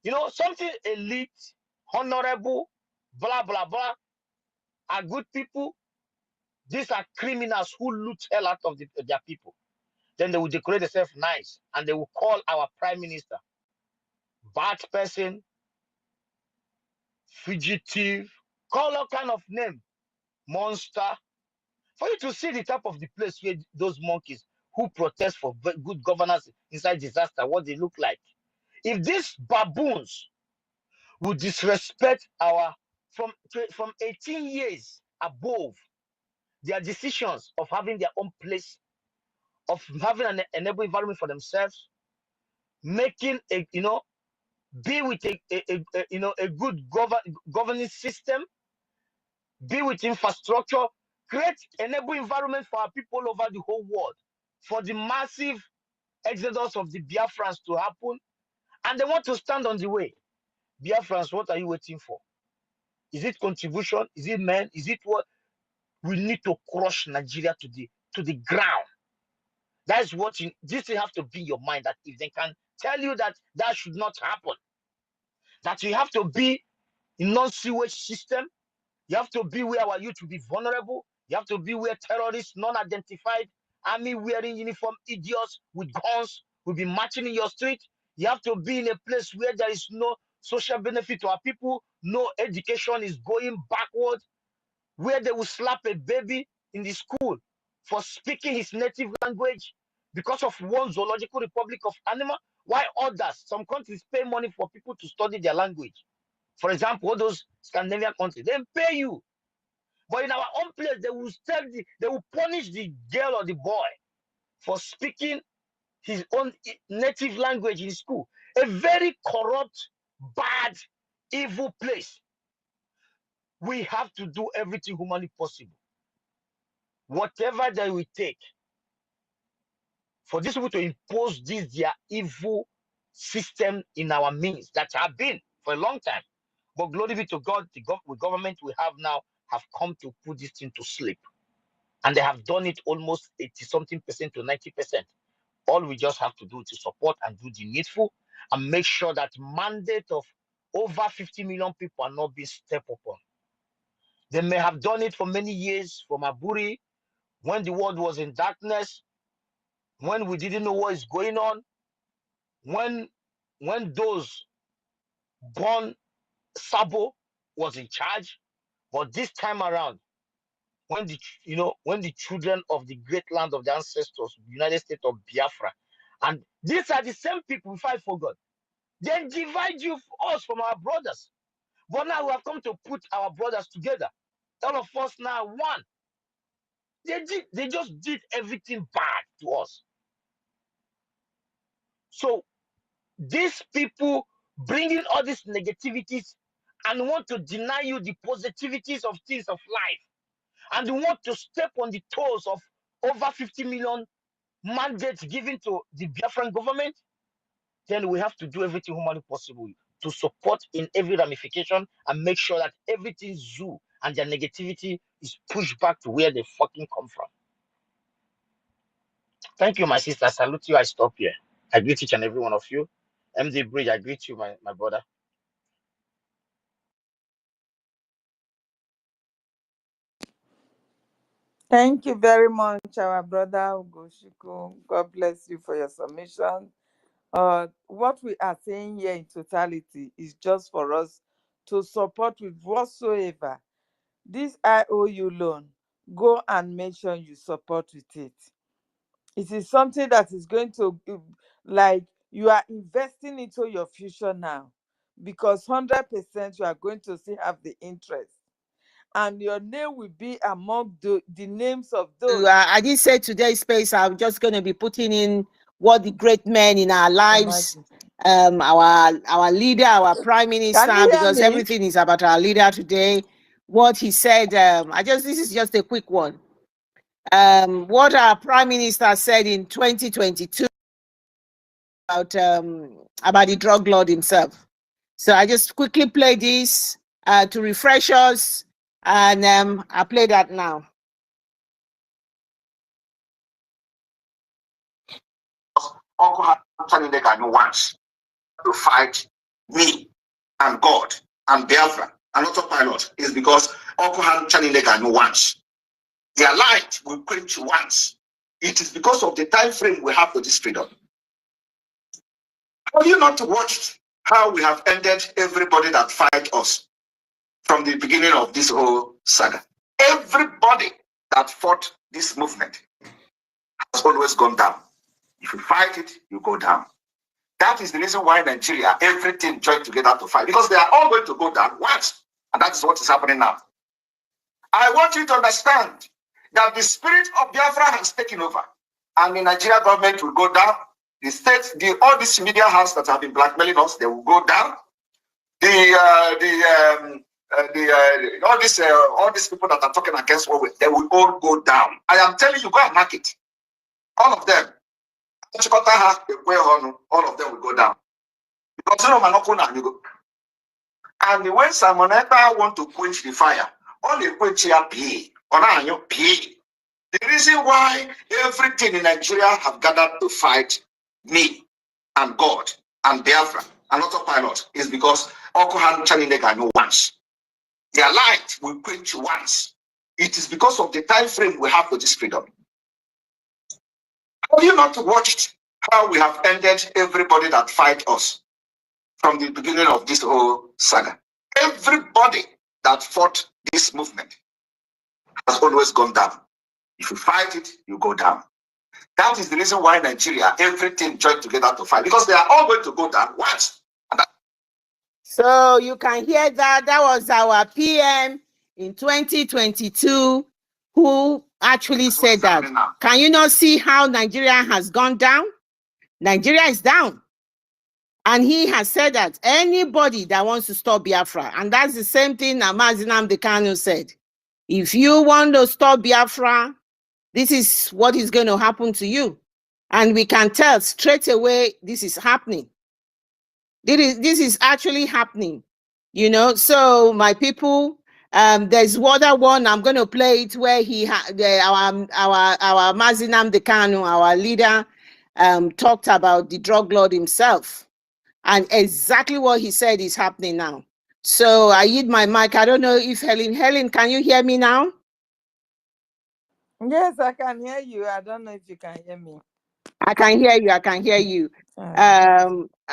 You know, something elite, honorable, blah blah blah, are good people. These are criminals who loot hell out of their people. Then they will decorate themselves nice, and they will call our prime minister bad person, fugitive, call all kind of name, monster. For you to see the type of the place where those monkeys who protest for good governance inside disaster, what they look like. If these baboons would disrespect our from 18 years above, their decisions of having their own place, of having an enable environment for themselves, making a be with a good governing system, be with infrastructure, create enable environment for our people all over the whole world, for the massive exodus of the Biafrans to happen, and they want to stand on the way. Biafrans, what are you waiting for? Is it contribution? Is it men? Is it what? We need to crush Nigeria to the ground. That is what this thing have to be in your mind, that if they can tell you that that should not happen, that you have to be in non-sewage system, you have to be where our youth will be vulnerable, you have to be where terrorists, non-identified, army wearing uniform idiots with guns will be marching in your street. You have to be in a place where there is no social benefit to our people, no education is going backward, where they will slap a baby in the school for speaking his native language because of one zoological republic of animal, while others, some countries pay money for people to study their language. For example, all those Scandinavian countries, they pay you. But in our own place, they will punish the girl or the boy for speaking his own native language in school. A very corrupt, bad, evil place. We have to do everything humanly possible, whatever they will take, for these people to impose this their evil system in our means that have been for a long time. But glory be to God, the government we have now have come to put this thing to sleep. And they have done it almost 80-something% to 90%. All we just have to do is to support and do the needful and make sure that mandate of over 50 million people are not being stepped upon. They may have done it for many years from Aburi, when the world was in darkness, when we didn't know what is going on, when those born Sabo was in charge. But this time around, when the children of the great land of the ancestors, United States of Biafra, and these are the same people, if I forgot, they divide us from our brothers. But now we have come to put our brothers together. All of us now one. They just did everything bad to us. So these people bringing all these negativities and want to deny you the positivities of things of life, and they want to step on the toes of over 50 million mandates given to the Biafran government, then we have to do everything humanly possible to support in every ramification and make sure that everything zoo and their negativity is pushed back to where they fucking come from. Thank you, my sister. I salute you. I stop here. I greet each and every one of you. MD Bridge, I greet you, my brother. Thank you very much, our brother Ugoshiku. God bless you for your submission. What we are saying here in totality is just for us to support with whatsoever. This IOU loan, go and make sure you support with it. It is something that is going to, like, you are investing into your future now, because 100% you are going to still have the interest. And your name will be among the names of those. I did say today's space, I'm just going to be putting in what the great men in our lives, our leader, our prime minister, because everything is about our leader today. What he said, this is just a quick one. What our prime minister said in 2022 about the drug lord himself. So I just quickly play this. to refresh us, and I'll play that now. Once to fight me and God and Biafra and autopilot is because Okuhan Chaninega once. Their light will quench once. It is because of the time frame we have for this freedom. Have you not watched how we have ended everybody that fight us from the beginning of this whole saga? Everybody that fought this movement has always gone down. If you fight it, you go down. That is the reason why Nigeria, everything joined together to fight, because they are all going to go down once. And that is what is happening now. I want you to understand that the spirit of Biafra has taken over. And the Nigeria government will go down. The states, all these media houses that have been blackmailing us, they will go down. All these people that are talking against what they will all go down. I am telling you, go and mark it. All of them. All of them will go down. Because and when Simon Ekpa want to quench the fire, all the quench here pay. The reason why everything in Nigeria have gathered to fight me and God and Biafra and autopilot is because Okuhan Chaninega once. Their light will quench once. It is because of the time frame we have for this freedom. Have you not watched how we have ended everybody that fight us from the beginning of this whole saga? Everybody that fought this movement has always gone down. If you fight it, you go down. That is the reason why Nigeria, everything joined together to fight, because they are all going to go down once. So you can hear that. That was our PM in 2022 who actually said that. Can you not see how Nigeria has gone down? Nigeria is down. And he has said that anybody that wants to stop Biafra, and that's the same thing that Nnamdi Kanu said. If you want to stop Biafra, this is what is going to happen to you. And we can tell straight away this is happening. This is actually happening, you know. So my people, there's other one I'm going to play it where our Nnamdi Kanu, our leader, talked about the drug lord himself, and exactly what he said is happening now. So I yield my mic. I don't know if Helen, can you hear me now? Yes, I can hear you. I don't know if you can hear me. I can hear you. I can hear you.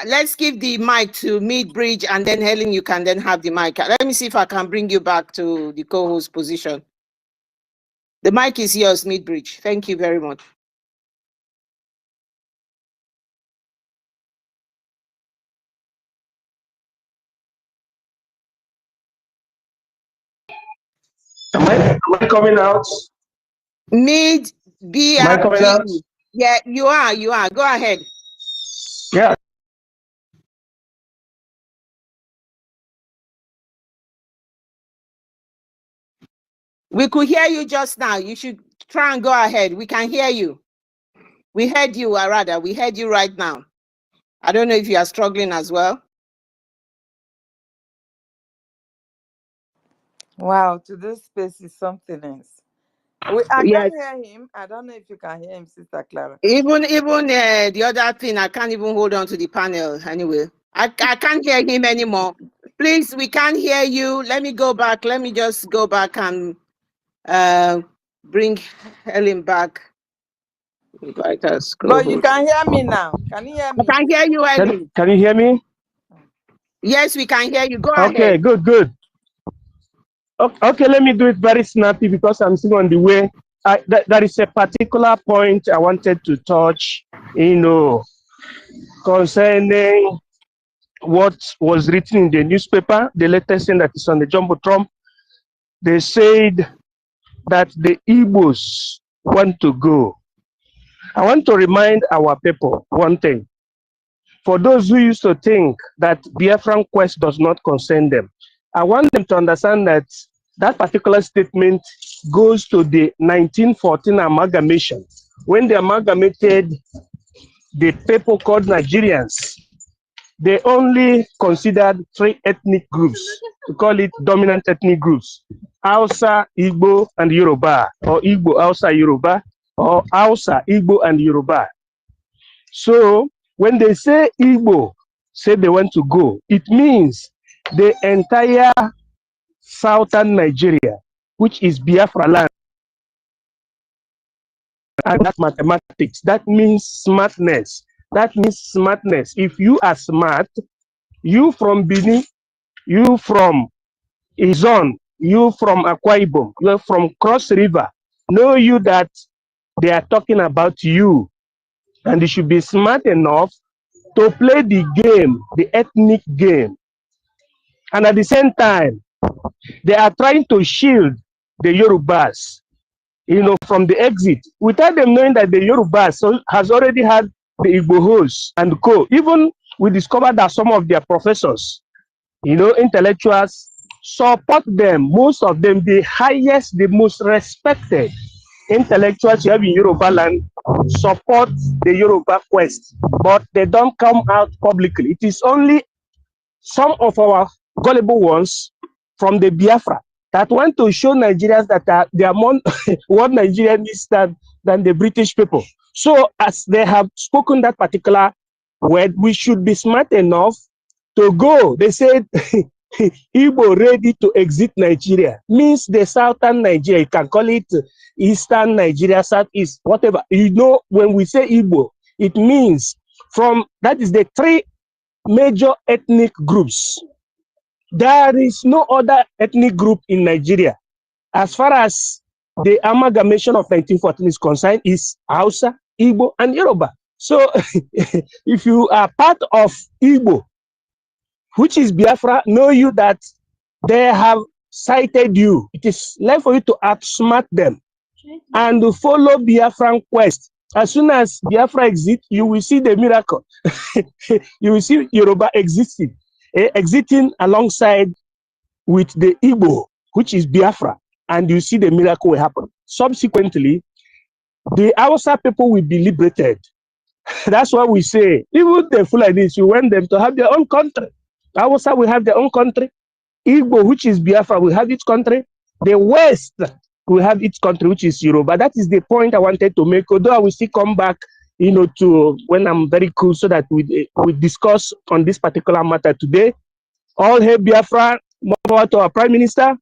Let's give the mic to Midbridge, and then Helen, you can then have the mic. Let me see if I can bring you back to the co-host position. The mic is yours, Midbridge. Thank you very much. Am I coming out? Mid BRGIE. Am I coming out? Yeah, you are. You are. Go ahead. Yeah. We could hear you just now. You should try and go ahead. We can hear you. We heard you, or rather, we heard you right now. I don't know if you are struggling as well. Wow, today's space is something else. I Yes. can hear him. I don't know if you can hear him, Sister Clara. Even the other thing, I can't even hold on to the panel anyway. I can't hear him anymore. Please, we can't hear you. Let me go back. Let me just go back and bring Helen back. Invite us. But you can hear me now. Can you hear me? I can hear you, Helen. Can you hear me? Yes, we can hear you. Go okay, ahead. Good. Okay, let me do it very snappy because I'm still on the way. There is a particular point I wanted to touch, concerning what was written in the newspaper, the latest thing that is on the Jumbotron. They said that the Igbos want to go. I want to remind our people one thing. For those who used to think that Biafran quest does not concern them, I want them to understand that that particular statement goes to the 1914 amalgamation, when they amalgamated the people called Nigerians. They only considered 3 ethnic groups. to call it dominant ethnic groups. Hausa, Igbo, and Yoruba, or Igbo, Hausa, Yoruba, or Hausa, Igbo, and Yoruba. So when they say Igbo, say they want to go, it means the entire southern Nigeria, which is Biafra land. And that's mathematics. That means smartness. That means smartness. If you are smart, you from Benin, you from Izon, you from Akwa Ibom, you from Cross River, know you that they are talking about you. And you should be smart enough to play the game, the ethnic game. And at the same time, they are trying to shield the Yorubas, from the exit, without them knowing that the Yorubas has already had the Igbohos and co. Even we discovered that some of their professors, intellectuals, support them. Most of them, the highest, the most respected intellectuals you have in Yoruba land, support the Yoruba quest, but they don't come out publicly. It is only some of our gullible ones from the Biafra that want to show Nigerians that they are more what Nigerians than the British people. So as they have spoken that particular word, we should be smart enough to go. They said Igbo ready to exit Nigeria, means the southern Nigeria. You can call it eastern Nigeria, southeast, whatever. When we say Igbo, it means that is the three major ethnic groups. There is no other ethnic group in Nigeria. As far as the amalgamation of 1914 is concerned, is Hausa, Igbo, and Yoruba. So if you are part of Igbo, which is Biafra, know you that they have cited you. It is left for you to outsmart them and to follow Biafran quest. As soon as Biafra exit, you will see the miracle. You will see Yoruba exiting alongside with the Igbo, which is Biafra, and you see the miracle will happen. Subsequently, the Hausa people will be liberated. That's why we say, even the Fulanis, you want them to have their own country. Hausa will have their own country. Igbo, which is Biafra, will have its country. The West will have its country, which is Yoruba. That is the point I wanted to make, although I will still come back, to when I'm very cool, so that we discuss on this particular matter today. All hail Biafra, more power to our Prime Minister,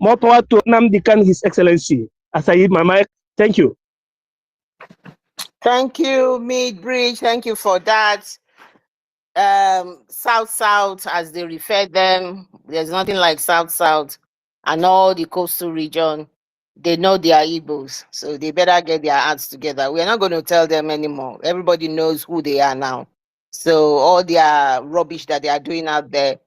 more power to Nnamdi Kanu, His Excellency. As I hit my mic, thank you. Thank you, Mid-Bridge. Thank you for that. South, as they refer them, there's nothing like South, and all the coastal region, they know they are Igbos, so they better get their acts together. We're not going to tell them anymore. Everybody knows who they are now. So all their rubbish that they are doing out there,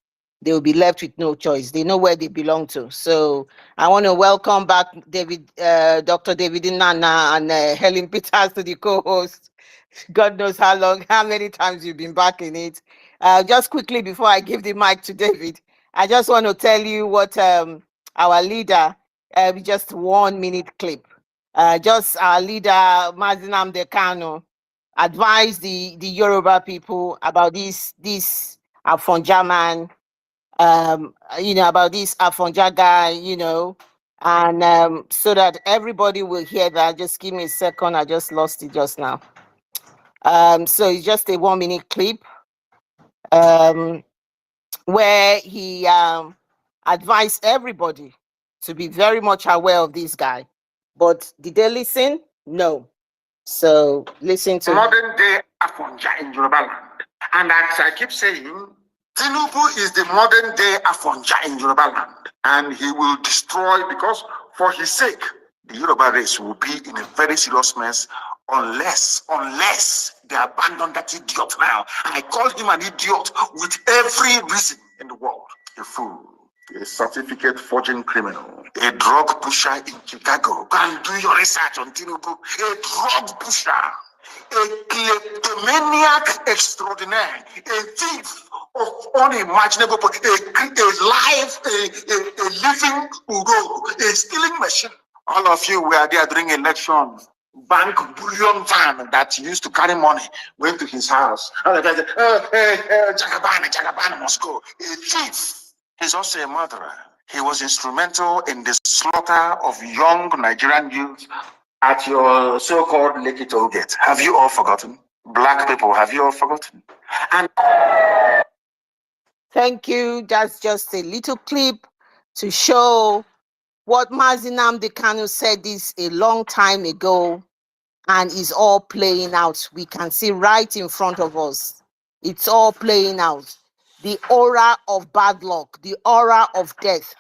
they will be left with no choice. They know where they belong to. So I want to welcome back Dr. David Nana and Helen Peters to the co-host. God knows how many times you've been back in it. Just quickly before I give the mic to David, I just want to tell you what our leader, just 1 minute clip. Just our leader, Mazi Nnamdi Kanu, advised the Yoruba people about this Afonja man, about this Afonja guy, and so that everybody will hear that. Just give me a second. I just lost it just now. So it's just a 1 minute clip where he advised everybody to be very much aware of this guy. But did they listen? No. So listen to modern day Afonja in Yoruba land. And as I keep saying, Tinubu is the modern day Afonja in Yoruba land. And he will destroy, because for his sake, the Yoruba race will be in a very serious mess unless they abandon that idiot now. And I call him an idiot with every reason in the world. A fool, a certificate forging criminal, a drug pusher in Chicago. Go and do your research on Tinubu. A drug pusher, a kleptomaniac extraordinaire, a thief of unimaginable, a living uro, a stealing machine. All of you were there during election. Bank bullion van that used to carry money went to his house. Jagaban must go. A thief. He's also a murderer. He was instrumental in the slaughter of young Nigerian youth at your so-called Lekki toll gate. Have you all forgotten? Black people, have you all forgotten? And Thank you. That's just a little clip to show what Mazi Nnamdi Kanu said this a long time ago, and is all playing out. We can see right in front of us. It's all playing out. The aura of bad luck, the aura of death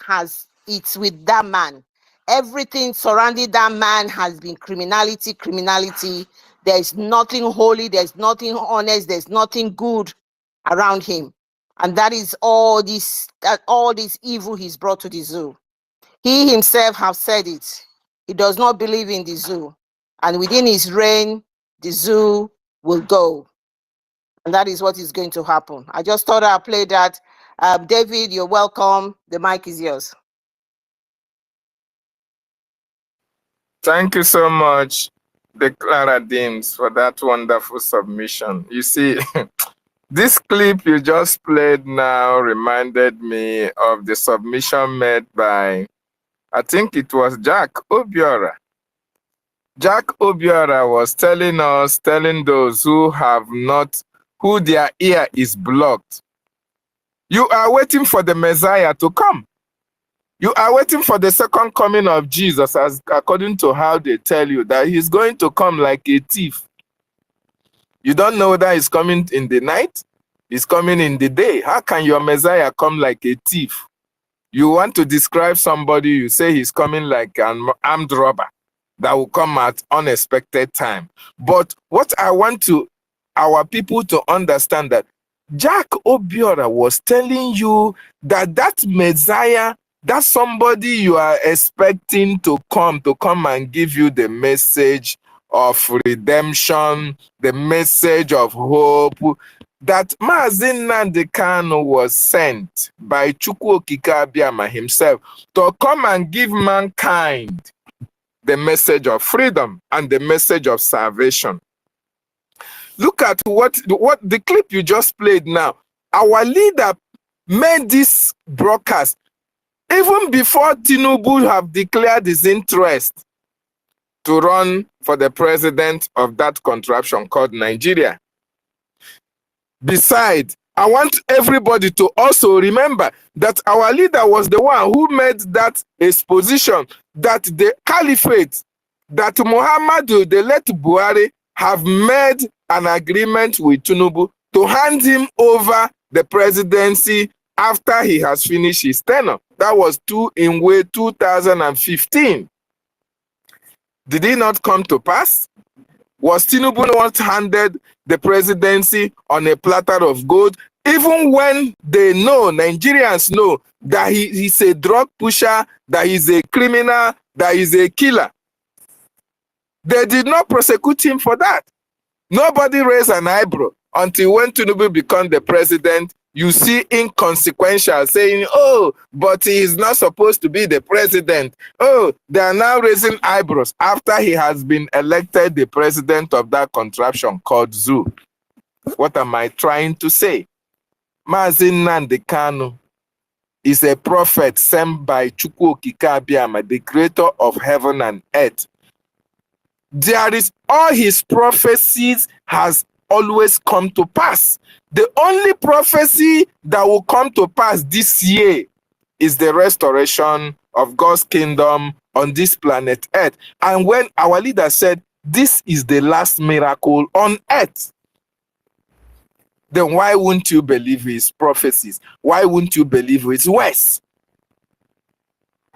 it's with that man. Everything surrounding that man has been criminality. There's nothing holy, there's nothing honest, there's nothing good around him. And that is all this evil he's brought to the zoo. He himself has said it. He does not believe in the zoo. And within his reign, the zoo will go. And that is what is going to happen. I just thought I'd play that. David, you're welcome. The mic is yours. Thank you so much, the Clara Deems, for that wonderful submission. You see, this clip you just played now reminded me of the submission made by, I think it was Jack Obiora. Jack Obiora was telling those who who their ear is blocked, you are waiting for the Messiah to come. You are waiting for the second coming of Jesus, as according to how they tell you that he's going to come like a thief. You don't know whether he's coming in the night, he's coming in the day. How can your Messiah come like a thief? You want to describe somebody, you say he's coming like an armed robber that will come at unexpected time. But what I want our people to understand, that Jack Obiora was telling you that Messiah, that's somebody you are expecting to come and give you the message of redemption, the message of hope, that Mazi Nnamdi Kanu was sent by Chukwu Okike Abiama himself to come and give mankind the message of freedom and the message of salvation. Look at what the clip you just played now. Our leader made this broadcast even before Tinubu have declared his interest to run for the president of that contraption called Nigeria. Besides, I want everybody to also remember that our leader was the one who made that exposition that the caliphate, that Muhammadu, the late Buhari, have made an agreement with Tinubu to hand him over the presidency after he has finished his tenure. That was 2015. Did it not come to pass? Was Tinubu not handed the presidency on a platter of gold, even when they know, Nigerians know, that he's a drug pusher, that he's a criminal, that he's a killer? They did not prosecute him for that. Nobody raised an eyebrow until when Tinubu became the president. You see inconsequential saying, oh, but he is not supposed to be the president. Oh, they are now raising eyebrows after he has been elected the president of that contraption called zoo. What am I trying to say? Mazi Nnamdi Kanu is a prophet sent by Chukwu Okike Abiama, the creator of heaven and earth. There is all his prophecies has always come to pass. The only prophecy that will come to pass this year is the restoration of God's kingdom on this planet Earth. And when our leader said, this is the last miracle on earth, then why wouldn't you believe his prophecies? Why wouldn't you believe his words?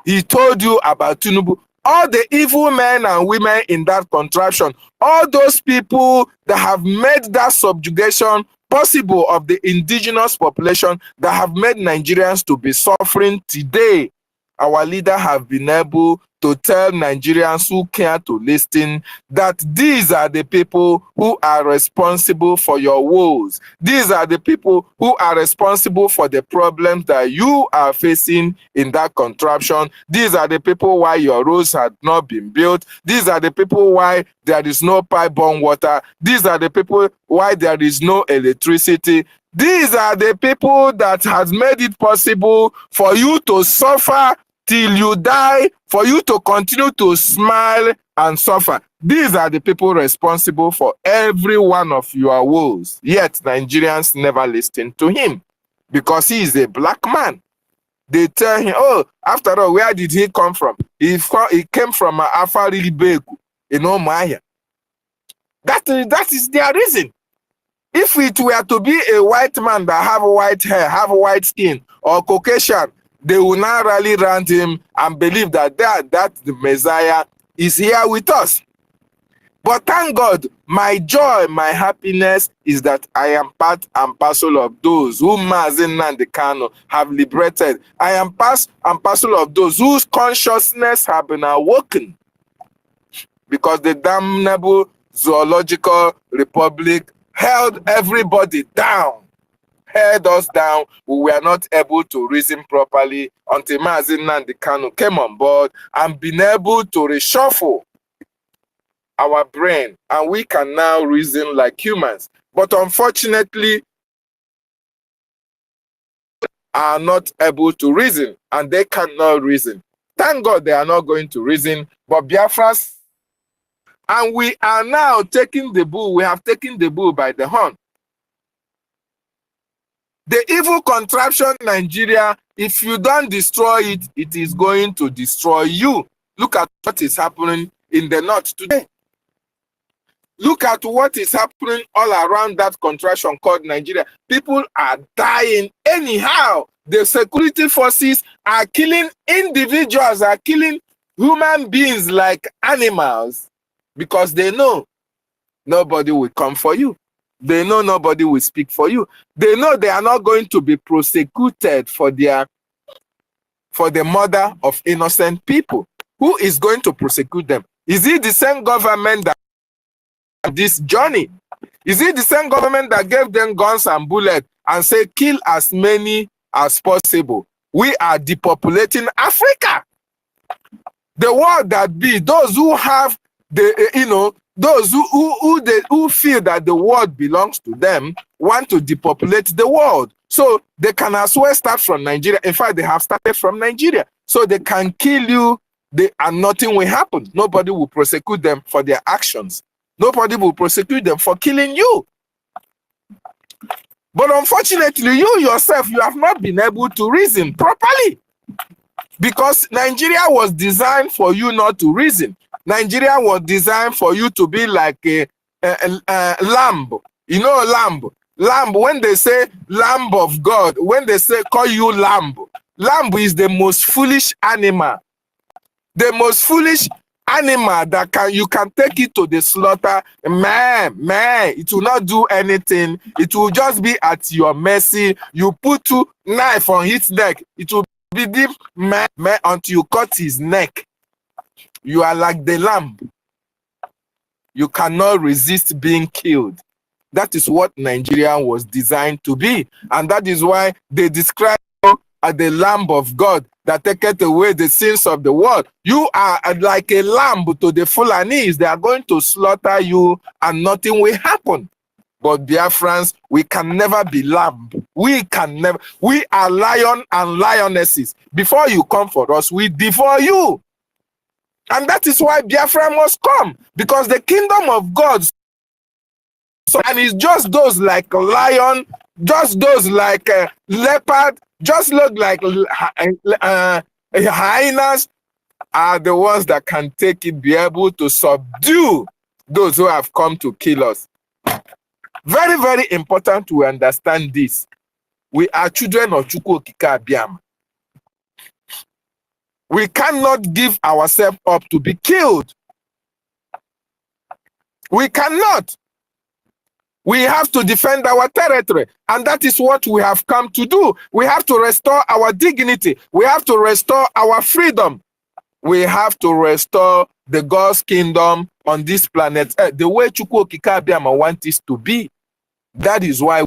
He told you about Tinubu. All the evil men and women in that contraption, all those people that have made that subjugation possible of the indigenous population, that have made Nigerians to be suffering today, our leader have been able to tell Nigerians who care to listen that these are the people who are responsible for your woes. These are the people who are responsible for the problems that you are facing in that contraption. These are the people why your roads had not been built. These are the people why there is no pipe-borne water. These are the people why there is no electricity. These are the people that has made it possible for you to suffer till you die, for you to continue to smile and suffer. These are the people responsible for every one of your woes. Yet Nigerians never listen to him because he is a black man. They tell him, oh, after all, where did he come from? He came from Afari Beku in Omaya. That is their reason. If it were to be a white man that have white hair, have white skin, or Caucasian, they will now rally around him and believe that the Messiah is here with us. But thank God, my joy, my happiness is that I am part and parcel of those who Mazen Nandekano have liberated. I am part and parcel of those whose consciousness have been awoken. Because the damnable zoological republic held everybody down, held us down. We were not able to reason properly until Mazen Nandekano came on board and been able to reshuffle our brain, and we can now reason like humans. But unfortunately, are not able to reason, and they cannot reason. Thank God they are not going to reason, but Biafras, and we are now taking the bull, we have taken the bull by the horn. The evil contraption Nigeria, if you don't destroy it, it is going to destroy you. Look at what is happening in the north today. Look at what is happening all around that contraction called Nigeria. People are dying anyhow. The security forces are killing individuals, are killing human beings like animals because they know nobody will come for you. They know nobody will speak for you. They know they are not going to be prosecuted for the murder of innocent people. Who is going to prosecute them? Is it the same government that this journey? Is it the same government that gave them guns and bullets and say kill as many as possible? We are depopulating Africa. The world that be those who have the those who feel that the world belongs to them want to depopulate the world, so they can as well start from Nigeria. In fact, they have started from Nigeria, so they can kill you. And nothing will happen. Nobody will prosecute them for their actions. Nobody will prosecute them for killing you. But unfortunately, you yourself, you have not been able to reason properly. Because Nigeria was designed for you not to reason. Nigeria was designed for you to be like a lamb. You know, lamb. Lamb, when they say lamb of God, when they say call you lamb, lamb is the most foolish animal. The most foolish animal that you can take it to the slaughter. Man, it will not do anything. It will just be at your mercy. You put two knife on its neck. It will be deep, man, until you cut his neck. You are like the lamb. You cannot resist being killed. That is what Nigeria was designed to be. And that is why they describe you as the Lamb of God that taketh away the sins of the world. You are like a lamb to the Fulanis. They are going to slaughter you and nothing will happen. But Biafrans, we can never be lamb. We can never. We are lion and lionesses. Before you come for us, we devour you. And that is why Biafra must come. Because the kingdom of God, and it's just those like lion, just those like leopard, just look like hyenas are the ones that can take it, be able to subdue those who have come to kill us. Very, very important to understand this. We are children of Chukwu Okike Abiama. We cannot give ourselves up to be killed. We cannot. We have to defend our territory, and that is what we have come to do. We have to restore our dignity. We have to restore our freedom. We have to restore the God's kingdom on this planet, the way Chukwu Okike Abiama wants it to be. That is why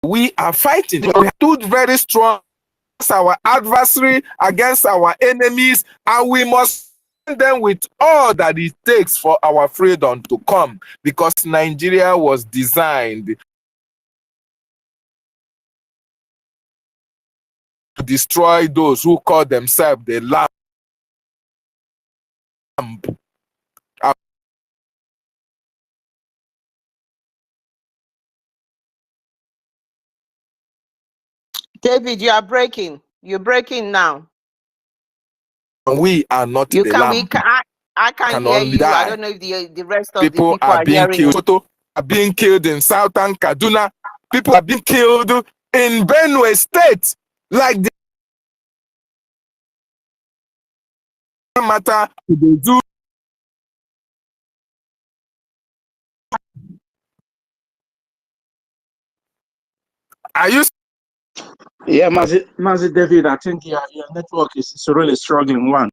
we are fighting. We stood very strong against our adversary, against our enemies, and we must them with all that it takes for our freedom to come, because Nigeria was designed to destroy those who call themselves the lamb. David, you are breaking. You're breaking now. We are not you the can, lamb. We can, I can't Can hear only you. die. I don't know if the rest of People the people are are being hearing killed. you. People are being killed in southern Kaduna. People are being killed in Benue State. Like the matter to the zoo. Are you? Yeah, Mazi David, I think your network is a really struggling one.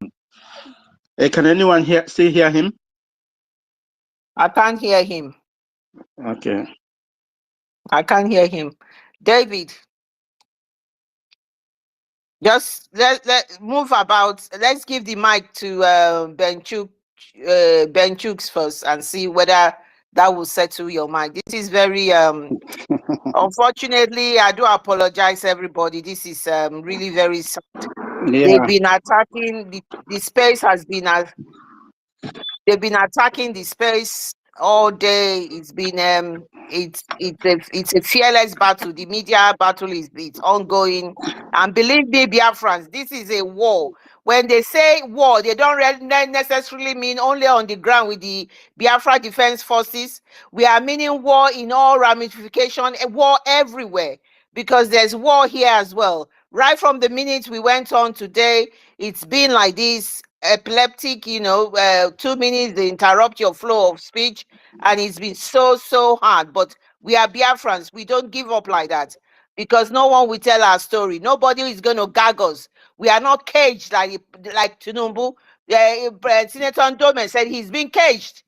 Can anyone still hear him? I can't hear him. Okay. I can't hear him. David, just let move about. Let's give the mic to Benchooks first and see whether that will settle your mind. This is very unfortunately, I do apologize, everybody. This is really very sad. Yeah. They've been attacking the space has been they've been attacking the space all day. It's been it's a fearless battle. The media battle it's ongoing, and believe me, Biafrans, this is a war. When they say war, they don't necessarily mean only on the ground with the Biafra Defense Forces. We are meaning war in all ramifications, war everywhere, because there's war here as well. Right from the minute we went on today, it's been like this epileptic, 2 minutes, they interrupt your flow of speech, and it's been so hard. But we are Biafrans. We don't give up like that, because no one will tell our story. Nobody is going to gag us. We are not caged like TINUBU. Senator Ndome said he's been caged.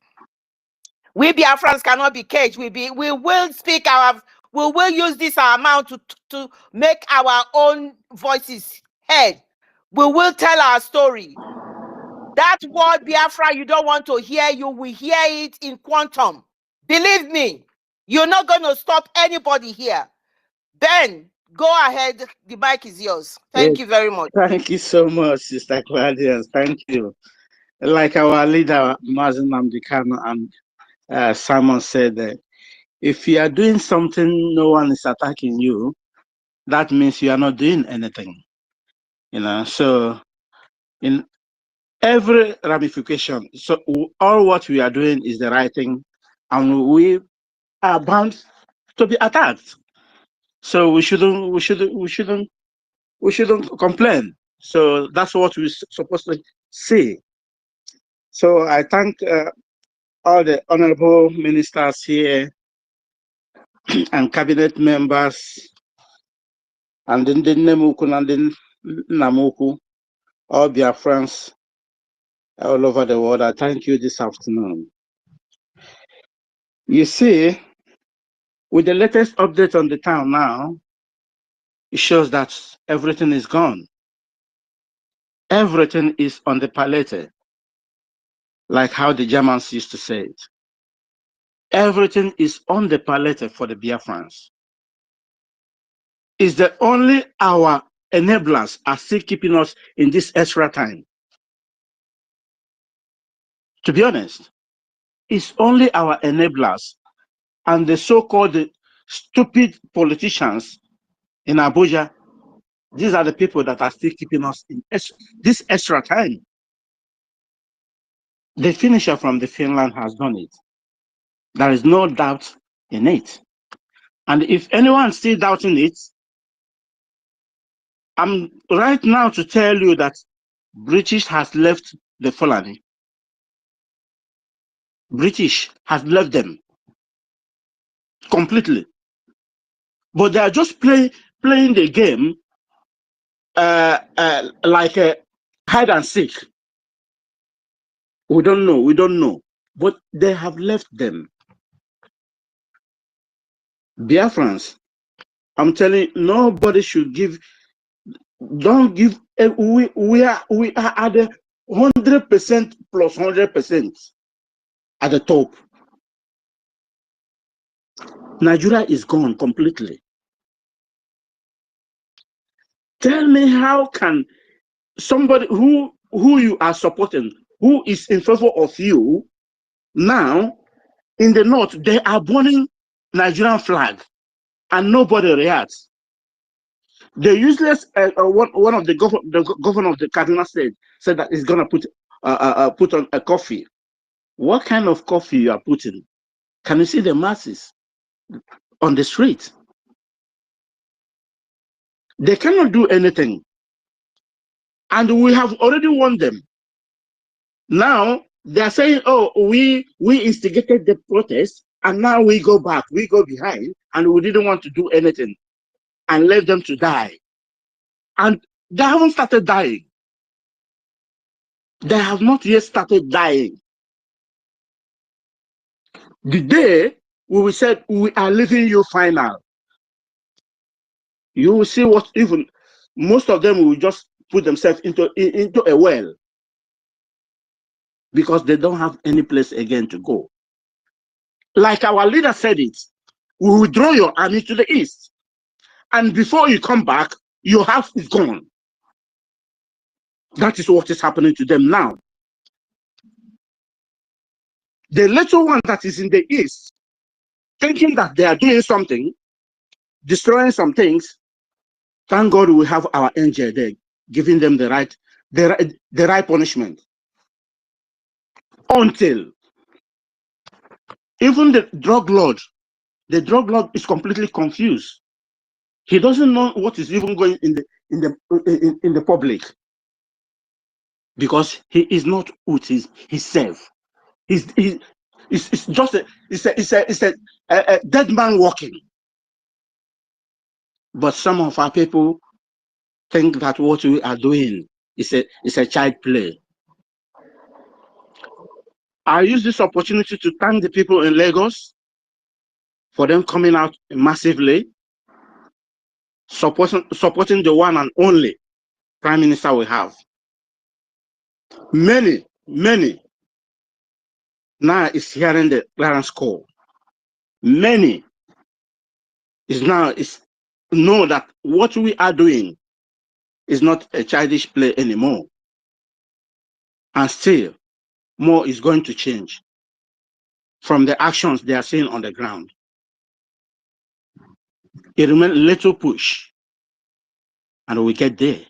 We Biafrans cannot be caged. We will speak we will use this amount to make our own voices heard. We will tell our story. That word Biafra you don't want to hear, you will hear it in quantum. Believe me, you're not going to stop anybody here. Ben, go ahead. The mic is yours. Thank you very much. Thank you so much, Sister Claudius. Thank you. Like our leader, Mazen Namdekano and Simon said, if you are doing something, no one is attacking you, that means you are not doing anything. So in every ramification, so all what we are doing is the right thing, and we are bound to be attacked. So we shouldn't complain. So that's what we're supposed to say. So I thank all the honorable ministers here and cabinet members and the Nemuku and the Namuku, all their friends all over the world. I thank you this afternoon. You see, with the latest update on the town now, it shows that everything is gone. Everything is on the palette, like how the Germans used to say it. Everything is on the palette for the Biafrans. It's the only our enablers are still keeping us in this extra time. To be honest, it's only our enablers and the so-called stupid politicians in Abuja. These are the people that are still keeping us in this extra time. The finisher from the Finland has done it. There is no doubt in it. And if anyone's still doubting it, I'm right now to tell you that British has left the Fulani. British has left them completely. But they are just playing the game like a hide and seek. We don't know. But they have left them. Biafrans, I'm telling you, nobody should give, don't give, we are at the 100% plus 100% at the top. Nigeria is gone completely. Tell me, how can somebody who you are supporting, who is in favor of you, now in the north they are burning Nigerian flag and nobody reacts? The useless one of the governor of the Kaduna State said that he's gonna put on a coffee. What kind of coffee you are putting? Can you see the masses on the street? They cannot do anything, and we have already won them. Now they are saying, "Oh, we instigated the protest, and now we go back, we go behind, and we didn't want to do anything, and left them to die." And they haven't started dying. They have not yet started dying. The day we will say we are leaving you final, you will see what even most of them will just put themselves into a well, because they don't have any place again to go. Like our leader said it, we will withdraw your army to the east, and before you come back, your house is gone. That is what is happening to them now. The little one that is in the east, thinking that they are doing something, destroying some things, thank God we have our angel there, giving them the right punishment. Until even the drug lord is completely confused. He doesn't know what is even going in the public, because he is not with himself. It's just a dead man walking. But some of our people think that what we are doing is a child play. I use this opportunity to thank the people in Lagos for them coming out massively, supporting the one and only Prime Minister we have. Many now is hearing the clearance call. Many is know that what we are doing is not a childish play anymore. And still, more is going to change from the actions they are seeing on the ground. It remains a little push, and we get there.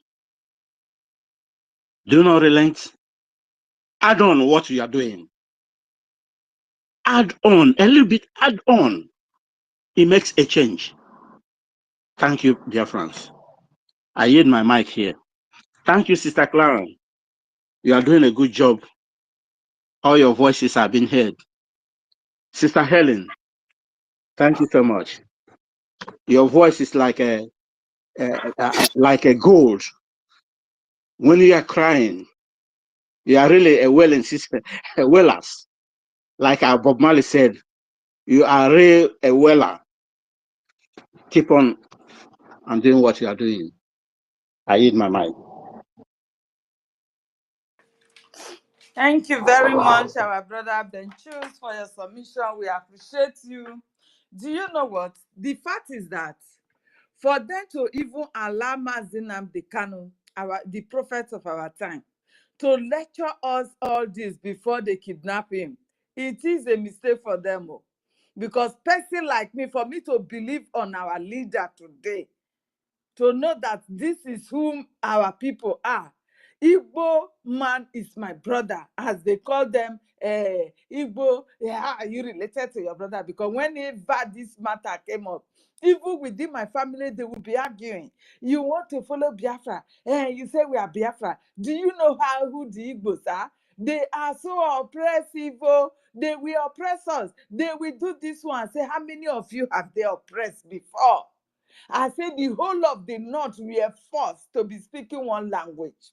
Do not relent. Add on what you are doing. Add on, a little bit, add on. It makes a change. Thank you, dear friends. I yield my mic here. Thank you, Sister Clara. You are doing a good job. All your voices have been heard. Sister Helen, thank you so much. Your voice is like a gold. When you are crying, you are really a wailing sister, a wailers. Like our Bob Marley said, you are really a wailer. Keep on and doing what you are doing. I yield my mic. Thank you very much, our brother Benchus, for your submission. We appreciate you. Do you know what? The fact is that for them to even allow Nnamdi Kanu, the prophet of our time, to lecture us all this before they kidnap him, it is a mistake for them. Because person like me, for me to believe on our leader today, to know that this is whom our people are. Igbo man is my brother, as they call them. Igbo, yeah, are you related to your brother? Because whenever this matter came up, even within my family, they will be arguing. You want to follow Biafra? You say we are Biafra. Do you know who the Igbos are? They are so oppressive. They will oppress us. They will do this one. Say, how many of you have they oppressed before? I said the whole of the North were forced to be speaking one language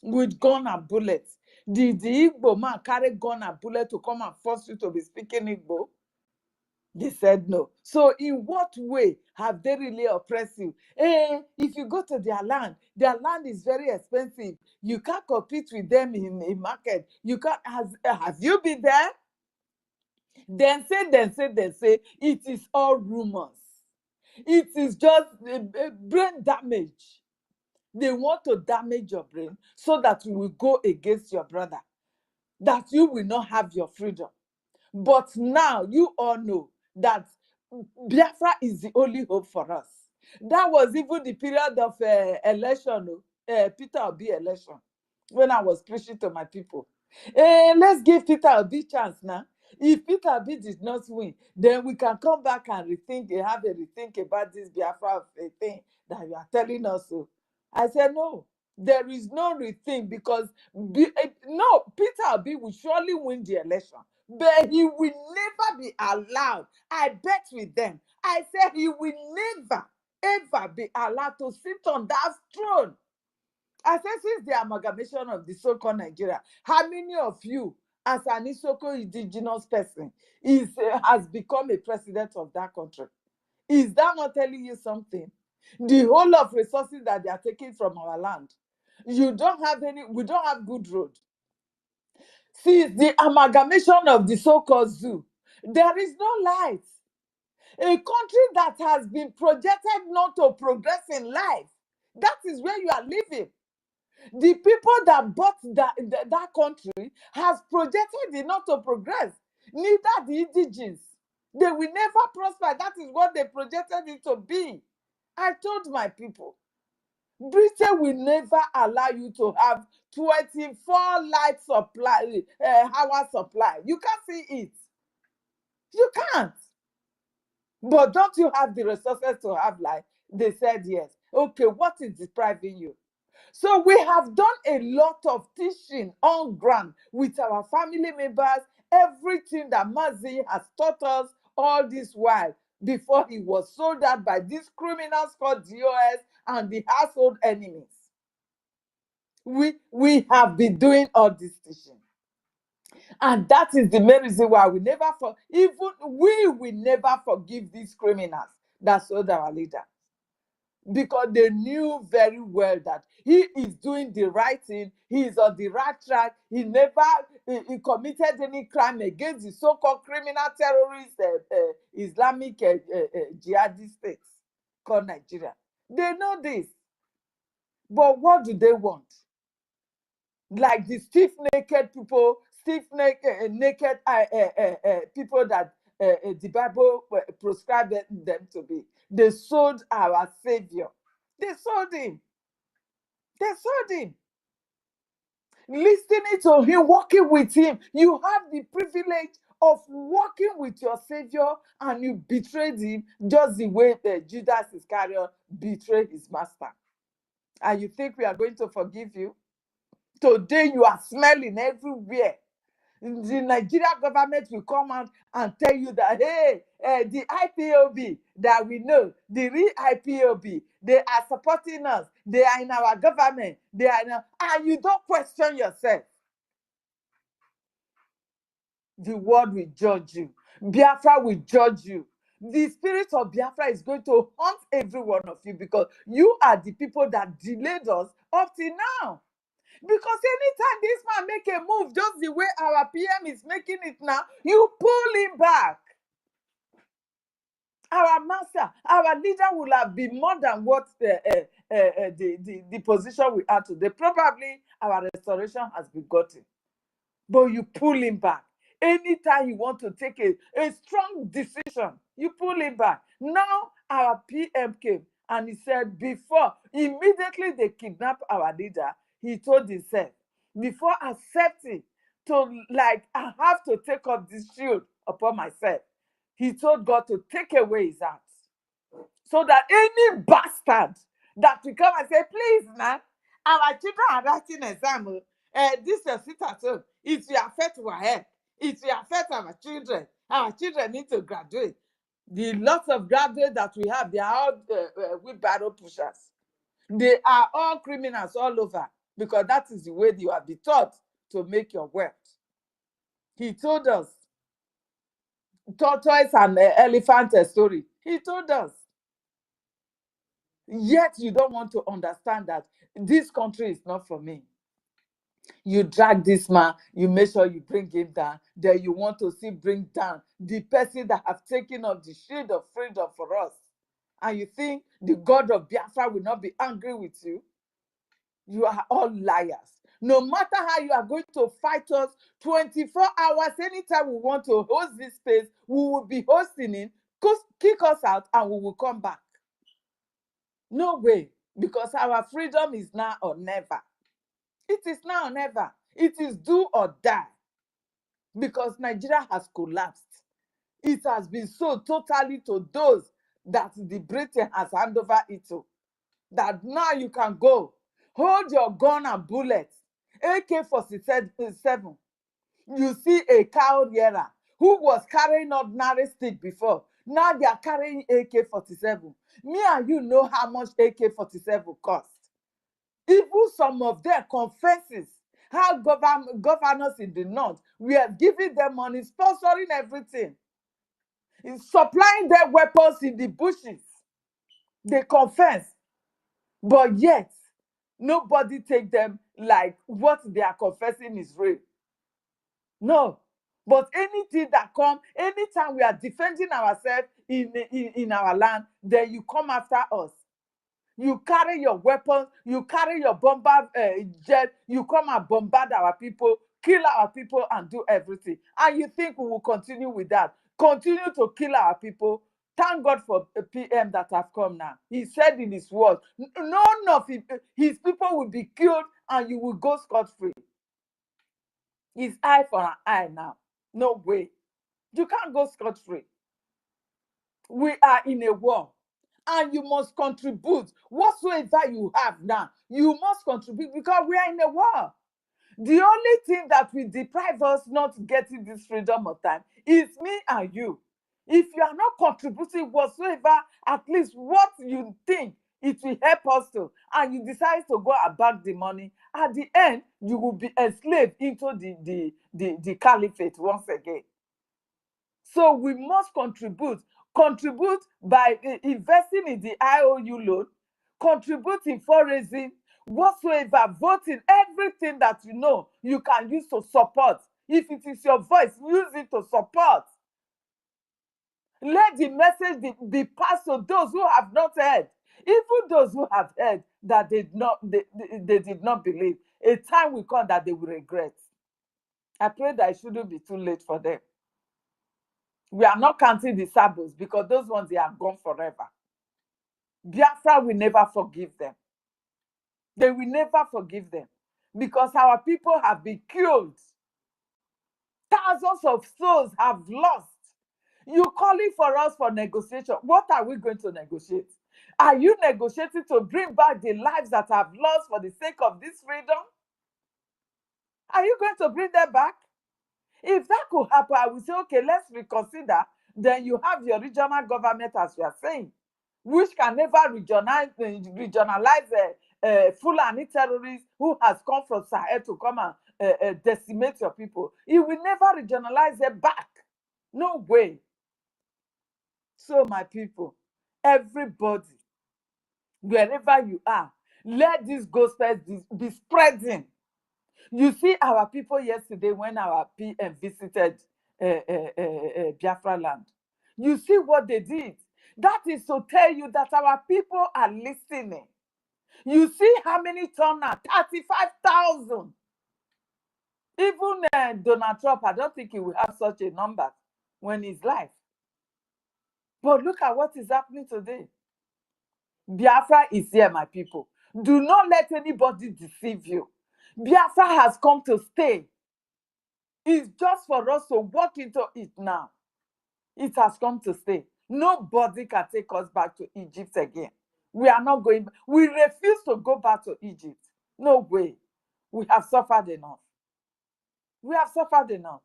with gun and bullets. Did the Igbo man carry gun and bullet to come and force you to be speaking Igbo? They said no. So in what way have they really oppressed you? If you go to their land is very expensive. You can't compete with them in market. You can't. Have you been there? Then say, it is all rumors. It is just brain damage. They want to damage your brain so that you will go against your brother, that you will not have your freedom. But now you all know that Biafra is the only hope for us. That was even the period of election, Peter Obi election, when I was preaching to my people. Let's give Peter Obi chance now. If Peter Obi did not win, then we can come back and have a rethink about this Biafra thing that you are telling us. So I said, no, there is no rethink, because no, Peter Obi will surely win the election, but he will never be allowed. I bet with them. I said he will never, ever be allowed to sit on that throne. I said, since the amalgamation of the so-called Nigeria, how many of you, as an Isoko indigenous person, has become a president of that country? Is that not telling you something? The whole of resources that they are taking from our land, we don't have good road. Since the amalgamation of the so-called zoo, there is no light. A country that has been projected not to progress in life, that is where you are living. The people that bought that country has projected it not to progress. Neither the indigenous. They will never prosper. That is what they projected it to be. I told my people, Britain will never allow you to have 24 light supply, hour supply. You can't see it. You can't. But don't you have the resources to have light? They said yes. Okay, what is depriving you? So we have done a lot of teaching on ground with our family members, everything that Mazi has taught us all this while before he was sold out by these criminals called DOS and the household enemies. We have been doing all this teaching. And that is the main reason why we will never forgive these criminals that sold our leader. Because they knew very well that he is doing the right thing, he is on the right track, he never committed any crime against the so-called criminal terrorist Islamic jihadist states called Nigeria. They know this. But what do they want? Like the stiff-naked people, naked people that the Bible prescribed them to be. They sold our Savior. They sold him. They sold him. Listening to him, walking with him. You have the privilege of walking with your Savior, and you betrayed him just the way Judas Iscariot betrayed his master. And you think we are going to forgive you? Today you are smelling everywhere. The Nigeria government will come out and tell you that, hey, the IPOB that we know, the real IPOB, they are supporting us. They are in our government. And you don't question yourself. The world will judge you. Biafra will judge you. The spirit of Biafra is going to haunt every one of you, because you are the people that delayed us up till now. Because anytime this man make a move, just the way our PM is making it now, you pull him back. Our master, our leader will have been more than what the position we are today. Probably our restoration has been gotten. But you pull him back. Anytime you want to take a strong decision, you pull him back. Now our PM came and he said, immediately they kidnapped our leader, he told himself, before accepting I have to take up this shield upon myself, he told God to take away his hands. So that any bastard that will come and say, please, man, our children are writing exam. This is sit at home. It will affect our health. It will affect our children. Our children need to graduate. The lots of graduates that we have, they are all wheelbarrow pushers. They are all criminals all over, because that is the way you have been taught to make your wealth. He told us tortoise and elephant story. He told us. Yet you don't want to understand that this country is not for me. You drag this man, you make sure you bring him down. Then you want to see bring down the person that have taken up the shield of freedom for us. And you think the God of Biafra will not be angry with you? You are all liars. No matter how you are going to fight us 24 hours, anytime we want to host this space, we will be hosting it, kick us out, and we will come back. No way, because our freedom is now or never. It is now or never. It is do or die, because Nigeria has collapsed. It has been sold totally to those that the Britain has handed over it to. That now you can go, hold your gun and bullets, AK-47. You see a cowhearer who was carrying ordinary stick before. Now they are carrying AK-47. Me and you know how much AK-47 costs. Even some of them confesses how governors in the north, we are giving them money, sponsoring everything, supplying them weapons in the bushes. They confess, but yet nobody take them like what they are confessing is real. No. But anything that come, anytime we are defending ourselves in our land, then you come after us. You carry your weapons, you carry your bomber jet, you come and bombard our people, kill our people, and do everything. And you think we will continue with that? Continue to kill our people. Thank God for the PM that have come now. He said in his word, none of his people will be killed and you will go scot-free. It's eye for an eye now. No way. You can't go scot-free. We are in a war. And you must contribute. Whatsoever you have now, you must contribute, because we are in a war. The only thing that will deprive us not getting this freedom of time is me and you. If you are not contributing whatsoever, at least what you think it will help us to, and you decide to go and bank the money, at the end, you will be enslaved into the caliphate once again. So we must contribute. Contribute by investing in the IOU loan, contributing for raising, whatsoever, voting, everything that you know you can use to support. If it is your voice, use it to support. Let the message be passed to those who have not heard. Even those who have heard that they did not believe. A time will come that they will regret. I pray that it shouldn't be too late for them. We are not counting the sabos, because those ones, they are gone forever. Biafra will never forgive them. They will never forgive them, because our people have been killed. Thousands of souls have lost. You calling for us for negotiation. What are we going to negotiate? Are you negotiating to bring back the lives that have lost for the sake of this freedom? Are you going to bring them back? If that could happen, I will say, okay, let's reconsider. Then you have your regional government, as we are saying, which can never regionalize Fulani terrorists who has come from Sahel to come and decimate your people. It will never regionalize them back. No way. So, my people, everybody, wherever you are, let this gospel be spreading. You see our people yesterday when our PM visited Biafra land. You see what they did. That is to tell you that our people are listening. You see how many turned 35,000. Even Donald Trump, I don't think he will have such a number when he's live. But look at what is happening today. Biafra is here, my people. Do not let anybody deceive you. Biafra has come to stay. It's just for us to walk into it now. It has come to stay. Nobody can take us back to Egypt again. We are not going back. We refuse to go back to Egypt. No way. We have suffered enough. We have suffered enough.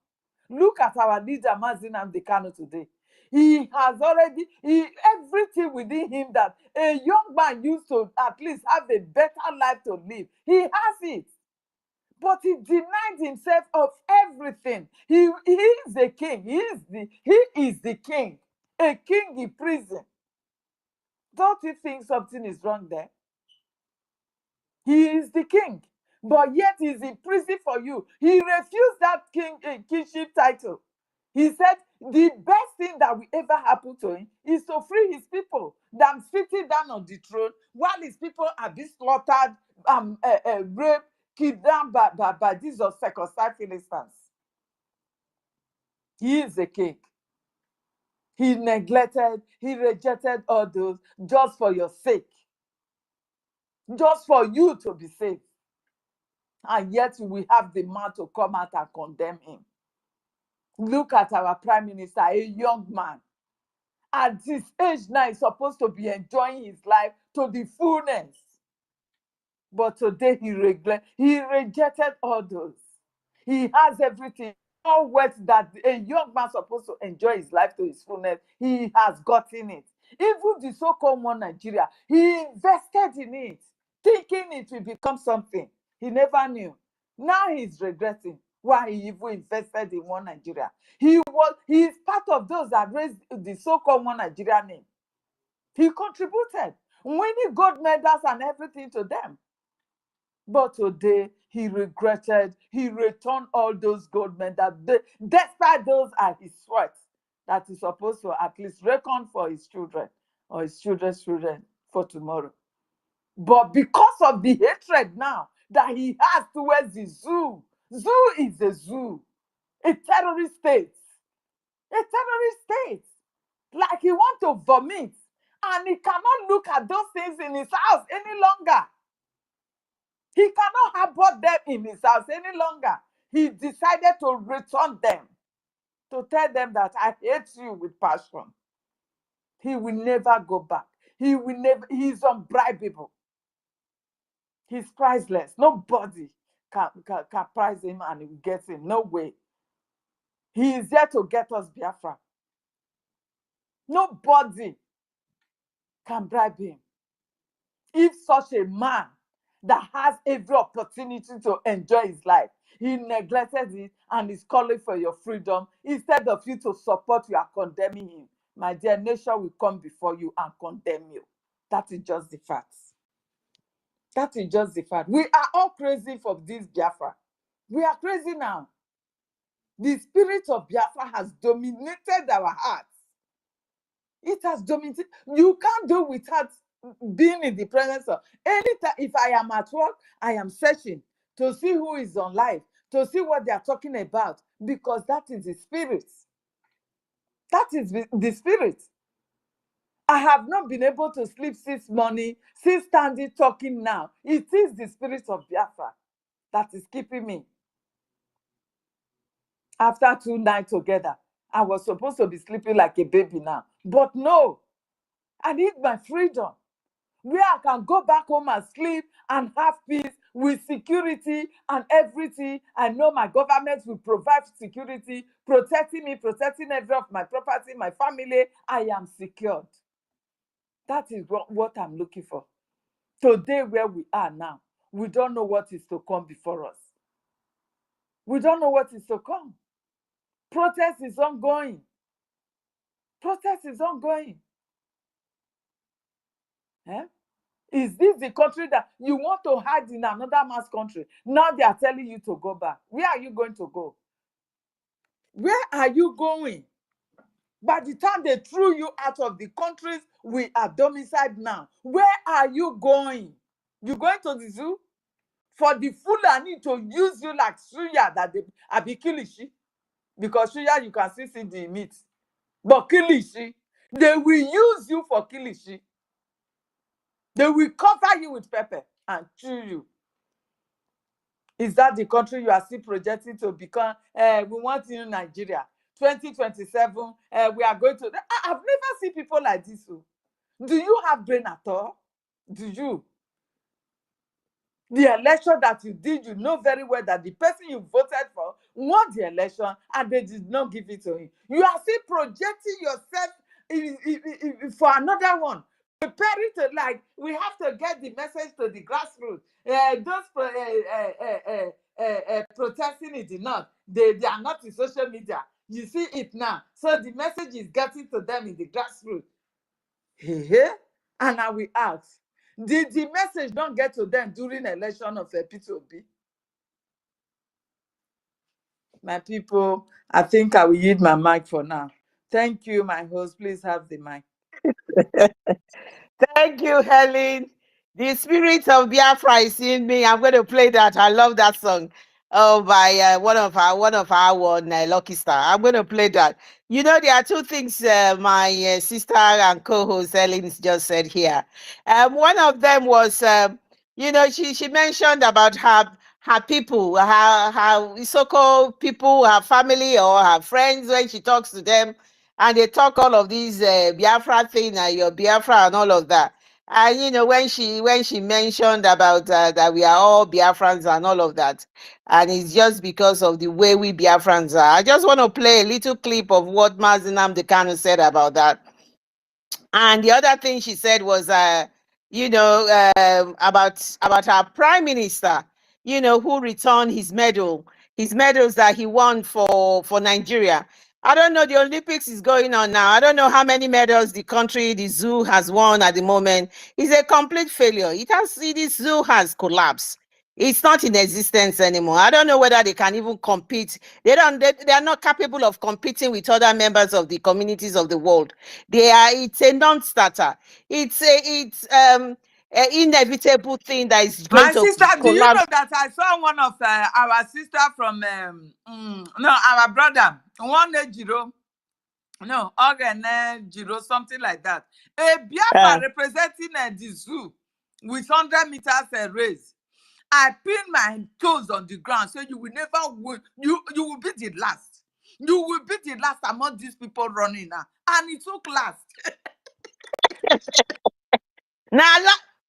Look at our leader, Mazi Nnamdi Kanu, today. He has already, everything within him that a young man used to at least have a better life to live. He has it. But he denied himself of everything. He is the king. He is the king. A king in prison. Don't you think something is wrong there? He is the king, but yet he's in prison for you. He refused that kingship title. He said the best thing that will ever happen to him is to free his people than sitting down on the throne while his people are being slaughtered, raped, kidnapped by these uncircumcised Philistines. He is the king. He neglected, he rejected all those just for your sake, just for you to be saved. And yet we have the man to come out and condemn him. Look at our prime minister, a young man. At this age now, he's supposed to be enjoying his life to the fullness. But today he rejected all those. He has everything. All what that a young man supposed to enjoy his life to his fullness, he has gotten it. Even the so-called One Nigeria, he invested in it, thinking it will become something. He never knew. Now he's regretting why he even invested in One Nigeria. He is part of those that raised the so-called One Nigeria name. He contributed, winning gold medals and everything to them. But today, he regretted, he returned all those gold medals. Despite those are his sweat that he's supposed to at least reckon for his children or his children's children for tomorrow. But because of the hatred now that he has towards the zoo is a zoo, a terrorist state, like he wants to vomit, and he cannot look at those things in his house any longer. He cannot harbor them in his house any longer. He decided to return them, to tell them that I hate you with passion. He will never go back. He is unbribable. He's priceless. Nobody can prize him and get him. No way. He is there to get us Biafra. Nobody can bribe him. If such a man that has every opportunity to enjoy his life, he neglected it and is calling for your freedom, instead of you to support, you are condemning him. My dear, nation will come before you and condemn you. That is just the facts. That is just the fact. We are all crazy for this Biafra. We are crazy now. The spirit of Biafra has dominated our hearts. It has dominated. You can't do without being in the presence of. Anytime, if I am at work, I am searching to see who is on live, to see what they are talking about, because that is the spirit. That is the spirit. I have not been able to sleep since morning, since standing talking now. It is the spirit of Biafra that is keeping me. After 2 nights together, I was supposed to be sleeping like a baby now. But no, I need my freedom, where I can go back home and sleep and have peace with security and everything. I know my government will provide security, protecting me, protecting every of my property, my family. I am secured. That is what I'm looking for. Today, where we are now, we don't know what is to come before us. We don't know what is to come. Protest is ongoing. Protest is ongoing. Eh? Is this the country that you want to hide in another man's country? Now they are telling you to go back. Where are you going to go? Where are you going? By the time they threw you out of the countries we are domiciled now, where are you going? You going to the zoo? For the Fulani to use you like suya that they are be kilishi? Because suya you can still see the meat. But kilishi, they will use you for kilishi. They will cover you with pepper and chew you. Is that the country you are still projecting to become? We want you in Nigeria. 2027, we are going to. I've never seen people like this. Do you have brain at all? Do you? The election that you did, you know very well that the person you voted for won the election and they did not give it to him. You are still projecting yourself for another one. Prepare it to, like, we have to get the message to the grassroots. protesting in the north. They are not in social media. You see it now. So the message is getting to them in the grassroots. And I will ask, did the message not get to them during the election of P2B? My people, I think I will yield my mic for now. Thank you, my host. Please have the mic. Thank you, Helen. The spirit of Biafra is in me. I'm going to play that. I love that song. Oh, by one of our Lucky Star. I'm going to play that. You know, there are two things my sister and co-host Helen just said here. One of them was, you know, she mentioned about her people, her so-called people, her family or her friends when she talks to them, and they talk all of these Biafra thing and your Biafra and all of that. And you know, when she mentioned about that we are all Biafrans and all of that, and it's just because of the way we Biafrans are. I just want to play a little clip of what Mazinam Dekanu said about that. And the other thing she said was, you know, about our prime minister, you know, who returned his medals that he won for Nigeria. I don't know, the Olympics is going on now. I don't know how many medals the zoo has won at the moment. It's a complete failure. This zoo has collapsed. It's not in existence anymore. I don't know whether they can even compete. They are not capable of competing with other members of the communities of the world. It's a non-starter. It's an inevitable thing that is going to sister, collapse. do you know that I saw one of our sister from our brother, one Jiro, no, Jiro, something like that. A Biafra representing the zoo with 100 meters race. I pin my toes on the ground, so you will never win. You will be the last. You will be the last among these people running now. And it took last. Now,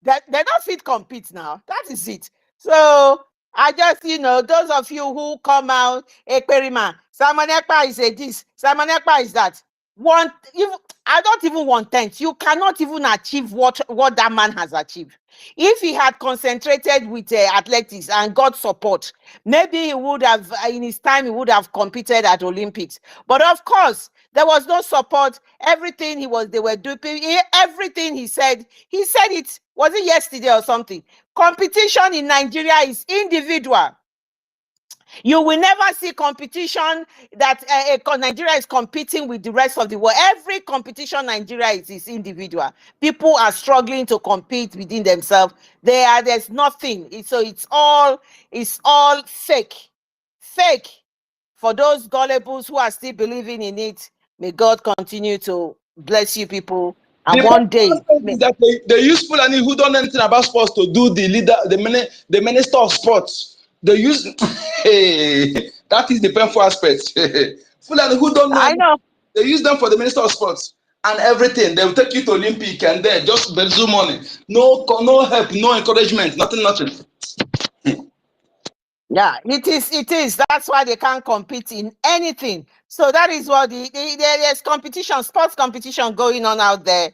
they don't fit compete now. That is it. So, I just, you know, those of you who come out, Ekperima, Simon Ekpa is a this, Simon Ekpa is that. I don't even want thanks. You cannot even achieve what that man has achieved. If he had concentrated with athletics and got support, maybe he would have, in his time, he would have competed at Olympics. But of course, there was no support. Everything they were doing, everything he said it, was it yesterday or something? Competition in Nigeria is individual. You will never see competition that Nigeria is competing with the rest of the world. Every competition Nigeria is individual. People are struggling to compete within themselves. There's nothing. It's all fake. Fake. For those gullibles who are still believing in it, may God continue to bless you people. And one day, that they use Fulani who don't know anything about sports to do the minister of sports. They use that is the painful aspect. Fulani who don't know, I know. They use them for the minister of sports and everything. They will take you to Olympic and then just bezu money. No help, no encouragement, nothing. Yeah, it is. That's why they can't compete in anything. So that is what there's competition, sports competition going on out there.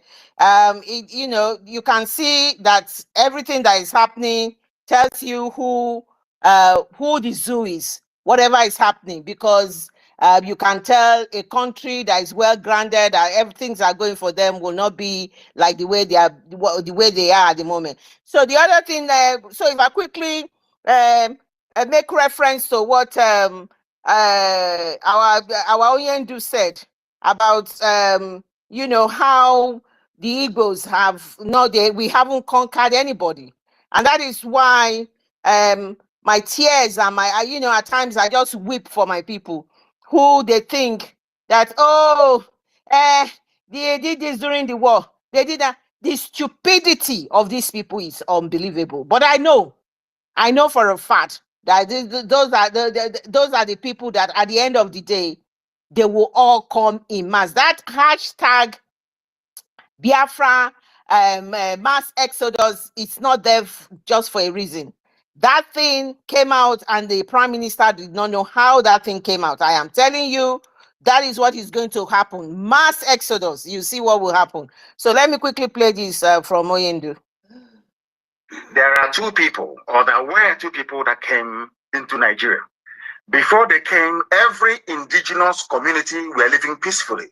You know, you can see that everything that is happening tells you who the zoo is, whatever is happening, because you can tell a country that is well grounded, that everything's are going for them, will not be like the way they are at the moment. So the other thing, so if I quickly make reference to what our Oyendu said about you know, how the Igbos we haven't conquered anybody, and that is why my tears and my you know, at times I just weep for my people who they think that they did this during the war, they did that. The stupidity of these people is unbelievable. But I know for a fact that those are the people that at the end of the day, they will all come in mass. That hashtag Biafra mass exodus, it's not there just for a reason. That thing came out and the prime minister did not know how that thing came out. I am telling you, that is what is going to happen. Mass exodus. You see what will happen. So let me quickly play this from Oyendu. There are two people, or there were two people that came into Nigeria. Before they came, every indigenous community were living peacefully.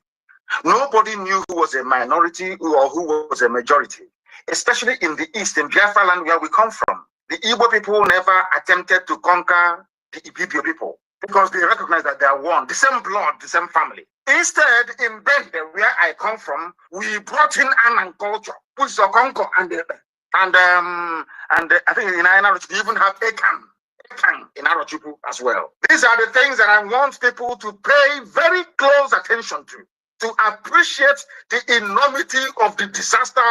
Nobody knew who was a minority or who was a majority, especially in the east, in Biafra land where we come from. The Igbo people never attempted to conquer the Ibibio people because they recognized that they are one, the same blood, the same family. Instead, in Bende, where I come from, we brought in Anan culture, which is Okonko and I think in Ainaroch we even have Ekan in Arochukwu as well. These are the things that I want people to pay very close attention to appreciate the enormity of the disaster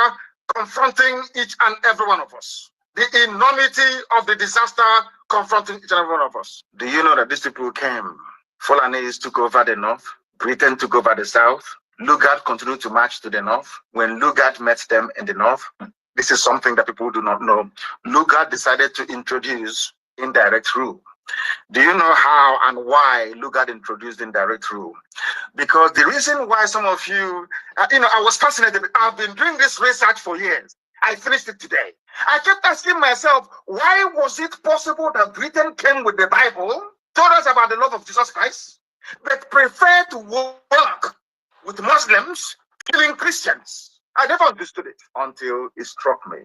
confronting each and every one of us. The enormity of the disaster confronting each and every one of us. Do you know that these people came? Fulanese took over the north, Britain took over the south, Lugard continued to march to the north. When Lugard met them in the north, this is something that people do not know. Lugard decided to introduce indirect rule. Do you know how and why Lugard introduced indirect rule? Because the reason why some of you, I was fascinated. I've been doing this research for years. I finished it today. I kept asking myself, why was it possible that Britain came with the Bible, told us about the love of Jesus Christ, but preferred to work with Muslims, killing Christians? I never understood it until it struck me.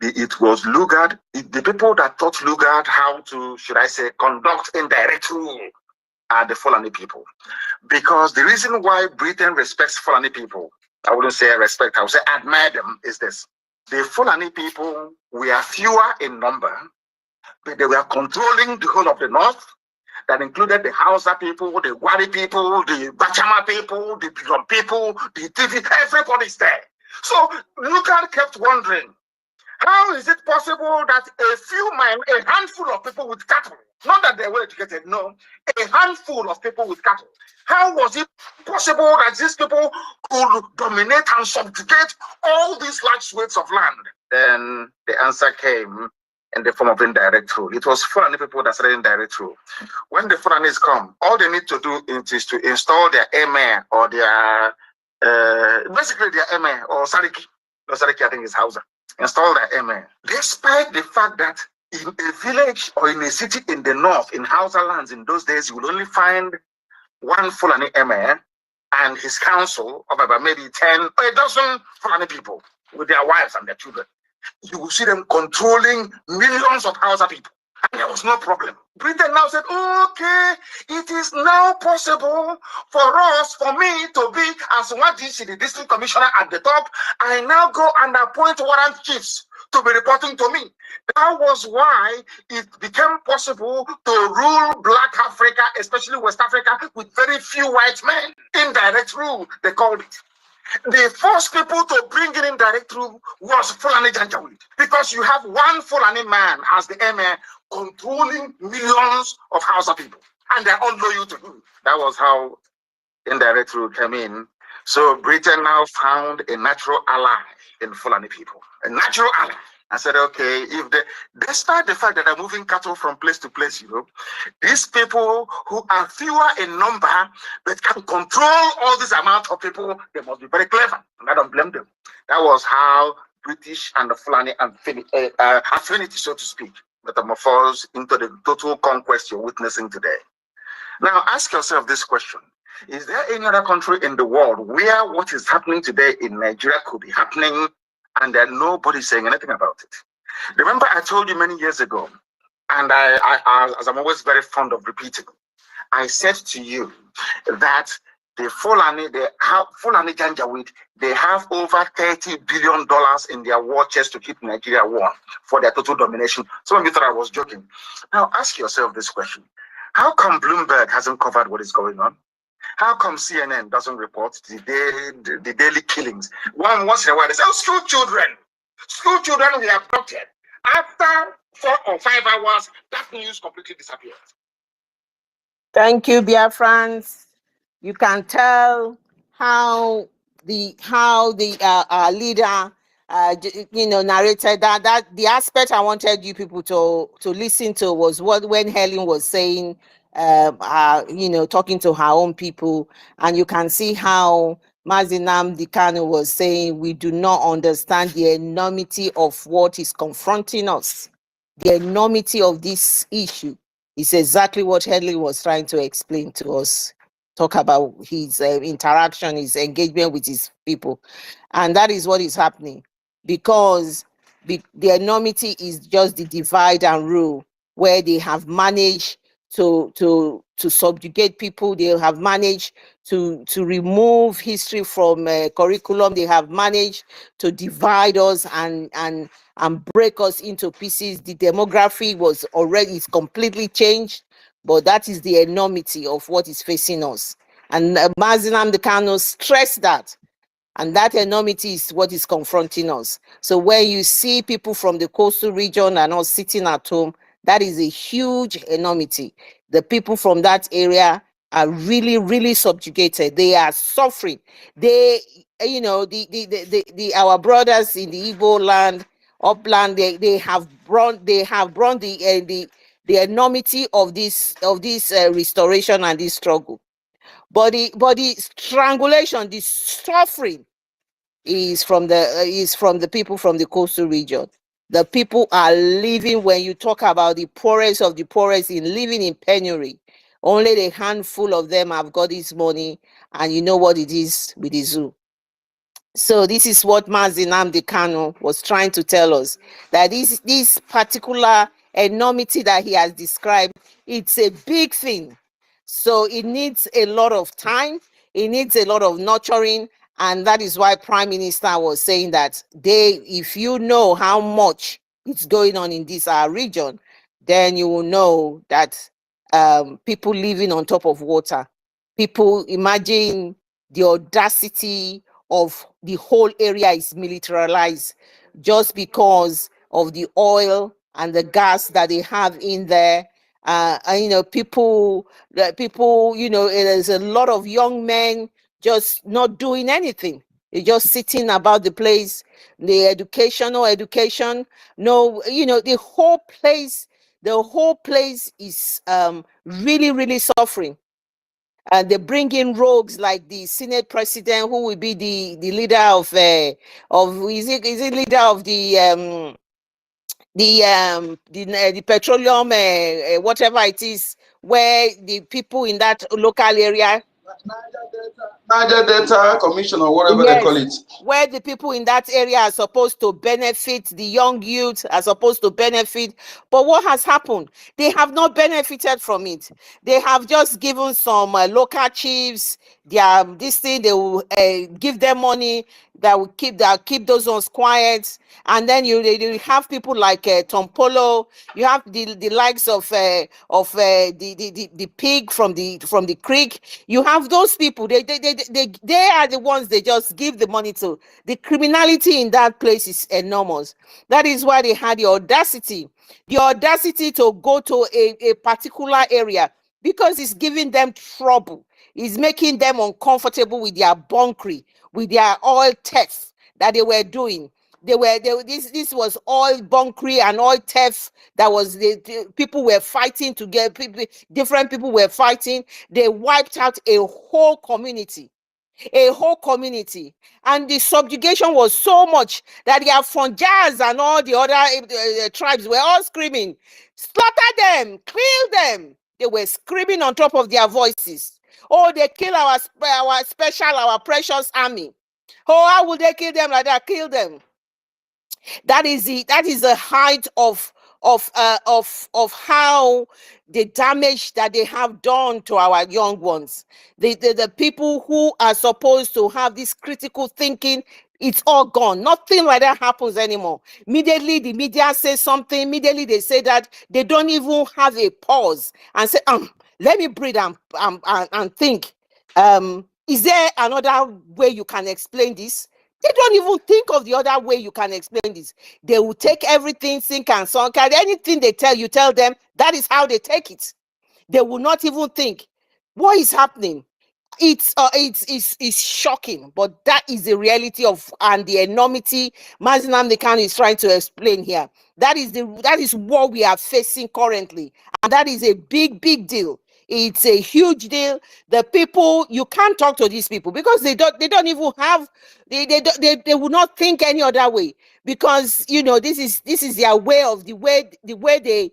It was Lugard, the people that taught Lugard how to, should I say, conduct indirect rule are the Fulani people. Because the reason why Britain respects Fulani people, I wouldn't say respect, I would say admire them, is this. The Fulani people were fewer in number, but they were controlling the whole of the north. That included the Hausa people, the Wari people, the Bachama people, the Birom people, the TV, everybody's there. So Lugard kept wondering, how is it possible that a handful of people with cattle, not that they were educated, no, a handful of people with cattle, how was it possible that these people could dominate and subjugate all these large swathes of land? Then the answer came in the form of indirect rule. It was Fulani people that started indirect rule. When the Fulanis come, all they need to do is to install their emir or their, basically their emir or Sariki. No, Sariki I think is Hausa. Install their emir. Despite the fact that in a village or in a city in the north, in Hausa lands in those days, you will only find one Fulani emir and his council of about maybe 10 or a dozen Fulani people with their wives and their children. You will see them controlling millions of Hausa people. And there was no problem. Britain now said, okay, it is now possible for me to be, as what the district commissioner at the top, I now go and appoint warrant chiefs to be reporting to me. That was why it became possible to rule Black Africa, especially West Africa, with very few white men. Indirect rule, they called it. The first people to bring in indirect rule was Fulani Janjaweed, because you have one Fulani man as the emir controlling millions of Hausa people, and they're all loyal to him. That was how indirect rule came in. So Britain now found a natural ally in Fulani people, a natural ally. I said, okay, despite the fact that they're moving cattle from place to place, these people who are fewer in number but can control all this amount of people, they must be very clever, and I don't blame them. That was how British and the Fulani affinity, so to speak, metamorphosed into the total conquest you're witnessing today. Now, ask yourself this question. Is there any other country in the world where what is happening today in Nigeria could be happening and then nobody's saying anything about it? Remember, I told you many years ago, and I, as I'm always very fond of repeating, I said to you that the Fulani Janjaweed, they have over $30 billion in their war chest to keep Nigeria warm for their total domination. Some of you thought I was joking. Now ask yourself this question. How come Bloomberg hasn't covered what is going on? How come CNN doesn't report the daily killings? Once in a while, they say, oh, school children were abducted. After 4 or 5 hours, that news completely disappeared. Thank you, Biafrans. You can tell how our leader, narrated that the aspect I wanted you people to listen to was when Helen was saying, talking to her own people, and you can see how Mazinam Dikano was saying, we do not understand the enormity of what is confronting us, the enormity of this issue. It's exactly what Headley was trying to explain to us. Talk about his interaction, his engagement with his people. And that is what is happening, because the enormity is just the divide and rule, where they have managed to subjugate people. They have managed to remove history from curriculum. They have managed to divide us and break us into pieces. The demography was already is completely changed, but that is the enormity of what is facing us. And Mazi Nnamdi Kanu stressed that. And that enormity is what is confronting us. So when you see people from the coastal region and not sitting at home, that is a huge enormity. The people from that area are really, really subjugated. They are suffering. They, you know, our brothers in the Igbo land, upland, they have brought the enormity of this restoration and this struggle. But the strangulation, the suffering is from the people from the coastal region. The people are living, when you talk about the poorest of the poorest, in living in penury. Only a handful of them have got this money, and you know what it is with the zoo. So this is what Mazi Nnamdi Kanu was trying to tell us, that this particular enormity that he has described, it's a big thing. So it needs a lot of time, it needs a lot of nurturing, and that is why Prime Minister was saying that if you know how much is going on in this region, then you will know that people living on top of water. People, imagine the audacity of the whole area is militarized just because of the oil and the gas that they have in there. You know, people, you know, there's a lot of young men just not doing anything. They're just sitting about the place. The education, no, you know, the whole place is really, really suffering. And they bring in rogues like the Senate president, who will be the leader of is it leader of the petroleum whatever it is, where the people in that local area, Niger Delta Commission, or whatever they call it, where the people in that area are supposed to benefit, the young youth are supposed to benefit. But what has happened? They have not benefited from it. They have just given some local chiefs this thing. They will give them money that will keep those ones quiet. And then you have people like Tom Polo. You have the likes of the pig from the creek. You have those people. They are the ones they just give the money to. The criminality in that place is enormous. That is why they had the audacity to go to a particular area, because it's giving them trouble. It's making them uncomfortable with their bunkery, with their oil theft that they were doing. This was oil bunkery and oil theft that was the people were fighting to get people. Different people were fighting. They wiped out a whole community. And the subjugation was so much that the Afonjas and all the other tribes were all screaming, slaughter them, kill them. They were screaming on top of their voices. Oh, they kill our precious army. Oh, how would they kill them like that? Kill them. That is the height of how the damage that they have done to our young ones. The people who are supposed to have this critical thinking, it's all gone. Nothing like that happens anymore. Immediately the media says something, immediately they say that. They don't even have a pause and say, let me breathe and think. Is there another way you can explain this? They don't even think of the other way you can explain this. They will take everything, sink and sunk. And anything they tell you, tell them. That is how they take it. They will not even think, what is happening? It's shocking, but that is the reality of and the enormity Mazi Nnamdi Kanu is trying to explain here. That is what we are facing currently, and that is a big deal. It's a huge deal. The people, you can't talk to these people because they don't even have, they will not think any other way. because you know this is their way of the way they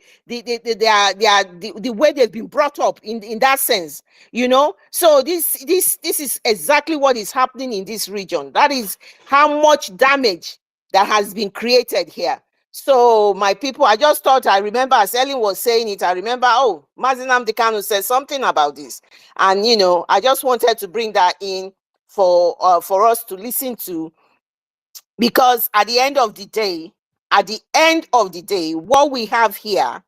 are the way they've been brought up in that sense, you know. So this is exactly what is happening in this region. That is how much damage that has been created here. So my people, I just thought, I remember as Ellen was saying it, I remember, oh, Mazinam Dekano said something about this, and you know, I just wanted to bring that in for us to listen to, because at the end of the day, what we have here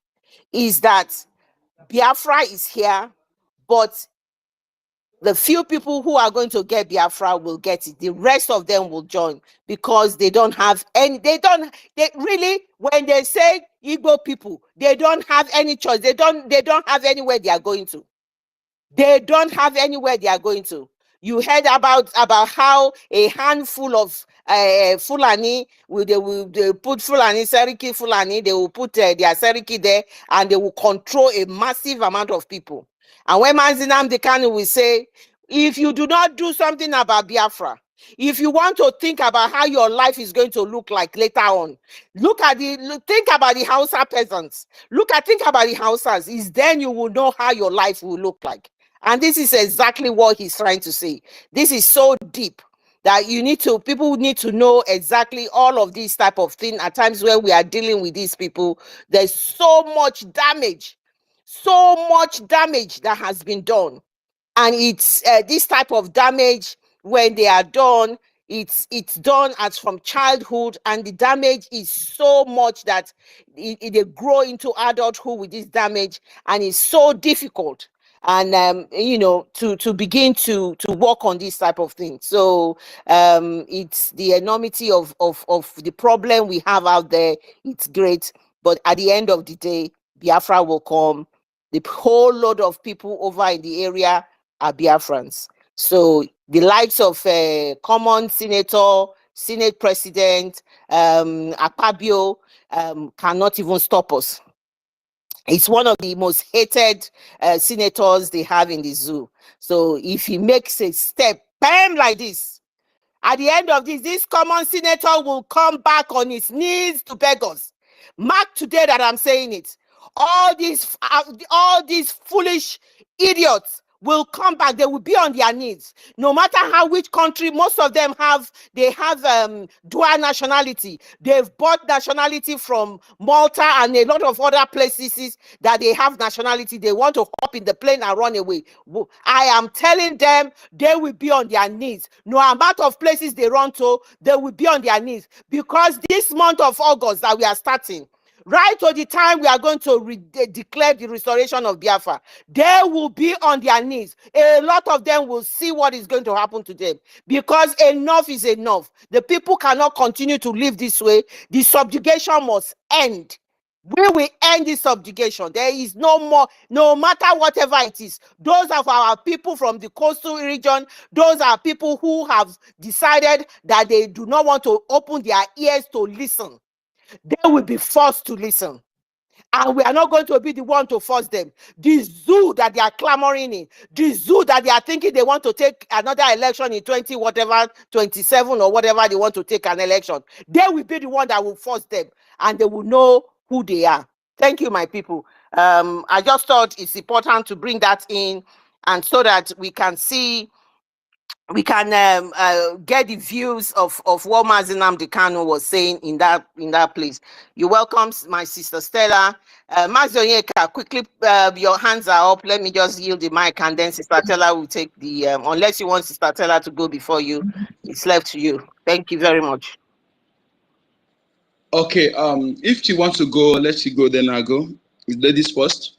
is that Biafra is here, but the few people who are going to get Biafra will get it. The rest of them will join because they don't have any, they really, when they say Igbo people, they don't have any choice. They don't have anywhere they are going to. They don't have anywhere they are going to. You heard about how a handful of Fulani, they put Fulani, Seriki Fulani, they will put their Seriki there, and they will control a massive amount of people. And when Mazinam Dekanu will say, if you do not do something about Biafra, if you want to think about how your life is going to look like later on, think about the Hausa peasants. Think about the Hausas. Is then you will know how your life will look like. And this is exactly what he's trying to say. This is so deep that people need to know exactly all of these type of things. At times where we are dealing with these people, there's so much damage that has been done. And it's this type of damage, when they are done, it's done as from childhood, and the damage is so much that they grow into adulthood with this damage, and it's so difficult, and you know, to begin to work on this type of thing. So it's the enormity of the problem we have out there. It's great, but at the end of the day, Biafra will come. The whole load of people over in the area are Biafrans. So the likes of common senator, Senate President, Akpabio, cannot even stop us. It's one of the most hated senators they have in the zoo. So if he makes a step, bam, like this, at the end of this common senator will come back on his knees to beg us. Mark today that I'm saying it. All these foolish idiots will come back. They will be on their knees. No matter which country, most of them have dual nationality. They've bought nationality from Malta and a lot of other places that they have nationality. They want to hop in the plane and run away. I am telling them they will be on their knees. No amount of places they run to, they will be on their knees, because this month of August that we are starting, right to the time we are going to declare the restoration of Biafra, they will be on their knees. A lot of them will see what is going to happen to them, because enough is enough. The people cannot continue to live this way. The subjugation must end. We will end this subjugation. There is no more, no matter whatever it is. Those of our people from the coastal region, those are people who have decided that they do not want to open their ears to listen. They will be forced to listen. And we are not going to be the one to force them. The zoo that they are clamoring in, the zoo that they are thinking they want to take another election in 27 or whatever they want to take an election, they will be the one that will force them, and they will know who they are. Thank you, my people. I just thought it's important to bring that in, and so that we can see, we can get the views of what Mazinam Dekano was saying in that place. You're welcome, my sister Stella. Mazonyeka, quickly, your hands are up. Let me just yield the mic, and then Sister Stella will take the, unless you want Sister Stella to go before you, it's left to you. Thank you very much. Okay, if she wants to go, let she go, then I'll go. Ladies first.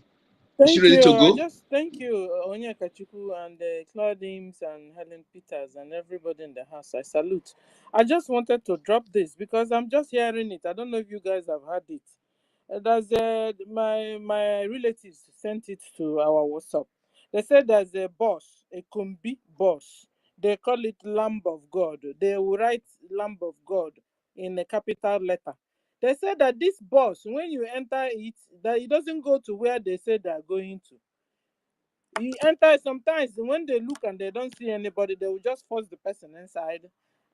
Is she Thank ready to you. go? Thank you, Onyeka Chukwu and Claudims and Helen Peters and everybody in the house. I salute. I just wanted to drop this because I'm just hearing it. I don't know if you guys have heard it. My relatives sent it to our WhatsApp. They said there's a boss, a Kumbi boss. They call it Lamb of God. They will write Lamb of God in a capital letter. They said that this boss, when you enter it, that it doesn't go to where they say they are going to. You enter, sometimes when they look and they don't see anybody, they will just force the person inside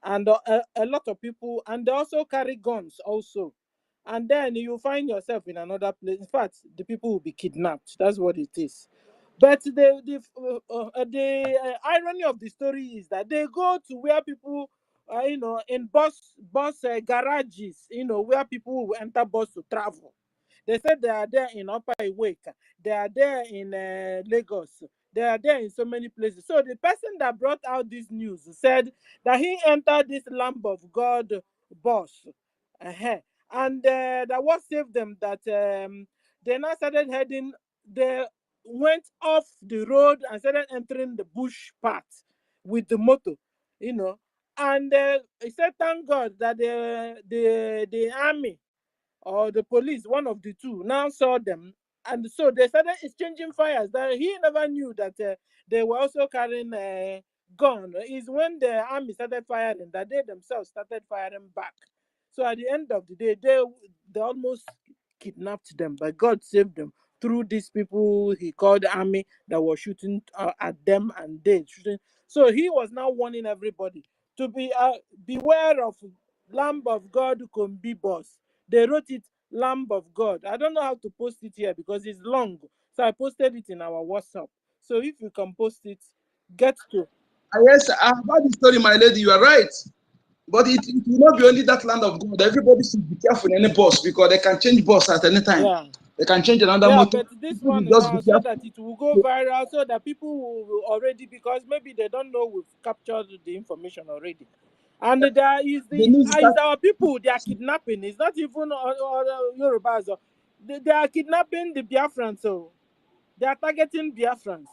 and a lot of people, and they also carry guns also. And then you find yourself in another place. In fact, the people will be kidnapped. That's what it is. But the irony of the story is that they go to where people, in bus garages, where people will enter bus to travel. They said they are there in Upper Iweka. They are there in Lagos. They are there in so many places. So the person that brought out this news said that he entered this Lamb of God bus. And that what saved them, that they now started heading, they went off the road and started entering the bush path with the motor, you know. And he said, thank God that the army or the police, one of the two, now saw them. And so they started exchanging fires. That he never knew that they were also carrying a gun. Is when the army started firing that they themselves started firing back. So at the end of the day, they almost kidnapped them, but God saved them through these people he called the army that were shooting at them, and they shooting. So he was now warning everybody to beware of Lamb of God who can be boss. They wrote it Lamb of God. I don't know how to post it here because it's long. So I posted it in our WhatsApp. So if you can post it, get to. Yes, about the story, my lady, you are right. But it will not be only that land of God. Everybody should be careful in any bus because they can change bus at any time. Yeah. They can change another Yeah, motor. but this People one will just be now, so careful. that it will go viral, so that people will already, because maybe they don't know we've captured the information already. And there is The news is start. our people they are kidnapping. It's not even Yorubas. They are kidnapping the Biafrans, so they are targeting Biafrans.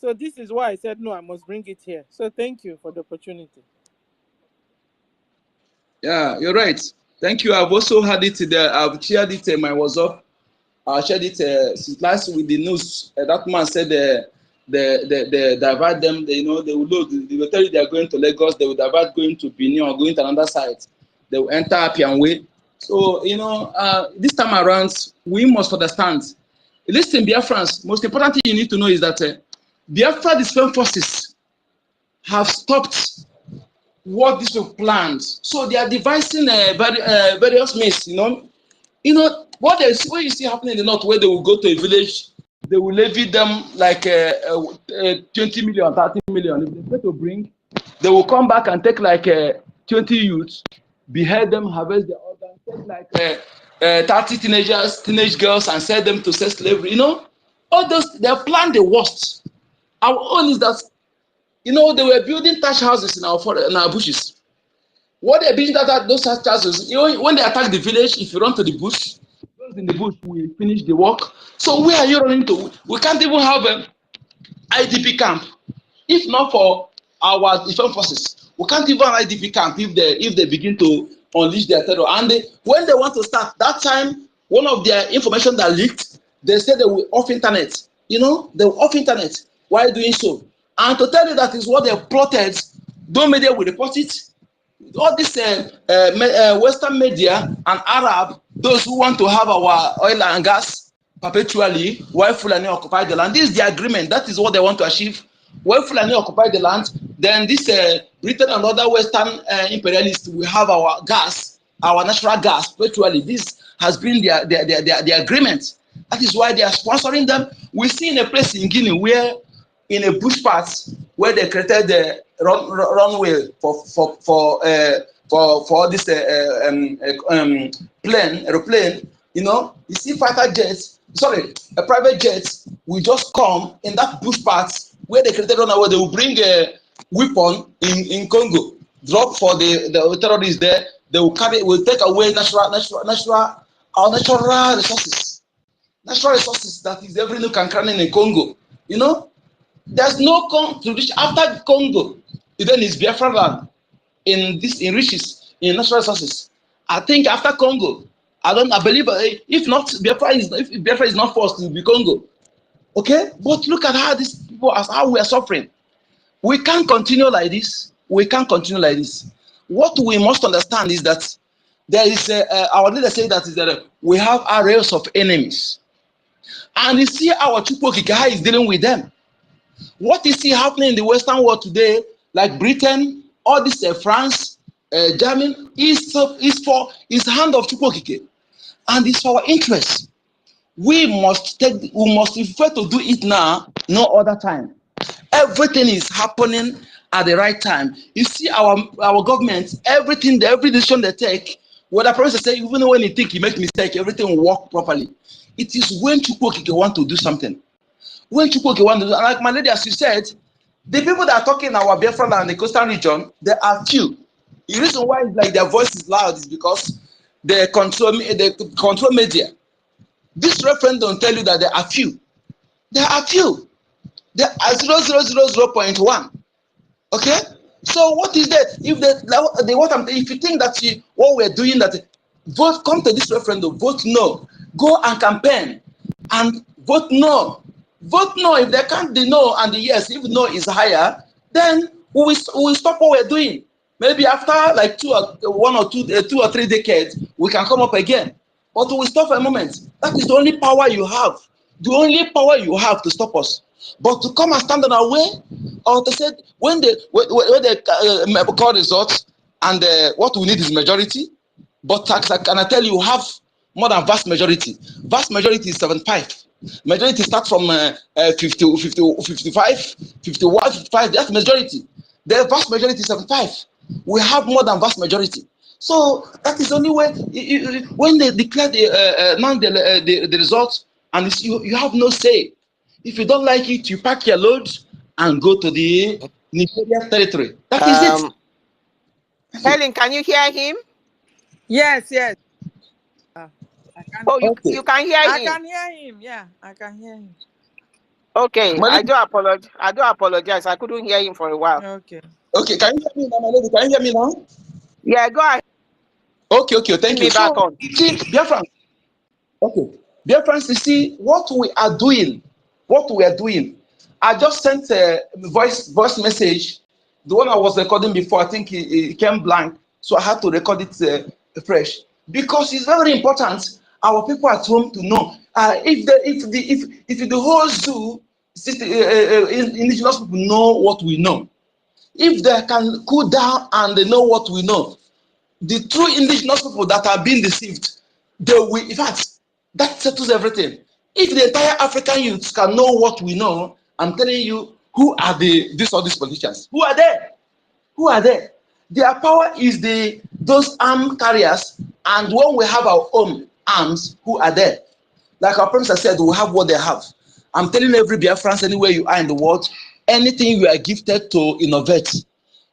So this is why I said no, I must bring it here. So thank you for the opportunity. Yeah, you're right. Thank you. I've also had it there. I've shared it in my WhatsApp. I shared it since last with the news. That man said they divert them. They they will load. They will tell you they are going to Lagos. They will divert going to Benin or going to another site. They will enter Pianwe. So this time around we must understand. Listen, Biafrans. Most important thing you need to know is that Biafra Defense Forces have stopped what these people planned. So they are devising various means. What you see happening in the north, where they will go to a village, they will levy them like 20 million, 30 million. If they try to bring, they will come back and take like 20 youths, behead them, harvest their organs, take like 30 teenage girls, and sell them to sex slavery. All those, they plan the worst. Our own is that they were building thatch houses in our bushes. What they're building those thatch houses, when they attack the village, if you run to the bush, those in the bush will finish the work. So where are you running to? We can't even have an IDP camp. If not for our defense forces, we can't even have IDP camp if they begin to unleash their terror. And when they want to start, that time, one of their information that leaked, they said they were off internet. They were off internet. Why doing so? And to tell you that is what they plotted, don't media will report it. All this Western media and Arab, those who want to have our oil and gas perpetually, while Fulani occupy the land, this is the agreement. That is what they want to achieve. While Fulani occupy the land, then this Britain and other Western imperialists will have our gas, our natural gas perpetually. This has been their agreement. That is why they are sponsoring them. We see in a place in Guinea where, in a bush part, where they created the runway for this aeroplane. You see fighter jets. Sorry, a private jet will just come in that bush part where they created runway. They will bring a weapon in Congo, drop for the terrorists there. They will take away natural resources. Natural resources that is every nook and cranny in Congo. There's no contribution after Congo. Then it's Biafra land in riches in natural resources. I think after Congo, I believe if Biafra is not forced to be Congo. Okay, but look at how these people how we are suffering. We can't continue like this. We can't continue like this. What we must understand is that there is our leader say that is that we have arrays of enemies, and you see our Chukwokika is dealing with them. What is happening in the Western world today, like Britain, all this France, jamming is for hand of Chukwokike, and it's for our interest. We must prefer to do it now, no other time. Everything is happening at the right time. You see our government, every decision they take, what the professor say, even when you think you make mistake, everything will work properly. It is when Chukwokike want to do something. When Chukwokike want to do, like my lady, as you said, the people that are talking in our Biafra land, the coastal region, there are few. The reason why like their voice is loud is because they control media. This referendum tell you that there are few. There are few. There are 0.1. Okay. So what is that? If you think that what we're doing, that vote, come to this referendum, vote no, go and campaign and vote no. Vote no. If they can't the no and the yes, if no is higher, then we will stop what we're doing. Maybe after like 2 or 3 decades, we can come up again. But we will stop for a moment. That is the only power you have. The only power you have to stop us. But to come and stand on our way, or to say when they call results and what we need is majority, but can I tell you, have more than vast majority. Vast majority is 75. Majority starts from 50, 55, 51, 55. That's majority. The vast majority is 75. We have more than vast majority. So that is the only way. When they declare the results, and you have no say. If you don't like it, you pack your loads and go to the Nigeria territory. That is it. Helen, can you hear him? Yes. I can. Oh, you can hear him. I can hear him. Yeah, I can hear him. Okay, I do apologize. I couldn't hear him for a while. Okay. Okay, can you hear me now, my lady? Can you hear me now? Yeah, go ahead. Okay, thank you. Back on. See, dear friends. Okay, dear friends, you see what we are doing. I just sent a voice message. The one I was recording before, I think it came blank, so I had to record it fresh because it's very important. Our people at home to know if the whole zoo, indigenous people know what we know. If they can cool down and they know what we know, the true indigenous people that are being deceived, they will, in fact, that settles everything. If the entire African youths can know what we know, I'm telling you, who are these politicians? Who are they? Their power is those arm carriers, and when we have our own arms, who are there? Like our professor said, we have what they have. I'm telling every Biafran anywhere you are in the world, anything you are gifted to innovate,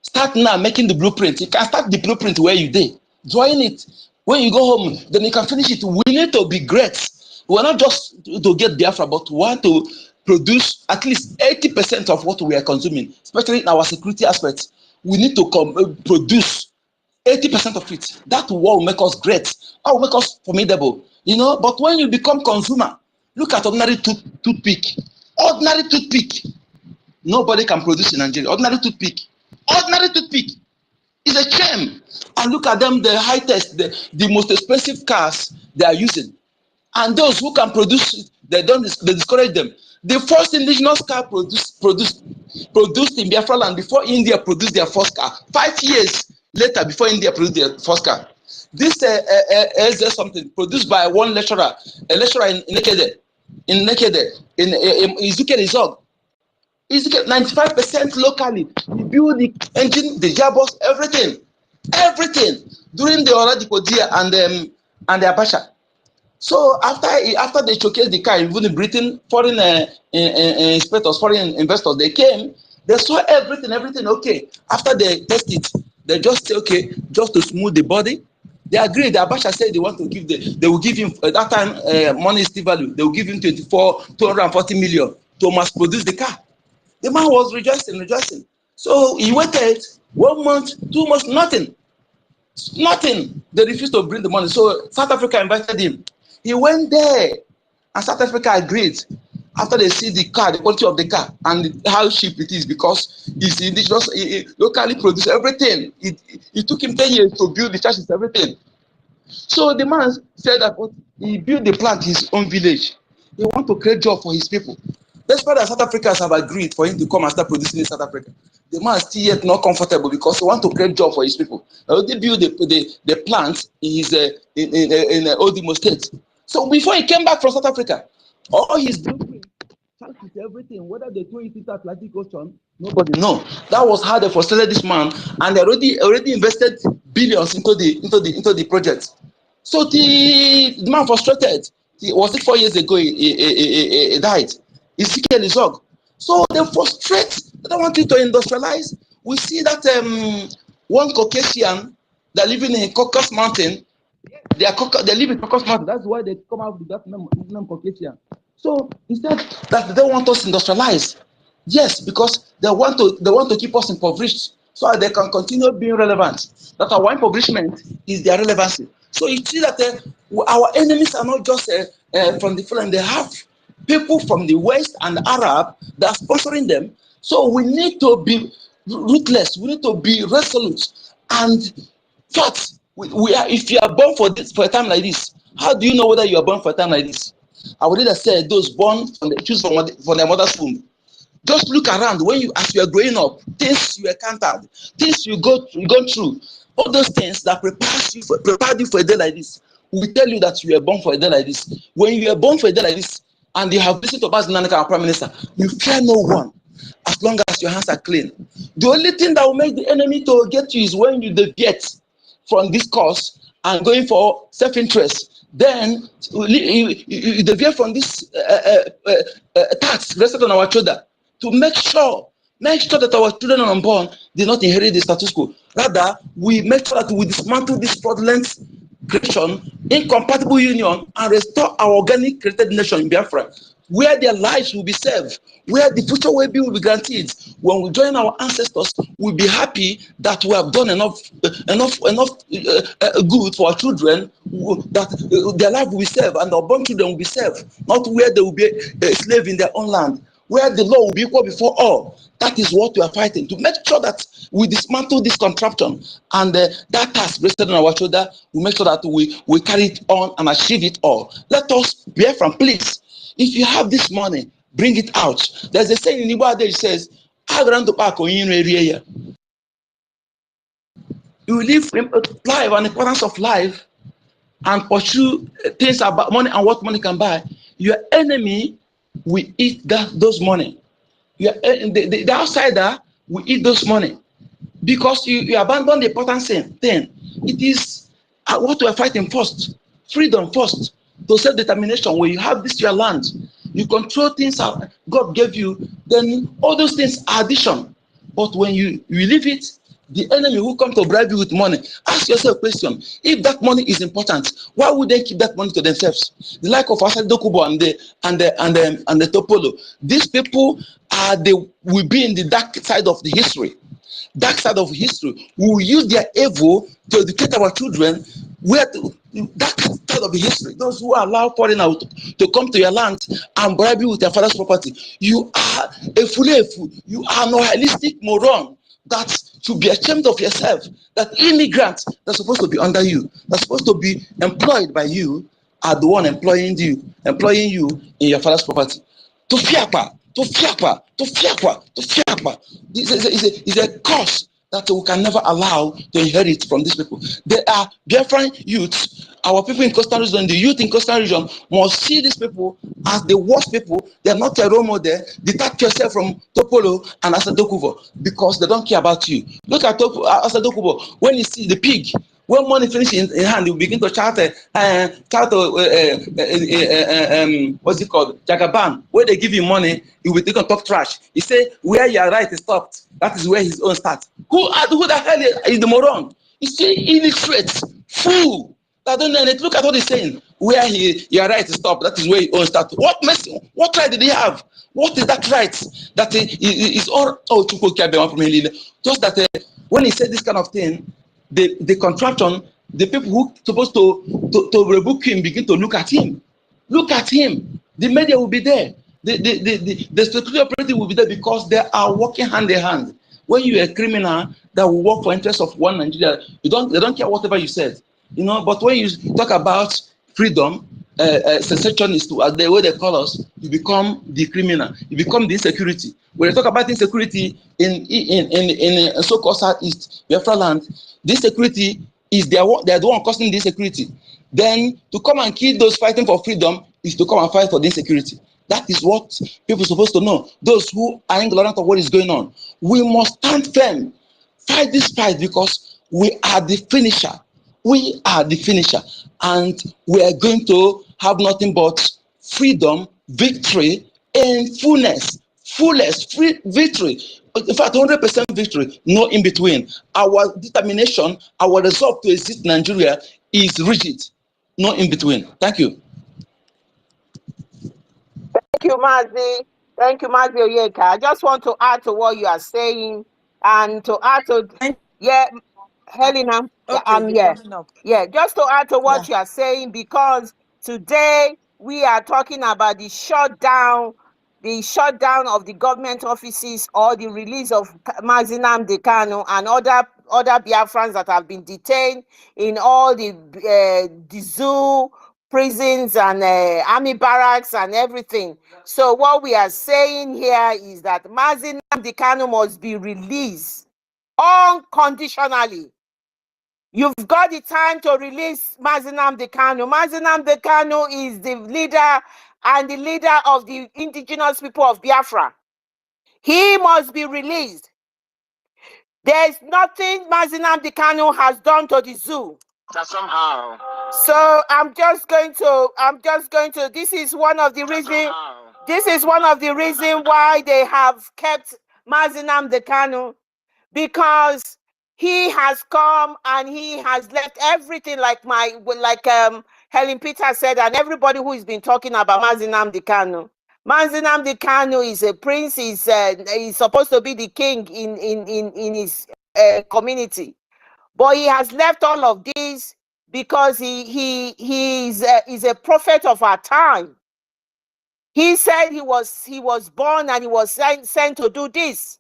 start now making the blueprint. You can start the blueprint where you did. Join it. When you go home, then you can finish it. We need to be great. We're not just to get Biafra, but we want to produce at least 80% of what we are consuming, especially in our security aspects. We need to produce 80% of it. That will make us great. That will make us formidable. But when you become consumer, look at ordinary toothpick. Ordinary toothpick. Nobody can produce in Nigeria. Ordinary toothpick is a shame. And look at them, the high test, the most expensive cars they are using. And those who can produce it, they discourage them. The first indigenous car produced in Biafra land before India produced their first car. 5 years later, before India produced their first car. This is something produced by one lecturer, a lecturer in Nekede, in Izuke Rizog. Is 95% locally. We build the engine, the gearbox, everything during the Oladipo Dia and the Abacha. So after they showcased the car, even in Britain, foreign inspectors, foreign investors, they came, they saw everything okay. After they test it, they just say okay, just to smooth the body. They agreed. The Abacha said they want to give they will give him at that time money is still value. They will give him 240 million to mass produce the car. The man was rejoicing. So he waited 1 month, 2 months, nothing. They refused to bring the money. So South Africa invited him. He went there, and South Africa agreed. After they see the car, the quality of the car, and how cheap it is, because it's indigenous, locally produced everything. It took him 10 years to build the chassis, everything. So the man said that he built the plant in his own village. He wants to create job for his people. Despite that South Africans have agreed for him to come and start producing in South Africa, the man is still yet not comfortable because he wants to create job for his people. They build the plant in his in Odimo State. So before he came back from South Africa, all his blueprint, everything, whether they throw it into Atlantic Ocean, nobody know. That was how they frustrated this man, and they already invested billions into the project. So the man frustrated. Was it 4 years ago he died? Ezekiel Izog. So they frustrate. They don't want you to industrialize. We see that one Caucasian that living in Caucasus Mountain, they live in Caucasus Mountain. That's why they come out with that name Caucasian. So instead that they don't want us industrialized. Yes, because they want to keep us impoverished so that they can continue being relevant. That our impoverishment is their relevancy. So you see that our enemies are not just from the foreign. They have people from the West and Arab that are sponsoring them. So we need to be ruthless. We need to be resolute. And fact, we are. If you are born for a time like this, how do you know whether you are born for a time like this? Our leader said, "Those born from their mother's womb." Just look around as you are growing up, things you encountered, things you go through, all those things that prepared you for a day like this. We tell you that you were born for a day like this. When you are born for a day like this, and you have listened to Baz Nanaka, our Prime Minister, you fear no one, as long as your hands are clean. The only thing that will make the enemy to get you is when you deviate from this course and going for self-interest. Then you deviate from this tax rested on our shoulder to make sure that our children are unborn did not inherit the status quo. Rather, we make sure that we dismantle this fraudulent creation, incompatible union, and restore our organic created nation in Biafra, where their lives will be saved, where the future well-being will be guaranteed. When we join our ancestors, we'll be happy that we have done enough good for our children, that their life will be saved and our born children will be saved, not where they will be a slave in their own land, where the law will be equal before all. That is what we are fighting, to make sure that we dismantle this contraption, and that task rested on our shoulder. We make sure that we carry it on and achieve it all. Let us be from, please. If you have this money, bring it out. There's a saying in Igbo that says, you live life and the importance of life and pursue things about money and what money can buy. Your enemy will eat those money. The outsider will eat those money because you abandon the important thing. It is what we are fighting first, freedom first, to self-determination. When you have this your land, you control things God gave you, then all those things are addition. But when you leave it, the enemy who come to bribe you with money, ask yourself a question. If that money is important, why would they keep that money to themselves? The like of Asad Dokubo and the Topolo, these people will be in the dark side of the history. Dark side of history. We will use their evil to educate our children. Dark side of the history. Those who allow foreign out to come to your land and bribe you with their father's property. You are a fool. You are no holistic moron. That should be ashamed of yourself. That immigrants that are supposed to be under you, that's supposed to be employed by you, are the one employing you in your father's property. To fiapa. It's a curse that we can never allow to inherit from these people. They are Biafran youths. Our people in coastal region, the youth in coastal region must see these people as the worst people. They are not a role model. Detach yourself from Topolo and Asadokuvo because they don't care about you. Look at Asadokuvo. When you see the pig, when money finishes in hand, you begin to what's it called? Jagaban. Where they give him money, he will take and talk trash. He say, where your right is stopped, that is where his own starts. Who the hell is the moron? You see, illiterate, fool. I don't know. Look at what he's saying. Where your right is stopped, that is where his own starts. What right did he have? What is that right? That is all just that when he said this kind of thing, the contraption, the people who supposed to rebuke him begin to look at him. Look at him. The media will be there. The security operative will be there because they are working hand in hand. When you're a criminal that will work for interests of one Nigeria, they don't care whatever you said. But when you talk about freedom, secessionists, the way they call us, you become the criminal, you become the insecurity. When you talk about insecurity in so-called Southeast Biafra land, this security is they're the one causing this security. Then to come and kill those fighting for freedom is to come and fight for the insecurity. That is what people are supposed to know. Those who are ignorant of what is going on, we must stand firm, fight this fight, because we are the finisher. We are the finisher, and we are going to have nothing but freedom, victory, and fullness, free victory. In fact, 100% victory, no in between. Our determination, our resolve to exist in Nigeria is rigid, no in between. Thank you. Thank you, Mazi. Thank you, Mazi Oyeka. I just want to add to what you are saying, and to add to, yeah, Helena, Okay, you're yeah, coming up. yeah, just to add to what Yeah. you are saying, because today we are talking about the shutdown of the government offices, or the release of Mazi Nnamdi Kanu and other Biafrans that have been detained in all the zoo, prisons, and army barracks and everything. So what we are saying here is that Mazi Nnamdi Kanu must be released unconditionally. You've got the time to release Mazi Nnamdi Kanu. Mazi Nnamdi Kanu is the leader and the leader of the indigenous people of Biafra. He must be released. There's nothing Mazi Nnamdi Kanu has done to the zoo. That somehow. So I'm just going to, this is one of the reasons. This is one of the reasons why they have kept Mazi Nnamdi Kanu, because he has come and he has left everything, like Helen Peter said, and everybody who has been talking about Mazi Nnamdi Kanu. Mazi Nnamdi Kanu is a prince. He's supposed to be the king in his community, but he has left all of this because he is a prophet of our time. He said he was born and he was sent to do this.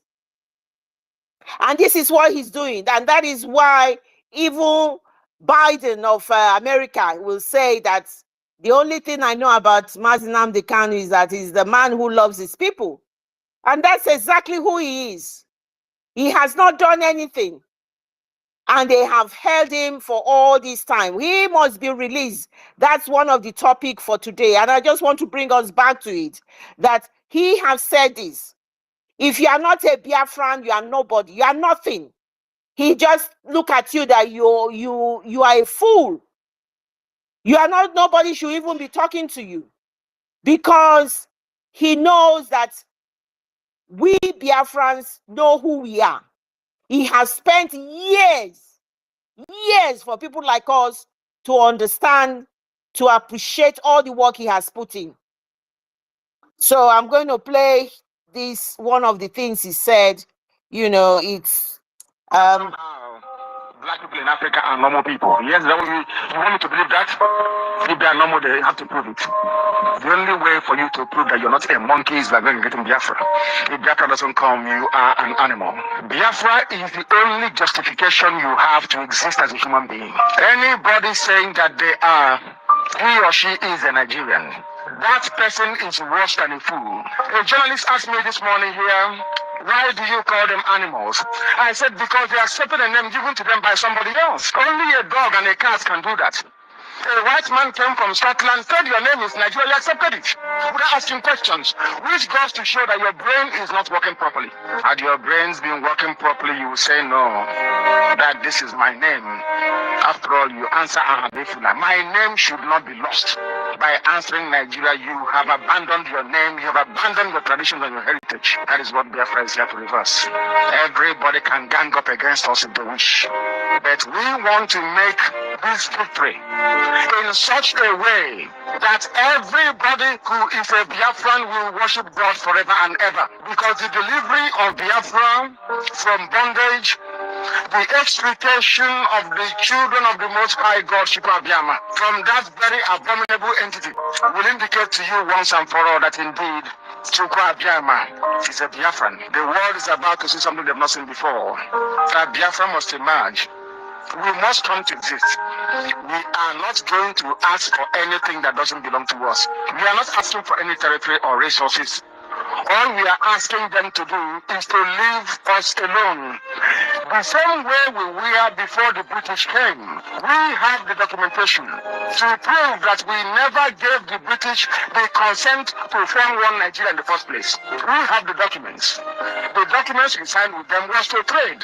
And this is what he's doing. And that is why even Biden of America will say that the only thing I know about Mazi Nnamdi Kanu is that he's the man who loves his people. And that's exactly who he is. He has not done anything. And they have held him for all this time. He must be released. That's one of the topics for today. And I just want to bring us back to it, that he has said this. If you are not a Biafran, you are nobody. You are nothing. He just look at you that you are a fool. You are not, nobody should even be talking to you, because he knows that we Biafrans know who we are. He has spent years for people like us to understand, to appreciate all the work he has put in. So I'm going to play this, one of the things he said. You know, it's Black people in Africa are normal people. Yes, you want me to believe that? If they are normal, they have to prove it. The only way for you to prove that you're not a monkey is by going and getting Biafra. If Biafra doesn't come, you are an animal. Biafra is the only justification you have to exist as a human being. Anybody saying that he or she is a Nigerian, that person is worse than a fool. A journalist asked me this morning here, why do you call them animals? I said, because they are accepted a name given to them by somebody else. Only a dog and a cat can do that. A white man came from Scotland, said your name is Nigeria, you accepted it. Without asking questions, which goes to show that your brain is not working properly. Had your brains been working properly, you will say no, that this is my name. After all, you answer Ahadefula. My name should not be lost. By answering Nigeria, you have abandoned your name, you have abandoned your traditions and your heritage. That is what Biafra is here to reverse. Everybody can gang up against us if they wish. But we want to make this victory in such a way that everybody who is a Biafran will worship God forever and ever. Because the delivery of Biafra from bondage, the extrication of the children of the Most High God, Shukabiyama, from that very abominable entity, will indicate to you once and for all that indeed Shukabiyama is a Biafran. The world is about to see something they've not seen before. That Biafra must emerge We must come to this. We are not going to ask for anything that doesn't belong to us. We are not asking for any territory or resources. All we are asking them to do is to leave us alone. The same way we were before the British came. We have the documentation to prove that we never gave the British the consent to form one Nigeria in the first place. We have the documents. The documents we signed with them was to trade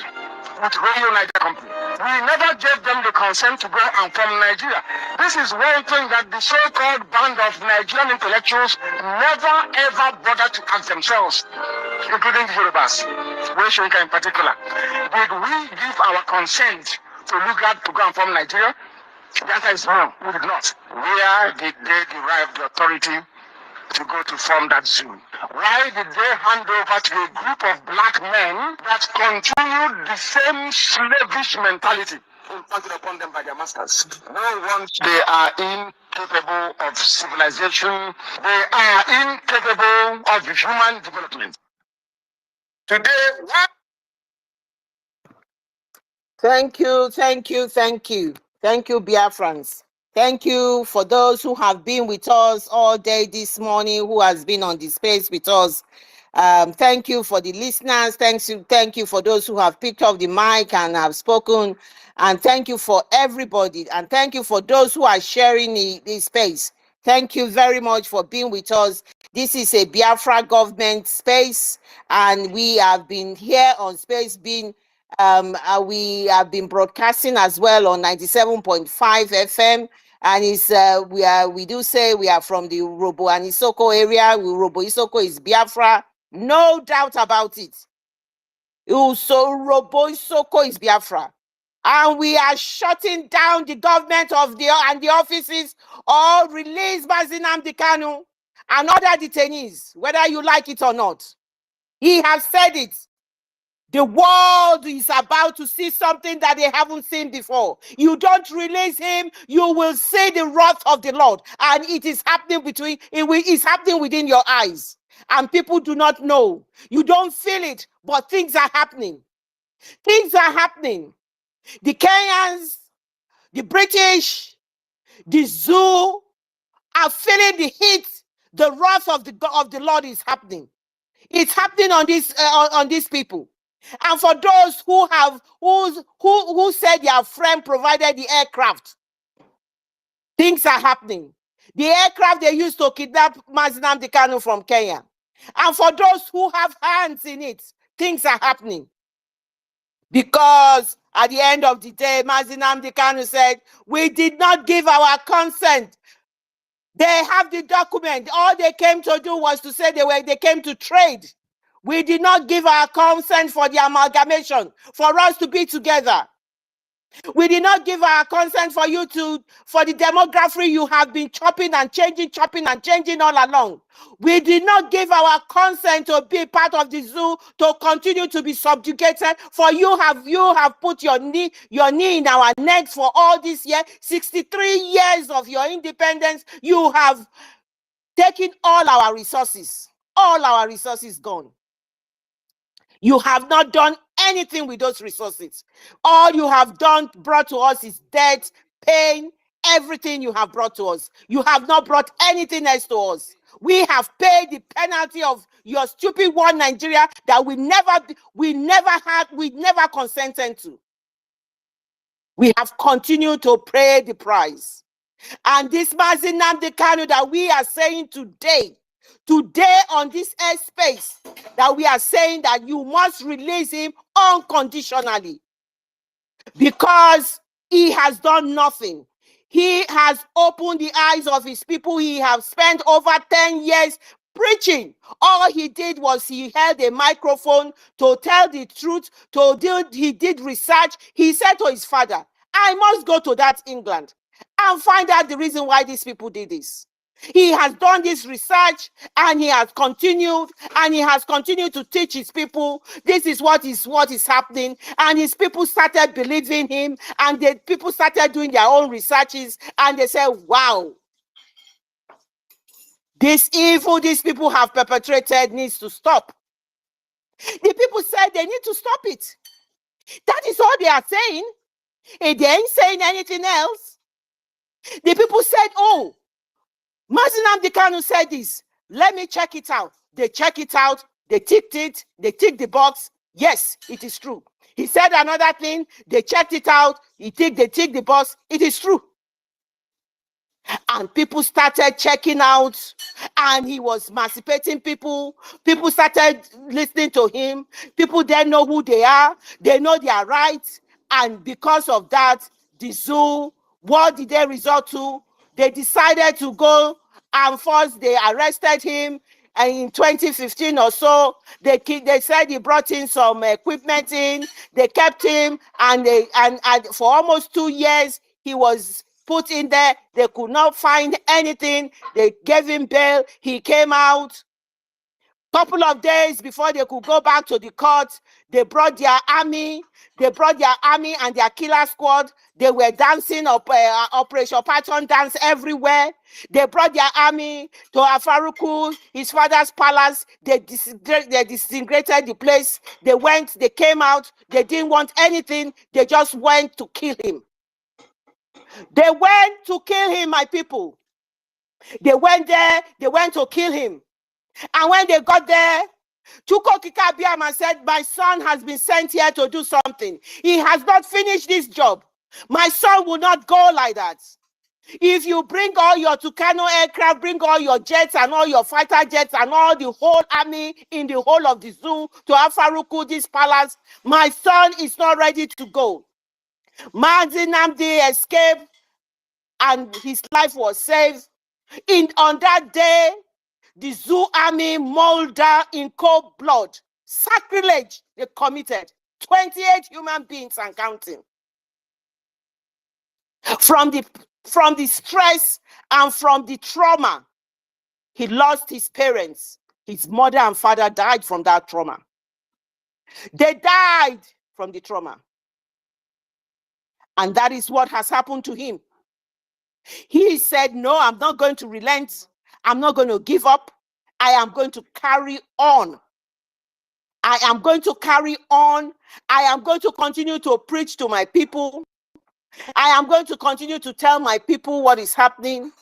with Radio United Company. We never gave them the consent to go and form Nigeria. This is one thing that the so-called band of Nigerian intellectuals never ever bothered to ask themselves, including the Yorubas, Weshinka in particular. Did we give our consent to look at to go and form Nigeria? The answer is no, we did not. Where did they derive the authority to go to form that zoo? Why did they hand over to a group of black men that continued the same slavish mentality implanted upon them by their masters? No one, they are incapable of civilization. They are incapable of human development. Today, what? Thank you, thank you, thank you. Thank you, Biafrans. Thank you for those who have been with us all day this morning, who has been on the space with us. Thank you for the listeners. Thank you for those who have picked up the mic and have spoken. And thank you for everybody. And thank you for those who are sharing the space. Thank you very much for being with us. This is a Biafra government space, and we have been here on space we have been broadcasting as well on 97.5 FM. And it's we do say we are from the Robo and Isoko area. Robo Isoko is Biafra, no doubt about it. So Robo Isoko is Biafra, and we are shutting down the government of the offices, or release Nnamdi Kanu and other detainees, whether you like it or not. He has said it. The world is about to see something that they haven't seen before. You don't release him, you will see the wrath of the Lord. And it is happening it's happening within your eyes. And people do not know. You don't feel it, but things are happening. Things are happening. The Kenyans, the British, the zoo are feeling the heat. The wrath of the Lord is happening. It's happening on these people. And for those who said their friend provided the aircraft, things are happening. The aircraft they used to kidnap Nnamdi Kanu from Kenya. And for those who have hands in it, things are happening. Because at the end of the day, Nnamdi Kanu said, we did not give our consent. They have the document. All they came to do was to say they came to trade. We did not give our consent for the amalgamation, for us to be together. We did not give our consent for the demography you have been chopping and changing all along. We did not give our consent to be part of the zoo, to continue to be subjugated. For you have put your knee in our necks for all this year, 63 years of your independence. You have taken all our resources gone. You have not done anything with those resources. All you have brought to us is death, pain, everything you have brought to us. You have not brought anything else to us. We have paid the penalty of your stupid one Nigeria that we never consented to. We have continued to pay the price. And this Nnamdi Kanu that we are saying today on this airspace, that we are saying that you must release him unconditionally, because he has done nothing. He has opened the eyes of his people. He has spent over 10 years preaching. All he did was he held a microphone to tell the truth. He did research. He said to his father, I must go to that England and find out the reason why these people did this. He has done this research, and he has continued to teach his people this is what is happening, and his people started believing him, and the people started doing their own researches, and they said, wow, this evil these people have perpetrated needs to stop. The people said they need to stop it. That is all they are saying. They ain't saying anything else. The people said, oh, Mazi Nnamdi Kanu said this. Let me check it out. They check it out. They ticked it. They ticked the box. Yes, it is true. He said another thing. They checked it out. They ticked the box. It is true. And people started checking out, and he was emancipating people. People started listening to him. People then know who they are. They know their rights. And because of that, the zoo, what did they resort to? They decided to go and first they arrested him. And in 2015 or so, they said he brought in some equipment in. They kept him, and for almost 2 years, he was put in there. They could not find anything. They gave him bail. He came out. Couple of days before they could go back to the court, they brought their army. They brought their army and their killer squad. They were dancing Operation Python dance everywhere. They brought their army to Afaruku, his father's palace. They disintegrated the place. They came out. They didn't want anything. They just went to kill him. They went to kill him, my people. They went there. They went to kill him. And when they got there, Chuko Kikabiama said, my son has been sent here to do something. He has not finished this job. My son will not go like that. If you bring all your Tucano aircraft, bring all your jets and all your fighter jets and all the whole army in the whole of the zoo to Afaruku, this palace, my son is not ready to go. Mazi Nnamdi escaped and his life was saved. On that day, the zoo army murdered in cold blood. Sacrilege they committed. 28 human beings and counting. From the stress and from the trauma, he lost his parents. His mother and father died from that trauma. They died from the trauma. And that is what has happened to him. He said, no, I'm not going to relent. I'm not going to give up. I am going to carry on. I am going to carry on. I am going to continue to preach to my people. I am going to continue to tell my people what is happening.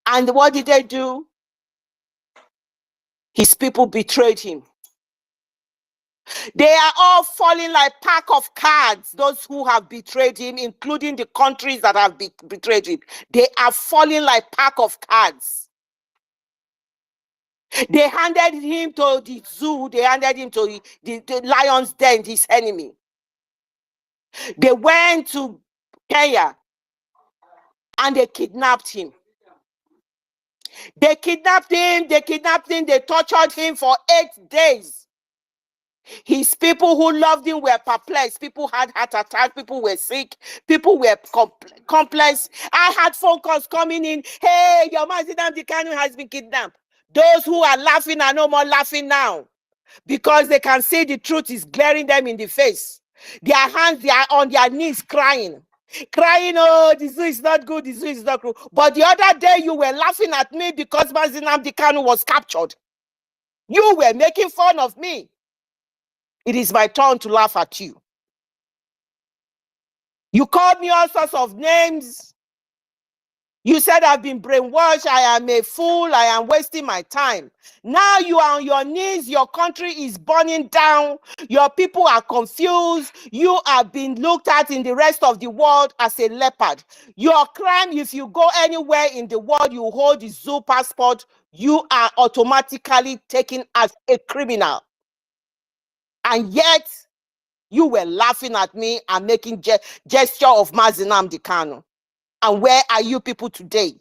And what did they do? His people betrayed him. They are all falling like pack of cards, those who have betrayed him, including the countries that have betrayed him. They are falling like pack of cards. They handed him to the zoo. They handed him to the lion's den, his enemy. They went to Kenya and they kidnapped him. They kidnapped him. They tortured him for 8 days. His people who loved him were perplexed. People had heart attacks. People were sick. People were complex. I had phone calls coming in. Hey, your Mazi Nnamdi Kanu has been kidnapped. Those who are laughing are no more laughing now because they can see the truth is glaring them in the face. Their hands, they are on their knees crying. Oh, this is not good. This is not good. But the other day you were laughing at me because Mazi Nnamdi Kanu was captured. You were making fun of me. It is my turn to laugh at you. You called me all sorts of names. You said I've been brainwashed. I am a fool. I am wasting my time. Now you are on your knees. Your country is burning down. Your people are confused. You are being looked at in the rest of the world as a leopard. Your crime, if you go anywhere in the world, you hold the zoo passport, you are automatically taken as a criminal. And yet, you were laughing at me and making gesture of Mazi Nnamdi Kanu. And where are you people today?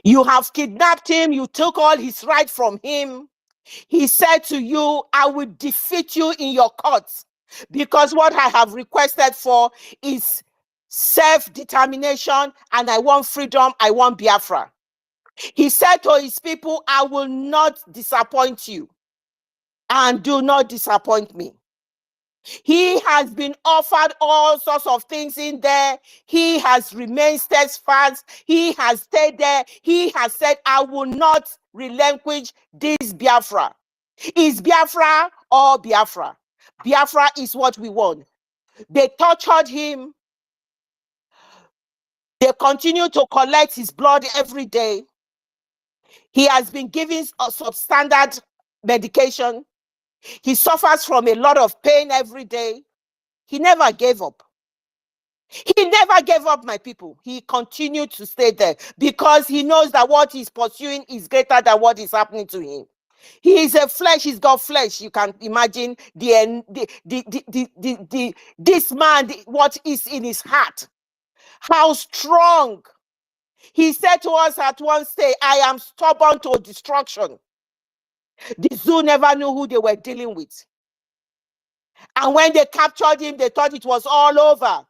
You have kidnapped him. You took all his right from him. He said to you, I will defeat you in your courts because what I have requested for is self-determination and I want freedom. I want Biafra. He said to his people, I will not disappoint you and do not disappoint me. He has been offered all sorts of things in there. He has remained steadfast. He has stayed there. He has said, I will not relinquish this Biafra. Is Biafra or Biafra? Biafra is what we want. They tortured him. They continue to collect his blood every day. He has been given a substandard medication. He suffers from a lot of pain every day. He never gave up. He never gave up, my people. He continued to stay there because he knows that what he's pursuing is greater than what is happening to him. He is a flesh, he's got flesh. You can imagine this man, what is in his heart. How strong. He said to us at one stage, I am stubborn to destruction. The zoo never knew who they were dealing with. And when they captured him, they thought it was all over.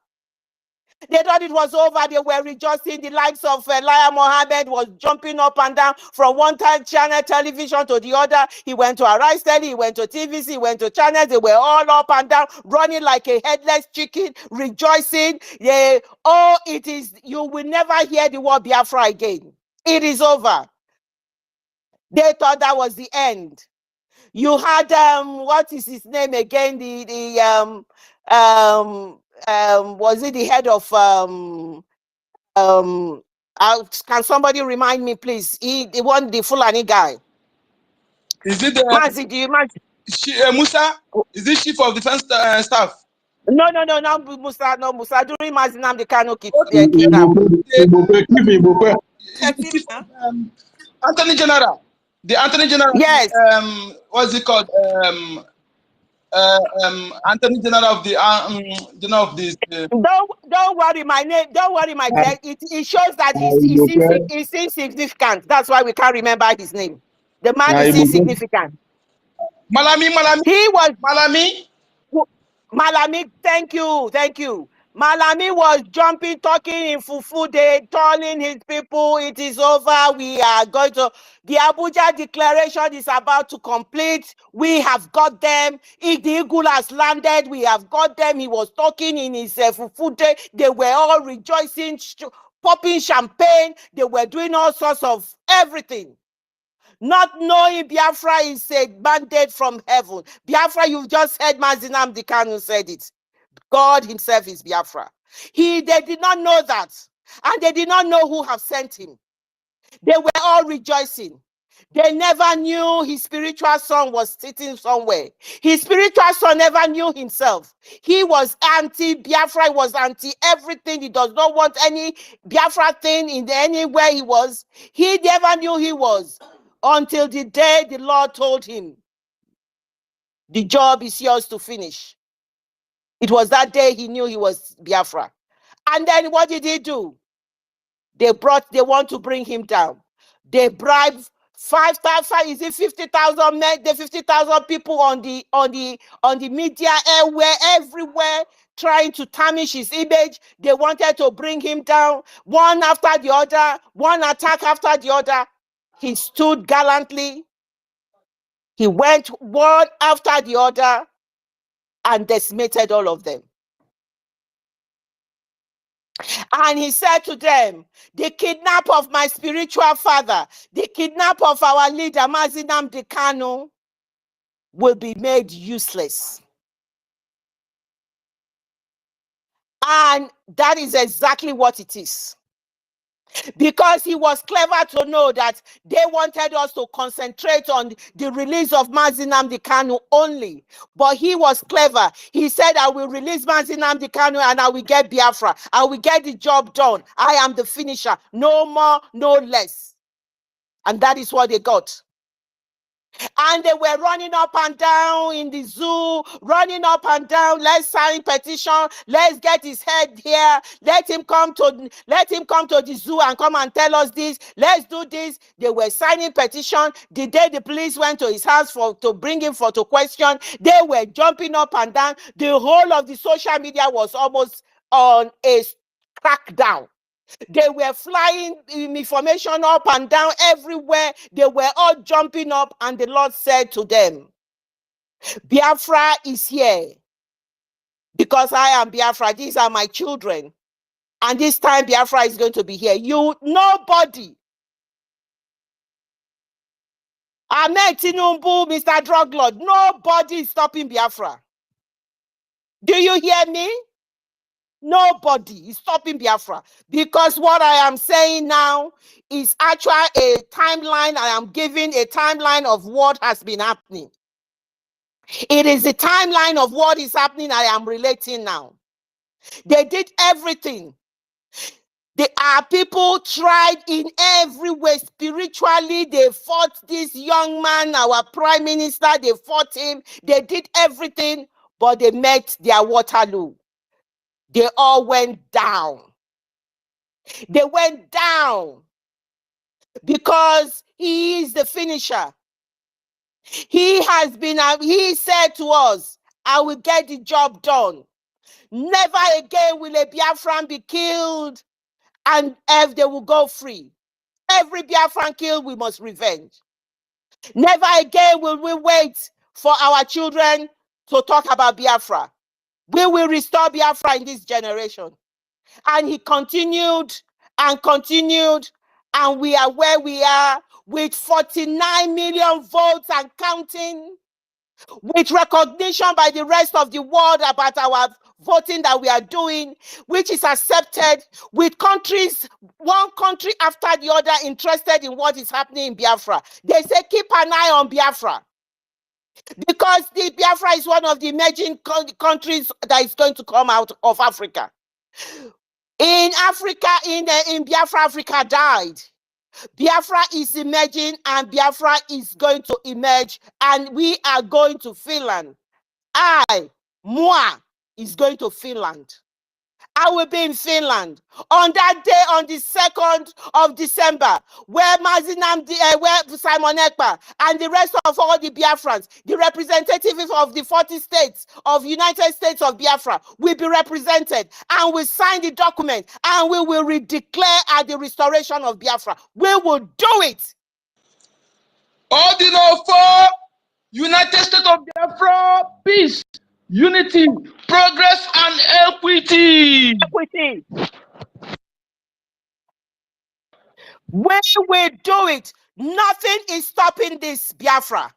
They thought it was over. They were rejoicing. The likes of Elijah Mohammed was jumping up and down from one channel television to the other. He went to Arise Telly, he went to TVC, he went to channels. They were all up and down, running like a headless chicken, rejoicing. Oh, it is, you will never hear the word Biafra again. It is over. They thought that was the end. You had what is his name again? Was it the head of can somebody remind me, please? The one, the Fulani guy. Is it Mazi, do you mind? Musa? Is it chief of defense staff? No, Musa, no, Musa. During Mazi Nnamdi Kanu kidnapped. Anthony General. The Anthony General. Yes. What's it called? Anthony General of the General of this. Don't worry, my name. Don't worry, my dear. It shows that he's insignificant. That's why we can't remember his name. The man is insignificant. Malami. He was Malami. Thank you. Malami was jumping, talking in Fufu Day, telling his people it is over. We are going to. The Abuja declaration is about to complete. We have got them. If the eagle has landed, we have got them. He was talking in his Fufu Day. They were all rejoicing, popping champagne. They were doing all sorts of everything. Not knowing Biafra is a mandate from heaven. Biafra, you've just heard Mazi Nnamdi Kanu said it. God himself is Biafra. They did not know that. And they did not know who have sent him. They were all rejoicing. They never knew his spiritual son was sitting somewhere. His spiritual son never knew himself. He was anti-Biafra, was anti-everything. He does not want any Biafra thing in anywhere he was. He never knew he was until the day the Lord told him, the job is yours to finish. It was that day he knew he was Biafra. And then what did he do? They want to bring him down. They bribed 50,000 men, the 50,000 people on the media everywhere, trying to tarnish his image. They wanted to bring him down, one after the other, one attack after the other. He stood gallantly. He went one after the other and decimated all of them. And he said to them, the kidnap of my spiritual father, the kidnap of our leader, Mazi Nnamdi Kanu, will be made useless. And that is exactly what it is. Because he was clever to know that they wanted us to concentrate on the release of Mazi Nnamdi Kanu only. But he was clever. He said, I will release Mazi Nnamdi Kanu and I will get Biafra. I will get the job done. I am the finisher. No more, no less. And that is what they got. And they were running up and down in the zoo, running up and down. Let's sign petition. Let's get his head here. Let him come to the zoo and come and tell us this. Let's do this. They were signing petition. The day the police went to his house to bring him for to question, they were jumping up and down. The whole of the social media was almost on a crackdown. They were flying information up and down everywhere. They were all jumping up, and the Lord said to them, Biafra is here because I am Biafra. These are my children. And this time Biafra is going to be here. Nobody. Ahmed TINUBU, Mr. Drug Lord, nobody is stopping Biafra. Do you hear me? Nobody is stopping Biafra, because what I am saying now is actually a timeline. I am giving a timeline of what has been happening. It is the timeline of what is happening I am relating now. They did everything. Our people tried in every way. Spiritually, they fought this young man, our prime minister. They fought him. They did everything, but they met their Waterloo. They all went down. They went down because he is the finisher. He has been, he said to us, I will get the job done. Never again will a Biafran be killed and if they will go free. Every Biafran killed, we must revenge. Never again will we wait for our children to talk about Biafra. We will restore Biafra in this generation. And he continued and continued, and we are where we are with 49 million votes and counting, with recognition by the rest of the world about our voting that we are doing, which is accepted, with countries, one country after the other interested in what is happening in Biafra. They say keep an eye on Biafra, because the Biafra is one of the emerging countries that is going to come out of Africa. In Africa, in Biafra, Africa died. Biafra is emerging, and Biafra is going to emerge, and we are going to Finland. Moi, is going to Finland. I will be in Finland on that day, on the 2nd of December, where where Simon Ekpa and the rest of all the Biafrans, the representatives of the 40 states of United States of Biafra, will be represented, and we sign the document, and we will redeclare at the restoration of Biafra. We will do it. Ordinal for United States of Biafra, peace, unity, progress, and equity. Equity. When we do it, nothing is stopping this Biafra.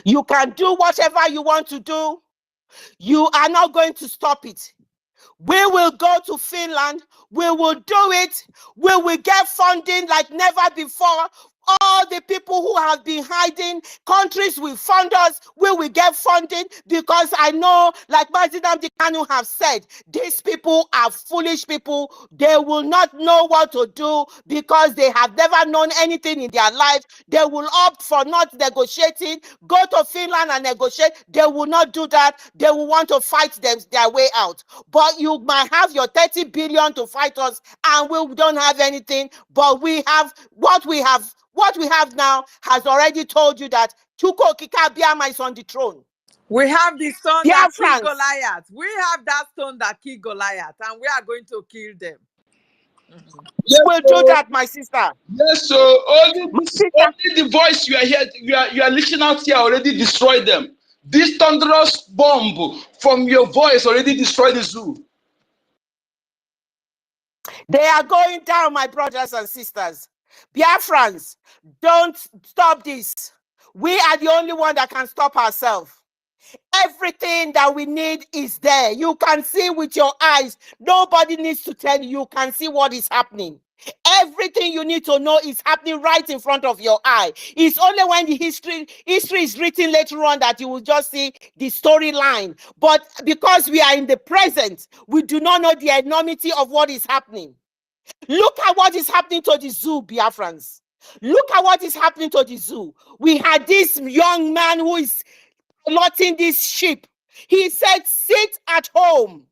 You can do whatever you want to do. You are not going to stop it. We will go to Finland. We will do it. We will get funding like never before. All the people who have been hiding, countries will fund us. We will get funding, because I know, like President Dikanu have said, these people are foolish people. They will not know what to do because they have never known anything in their life. They will opt for not negotiating, go to Finland and negotiate. They will not do that. They will want to fight their way out. But you might have your 30 billion to fight us, and we don't have anything. But we have what we have. What we have now has already told you that Chuko Kikabiama is on the throne. We have the stone that killed France. Goliath. We have that stone that killed Goliath, and we are going to kill them. Yes, we'll do that, my sister. Yes, so only the voice you are here, you are listening out here already destroyed them. This thunderous bomb from your voice already destroyed the zoo. They are going down, my brothers and sisters. Biafrans, don't stop this. We are the only one that can stop ourselves. Everything that we need is there. You can see with your eyes. Nobody needs to tell you. You can see what is happening. Everything you need to know is happening right in front of your eye. It's only when the history is written later on that you will just see the storyline. But because we are in the present, we do not know the enormity of what is happening. Look at what is happening to the zoo, Biafrans. Look at what is happening to the zoo. We had this young man who is piloting this ship. He said, sit at home.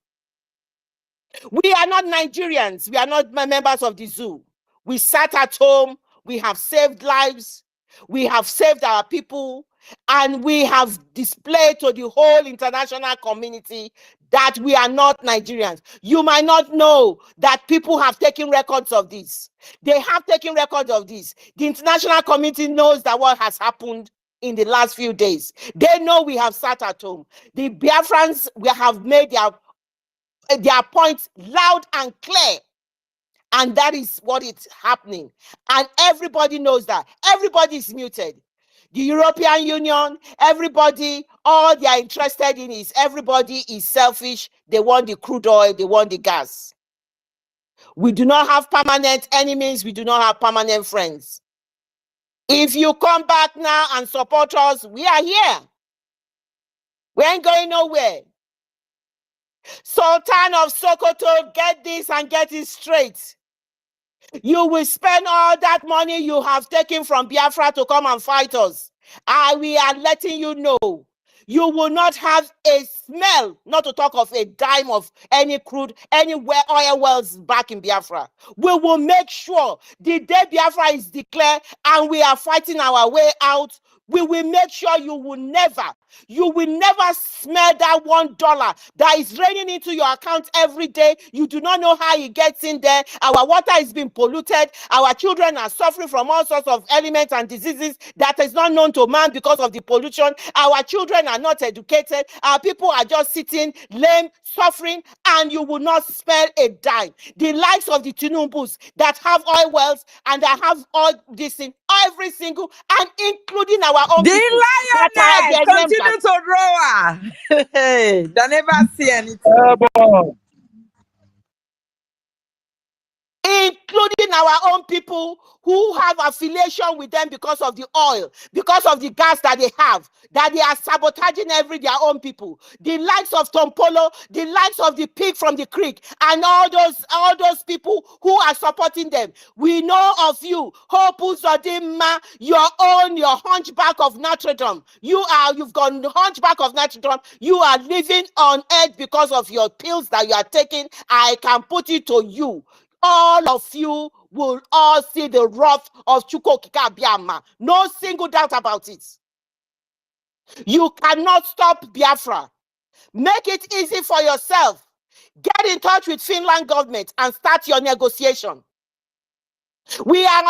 We are not Nigerians. We are not members of the zoo. We sat at home. We have saved lives. We have saved our people. And we have displayed to the whole international community that we are not Nigerians. You might not know that people have taken records of this. They have taken records of this. The international community knows that what has happened in the last few days. They know we have sat at home. The Biafrans, we have made their points loud and clear. And that is what is happening. And everybody knows that. Everybody is muted. the European Union, everybody, all they are interested in is everybody is selfish. They want the crude oil, they want the gas. We do not have permanent enemies, we do not have permanent friends. If you come back now and support us, we are here. We ain't going nowhere. Sultan of Sokoto, get this and get it straight. You will spend all that money you have taken from Biafra to come and fight us. We are letting you know. You will not have a smell, not to talk of a dime of any crude, anywhere oil wells back in Biafra. We will make sure the day Biafra is declared and we are fighting our way out, we will make sure you will never smell that $1 that is raining into your account every day. You do not know how it gets in there. Our water is being polluted. Our children are suffering from all sorts of elements and diseases that is not known to man because of the pollution. Our children are not educated. Our people are just sitting lame, suffering, and you will not spell a dime. The likes of the TINUBUs that have oil wells and that have all this in every single, and including our own The people that are lioness their continue members. to roar. Hey, they never see anything. Including our own people who have affiliation with them because of the oil, because of the gas that they have, that they are sabotaging their own people. The likes of Tompolo, the likes of the pig from the creek, and all those people who are supporting them. We know of you, Hope Uzodinma, your hunchback of Notre Dame. You've gone hunchback of Notre Dame. You are living on earth because of your pills that you are taking. I can put it to you. All of you will all see the wrath of Chukwokika Biama. No single doubt about it. You cannot stop Biafra. Make it easy for yourself. Get in touch with Finland government and start your negotiation. We are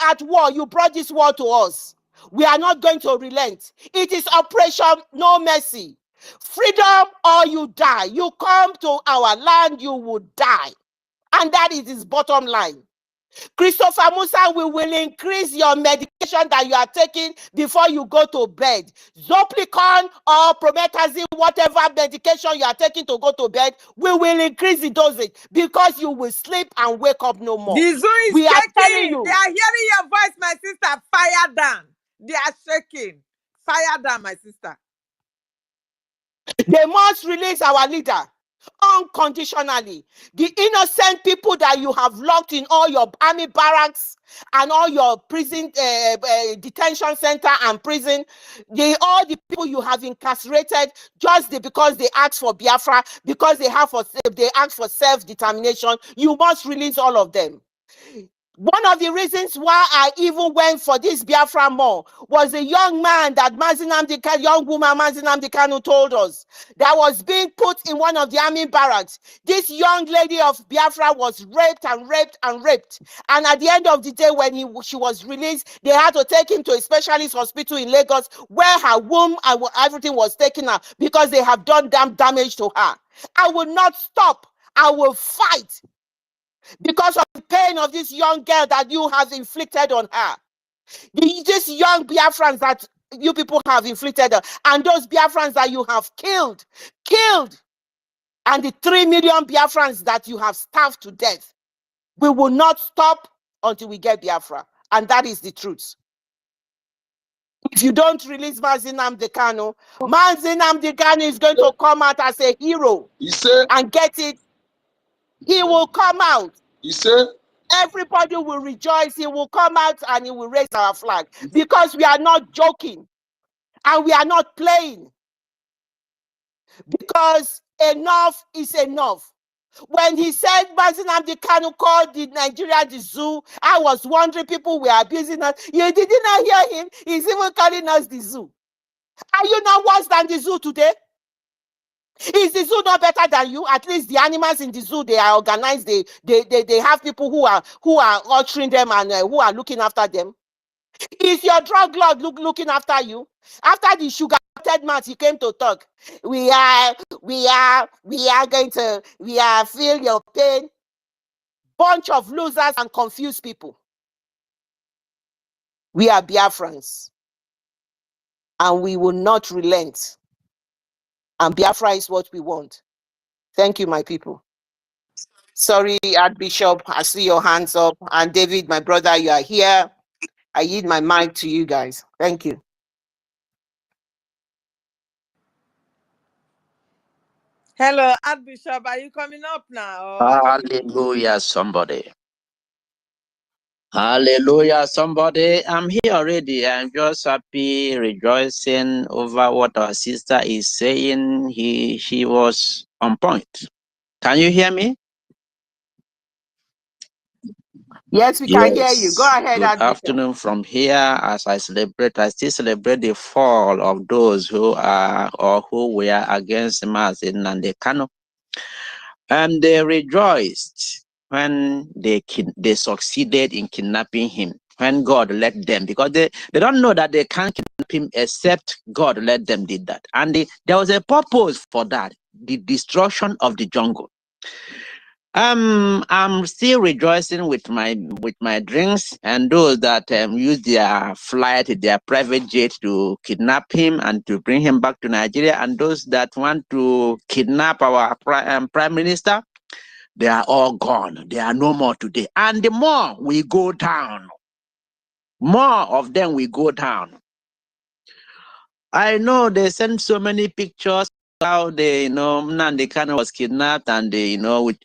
at war. You brought this war to us. We are not going to relent. It is Operation No Mercy. Freedom or you die. You come to our land, you will die. And that is his bottom line. Christopher Musa, we will increase your medication that you are taking before you go to bed. Zoplicon or promethazine, whatever medication you are taking to go to bed, we will increase the dosage because you will sleep and wake up no more. The zoo is We are telling shaking. you. They are hearing your voice, my sister. Fire down. They are shaking. Fire down, my sister. They must release our leader unconditionally. The innocent people that you have locked in all your army barracks and all your prison detention center and prison, all the people you have incarcerated just because they asked for Biafra, because they asked for self-determination, you must release all of them. One of the reasons why I even went for this Biafra more was a young man that young woman Mazinam Dekanu told us that was being put in one of the army barracks. This young lady of Biafra was raped and raped and raped. And at the end of the day, when she was released, they had to take him to a specialist hospital in Lagos where her womb and everything was taken out because they have done damage to her. I will not stop. I will fight. Because of the pain of this young girl that you have inflicted on her. These young Biafrans that you people have inflicted on, and those Biafrans that you have killed, and the 3 million Biafrans that you have starved to death. We will not stop until we get Biafra. And that is the truth. If you don't release Mazinam Dekano is going to come out as a hero and get it. He will come out. Everybody will rejoice. He will come out and he will raise our flag because we are not joking and we are not playing. Because enough is enough. When he said Mazinam Dekano called the Nigeria the zoo, I was wondering people were abusing us. You did not hear him. He's even calling us the zoo. Are you not worse than the zoo today? Is the zoo not better than you? At least the animals in the zoo, they are organized. They have people who are ushering them and who are looking after them. Is your drug lord looking after you? After the sugar-coated mouth, he came to talk. We are feel your pain. Bunch of losers and confused people. We are Biafrans. and we will not relent. And Biafra is what we want. Thank you, my people. Sorry, Archbishop, I see your hands up. And David, my brother, you are here. I yield my mic to you guys. Thank you. Hello, Archbishop, are you coming up now? Hallelujah, somebody. Hallelujah, somebody. I'm here already. I'm just happy, rejoicing over what our sister is saying. She was on point. Can you hear me? Yes, we can hear you. Go ahead, Good Archbishop. afternoon from here. As I still celebrate the fall of those who are or who were against Mazi Nnamdi Kanu. And they rejoiced when they succeeded in kidnapping him, when God let them, because they don't know that they can't kidnap him except God let them did that. And there was a purpose for that, the destruction of the jungle. I'm still rejoicing with my drinks, and those that use their flight, their private jet to kidnap him and to bring him back to Nigeria, and those that want to kidnap our prime minister, they are all gone. They are no more today. And the more we go down, more of them will go down. I know they send so many pictures how Nnamdi Kanu was kidnapped and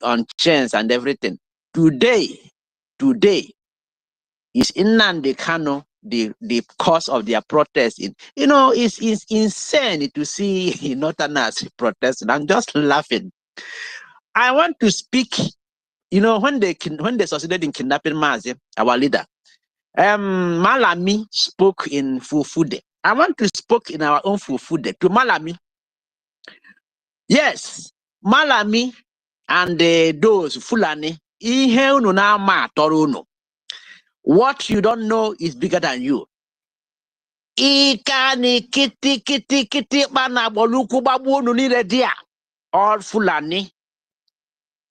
on chains and everything. Today is Nnamdi Kanu the cause of their protest. It's insane to see Northerners protesting. I'm just laughing. I want to speak. When they succeeded in kidnapping Mazi, our leader, Malami spoke in Fufude. I want to speak in our own Fufude to Malami. Yes, Malami and those Fulani. What you don't know is bigger than you. Ikani kiti kiti kiti bana boluku babu nile dia. All Fulani.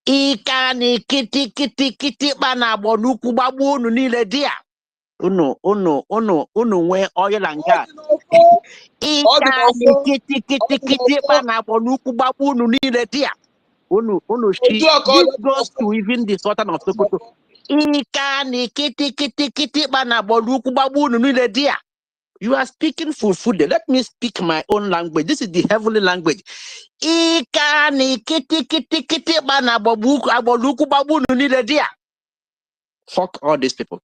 Ikani kiti kiti kiti bana boluku babu nile dia. Unu nwe oil and gas. Ikani kiti kiti kiti bana boluku babu nile dia. Unu she. This goes to even the Sultan of Sokoto. Ikani kiti kiti kiti bana boluku babu nile dia. You are speaking Fufude. Let me speak my own language. This is the heavenly language. Ikani kiti kiti kiti bana boluku babu nile dia. Fuck all these people.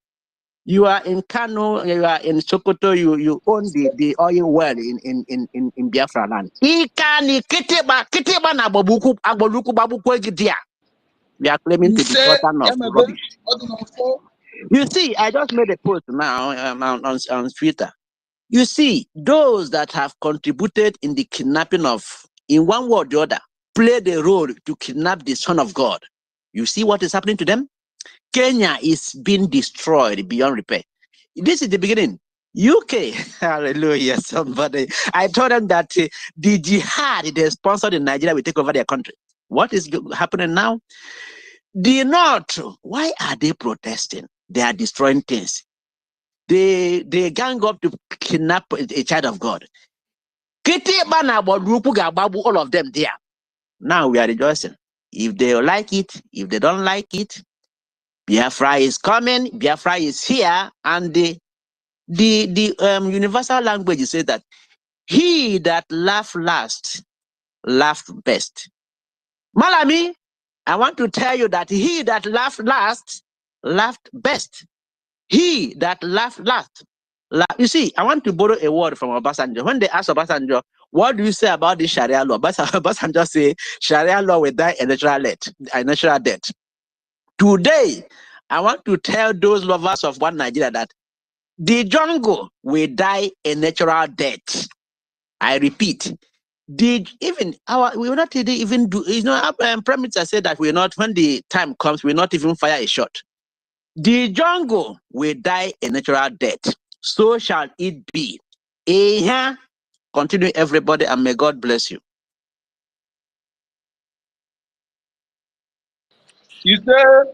You are in Kano, you are in Sokoto, you own the oil well in Biafra land. Ikani kitiba na aboluku babu kwegidia. We are claiming to be sultan of rubbish. You see, I just made a post now on Twitter. You see, those that have contributed in the kidnapping of, in one way or the other, played a role to kidnap the Son of God. You see what is happening to them? Kenya is being destroyed beyond repair. This is the beginning. UK, hallelujah, somebody. I told them that the jihad they sponsored in Nigeria will take over their country. What is happening now? The North, why are they protesting? They are destroying things. They gang up to kidnap a child of God. All of them there. Now we are rejoicing. If they like it, if they don't like it, Biafra is coming, Biafra is here, and the universal language says that he that laugh last, laugh best. Malami, I want to tell you that he that laughed last, laughed best. He that laughed last. You see, I want to borrow a word from Obasanjo. When they ask Obasanjo, what do you say about the Sharia law? Obasanjo say, Sharia law will die a natural death. Today, I want to tell those lovers of one Nigeria that the jungle will die a natural death. I repeat, we will not even do, Prime Minister said that we're not, when the time comes, we'll not even fire a shot. The jungle will die a natural death. So shall it be. Continue, everybody, and may God bless you. You sir.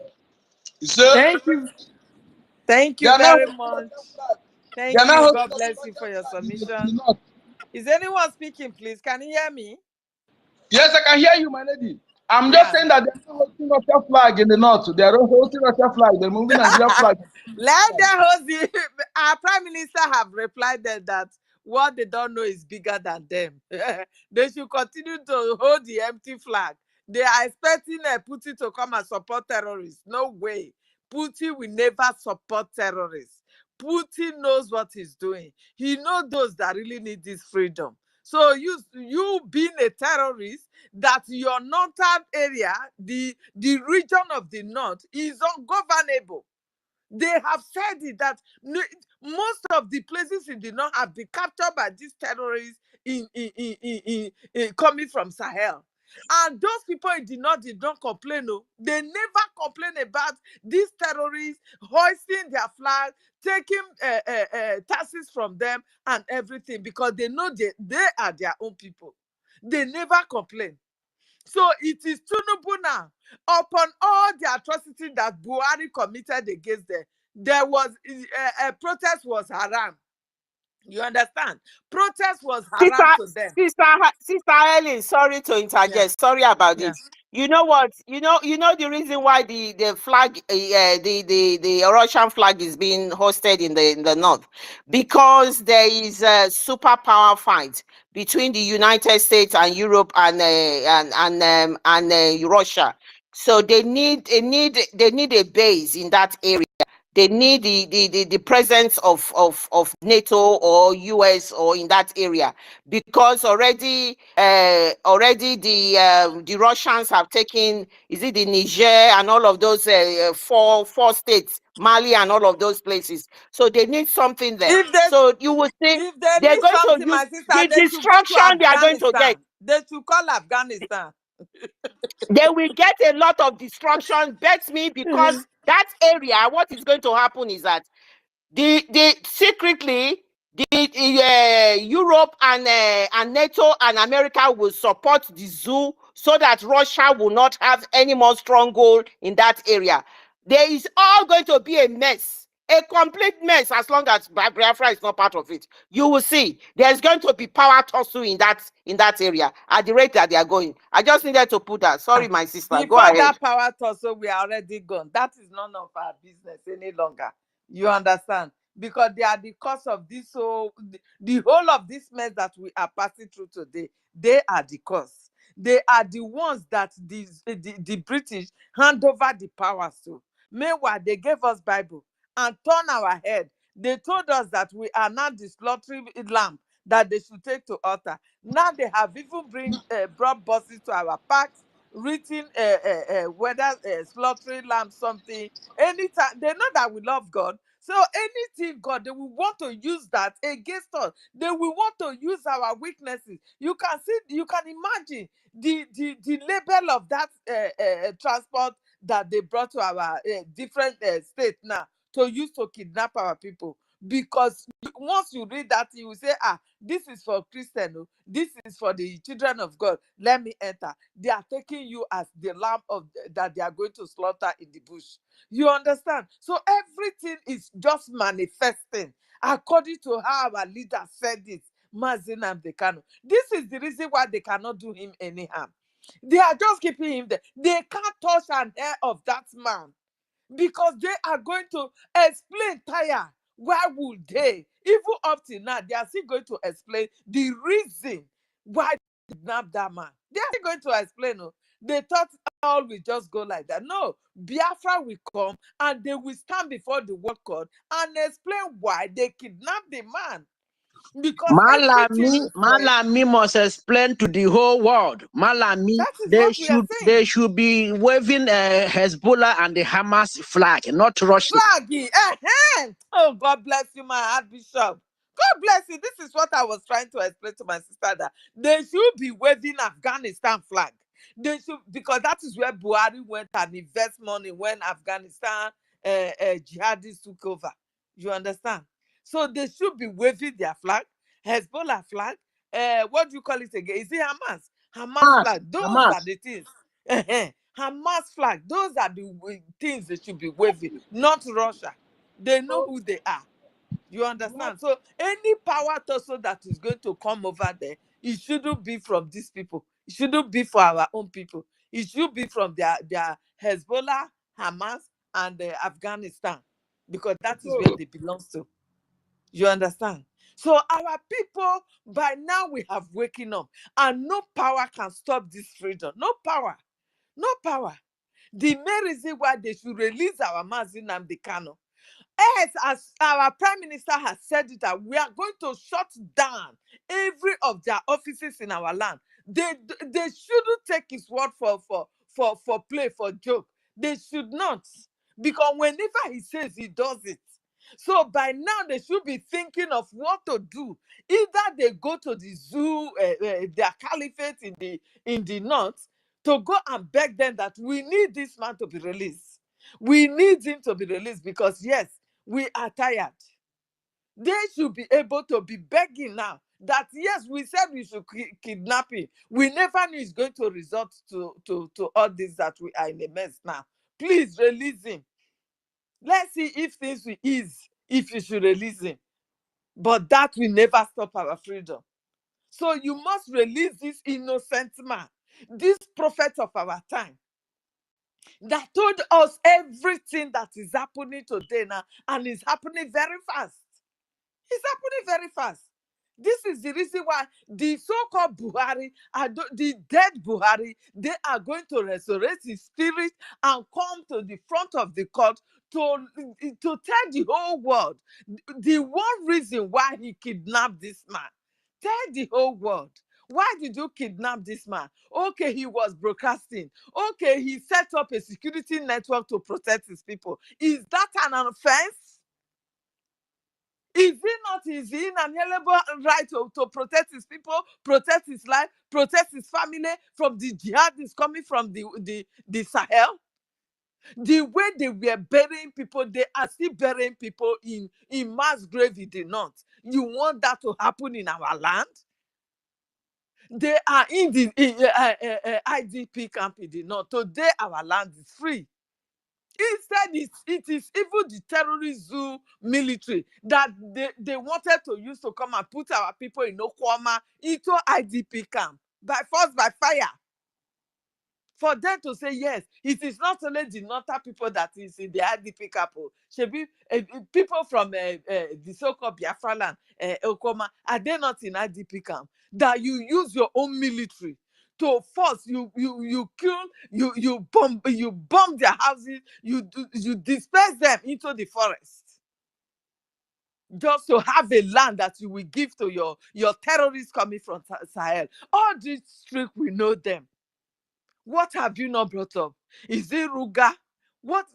Thank you. Thank you very much. Thank you. God bless you for your submission. Is anyone speaking, please? Can you hear me? Yes, I can hear you, my lady. I'm Yeah. just saying that they're not hosting Russia flag in the north. They are hosting Russia flag. They're moving Nigeria flag. Let them host the. Our prime minister have replied that what they don't know is bigger than them. They should continue to hold the empty flag. They are expecting Putin to come and support terrorists. No way. Putin will never support terrorists. Putin knows what he's doing. He knows those that really need this freedom. So you being a terrorist, that your northern area, the region of the north, is ungovernable. They have said it that most of the places in the north have been captured by these terrorists in coming from Sahel. And those people in the north did not complain. No. They never complain about these terrorists hoisting their flag, taking taxes from them and everything, because they know they are their own people. They never complain. So it is TINUBU now, upon all the atrocity that Buhari committed against them. There was a protest was haram. You understand? Protest was haram to them. Sister Ellen, sorry to interject. Yeah. Sorry about Yeah. it. You know what? You know the reason why the flag, the Russian flag is being hosted in the north, because there is a superpower fight between the United States and Europe and Russia. So they need a base in that area. They need the presence of NATO or US or in that area, because already the Russians have taken, is it the Niger and all of those four states, Mali and all of those places. So they need something there. So you would think if they they're need going to something, use my sister, the they should go to destruction they are going to get. Afghanistan. They should call Afghanistan. They will get a lot of destruction, bet me, because that area, what is going to happen is that the secretly Europe and NATO and America will support the zoo, so that Russia will not have any more stronghold in that area. There is all going to be a mess, a complete mess, as long as Biafra is not part of it. You will see there's going to be power tussle in that area at the rate that they are going. I just needed to put that. Sorry, my sister. Go Before ahead. that power tussle, we are already gone. That is none of our business any longer. You understand? Because they are the cause of this. So the whole of this mess that we are passing through today, they are the cause. They are the ones that the British hand over the powers to. Meanwhile, they gave us Bible and turn our head. They told us that we are not the slaughtering lamb that they should take to altar. Now they have even brought buses to our parks, written whether slaughtering lamb, something, anytime. They know that we love God. So anything God, they will want to use that against us. They will want to use our weaknesses. You can see, you can imagine the label of that transport that they brought to our different states now to use to kidnap our people. Because once you read that, you will say, this is for Christian, this is for the children of God. Let me enter. They are taking you as the lamb that they are going to slaughter in the bush. You understand? So everything is just manifesting according to how our leader said it. Mazi Nnamdi Kanu. This is the reason why they cannot do him any harm. They are just keeping him there. They can't touch an hair of that man, because they are going to explain tire. Why would they? Even up till now, they are still going to explain the reason why they kidnapped that man. They are still going to explain. They thought all will just go like that. No, Biafra will come and they will stand before the world court and explain why they kidnapped the man. Because Malami must explain to the whole world. Malami, they should be waving Hezbollah and the Hamas flag, not Russia. Flag. Oh, God bless you, my Archbishop. God bless you. This is what I was trying to explain to my sister, that they should be waving Afghanistan flag. They should, because that is where Buhari went and invest money when Afghanistan jihadists took over. You understand? So they should be waving their flag, Hezbollah flag. What do you call it again? Is it Hamas? Hamas flag. Those are the things. Hamas flag. Those are the things they should be waving, not Russia. They know who they are. You understand? So any power tussle that is going to come over there, it shouldn't be from these people. It shouldn't be for our own people. It should be from their Hezbollah, Hamas, and Afghanistan, because that is where they belong to. You understand? So our people, by now we have waken up, and no power can stop this freedom. No power. No power. The main reason why they should release our Mazi Nnamdi Kanu. Yes, as our prime minister has said it, that we are going to shut down every of their offices in our land. They shouldn't take his word for play, for joke. They should not, because whenever he says, he does it. So by now they should be thinking of what to do. Either they go to the zoo, their caliphate in the north, to go and beg them that we need this man to be released. We need him to be released, because yes, we are tired. They should be able to be begging now that yes, we said we should kidnap him. We never knew it's going to result to all this, that we are in a mess now. Please release him. Let's see if things will ease if you should release him. But that will never stop our freedom. So you must release this innocent man, this prophet of our time, that told us everything that is happening today now, and is happening very fast. It's happening very fast. This is the reason why the so-called Buhari, the dead Buhari, they are going to resurrect his spirit and come to the front of the court to tell the whole world the one reason why he kidnapped this man. Tell the whole world. Why did you kidnap this man? Okay, he was broadcasting. Okay, he set up a security network to protect his people. Is that an offense? Is it not his inalienable right to protect his people, protect his life, protect his family from the jihadists coming from the Sahel? The way they were burying people, they are still burying people in mass grave in the north. You want that to happen in our land? They are in the IDP camp in the north. Today, our land is free. Instead, it is even the terrorist zoo military that they wanted to use to come and put our people in Okwama into IDP camp by force, by fire. For them to say, yes, it is not only the northern people that is in the IDP camp. Should be people from the so-called BIAFRALAND, Okoma, are they not in IDP camp? That you use your own military to force, you kill, you bomb their houses, you disperse them into the forest, just to have a land that you will give to your terrorists coming from Sahel. All these tricks, we know them. What have you not brought up? Is it Ruga? What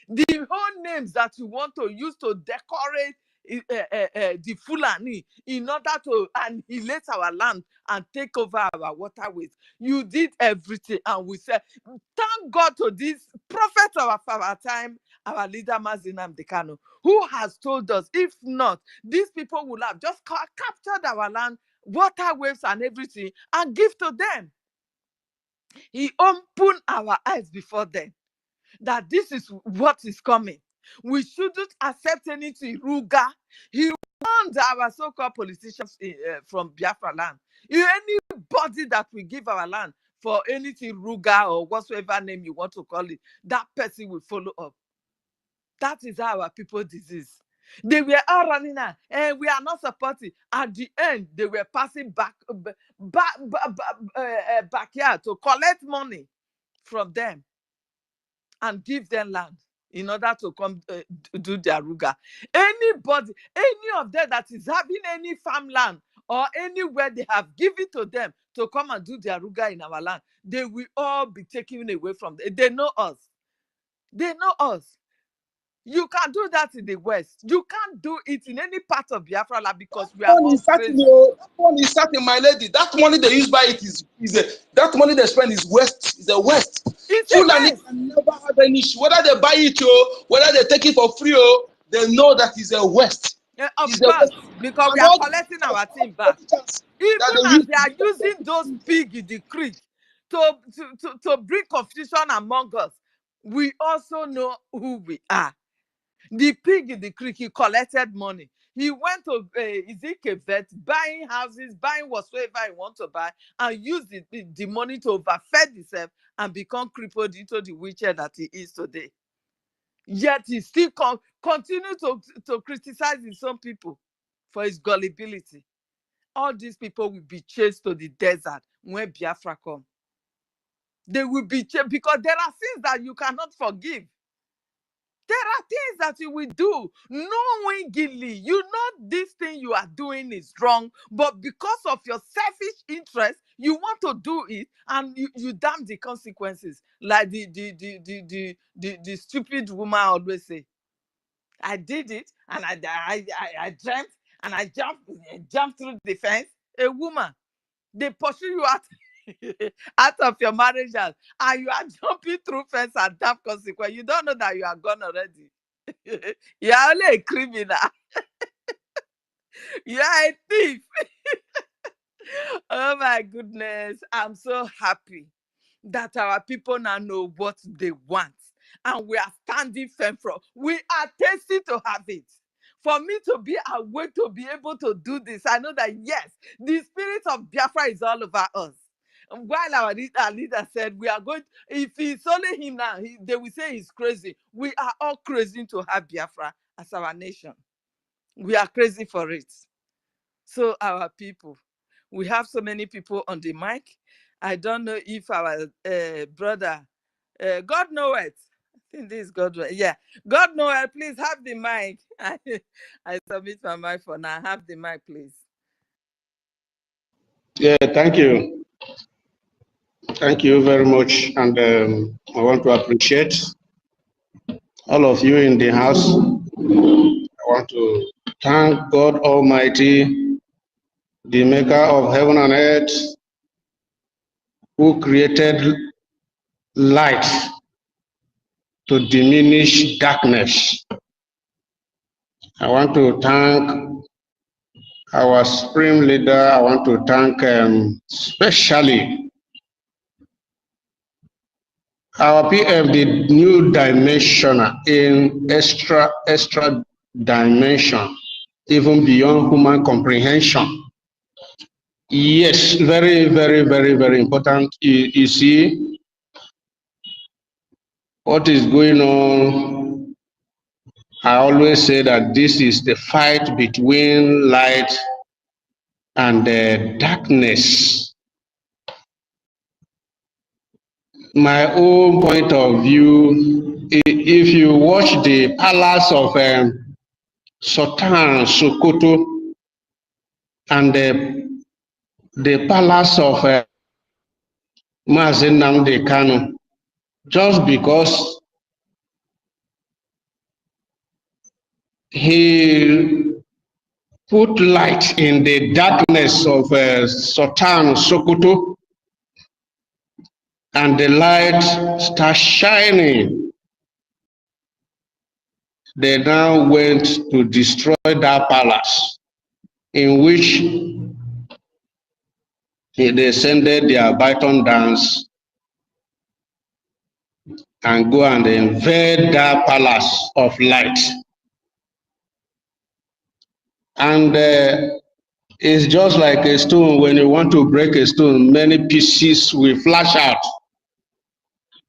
the whole names that you want to use to decorate the Fulani in order to annihilate our land and take over our waterways? You did everything, and we said, thank God to this prophet of our time, our leader Mazi Nnamdi Kanu, who has told us, if not, these people will have just captured our land, waterways and everything, and give to them. He opened our eyes before then that this is what is coming. We shouldn't accept anything Ruga. He warned our so-called politicians from Biafra land. Anybody that will give our land for anything Ruga or whatsoever name you want to call it, that person will follow up. That is our people disease. They were all running out, and we are not supporting. At the end, they were passing backyard to collect money from them and give them land in order to come do their Ruga. Anybody, any of them that is having any farmland or anywhere they have given to them to come and do their Ruga in our land, they will all be taken away from them. They know us. They know us. You can do that in the West. You can't do it in any part of Biafra land because we are all crazy. That one is starting, my lady. That money they use by it is that money they spend is West. Is the West. It's Fulani can never have any issue. Whether they buy it whether they take it for free they know that is a West. Of course, because we are collecting our thing back. Even as they are using those pigs in the creek to bring confusion among us, we also know who we are. The pig in the creek, he collected money. He went to Ezekiel vet, buying houses, buying whatsoever he wants to buy, and use the money to overfed himself and become crippled into the wheelchair that he is today. Yet he still continue to criticize his own people for his gullibility. All these people will be chased to the desert when Biafra come. They will be chased because there are things that you cannot forgive. There are things that you will do knowingly. You know this thing you are doing is wrong, but because of your selfish interest, you want to do it, and you damn the consequences. Like the stupid woman always say, I did it, and I dreamt, and I jumped through the fence. A woman, they pursue you out, out of your marriage house, and you are jumping through fence and damn consequence. You don't know that you are gone already. You are only a criminal. You are a thief. Oh my goodness. I'm so happy that our people now know what they want. And we are standing firm from. We are tasting to have it. For me to be awake to be able to do this, I know that yes, the spirit of Biafra is all over us. While our leader said we are going, if it's only him now, they will say he's crazy. We are all crazy to have Biafra as our nation. We are crazy for it. So our people, we have so many people on the mic. I don't know if our brother, God knows it. I think this is God. Yeah, God knows it. Please have the mic. I submit my mic for now. Have the mic, please. Yeah, thank you. Thank you very much. And I want to appreciate all of you in the house. I want to thank God Almighty, the maker of heaven and earth, who created light to diminish darkness. I want to thank our supreme leader. I want to thank especially our PM, the new dimension in extra dimension, even beyond human comprehension. Yes, very, very, very, very important. You see, what is going on, I always say that this is the fight between light and darkness. My own point of view, if you watch the palace of Sultan Sokoto and the palace of Mazi Nnamdi Kanu, just because he put light in the darkness of Sultan Sokoto, and the light starts shining. They now went to destroy that palace, in which they descended their Python dance and go and invade that palace of light. And it's just like a stone. When you want to break a stone, many pieces will flash out.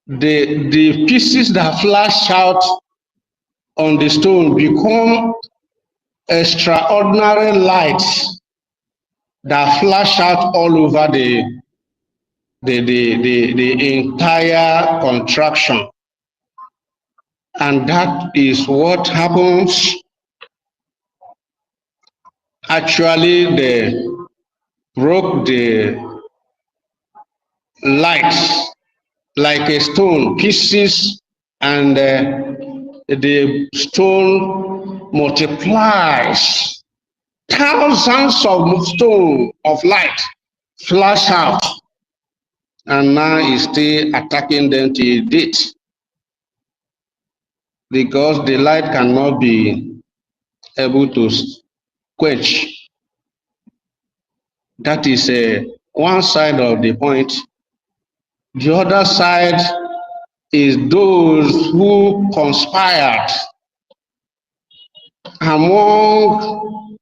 The pieces that flash out on the stone become extraordinary lights that flash out all over the entire contraction. And that is what happens. Actually, they broke the lights like a stone, pieces, and the stone multiplies. Thousands of stones of light flash out, and now it's still attacking them till date, because the light cannot be able to quench. That is one side of the point. The other side is those who conspired among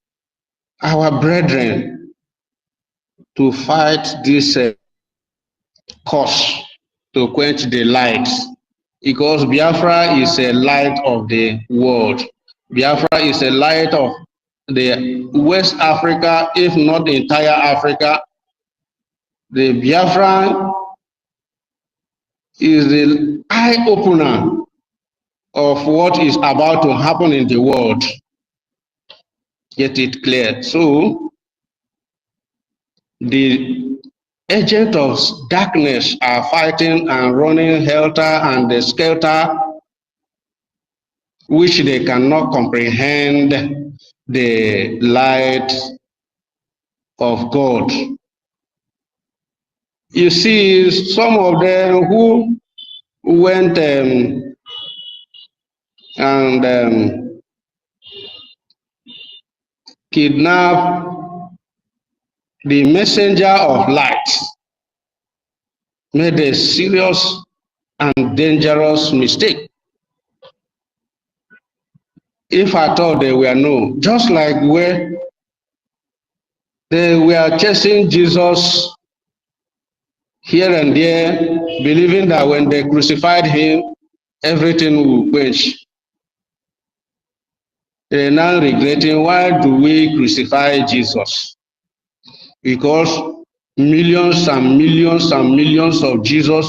our brethren to fight this cause to quench the light, because Biafra is a light of the world. Biafra is a light of the West Africa, if not the entire Africa. The Biafra is the eye opener of what is about to happen in the world. Get it clear. So the agents of darkness are fighting and running helter and skelter, which they cannot comprehend the light of God. You see, some of them who went and kidnapped the messenger of light made a serious and dangerous mistake. If I thought they were known, just like where they were chasing Jesus here and there, believing that when they crucified him, everything will quench. They're now regretting, why do we crucify Jesus? Because millions and millions and millions of Jesus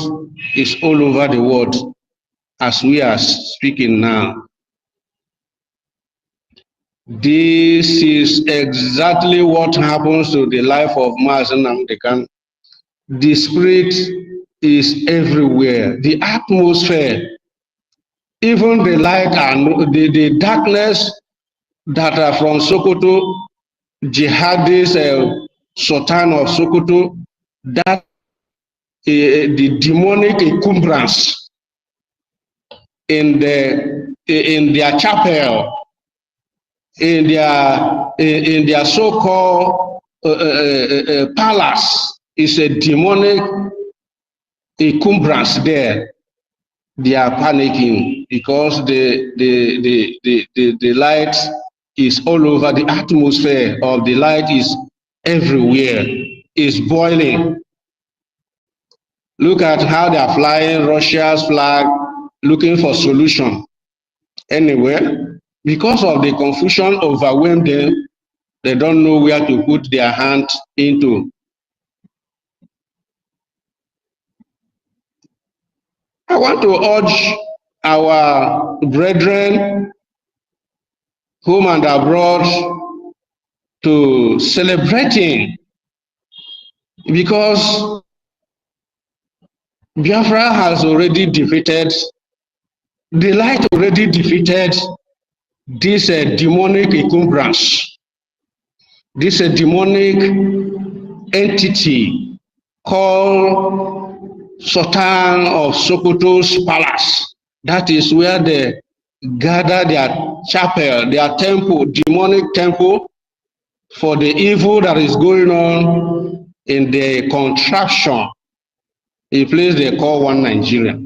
is all over the world as we are speaking now. This is exactly what happens to the life of Mazen Amdekan. The spirit is everywhere. The atmosphere, even the light and the darkness that are from Sokoto, jihadis, Sultan of Sokoto, that the demonic encumbrance in their chapel, in their so-called palace, is a demonic encumbrance there. They are panicking because the light is all over. The atmosphere of the light is everywhere. It's boiling. Look at how they are flying Russia's flag, looking for solution anywhere. Because of the confusion overwhelmed them, they don't know where to put their hand into. I want to urge our brethren, home and abroad, to celebrating, because Biafra has already defeated, the light already defeated this demonic encumbrance, this demonic entity called Sultan of Sokoto's palace. That is where they gather their chapel, their temple, demonic temple, for the evil that is going on in the contraction, a place they call One Nigeria.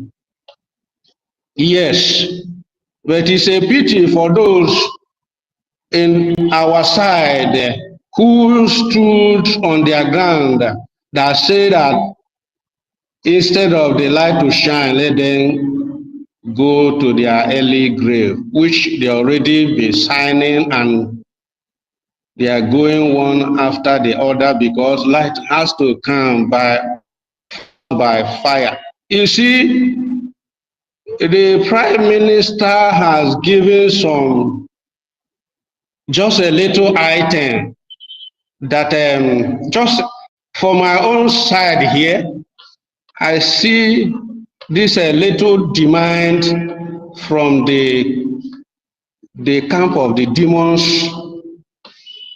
Yes, but it's a pity for those in our side who stood on their ground that say that instead of the light to shine, let them go to their early grave, which they already been signing, and they are going one after the other, because light has to come by fire. You see, the Prime Minister has given just a little item that just for my own side here, I see this little demand from the camp of the demons,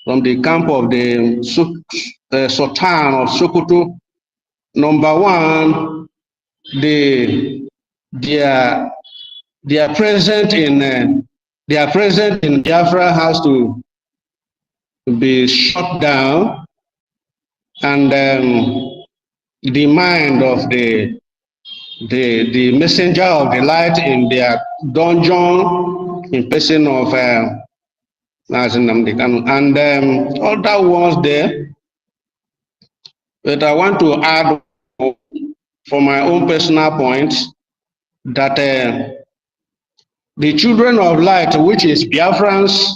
from the camp of the Sultan of Sokoto. Number one, they are present in Biafra has to be shut down, and the mind of the messenger of the light in their dungeon, in person of and other ones there. But I want to add, for my own personal point, that the children of light, which is Biafrans,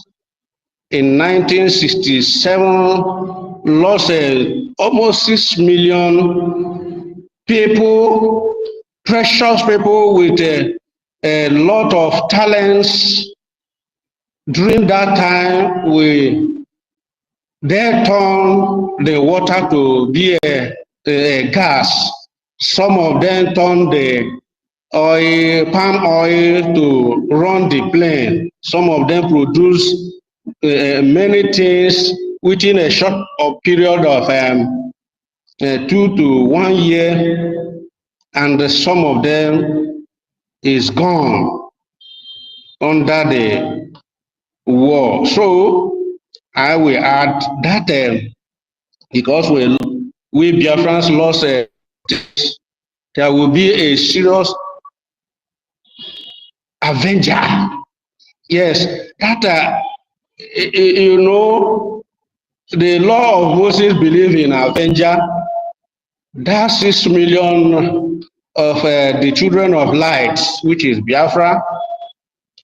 in 1967 lost almost 6 million people, precious people with a lot of talents. During that time, they turned the water to be a gas. Some of them turned the palm oil to run the plane. Some of them produce many things within a short period of 2 to 1 year, and some of them is gone under the war. So I will add that because we Biafrans lost, there will be a serious avenger. Yes, that you know, the law of Moses believe in avenger. That 6 million of the children of light, which is Biafra,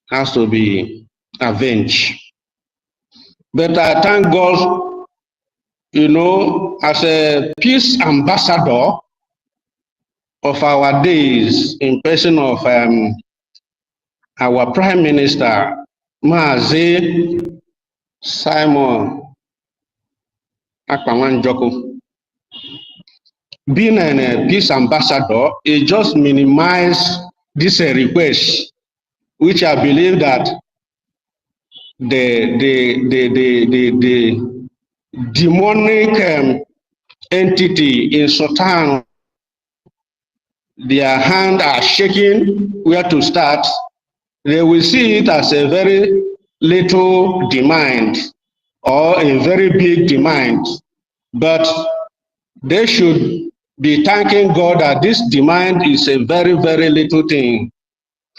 has to be avenged. But I thank God, you know, as a peace ambassador of our days, in person of our Prime Minister, Mazi Simon Akpawanjoko. Being a peace ambassador, it just minimize this request, which I believe that the demonic entity in Sultan, their hand are shaking where to start. They will see it as a very little demand or a very big demand, but they should be thanking God that this demand is a very, very little thing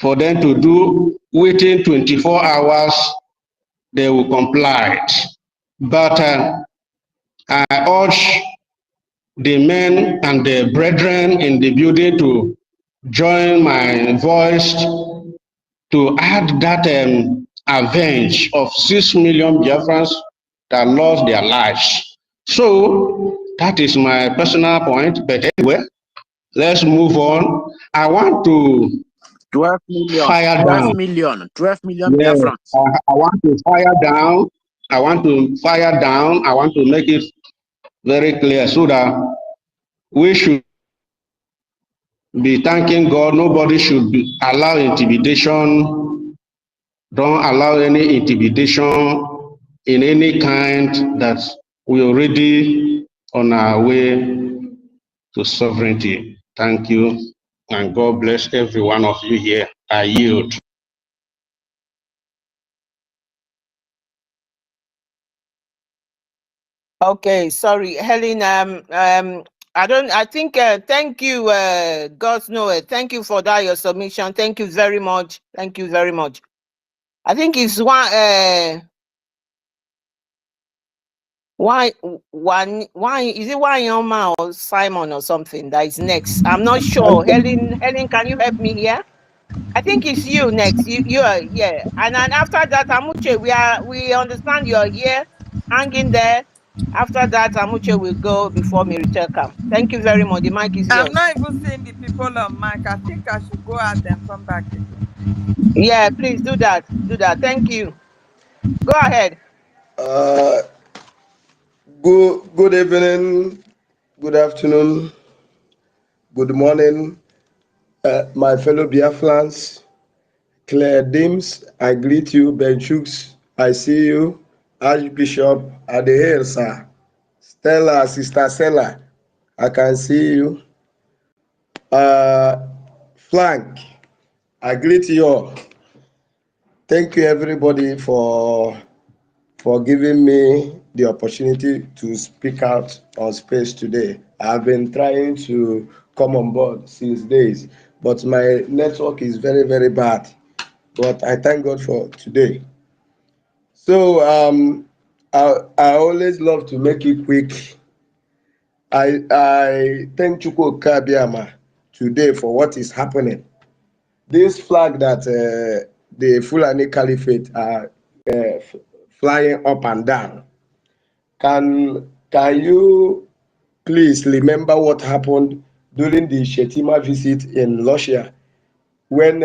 for them to do. Within 24 hours, they will comply. But I urge the men and the brethren in the building to join my voice to add that avenge of 6 million Biafrans that lost their lives. So that is my personal point. But anyway, let's move on. I want to 12 million. fire 12 down. million. 12 million Yes, Biafrans. I want to fire down. I want to fire down. I want to make it very clear so that we should be thanking God. Nobody should allow intimidation. Don't allow any intimidation in any kind, that we are already on our way to sovereignty. Thank you, and God bless every one of you here. I yield. Okay, sorry, Helen. I think. Thank you, God's Noah. Thank you for that, your submission. Thank you very much. Thank you very much. I think it's one. Why is it Wanyama or Simon or something that is next? I'm not sure. Helen, can you help me here? I think it's you next. You are, yeah. And then after that, Amuche, we understand you're here, hanging there. After that, Amuche will go before Miracle come. Thank you very much. The mic is I'm yours. not even seeing the people on mic. I think I should go out and come back again. Yeah, please do that. Do that. Thank you. Go ahead. Good evening, good afternoon, good morning, my fellow Biafrans. Claire Dims, I greet you. Ben Chooks, I see you. Archbishop Adehir, sir. Stella, Sister Stella, I can see you. Flank, I greet you all. Thank you, everybody, for giving me the opportunity to speak out on space today. I've been trying to come on board since days, but my network is very, very bad. But I thank God for today. So I always love to make it quick. I thank Chukwu Kabiama today for what is happening. This flag that the Fulani Caliphate are flying up and down. Can you please remember what happened during the Shetima visit in Russia when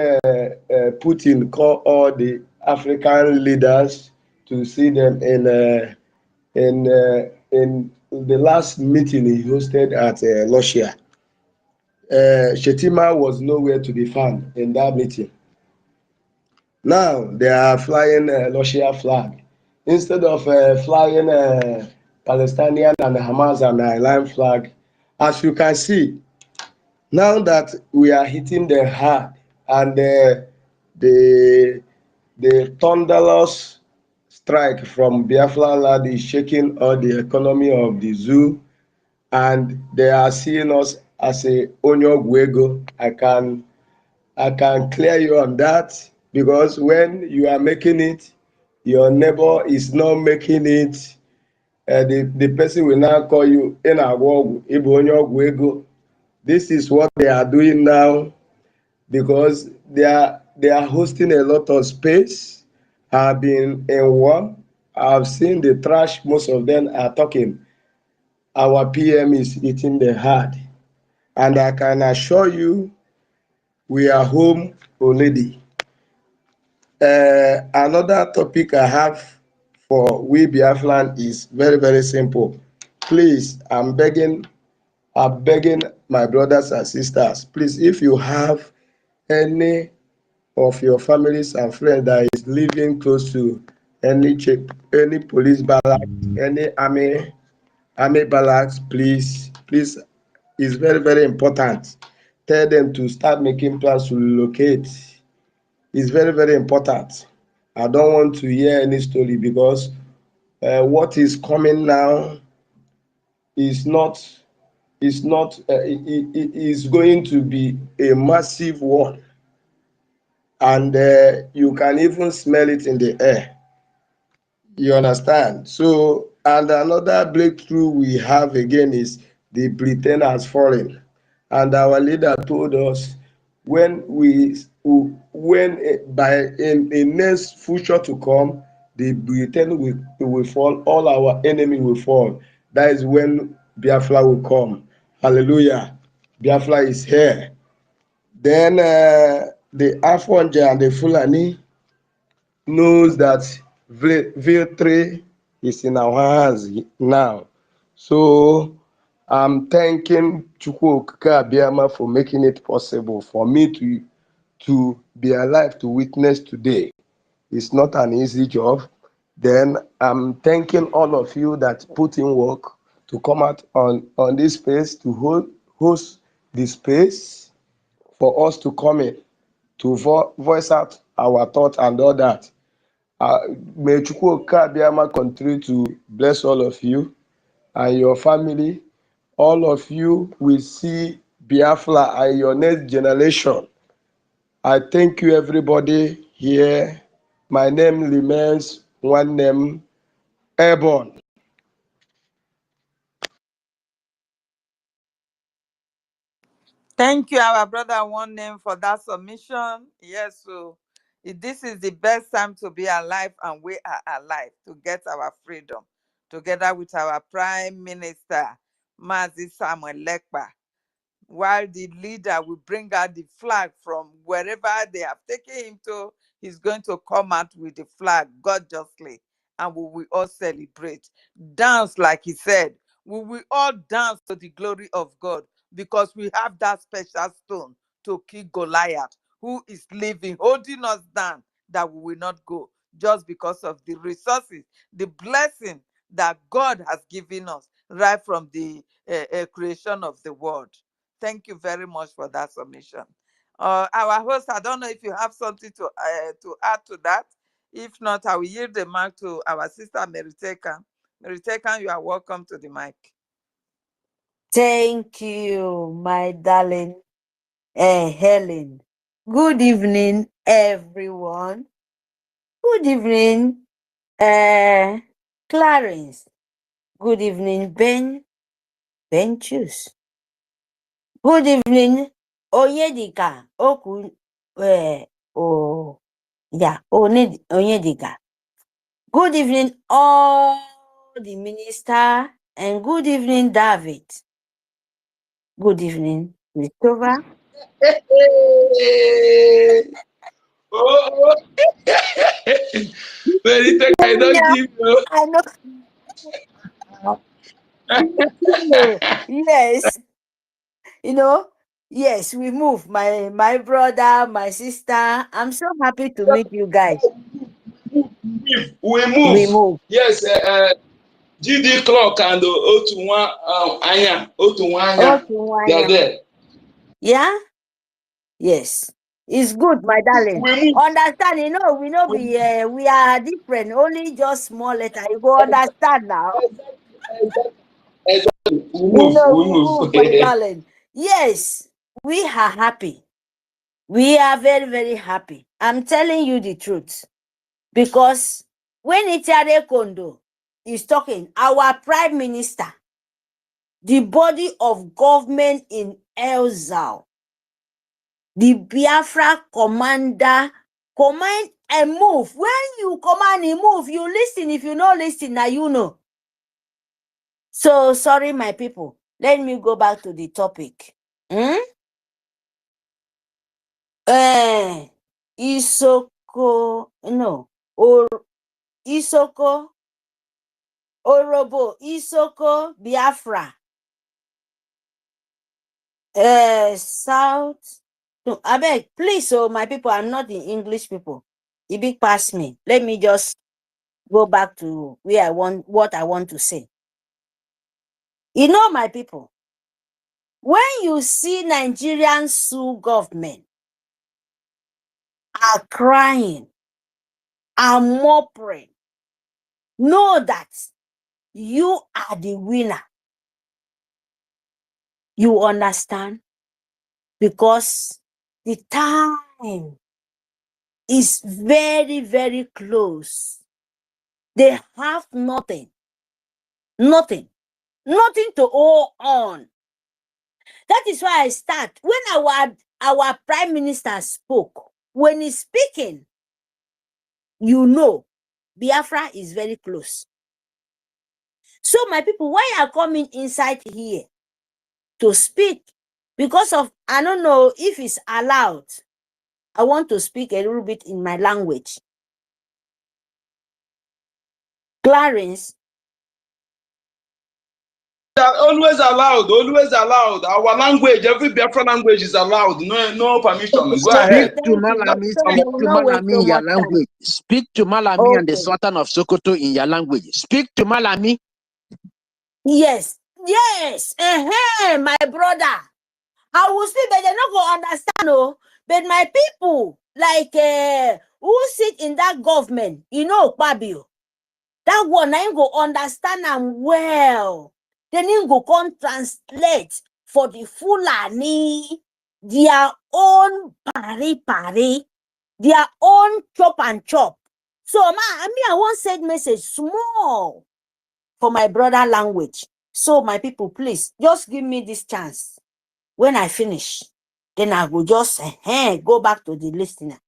Putin called all the African leaders to see them in the last meeting he hosted at Russia? Shetima was nowhere to be found in that meeting. Now they are flying Russia flag instead of flying Palestinian and Hamas and Iran flag. As you can see, now that we are hitting the hard and the thunderous strike from Biafra land is shaking all the economy of the zoo, and they are seeing us as a Onyoguego. I can clear you on that, because when you are making it, your neighbor is not making it. The person will now call you in a Onyoguego. This is what they are doing now, because they are hosting a lot of space. Have been in war. I've seen the trash. Most of them are talking. Our PM is eating the hard, and I can assure you, we are home already. Another topic I have for we Biafran is very, very simple. Please, I'm begging my brothers and sisters, please, if you have any of your families and friends that is living close to any police barrack, any army barracks, please, it's very, very important. Tell them to start making plans to relocate. It's very, very important. I don't want to hear any story, because what is coming now is not it is going to be a massive one, and you can even smell it in the air. You understand? So, and another breakthrough we have again is the Britain has fallen, and our leader told us when by in next future to come, the Britain will fall, all our enemy will fall. That is when Biafra will come. Hallelujah! Biafra is here. Then the Afonja and the Fulani knows that victory is in our hands now. So I'm thanking Chukwu Abiyama for making it possible for me to be alive to witness today. It's not an easy job. Then I'm thanking all of you that put in work to come out on this space, to host the space for us to come in, to voice out our thoughts and all that. May Chukwu Abiyama continue to bless all of you and your family. All of you will see Biafra and your next generation. I thank you, everybody here. My name remains one name, Airborne. Thank you, our brother One Name, for that submission. Yes, so this is the best time to be alive, and we are alive to get our freedom, together with our Prime Minister, Mazi Samuel Lekpa, while the leader will bring out the flag from wherever they have taken him to. He's going to come out with the flag gorgeously, and we will all celebrate. Dance, like he said. We will all dance to the glory of God, because we have that special stone to kill Goliath, who is living, holding us down, that we will not go, just because of the resources, the blessing that God has given us right from the creation of the world. Thank you very much for that submission. Our host, I don't know if you have something to add to that. If not, I will yield the mic to our sister Meritekan. Meritekan, you are welcome to the mic. Thank you, my darling Helen. Good evening, everyone. Good evening, Clarence. Good evening, Ben. Ben Chus. Good evening, Onyedika. Onyedika. Good evening, all the minister, and good evening, David. Good evening, Christopher. Oh, Benita, I don't give you. I know. Yes. Yes, we move. My brother, my sister. I'm so happy to meet you guys. We We move. move. Yes, GD clock and Otu they are there. Yeah? Yes. It's good, my darling. We move. Understand, we are different. Only just small letter. You go understand now. Exactly. We move. We We move. move, my darling. Yes, we are happy. We are very, very happy. I'm telling you the truth. Because when Itiare Kondo is talking, our prime minister, the body of government in Elzao, the Biafra commander, command and move. When you command and move, you listen. If you not listen, now you know. So sorry, my people. Let me go back to the topic. Isoko, no, or Isoko, Orobo, Isoko, Biafra, South. No, I beg, please, my people, I'm not the English people. It big past me. Let me just go back to what I want to say. My people, when you see Nigerian sue government are crying, are murmuring, know that you are the winner. You understand? Because the time is very, very close. They have nothing to hold on. That is why I start. When our prime minister spoke, when he's speaking, Biafra is very close. So my people, why are coming inside here to speak? Because of, I don't know if it's allowed. I want to speak a little bit in my language. Clarence. Always allowed. Our language, every Biafra language is allowed. No permission. Go ahead. Speak to Malami. So Speak will to not waste Malami so in your much time. language. Speak to Malami and the Sultan of Sokoto in your language. Speak to Malami. Yes, my brother. I will speak, but they're not going to understand. But my people, like who sit in that government, Pabio, that one I go understand them well. Then you go come translate for the Fulani their own pari, their own chop and chop. So I want send message small for my brother language. So my people, please just give me this chance. When I finish, then I will just go back to the listener.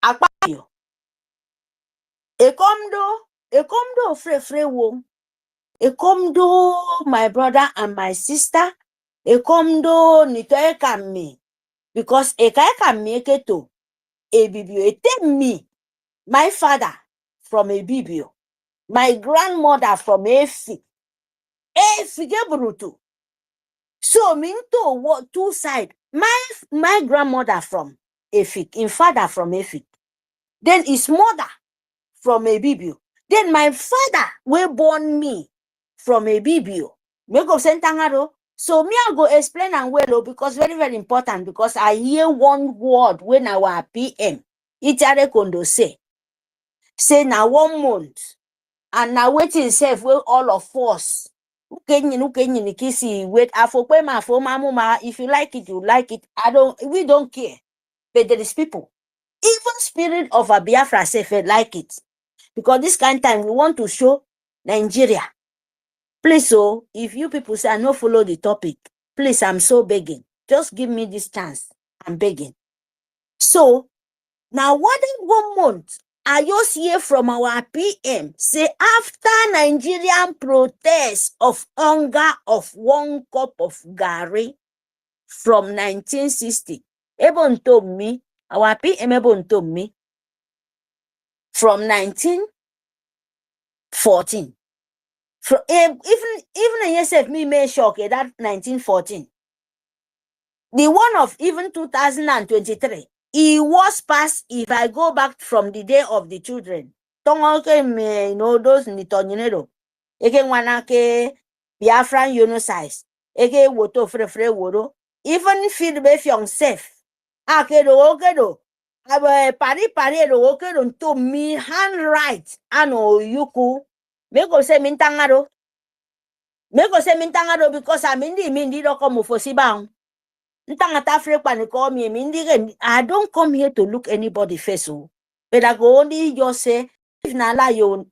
Akpabio. Ekomdo free wo. Ekomdo my brother and my sister. Ekomdo nitoeka me. Because ekaeka me keto ebibio. Ete me, my father from Ebibio. My grandmother from Efi. Efi gebrutu. So minto what two side. My grandmother from Efik, in father from Efik. Then his mother from Ebibio. Then my father will born me from Ebibio. Me go sentangaro. So me I go explain and well because very, very important because I hear one word when our PM Itare Kondo say now 1 month and now waiting safe will all of us. Wait, if you like it, you like it. We don't care. But there is people. Even spirit of a Biafra safe like it. Because this kind of time we want to show Nigeria. Please, so if you people say I no follow the topic, please, I'm so begging. Just give me this chance. I'm begging. So now what in 1 month? I just hear from our PM say after Nigerian protest of hunger of 1 cup of gari from 1960. Even told me, our PM even told me from 1914. From, even yourself, me may shock that 1914. The one of even 2023. It was past if I go back from the day of the children. You know, those nitonero. Eke wanake Biafran Unisize. Eke woto frefre woro. Even feel be yourself. Akedo. Abe pari okedo to me handwrite ano yuku. Meko se mintangaro. Because I'm in the come for Sibang. I don't come here to look anybody face, but I go only just say, if na lie you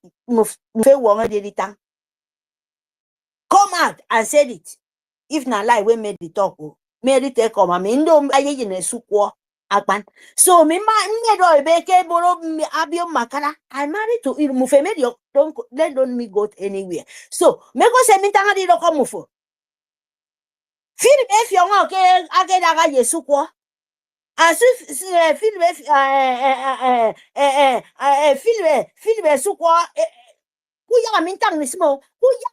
come out and said it. If na lie, we made the talk. Made it take come. I mean, don't buy in a sukwa. So me do beke boro abio makara. I married to mufemedio. Don't me go anywhere. So me go say me tanga di do come mufo. Philip if you want okay ageda ga yesukwa. As if Philip sukwa kuya mintang mismo kuya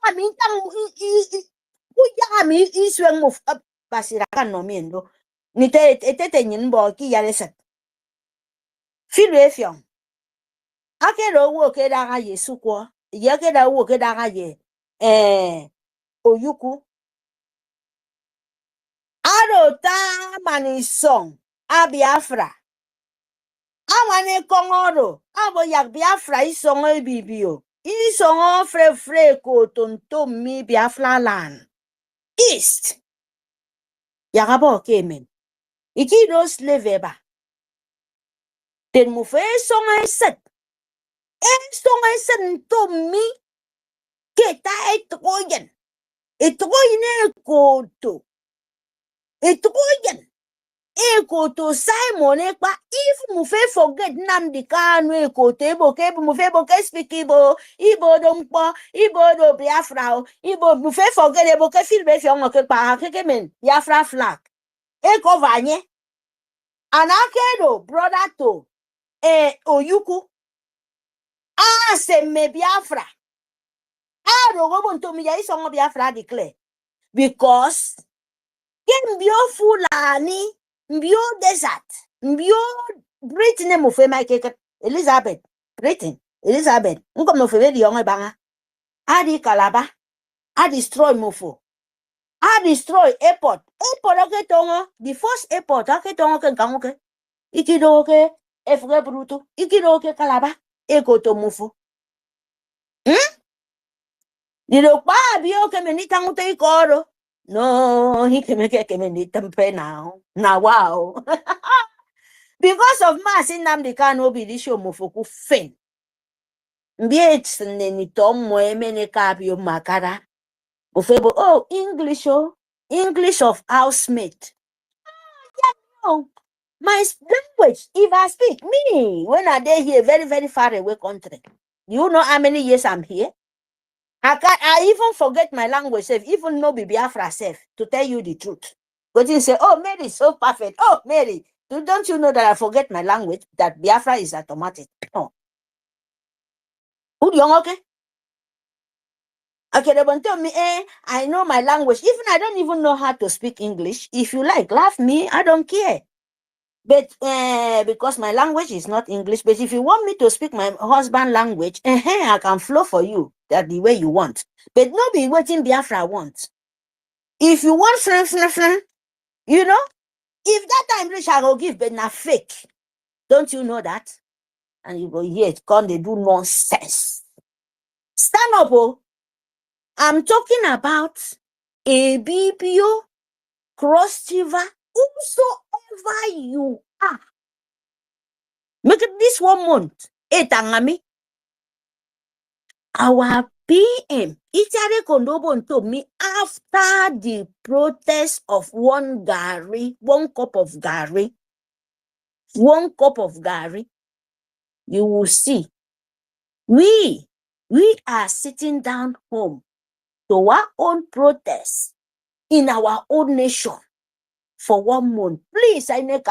isweng move up basirakan no miendo ni te nyin bo ki ya lesa Philip fion akero wo ke da ga yesukwa ye ke da wo ke da ga ye oyuku arota mani song abiafra awane kongoro abo yak biafra isongo ebibio isongo fre ko tonto mi BIAFRALAND east yakabo kemen iki do slave ba ten mu fe songo set to mi keta etroyen koto etroyen ekoto Simon ekpa if mu fe forget Nnamdi Kanu ekoto ebo mu fe speak Igbo dompo Igbo do Biafra Igbo mu fe forget ebo ke feel be fi ongo ke pa ke men Biafra flag e cover anye anakedo brother to oyuku se me Biafra ro go nto mi ya isongo Biafra declare because mbio Fulani mbio desert mbio Britain mo fe my keke Elizabeth Britain Elizabeth nko mo fe di yonga banga adi Calabar a destroy mofo a destroy airport okay tongo the first airport okay tongo ke kangoke ikido ke efre bruto ikido ke Calabar ekoto mofo Dilo pa bio ke menita ngute ikoro no he can make a minute now wow because of mass in Nnamdi Kanu be this show mofoku fen mbiet neni tom mo emene kabio makara ofebo English of housemate my language if I speak me when I dey here very very far away country you know how many years I'm here I even forget my language self, even no Biafra self, to tell you the truth. But you say, oh, Mary is so perfect. Oh, Mary, don't you know that I forget my language, that Biafra is automatic? No. Who you okay? Okay, they won't tell me, I know my language. Even I don't even know how to speak English. If you like, laugh me, I don't care. But because my language is not English, but if you want me to speak my husband language, I can flow for you that the way you want. But not be waiting Biafra wants. If you want friend, you know, if that time rich, I will give, but not fake. Don't you know that? And you go, yes, come they do nonsense. Stand up, oh. I'm talking about a BPO, cross river, whosoever you are. Make it this 1 month. Tangami. Our PM, Itare Kondobo told me after the protest of one cup of Gary, you will see. We are sitting down home to our own protest in our own nation for 1 month. Please, I make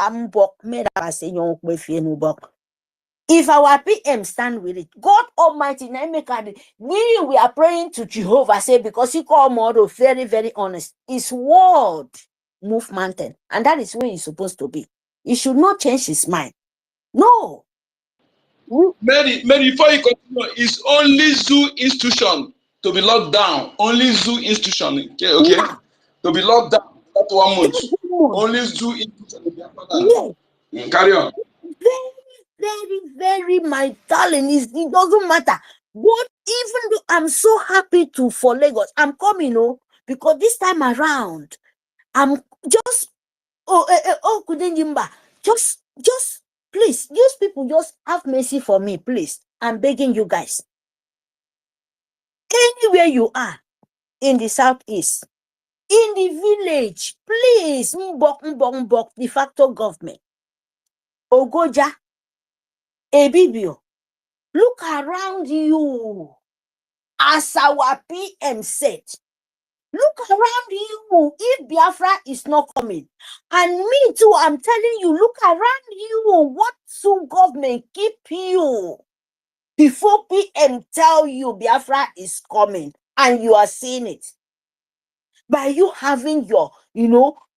if our PM stand with it, God Almighty, we are praying to Jehovah, say, because he called model very, very honest. His word move mountain, and that is where he's supposed to be. He should not change his mind. No. Mary, before you continue, it's only zoo institution to be locked down. Only zoo institution, okay? Yeah. To be locked down that 1 month. Only zoo institution. Yeah. Carry on. Very, my darling, it doesn't matter. What, even though I'm so happy for Lagos, I'm coming, because this time around, I'm just, Kudinjimba, just, please, those people just have mercy for me, please. I'm begging you guys. Anywhere you are in the southeast, in the village, please, Mbok, de facto government, Ogoja, Ebibio, look around you. As our PM said, look around you if Biafra is not coming. And me too, I'm telling you, look around you. What should government keep you before PM tell you Biafra is coming and you are seeing it? By you having your,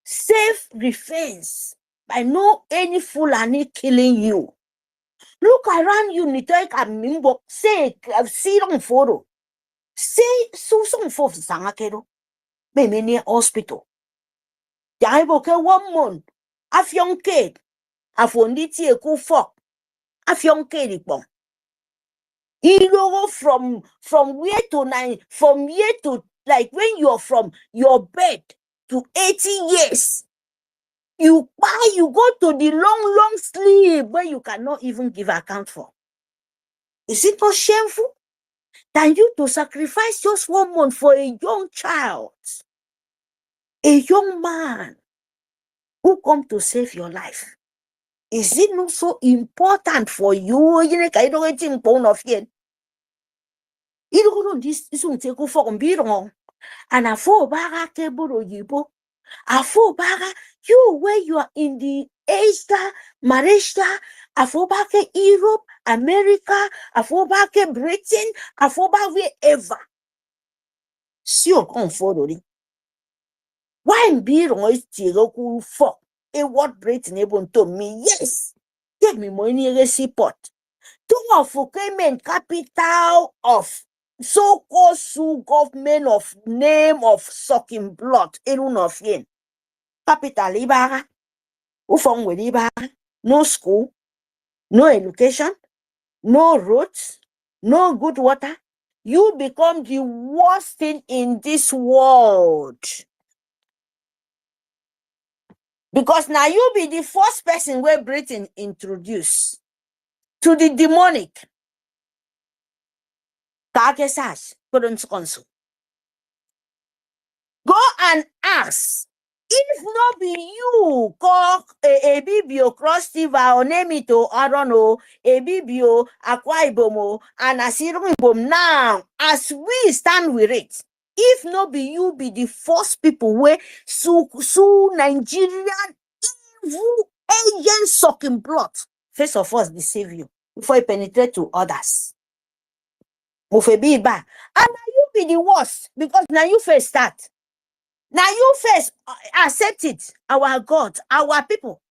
safe defense, by no any Fulani killing you. Look around you, Nitoy Kamimbo, say, see on photo. Say, so for Sangakero, maybe near hospital. Jaiboke 1 month, a young kid, a fonditi a cool fuck, a young kid. You know, from where to 9, from year to, like, when you're from your bed to 80 years, you go to the long sleep where you cannot even give account for. Is it not shameful than you to sacrifice just 1 month for a young child, a young man who come to save your life? Is it not so important for you? You don't this take for and a full baga table yibo. A full baga, you where you are in the Asia, Malaysia, a full baga Europe, America, a full baga Britain, a full baga wherever. See you come forward. Why be wrong is Tiroku for a what Britain able to me? Yes, give me money report. Two of Fukemen capital of so-called government of name of sucking blood in one of yen. Capital Ibaga, Ufong with Ibaga, no school, no education, no roads, no good water. You become the worst thing in this world. Because now you be the first person where Britain introduced to the demonic. Go and ask. If not be you, call a Bibio Cross River or name it, I don't know, a Bibio, Akwa Ibomo, and Asirun Ibom now, as we stand with it. If not be you, be the first people where sue Nigerian evil agents sucking blood. First of all, deceive you before you penetrate to others. And now you be the worst because now you first start. Now you first accept it, our God, our people.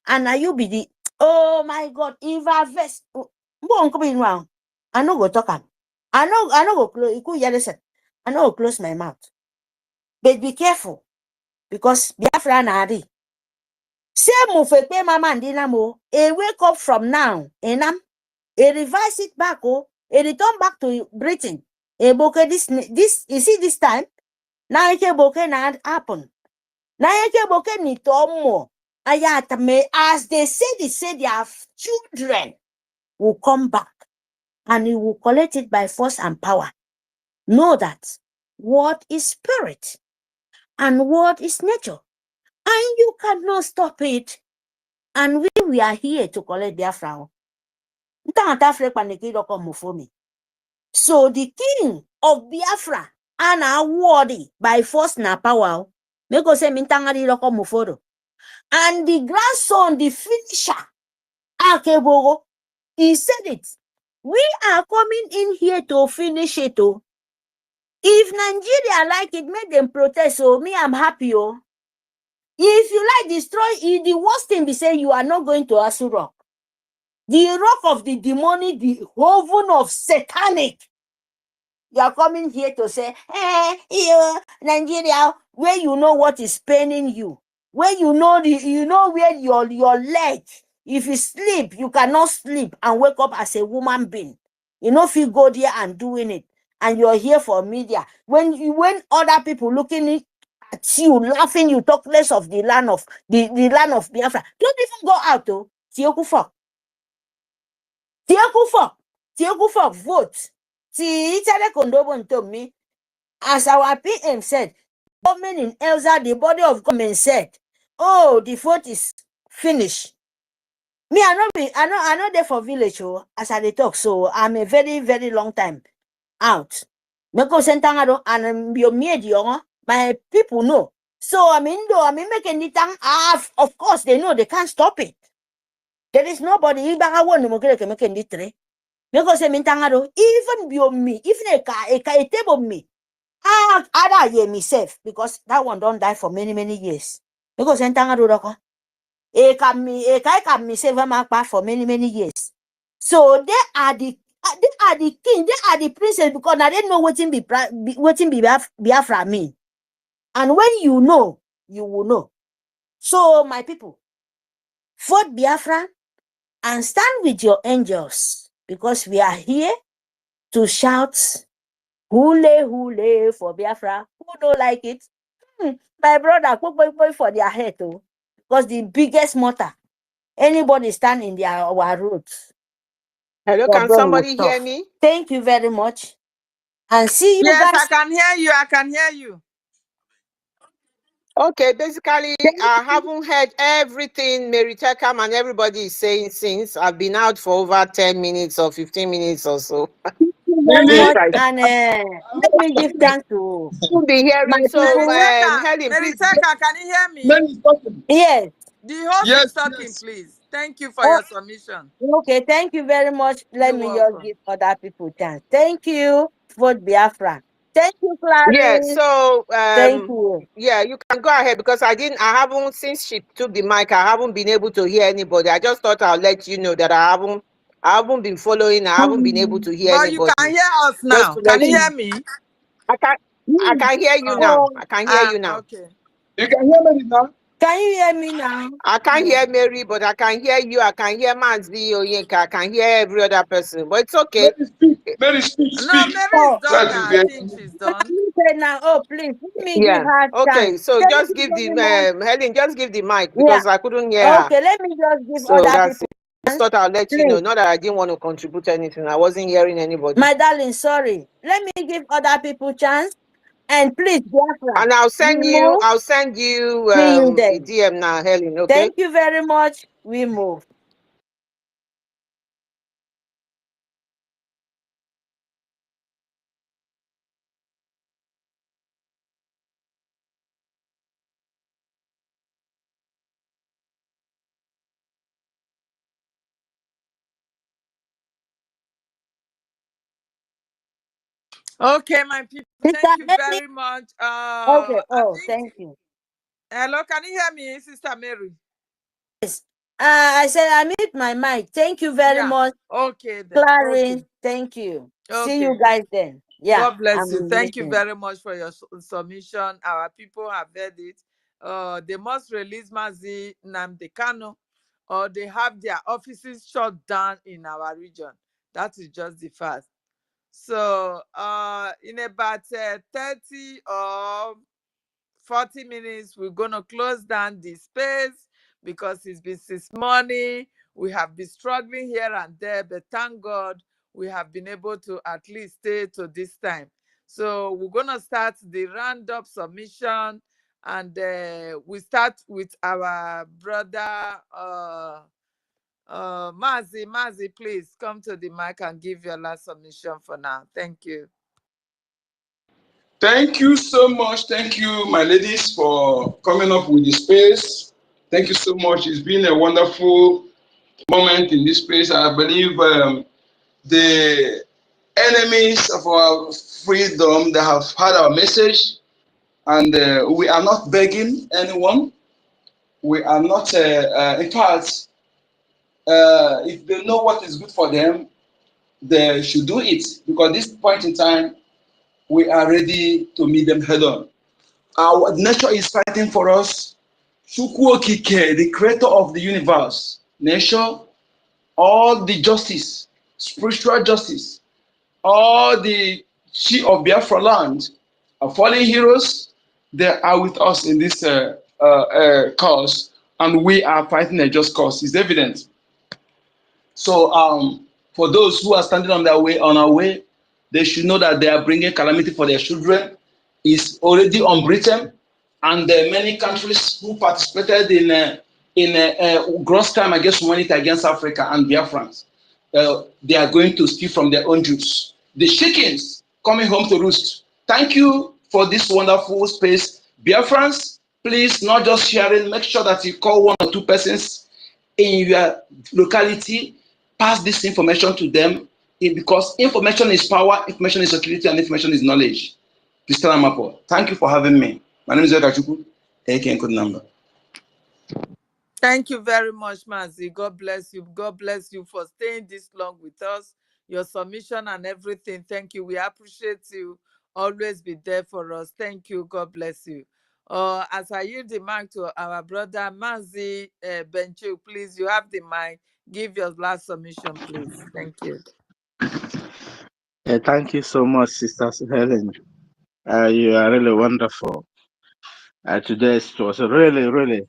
And now you be the, oh my God, if I first, I know go talk am. I know go close, I know go close my mouth. But be careful, because Biafra na-adi. Say mufepe mama and dinamo, a wake up from now, enam, a revise it back, a return back to Britain. A boke this, you see this time? Now it boke na happen. Now it boke ni tomo. Ayatame, as they say their children will come back. and you will collect it by force and power. Know that word is spirit and word is nature, and you cannot stop it. And we are here to collect Biafra. So the king of Biafra and awarded by force na power. Make us say mintangari loko muforo. And the grandson, the finisher, Akebogo, he said it. We are coming in here to finish it. Oh. If Nigeria like it, make them protest. So me, I'm happy. Oh. If you like destroy, the worst thing be say you are not going to Asu Rock. The rock of the demonic, the oven of satanic. You are coming here to say, Nigeria, where you know what is paining you, where you know where your leg. If you sleep, you cannot sleep and wake up as a woman being. You know if you go there and doing it, and you're here for media. When other people looking at you, laughing, you talk less of the land of the land of Biafra. Don't even go out though. Tiokufok, vote. As our PM said, government in Elsa, the body of government said, oh, the vote is finished. Me, I know there for village, oh, as I talk, so I'm a very, very long time out. Meko sentangado and your media, my people know. So making the tang, of course they know they can't stop it. There is nobody even me, even a table me. I hear myself because that one don't die for many, many years. Because myself for many, many years. So they are the king, they are the princess because I didn't know what Biafra mean. And when you know, you will know. So my people, vote Biafra and stand with your angels because we are here to shout hule hule for Biafra. Who don't like it? My brother, go for their head too. Because the biggest matter, anybody stand in our roads. Hello, can somebody hear me? Thank you very much. And see you yes, guys. I can hear you. I can hear you. Okay, basically, I haven't heard everything Mary Tekam and everybody is saying since. I've been out for over 10 minutes or 15 minutes or so. Very much, and let me give thanks to You'll be hearing. So, Helen, Mary please. Teka, can you hear me? Yes. The host is talking, please. Thank you for your submission. Okay, thank you very much. Let me just give other people chance. Thank you for Biafra. Thank you, Clarence. Yeah, so thank you. Yeah, you can go ahead because I haven't, since she took the mic, I haven't been able to hear anybody. I just thought I'll let you know that I haven't been following, I haven't been able to hear anybody. But you can hear us now. Can you hear me? I can hear you now. I can hear you now. Okay. You can hear me now? Can you hear me now? I can't hear Mary, but I can hear you. I can hear Manzi Oyinka. I can hear every other person, but it's okay. Mary, speak. No, Mary is done now. I think she's done. Now, oh, please, let me Yeah. give her Okay, chance. so just give the Helen, just give the mic because I couldn't hear her. Okay, let me just give So other that's people. it. I just thought I'll let you know. Not that I didn't want to contribute anything. I wasn't hearing anybody. My darling, sorry. Let me give other people chance. And please, Biafra. And I'll send you a DM now, Helen. Okay. Thank you very much. We move. Okay, my people. Thank you very much. Okay. Thank you. Hello, can you hear me, Sister Mary? Yes. I said I mute my mic. Thank you very much. Okay, then. Clarence, Okay. thank you. Okay. See you guys then. Yeah. God bless you. Thank you very much for your submission. Our people have heard it. They must release Mazi Nnamdi Kanu, or they have their offices shut down in our region. That is just the fact. So in about 30 or 40 minutes, we're going to close down the space because it's been since morning. We have been struggling here and there, but thank God we have been able to at least stay to this time. So we're going to start the roundup submission, and we start with our brother Mazi, please come to the mic and give your last submission for now. Thank you. Thank you so much. Thank you, my ladies, for coming up with the space. Thank you so much. It's been a wonderful moment in this space. I believe the enemies of our freedom, they have heard our message, and we are not begging anyone. We are not, in fact, if they know what is good for them, they should do it, because this point in time, we are ready to meet them head on. Our nature is fighting for us. Chukwu Okike, the creator of the universe, nature, all the justice, spiritual justice, all the chi of Biafra land, our fallen heroes, they are with us in this cause, and we are fighting a just cause. It's evident. So for those who are standing on our way, they should know that they are bringing calamity for their children. It's already on Britain, and many countries who participated in gross crime against humanity against Africa and Biafrans. They are going to steal from their own Jews. The chickens coming home to roost. Thank you for this wonderful space. Biafrans, please, not just sharing, make sure that you call 1 or 2 persons in your locality, pass this information to them, because information is power, information is security, and information is knowledge. Mr. Amapo, thank you for having me. My name is Ekachuku, AK code number. Thank you very much, Mazi. God bless you. God bless you for staying this long with us, your submission and everything. Thank you. We appreciate you. Always be there for us. Thank you. God bless you. As I yield the mic to our brother Mazi Benchu, please, you have the mic. Give your last submission, please. Thank you. Thank you so much, Sister Helen. You are really wonderful. Today it was a really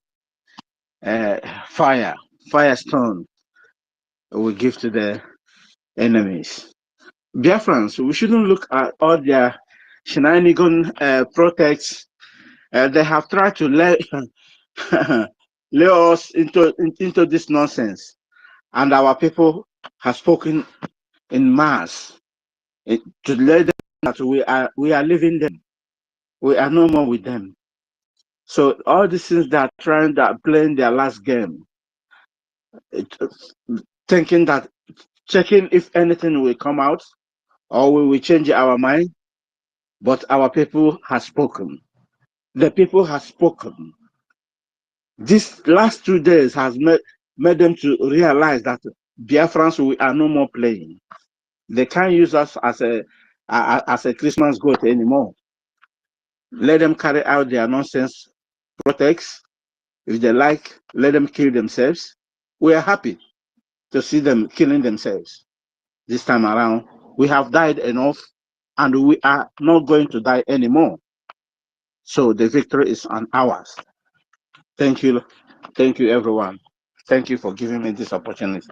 firestone we give to the enemies. Biafrans, we shouldn't look at all their shenanigan protests. They have tried to lay us into this nonsense, and our people have spoken in mass to let them know that we are leaving them. We are no more with them. So all these things that are trying that playing their last game, thinking that checking if anything will come out or we will change our mind, but our people have spoken. The people have spoken. This last 2 days has made them to realize that Biafrans, we are no more playing. They can't use us as a Christmas goat anymore. Let them carry out their nonsense protests. If they like, let them kill themselves. We are happy to see them killing themselves this time around. We have died enough, and we are not going to die anymore. So the victory is on ours. Thank you. Thank you, everyone. Thank you for giving me this opportunity.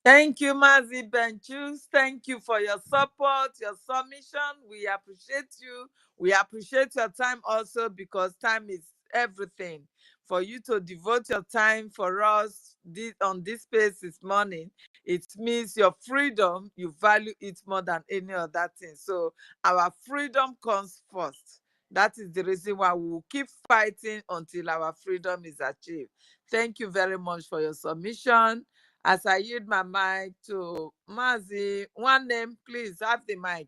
Thank you, Mazi Benchus. Thank you for your support, your submission. We appreciate you. We appreciate your time also, because time is everything. For you to devote your time for us on this space this morning, it means your freedom, you value it more than any other thing. So our freedom comes first. That is the reason why we will keep fighting until our freedom is achieved. Thank you very much for your submission. As I yield my mic to Mazi, one name, please have the mic.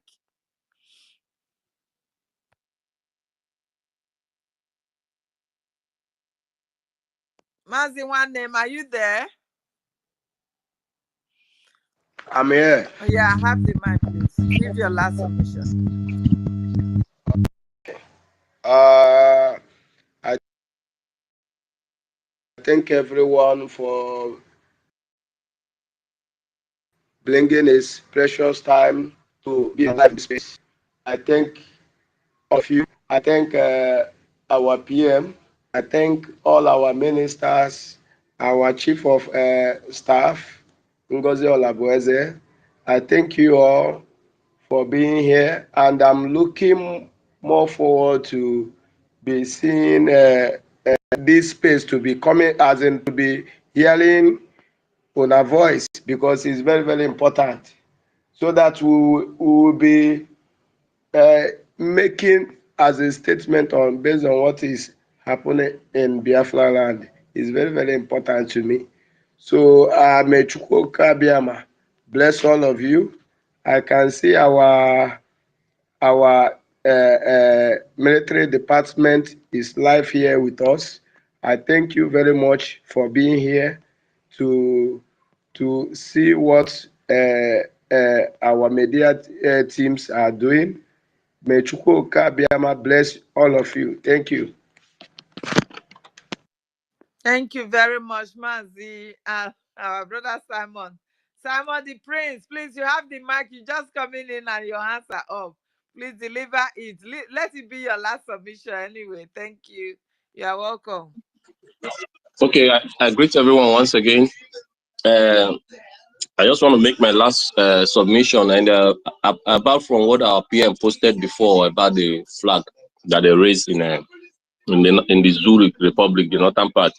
Mazi, one name, are you there? I'm here. Oh, yeah, have the mic, please. Give your last submission. I thank everyone for bringing his precious time to be alive in this space. I thank all of you. I thank our PM. I thank all our ministers, our chief of staff, Ngozi Olabueze. I thank you all for being here, and I'm looking more forward to be seeing this space to be coming, as in to be hearing on a voice, because it's very, very important, so that we will be making as a statement on based on what is happening in Biafra land is very, very important to me. So may Chukwuka Biama bless all of you. I can see our military department is live here with us. I thank you very much for being here to see what our media teams are doing. May Chukwuka Biama bless all of you. Thank you. Thank you very much, Mazi, our brother Simon. Simon the Prince, please, you have the mic. You just coming in and your hands are up. Please deliver it. Let it be your last submission anyway. Thank you. You are welcome. Okay, I greet everyone once again. I just want to make my last submission, and apart from what our PM posted before about the flag that they raised in the Zurich Republic, the northern part.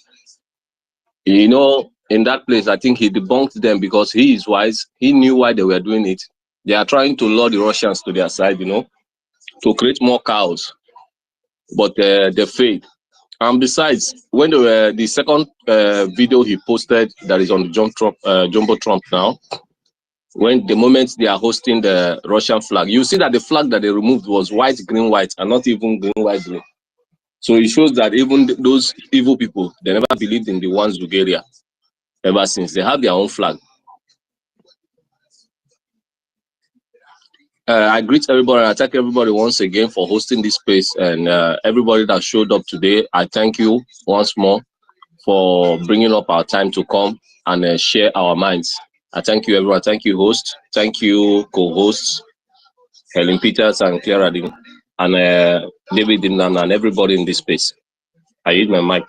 You know, in that place, I think he debunked them because he is wise. He knew why they were doing it. They are trying to lure the Russians to their side, you know, to create more chaos. But they failed. And besides, when they were the second video he posted that is on the Jumbo Trump now, when the moment they are hosting the Russian flag, you see that the flag that they removed was white, green, white, and not even green, white, green. So it shows that even those evil people, they never believed in the ones Bulgaria ever since. They have their own flag. I greet everybody and I thank everybody once again for hosting this space, and everybody that showed up today. I thank you once more for bringing up our time to come and share our minds. I thank you, everyone. Thank you, host. Thank you, co-hosts, Helen Peters and Clara Ding, and David Dimnan, and everybody in this space. I use my mic.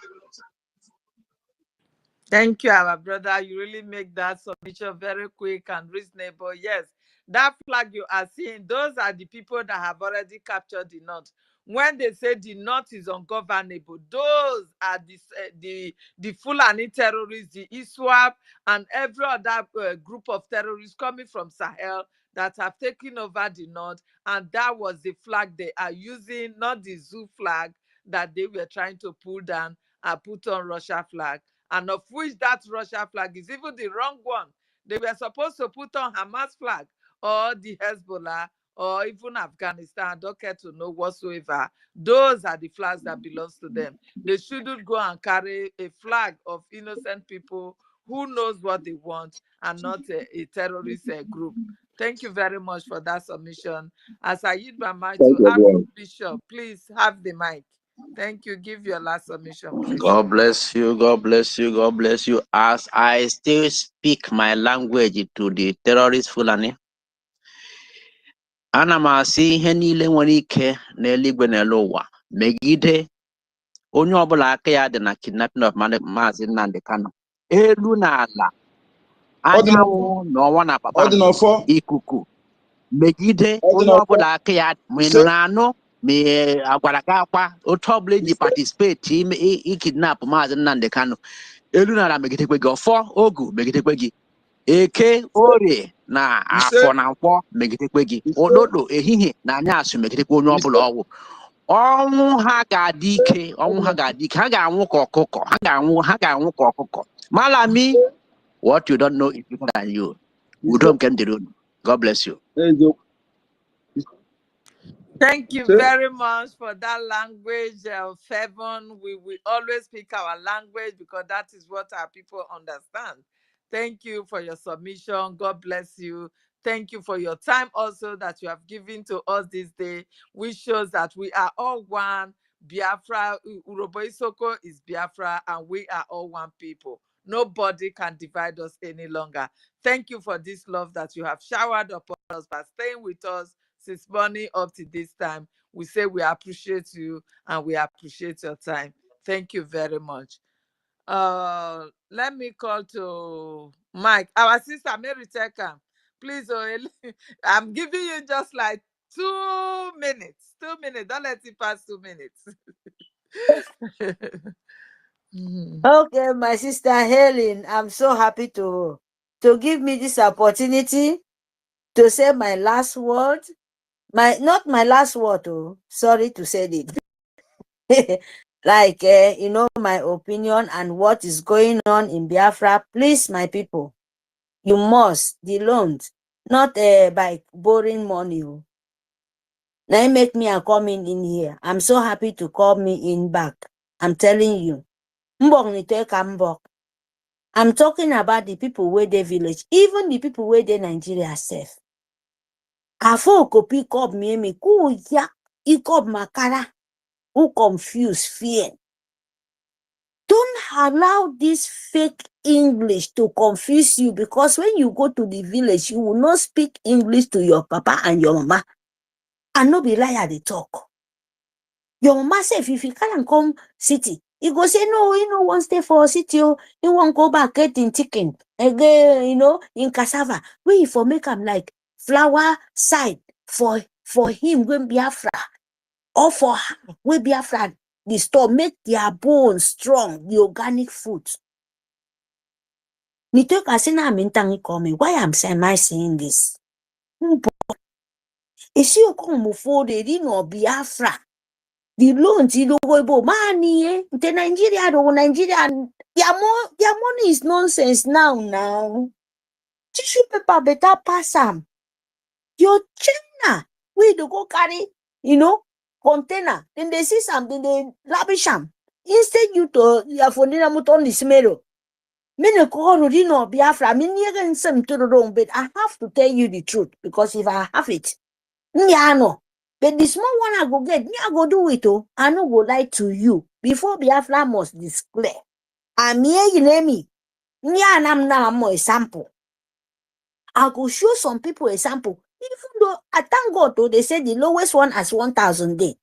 Thank you, our brother. You really make that submission very quick and reasonable. Yes, that flag you are seeing, those are the people that have already captured the north. When they say the north is ungovernable, those are the Fulani terrorists, the ISWAP, and every other group of terrorists coming from Sahel that have taken over the north. And that was the flag they are using, not the zoo flag that they were trying to pull down and put on Russia flag, and of which that Russia flag is even the wrong one. They were supposed to put on Hamas flag or the Hezbollah or even Afghanistan. I don't care to know whatsoever. Those are the flags that belongs to them. They shouldn't go and carry a flag of innocent people who knows what they want and not a terrorist group. Thank you very much for that submission. As I yield my mic to Archbishop, please have the mic. Thank you. Give your last submission, please. God bless you. God bless you. God bless you. As I still speak my language to the terrorist Fulani, ana m asị ihe niile nwere ike n'eluigwe n'elu ụwa megide onye ọbụla aka ya dị na kidnapping of Maazị Nnamdi Kanu, elu na ala, anyanwụ na ọnwa na kpakpando, ikuku, megide onye ọbụla aka ya ma ị nụrụ anụ ma agwara gị akwa otu ọbụla eji participate ikidnap Maazị Nnamdi Kanu, elu na ala megidekwe gị, ọfọ ogu megidekwe gị, eke orie na afọ na nkwọ megidekwe gị, ụtụtụ ehihie na anyasị megidekwe onye ọbụla ọwụ. Ọnwụ ha ga-adị ike, ọnwụ ha ga-adị ike, ha ga-anwụ ka ọkụkọ, ha ga-anwụ ka ọkụkọ. Malami, what you don't know is bigger than you. Udo nke m dịrị unu. God bless you. Thank you very much for that language of heaven. We will always speak our language because that is what our people understand. Thank you for your submission. God bless you. Thank you for your time also that you have given to us this day, which shows that we are all one. Biafra, Urobo Isoko is Biafra, and we are all one people. Nobody can divide us any longer. Thank you for this love that you have showered upon us by staying with us since morning up to this time. We say we appreciate you and we appreciate your time. Thank you very much. Let me call to Mike, our sister Mary Teka, please, I'm giving you just like 2 minutes. 2 minutes. Don't let it pass 2 minutes. Okay, my sister Helen, I'm so happy to give me this opportunity to say my last word. Not my last word, oh, sorry to say it. Like, my opinion and what is going on in Biafra. Please, my people, you must, the loans, not by borrowing money. Now make me a coming in here. I'm so happy to call me in back. I'm telling you. I'm talking about the people where they village, even the people where they Nigeria safe. Afo ko pick up me ku ya ikob makara who confuse fear. Don't allow this fake English to confuse you, because when you go to the village, you will not speak English to your papa and your mama. And no be liar they talk. Your mama say if you can't come city, he go say no, you know, won't stay for city, you won't go back getting chicken, again, in cassava. We for make him like flower side for him when Biafra, or for her when Biafra, the store make their bones strong, the organic food. Nitoka sina mintangi come. Why am I saying this? Is you come for the Biafra? The loans, money, the Nigeria, their money is nonsense now. Tissue paper better pass them. Your China, we do go carry, container. Then they see something, they lavish them. Instead, you to your phone on this mirror. Many call Biafra. I mean, you some to the wrong, but I have to tell you the truth, because if I have it, no. But the small one I go get, I go do it. Oh, I no go lie to you. Before Biafra must declare. I'm here, you name me. I'm now a sample. I go show some people a sample. Even though I thank God, though, they say the lowest one as 1,000 day.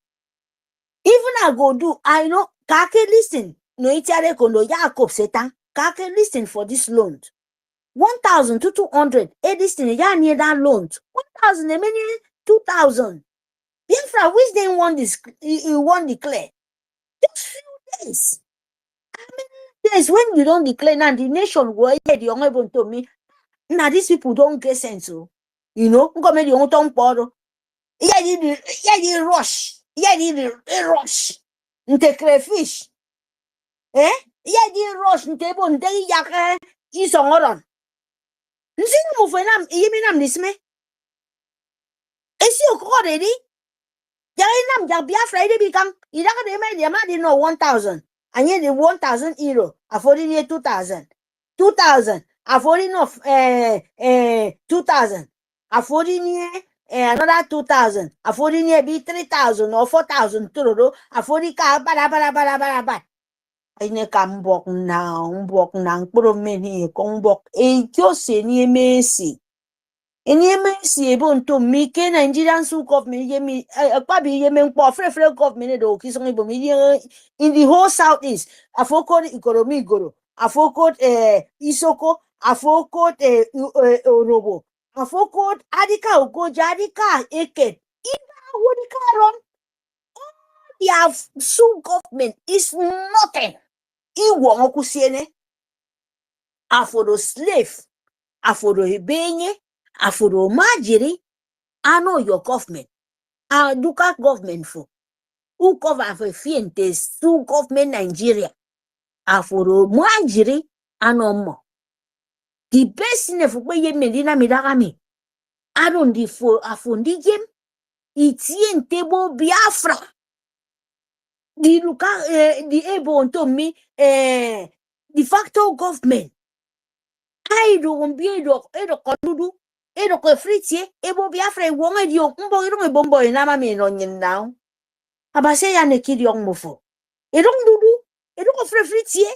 Even I go do, I know, kake listen. No itiare kono Jacob setan. Kake listen for this loan. 1,000 to 200. This thing, ya near that loan. 1,000, a minute, 2,000. Biafra, which they want this, you want declare. Just few days. I mean, days when you don't declare, now the nation will hear the honorable to me. Now these people don't get sense, come make the own tongue powder. Yeah, you rush. Yeah, you rush. Nte crayfish. Yeah, you rush. Nte bon, nte yak. Is on oron. Nsi mo fenam, yeminam disme. Esi already. Yainam ya Biafra ide bikang. Idaka de me de no 1,000. And yet the 1,000 euro. Affording ye 2,000. 2,000. Affording of 2,000. Affording ye another 2,000. Affording ye be 3,000 or 4,000. Turo. Affording ka bara. Ine ka mbok na mkpụrụ mmiri ko mbok ejo se ni emesi. Eni emesi ebo nto mi ke Nigerian school government yemi akpabi yemi nkpo frefre government do kisong ibo mi in the whole southeast. Afoko ikoromi igoro. Afoko isoko. Afoko orobo. Afoko adika ogoja adika eket. Ina wodika run. Their school government is nothing. Iwo ngokusiene. Aforo slave. Aforo ebenye. Aforo majiri. I know your government. I look at government for. Who cover for fientes to government Nigeria. Aforo majiri. I know more. The best thing for ye medina midagami. I don't defer afundi jem. Itien table Biafra. The look the able to me de facto government. I don't be edo konudu. Edo ko fritie ebo Biafra won edio mbo irun ebombo na mama no nyin now. Abase ya ne kidi on mofo. Edon dudu, edo ko fritie.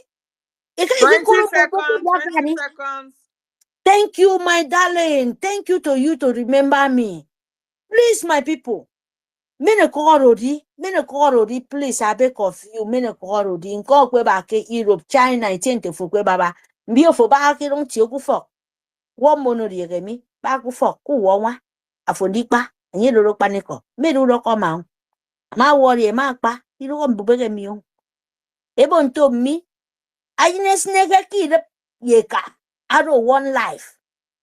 E ka igi 20 koro seconds. Biafra 20 ni. seconds. Thank you, my darling. Thank you to you to remember me. Please, my people. Mene korodi, please, I beg of you, mene korodi. Nko kwe ba ke Europe, China, itente fukwe baba. Mbio fo ba ki long ti ku fo. Wo mono ri remi ba ku fo ku wo wa. Afondikpa anyi lo pa niko. Me lo ko ma. Ma worry ma pa. Iru ko mbube mi o. Ebo nto mi. Agnes nega ki yeka. Ado one life.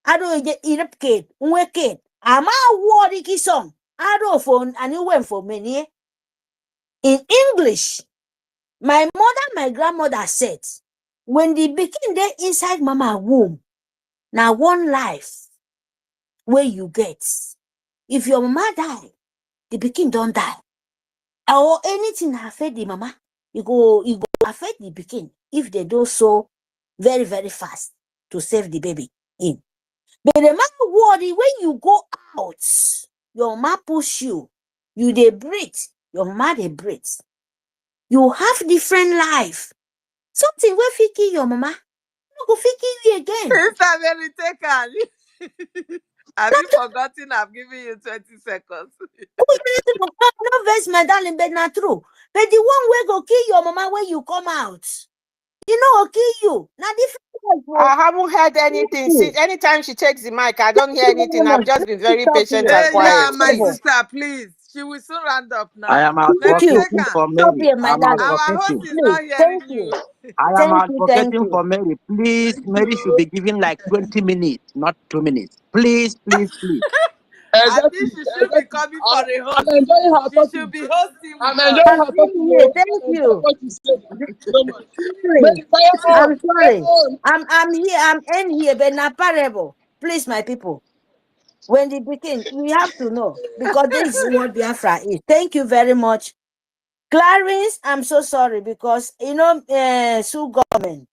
Ado je irep kid. Unwe kid. Ama worry ki song. Ado phone and you went for many. In English, my mother, my grandmother said, when the begin there inside mama womb, now one life where you get. If your mama die, the begin don't die. Or anything affect the mama, you go affect the begin if they do so very, very fast to save the baby in. But the mama worry when you go out, your mama push you they breathe, your mama they breathe. You have different life. Something will fit kill your mama. No go fit kill you again. Sister Mary, take her. Have you forgotten I've given you 20 seconds? No vex my darling, but not true. But the one way go kill your mama when you come out. You know, kill you. Now different. I haven't heard anything since. Anytime she takes the mic, I don't hear anything. I've just been very patient and quiet. Yeah, my sister, please. She will soon round up now. I am Mary, advocating for Mary. Stop I my am darling. our host advocating. is not hearing you. I am Thank advocating you. for Mary. Please, Mary should be given like 20 minutes, not 2 minutes. Please, please, please. I think she should be coming for a host. I'm enjoying her She talking. should be hosting with I'm us. enjoying her talking. Here, thank you. What you said. So much. I'm sorry. I'm here. I'm in here, but not parable. Please, my people. When they begin, we have to know because this is what Biafra is. Thank you very much. Clarence, I'm so sorry because you know, Sioux government,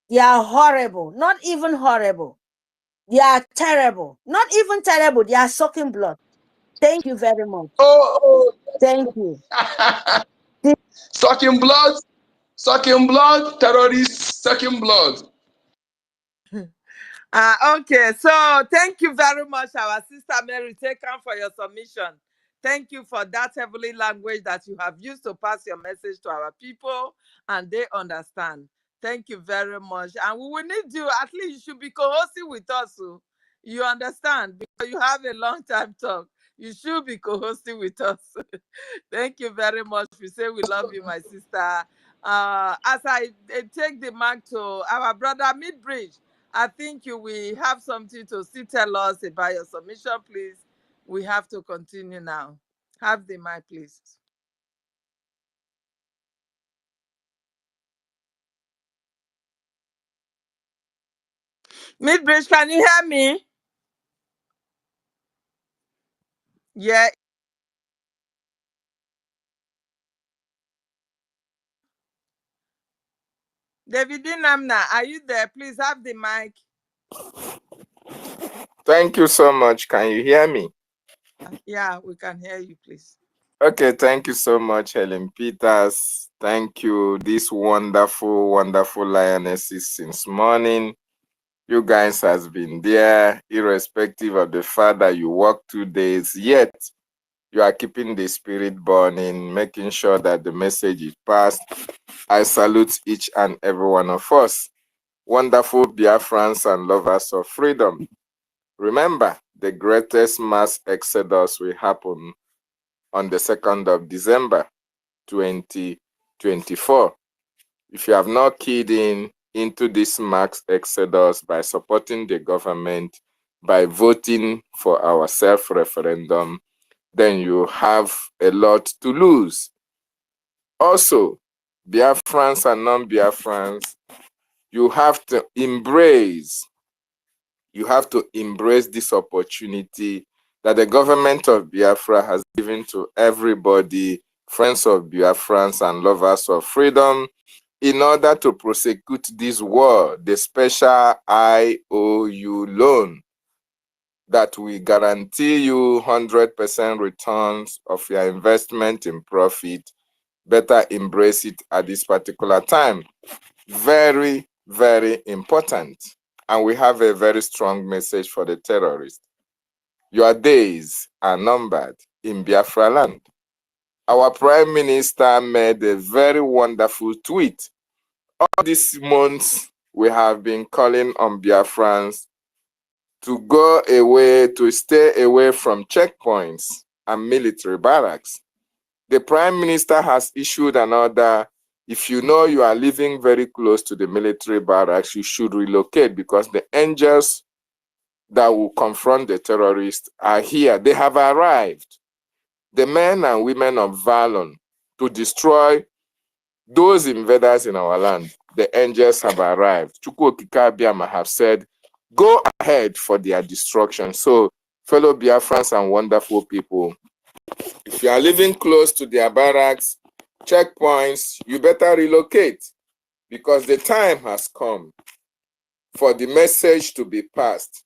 they are horrible. Not even horrible. They are terrible. Not even terrible. They are sucking blood. Thank you very much. Thank you. Sucking blood, terrorists, sucking blood. Okay, so thank you very much, our sister Mary Taken, for your submission. Thank you for that heavenly language that you have used to pass your message to our people, and they understand. Thank you very much. And we will need you, at least you should be co-hosting with us. So you understand, because you have a long time talk. You should be co-hosting with us. Thank you very much. We say we love you, my sister. As I take the mic to our brother Midbridge, I think you will have something to still tell us about your submission, please. We have to continue now. Have the mic, please. Midbridge, can you hear me? Yeah. David Namna, are you there? Please have the mic. Thank you so much. Can you hear me? Yeah, we can hear you, please. Okay, thank you so much, Helen Peters. Thank you, these wonderful, wonderful lionesses since morning. You guys has been there, irrespective of the fact that you work 2 days, yet you are keeping the spirit burning, making sure that the message is passed. I salute each and every one of us. Wonderful Biafrans and lovers of freedom. Remember, the greatest mass exodus will happen on the 2nd of December, 2024. If you have not keyed into this mass exodus by supporting the government, by voting for our self-referendum, then you have a lot to lose. Also, Biafrans and non-Biafrans, you have to embrace this opportunity that the government of Biafra has given to everybody, friends of Biafrans and lovers of freedom, in order to prosecute this war, the special IOU loan that will guarantee you 100% returns of your investment in profit. Better embrace it at this particular time. Very, very important. And we have a very strong message for the terrorists. Your days are numbered in Biafra land. Our Prime Minister made a very wonderful tweet. All these months we have been calling on Biafrans to go away, to stay away from checkpoints and military barracks. The Prime Minister has issued an order. If you know you are living very close to the military barracks, you should relocate, because the angels that will confront the terrorists are here. They have arrived. The men and women of Valon to destroy those invaders in our land. The angels have arrived. Chukwu Okike Abiama have said, go ahead for their destruction. So, fellow Biafrans and wonderful people, if you are living close to their barracks, checkpoints, you better relocate, because the time has come for the message to be passed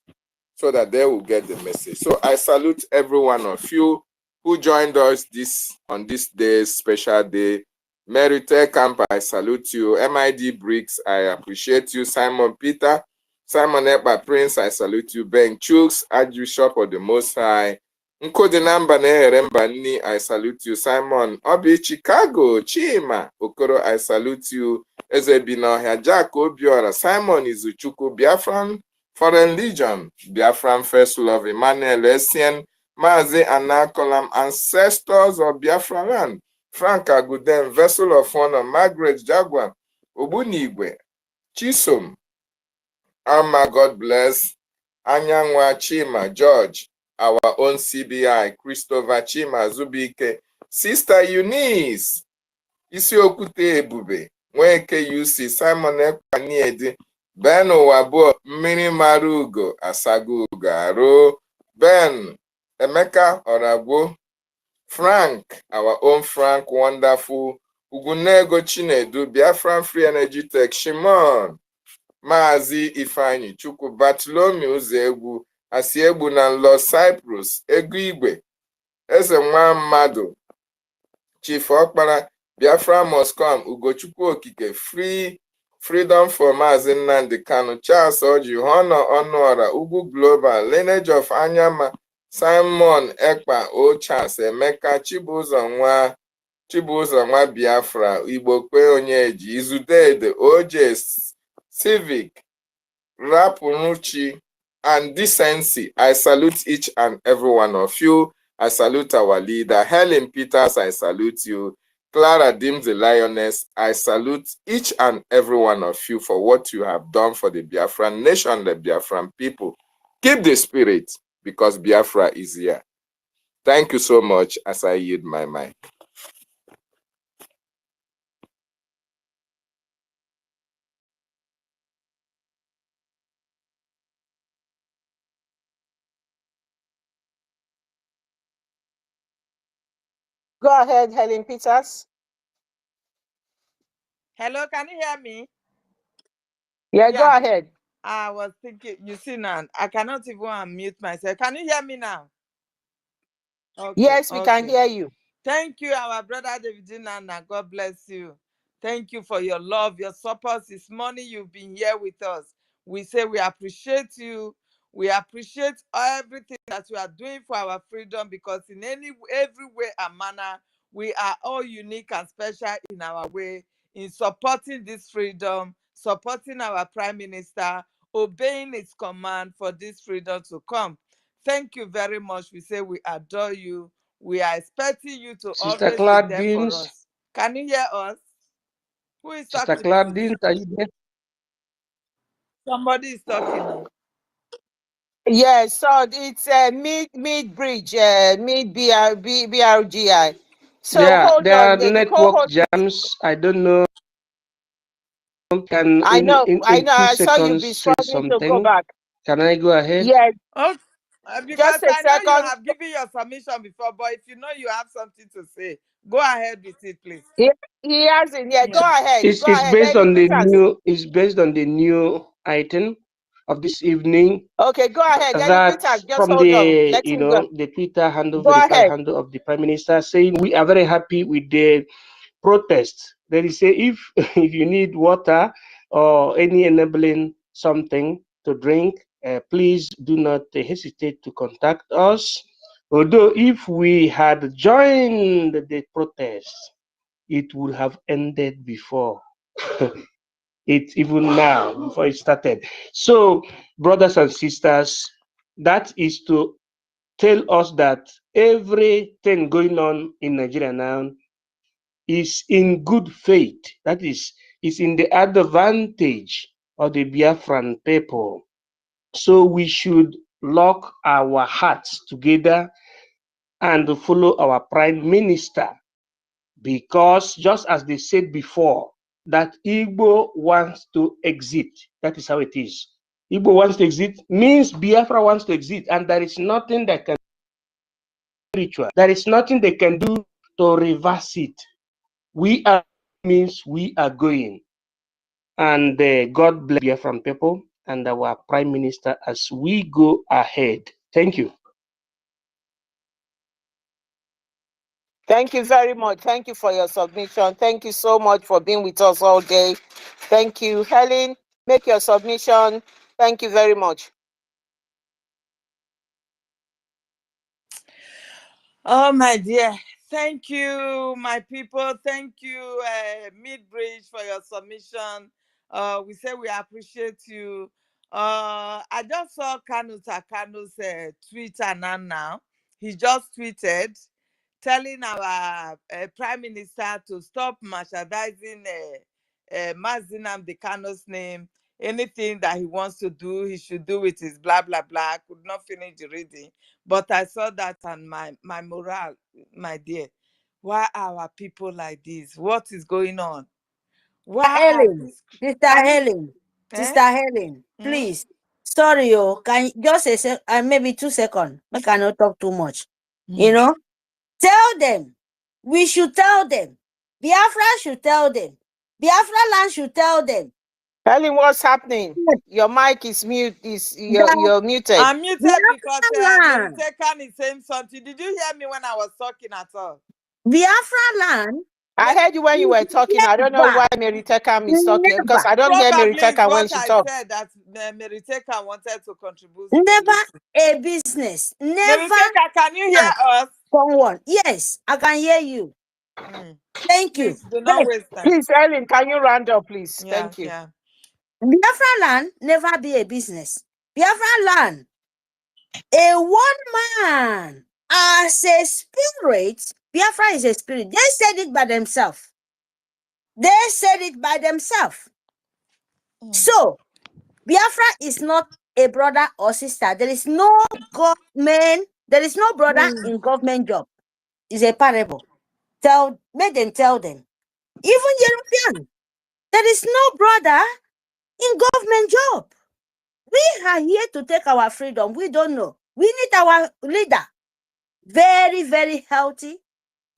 so that they will get the message. So I salute every one of you who joined us on this day's special day. Merite Camp, I salute you. MID Briggs, I appreciate you. Simon Peter, Simon Ekpa Prince, I salute you. Ben Chooks, Archbishop of the Most High. Nkodinamba Neheremba Ni, I salute you. Simon Obi Chicago, Chima Okoro, I salute you. Ezebino Jack Obiora, Simon Izuchuku, Biafran Foreign Legion, Biafran First Love, Emmanuel Essien, Mazi Anakolam, Ancestors of Biafraland, Frank Aguden, Vessel of Honor, Margaret Jaguar, Obunigwe, Chisom, Alma, God bless, Anyangwa Chima, George, our own CBI, Christopher Chima, Zubike, Sister Eunice, Isiokute Ebube, Nweke UC, Simon Ekpaniedi, Ben Owabo, Mmiri Marugo, Asagugo, Aro, Ben, Emeka Oragwo, Frank, our own Frank, wonderful, Ugunego Chinedu, Biafran Free Energy Tech, Shimon, Mazi Ifeanyi, Chukwu, Bartholomew Uzegwu, Asiegbu na Los Cyprus, Ego Igwe, Eze Nwa Mmadụ, Chief Okpara, Biafra must come, Ugochukwu Okike, Freedom for Mazi Nnamdi Kanu, Charles Oji, Honor Onuora, Ugwu Global, Lineage of Anyama, Simon Ekpa, O Charles, Emeka, Chibuzo Nwa Biafra, Igbo Kwe Onyeji, Izudede, OJ, Civic, Rapunuchi, and Decency. I salute each and every one of you. I salute our leader, Helen Peters, I salute you. Clara Dim the Lioness, I salute each and every one of you for what you have done for the Biafran nation, the Biafran people. Keep the spirit, because Biafra is here. Thank you so much as I yield my mic. Go ahead, Helen Peters. Hello, can you hear me? Yeah, go ahead. I was thinking, you see now, I cannot even unmute myself. Can you hear me now? Okay, yes, we can hear you. Thank you, our brother David Nana. God bless you. Thank you for your love, your support. This morning you've been here with us. We say we appreciate you. We appreciate everything that you are doing for our freedom, because in every way and manner, we are all unique and special in our way in supporting this freedom, supporting our Prime Minister, obeying his command for this freedom to come. Thank you very much. We say we adore you. We are expecting you to Sister always be there for Claudine, us. Can you hear us? Who is Sister talking, Claudine, please? are you there? Somebody is talking now. Yes, so it's mid bridge, mid BRGI. So Yeah, hold there are on, the network co-host. jams. I don't know. Can I know. in 2 I saw you be seconds say struggling to go something? back. Can I go ahead? Yes, Oh, because just a I know you second. have given your submission before, but if you know you have something to say, go ahead with it, please. He hasn't. Yeah, go ahead. It's based on the new. It's based on the new item of this evening. Okay, go ahead. That Just from hold on. the Let him go. the Twitter handle, Go verified ahead. handle of the Prime Minister, saying we are very happy with the protest. There is say if if you need water or any enabling something to drink, please do not hesitate to contact us. Although if we had joined the protest, it would have ended before. it even now before it started. So, brothers and sisters, that is to tell us that everything going on in Nigeria now is in good faith. That is in the advantage of the Biafran people. So we should lock our hearts together and follow our prime minister, because just as they said before, that Igbo wants to exit. That is how it is. Igbo wants to exit means Biafra wants to exit, and there is nothing that can ritual. There is nothing they can do to reverse it. We are means we are going, and God bless Biafran people and our prime minister as we go ahead. Thank you. Thank you very much. Thank you for your submission. Thank you so much for being with us all day. Thank you. Helen, make your submission. Thank you very much. Oh, my dear. Thank you, my people. Thank you, Midbridge, for your submission. We say we appreciate you. I just saw Kanu Takano's Twitter now. He just tweeted telling our Prime Minister to stop merchandising Mazi Nnamdi Kanu's name. Anything that he wants to do, he should do with his blah, blah, blah. I could not finish the reading. But I saw that and my morale, my dear. Why are our people like this? What is going on? Why are Helen, these? Sister Helen, Sister Helen, please. Sorry, can just maybe 2 seconds. I cannot talk too much. You know, tell them. We should tell them. Biafra should tell them. Biafra land should tell them. Helen, what's happening? Your mic is mute. You're muted. I'm muted because Meritekan is saying something. Did you hear me when I was talking at all? Biafra land. I heard you when you were talking. I don't know why Meritekan is talking because I don't hear Meritekan when she talks. I said that Meritekan wanted to contribute. Never a business. Never. Meritekan, can you hear us? Someone. Yes, I can hear you. Thank you. Please do not waste time. Please, Helen, can you round up, please? Yeah, thank you. Yeah. Biafra land never be a business. Biafra land, a one man as a spirit. Biafra is a spirit. They said it by themselves. They said it by themselves. So Biafra is not a brother or sister. There is no government. There is no brother in government job. It's a parable. Make them tell them. Even European, there is no brother in government job. We are here to take our freedom. We don't know. We need our leader. Very, very healthy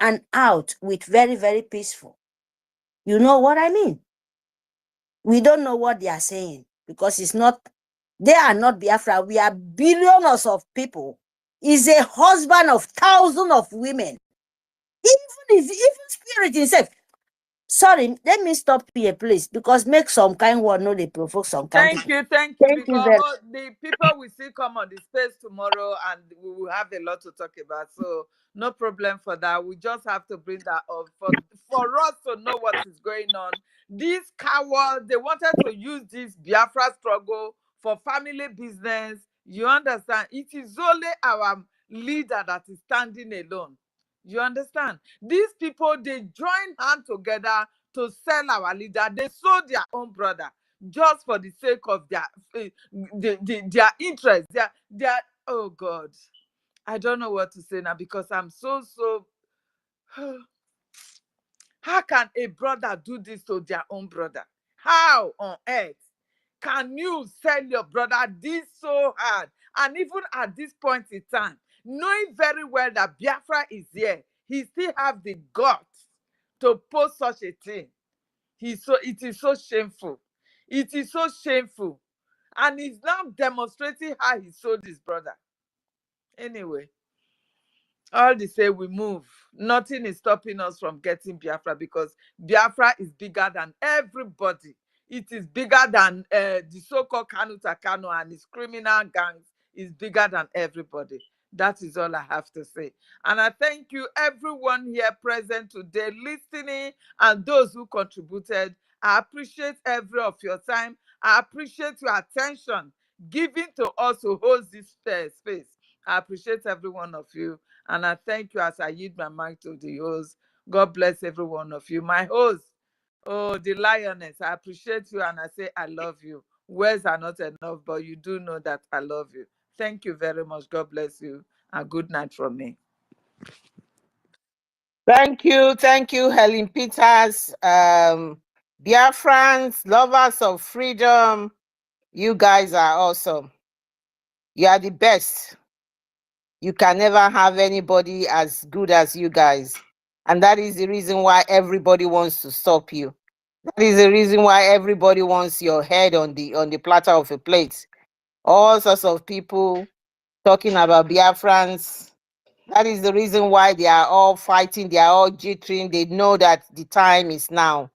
and out with very, very peaceful. You know what I mean? We don't know what they are saying because it's not, they are not Biafra. We are billions of people. He's a husband of thousands of women. Even spirit himself. Sorry, let me stop here, please, because make some kind word, no, they provoke some kind. Thank you, because the people will still come on the space tomorrow and we will have a lot to talk about. So no problem for that. We just have to bring that up for us to know what is going on. These cowards, they wanted to use this Biafra struggle for family business. You understand? It is only our leader that is standing alone. You understand? These people, they join hands together to sell our leader. They sold their own brother just for the sake of their interest. Their oh God. I don't know what to say now because I'm so how can a brother do this to their own brother? How on earth can you sell your brother this so hard? And even at this point in time, knowing very well that Biafra is here, he still have the guts to post such a thing. It is so shameful. It is so shameful. And he's now demonstrating how he sold his brother. Anyway, all the same, we move. Nothing is stopping us from getting Biafra because Biafra is bigger than everybody. It is bigger than the so-called Kanu Takano and his criminal gangs. Is bigger than everybody. That is all I have to say. And I thank you, everyone here present today, listening, and those who contributed. I appreciate every of your time. I appreciate your attention given to us who holds this space. I appreciate every one of you. And I thank you as I yield my mic to the host. God bless every one of you. My host, oh, the lioness, I appreciate you and I say I love you. Words are not enough, but you do know that I love you. Thank you very much. God bless you. And good night from me. Thank you, Helen Peters. Biafrans, lovers of freedom, you guys are awesome. You are the best. You can never have anybody as good as you guys. And that is the reason why everybody wants to stop you. That is the reason why everybody wants your head on the platter of a plate. All sorts of people talking about Biafrans. That is the reason why they are all fighting, they are all jittering. They know that the time is now.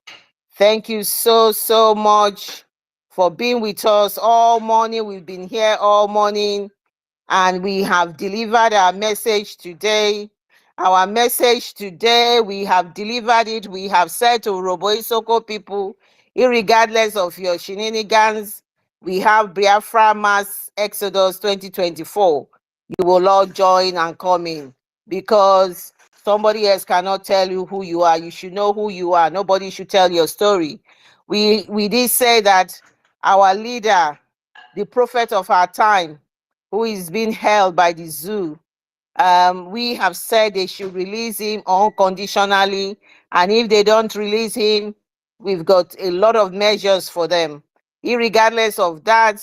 Thank you so much for being with us all morning. We've been here all morning and we have delivered our message today. Our message today, we have delivered it. We have said to Robo Isoko people, irregardless of your shenanigans, we have Biafra Mass Exodus 2024. You will all join and come in because somebody else cannot tell you who you are. You should know who you are. Nobody should tell your story. We did say that our leader, the prophet of our time, who is being held by the zoo, we have said they should release him unconditionally. And if they don't release him, we've got a lot of measures for them. Irregardless of that,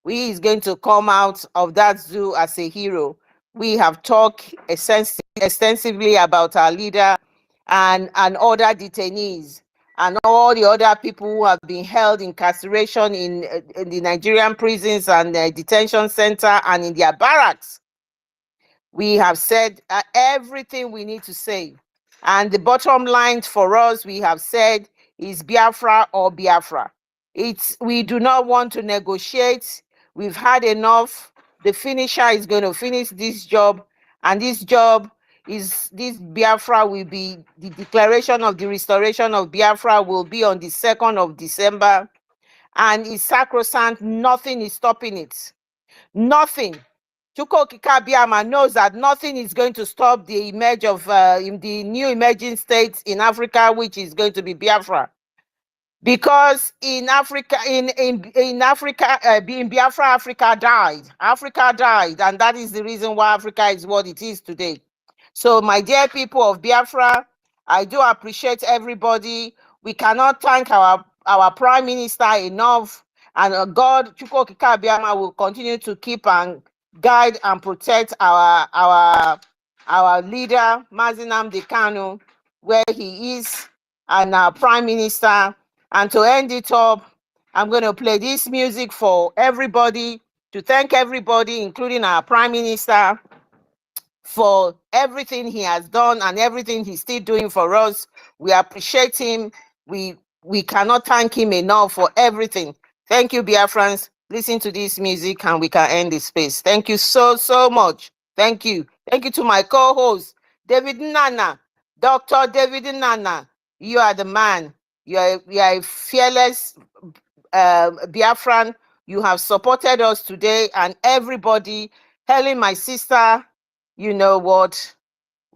he is going to come out of that zoo as a hero. We have talked extensively about our leader and other detainees and all the other people who have been held in incarceration in the Nigerian prisons and detention center and in their barracks. We have said everything we need to say. And the bottom line for us, we have said, is Biafra or Biafra. We do not want to negotiate. We've had enough. The finisher is going to finish this job. And this job is, this Biafra will be, the declaration of the restoration of Biafra will be on the 2nd of December. And it's sacrosanct. Nothing is stopping it. Nothing. Chukwu Okike Abiama knows that nothing is going to stop the emerge of the new emerging states in Africa, which is going to be Biafra. Because in Africa, in Biafra, Africa died. Africa died, and that is the reason why Africa is what it is today. So, my dear people of Biafra, I do appreciate everybody. We cannot thank our Prime Minister enough, and God, Chukwu Okike Abiama, will continue to keep and guide and protect our leader, Mazi Nnamdi Kanu, where he is, and our Prime Minister. And to end it up, I'm going to play this music for everybody, to thank everybody, including our Prime Minister, for everything he has done and everything he's still doing for us. We appreciate him. We cannot thank him enough for everything. Thank you, Biafrans. Listen to this music and we can end this space. Thank you so much. Thank you. Thank you to my co-host, David Nana, Dr. David Nana. You are the man. You are a fearless Biafran. You have supported us today and everybody. Helen, my sister, you know what?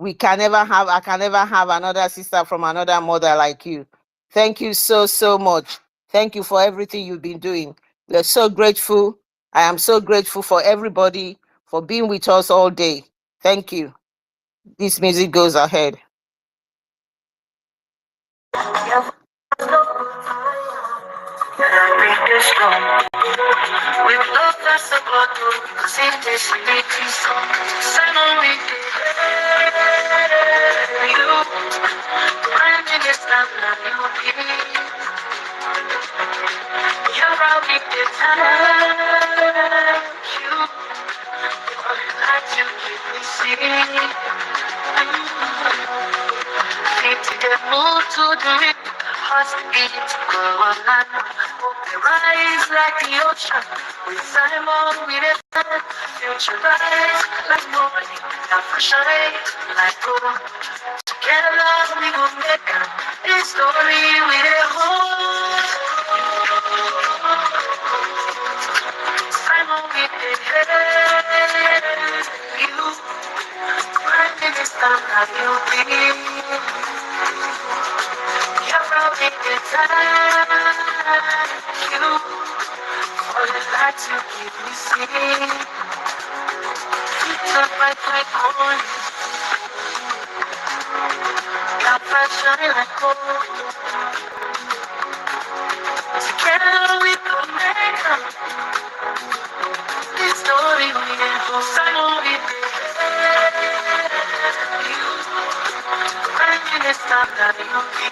I can never have another sister from another mother like you. Thank you so much. Thank you for everything you've been doing. We're so grateful. I am so grateful for everybody for being with us all day. Thank you. This music goes ahead. With love that's a bottle, cause it is really song. Simon with you, mind in this time, you be. You're out in the time, you like to keep me singing. Fit to get moved to the rhythm, hearts beat to go on. They rise like the ocean, with Simon with a sun. Future rise like morning, now for shine like gold. Together we will make This story we dey hold. Simon with the head. You, Prime Minister, have you been? You're from the time. You, for the light you give me see. You took my on. Your passion like gold. Together we could make up. This story we did for Simon we did. You, Prime Minister, that you be.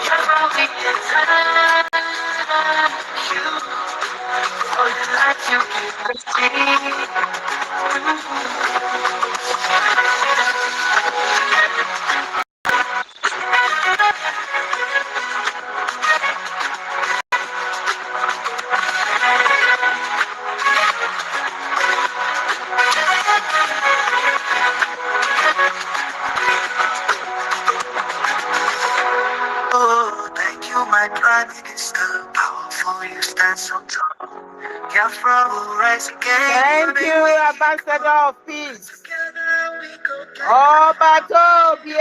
You're from the time. You, for the light you give me Oh, thank you, my Prime Minister. Powerful, you stand so tall. Biafra will rise again. Thank you, Ambassador of Peace. Oh, Batobie.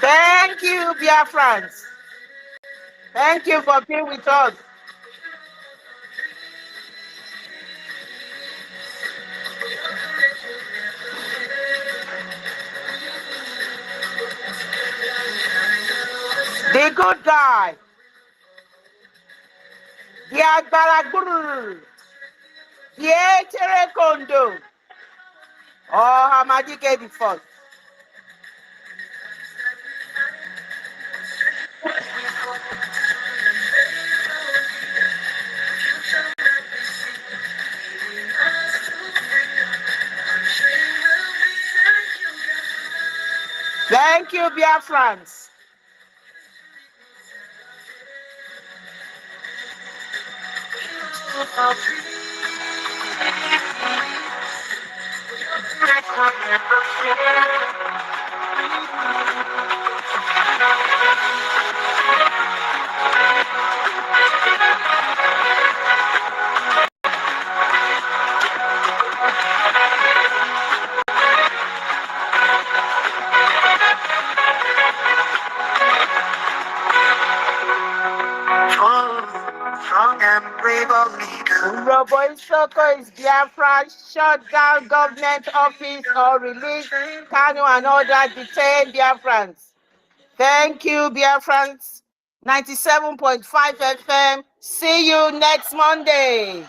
Thank you, Biafrans. Thank you for being with us. The good guy. The Agbaragburu. The Echere Kondo. Oh, Hamadike the first. Thank you, Biafrans. Strong and brave of leader. Robo Isoko is Biafra, shut down government office or release Kanu and other detained Biafrans. Thank you, Biafrans. 97.5 FM. See you next Monday.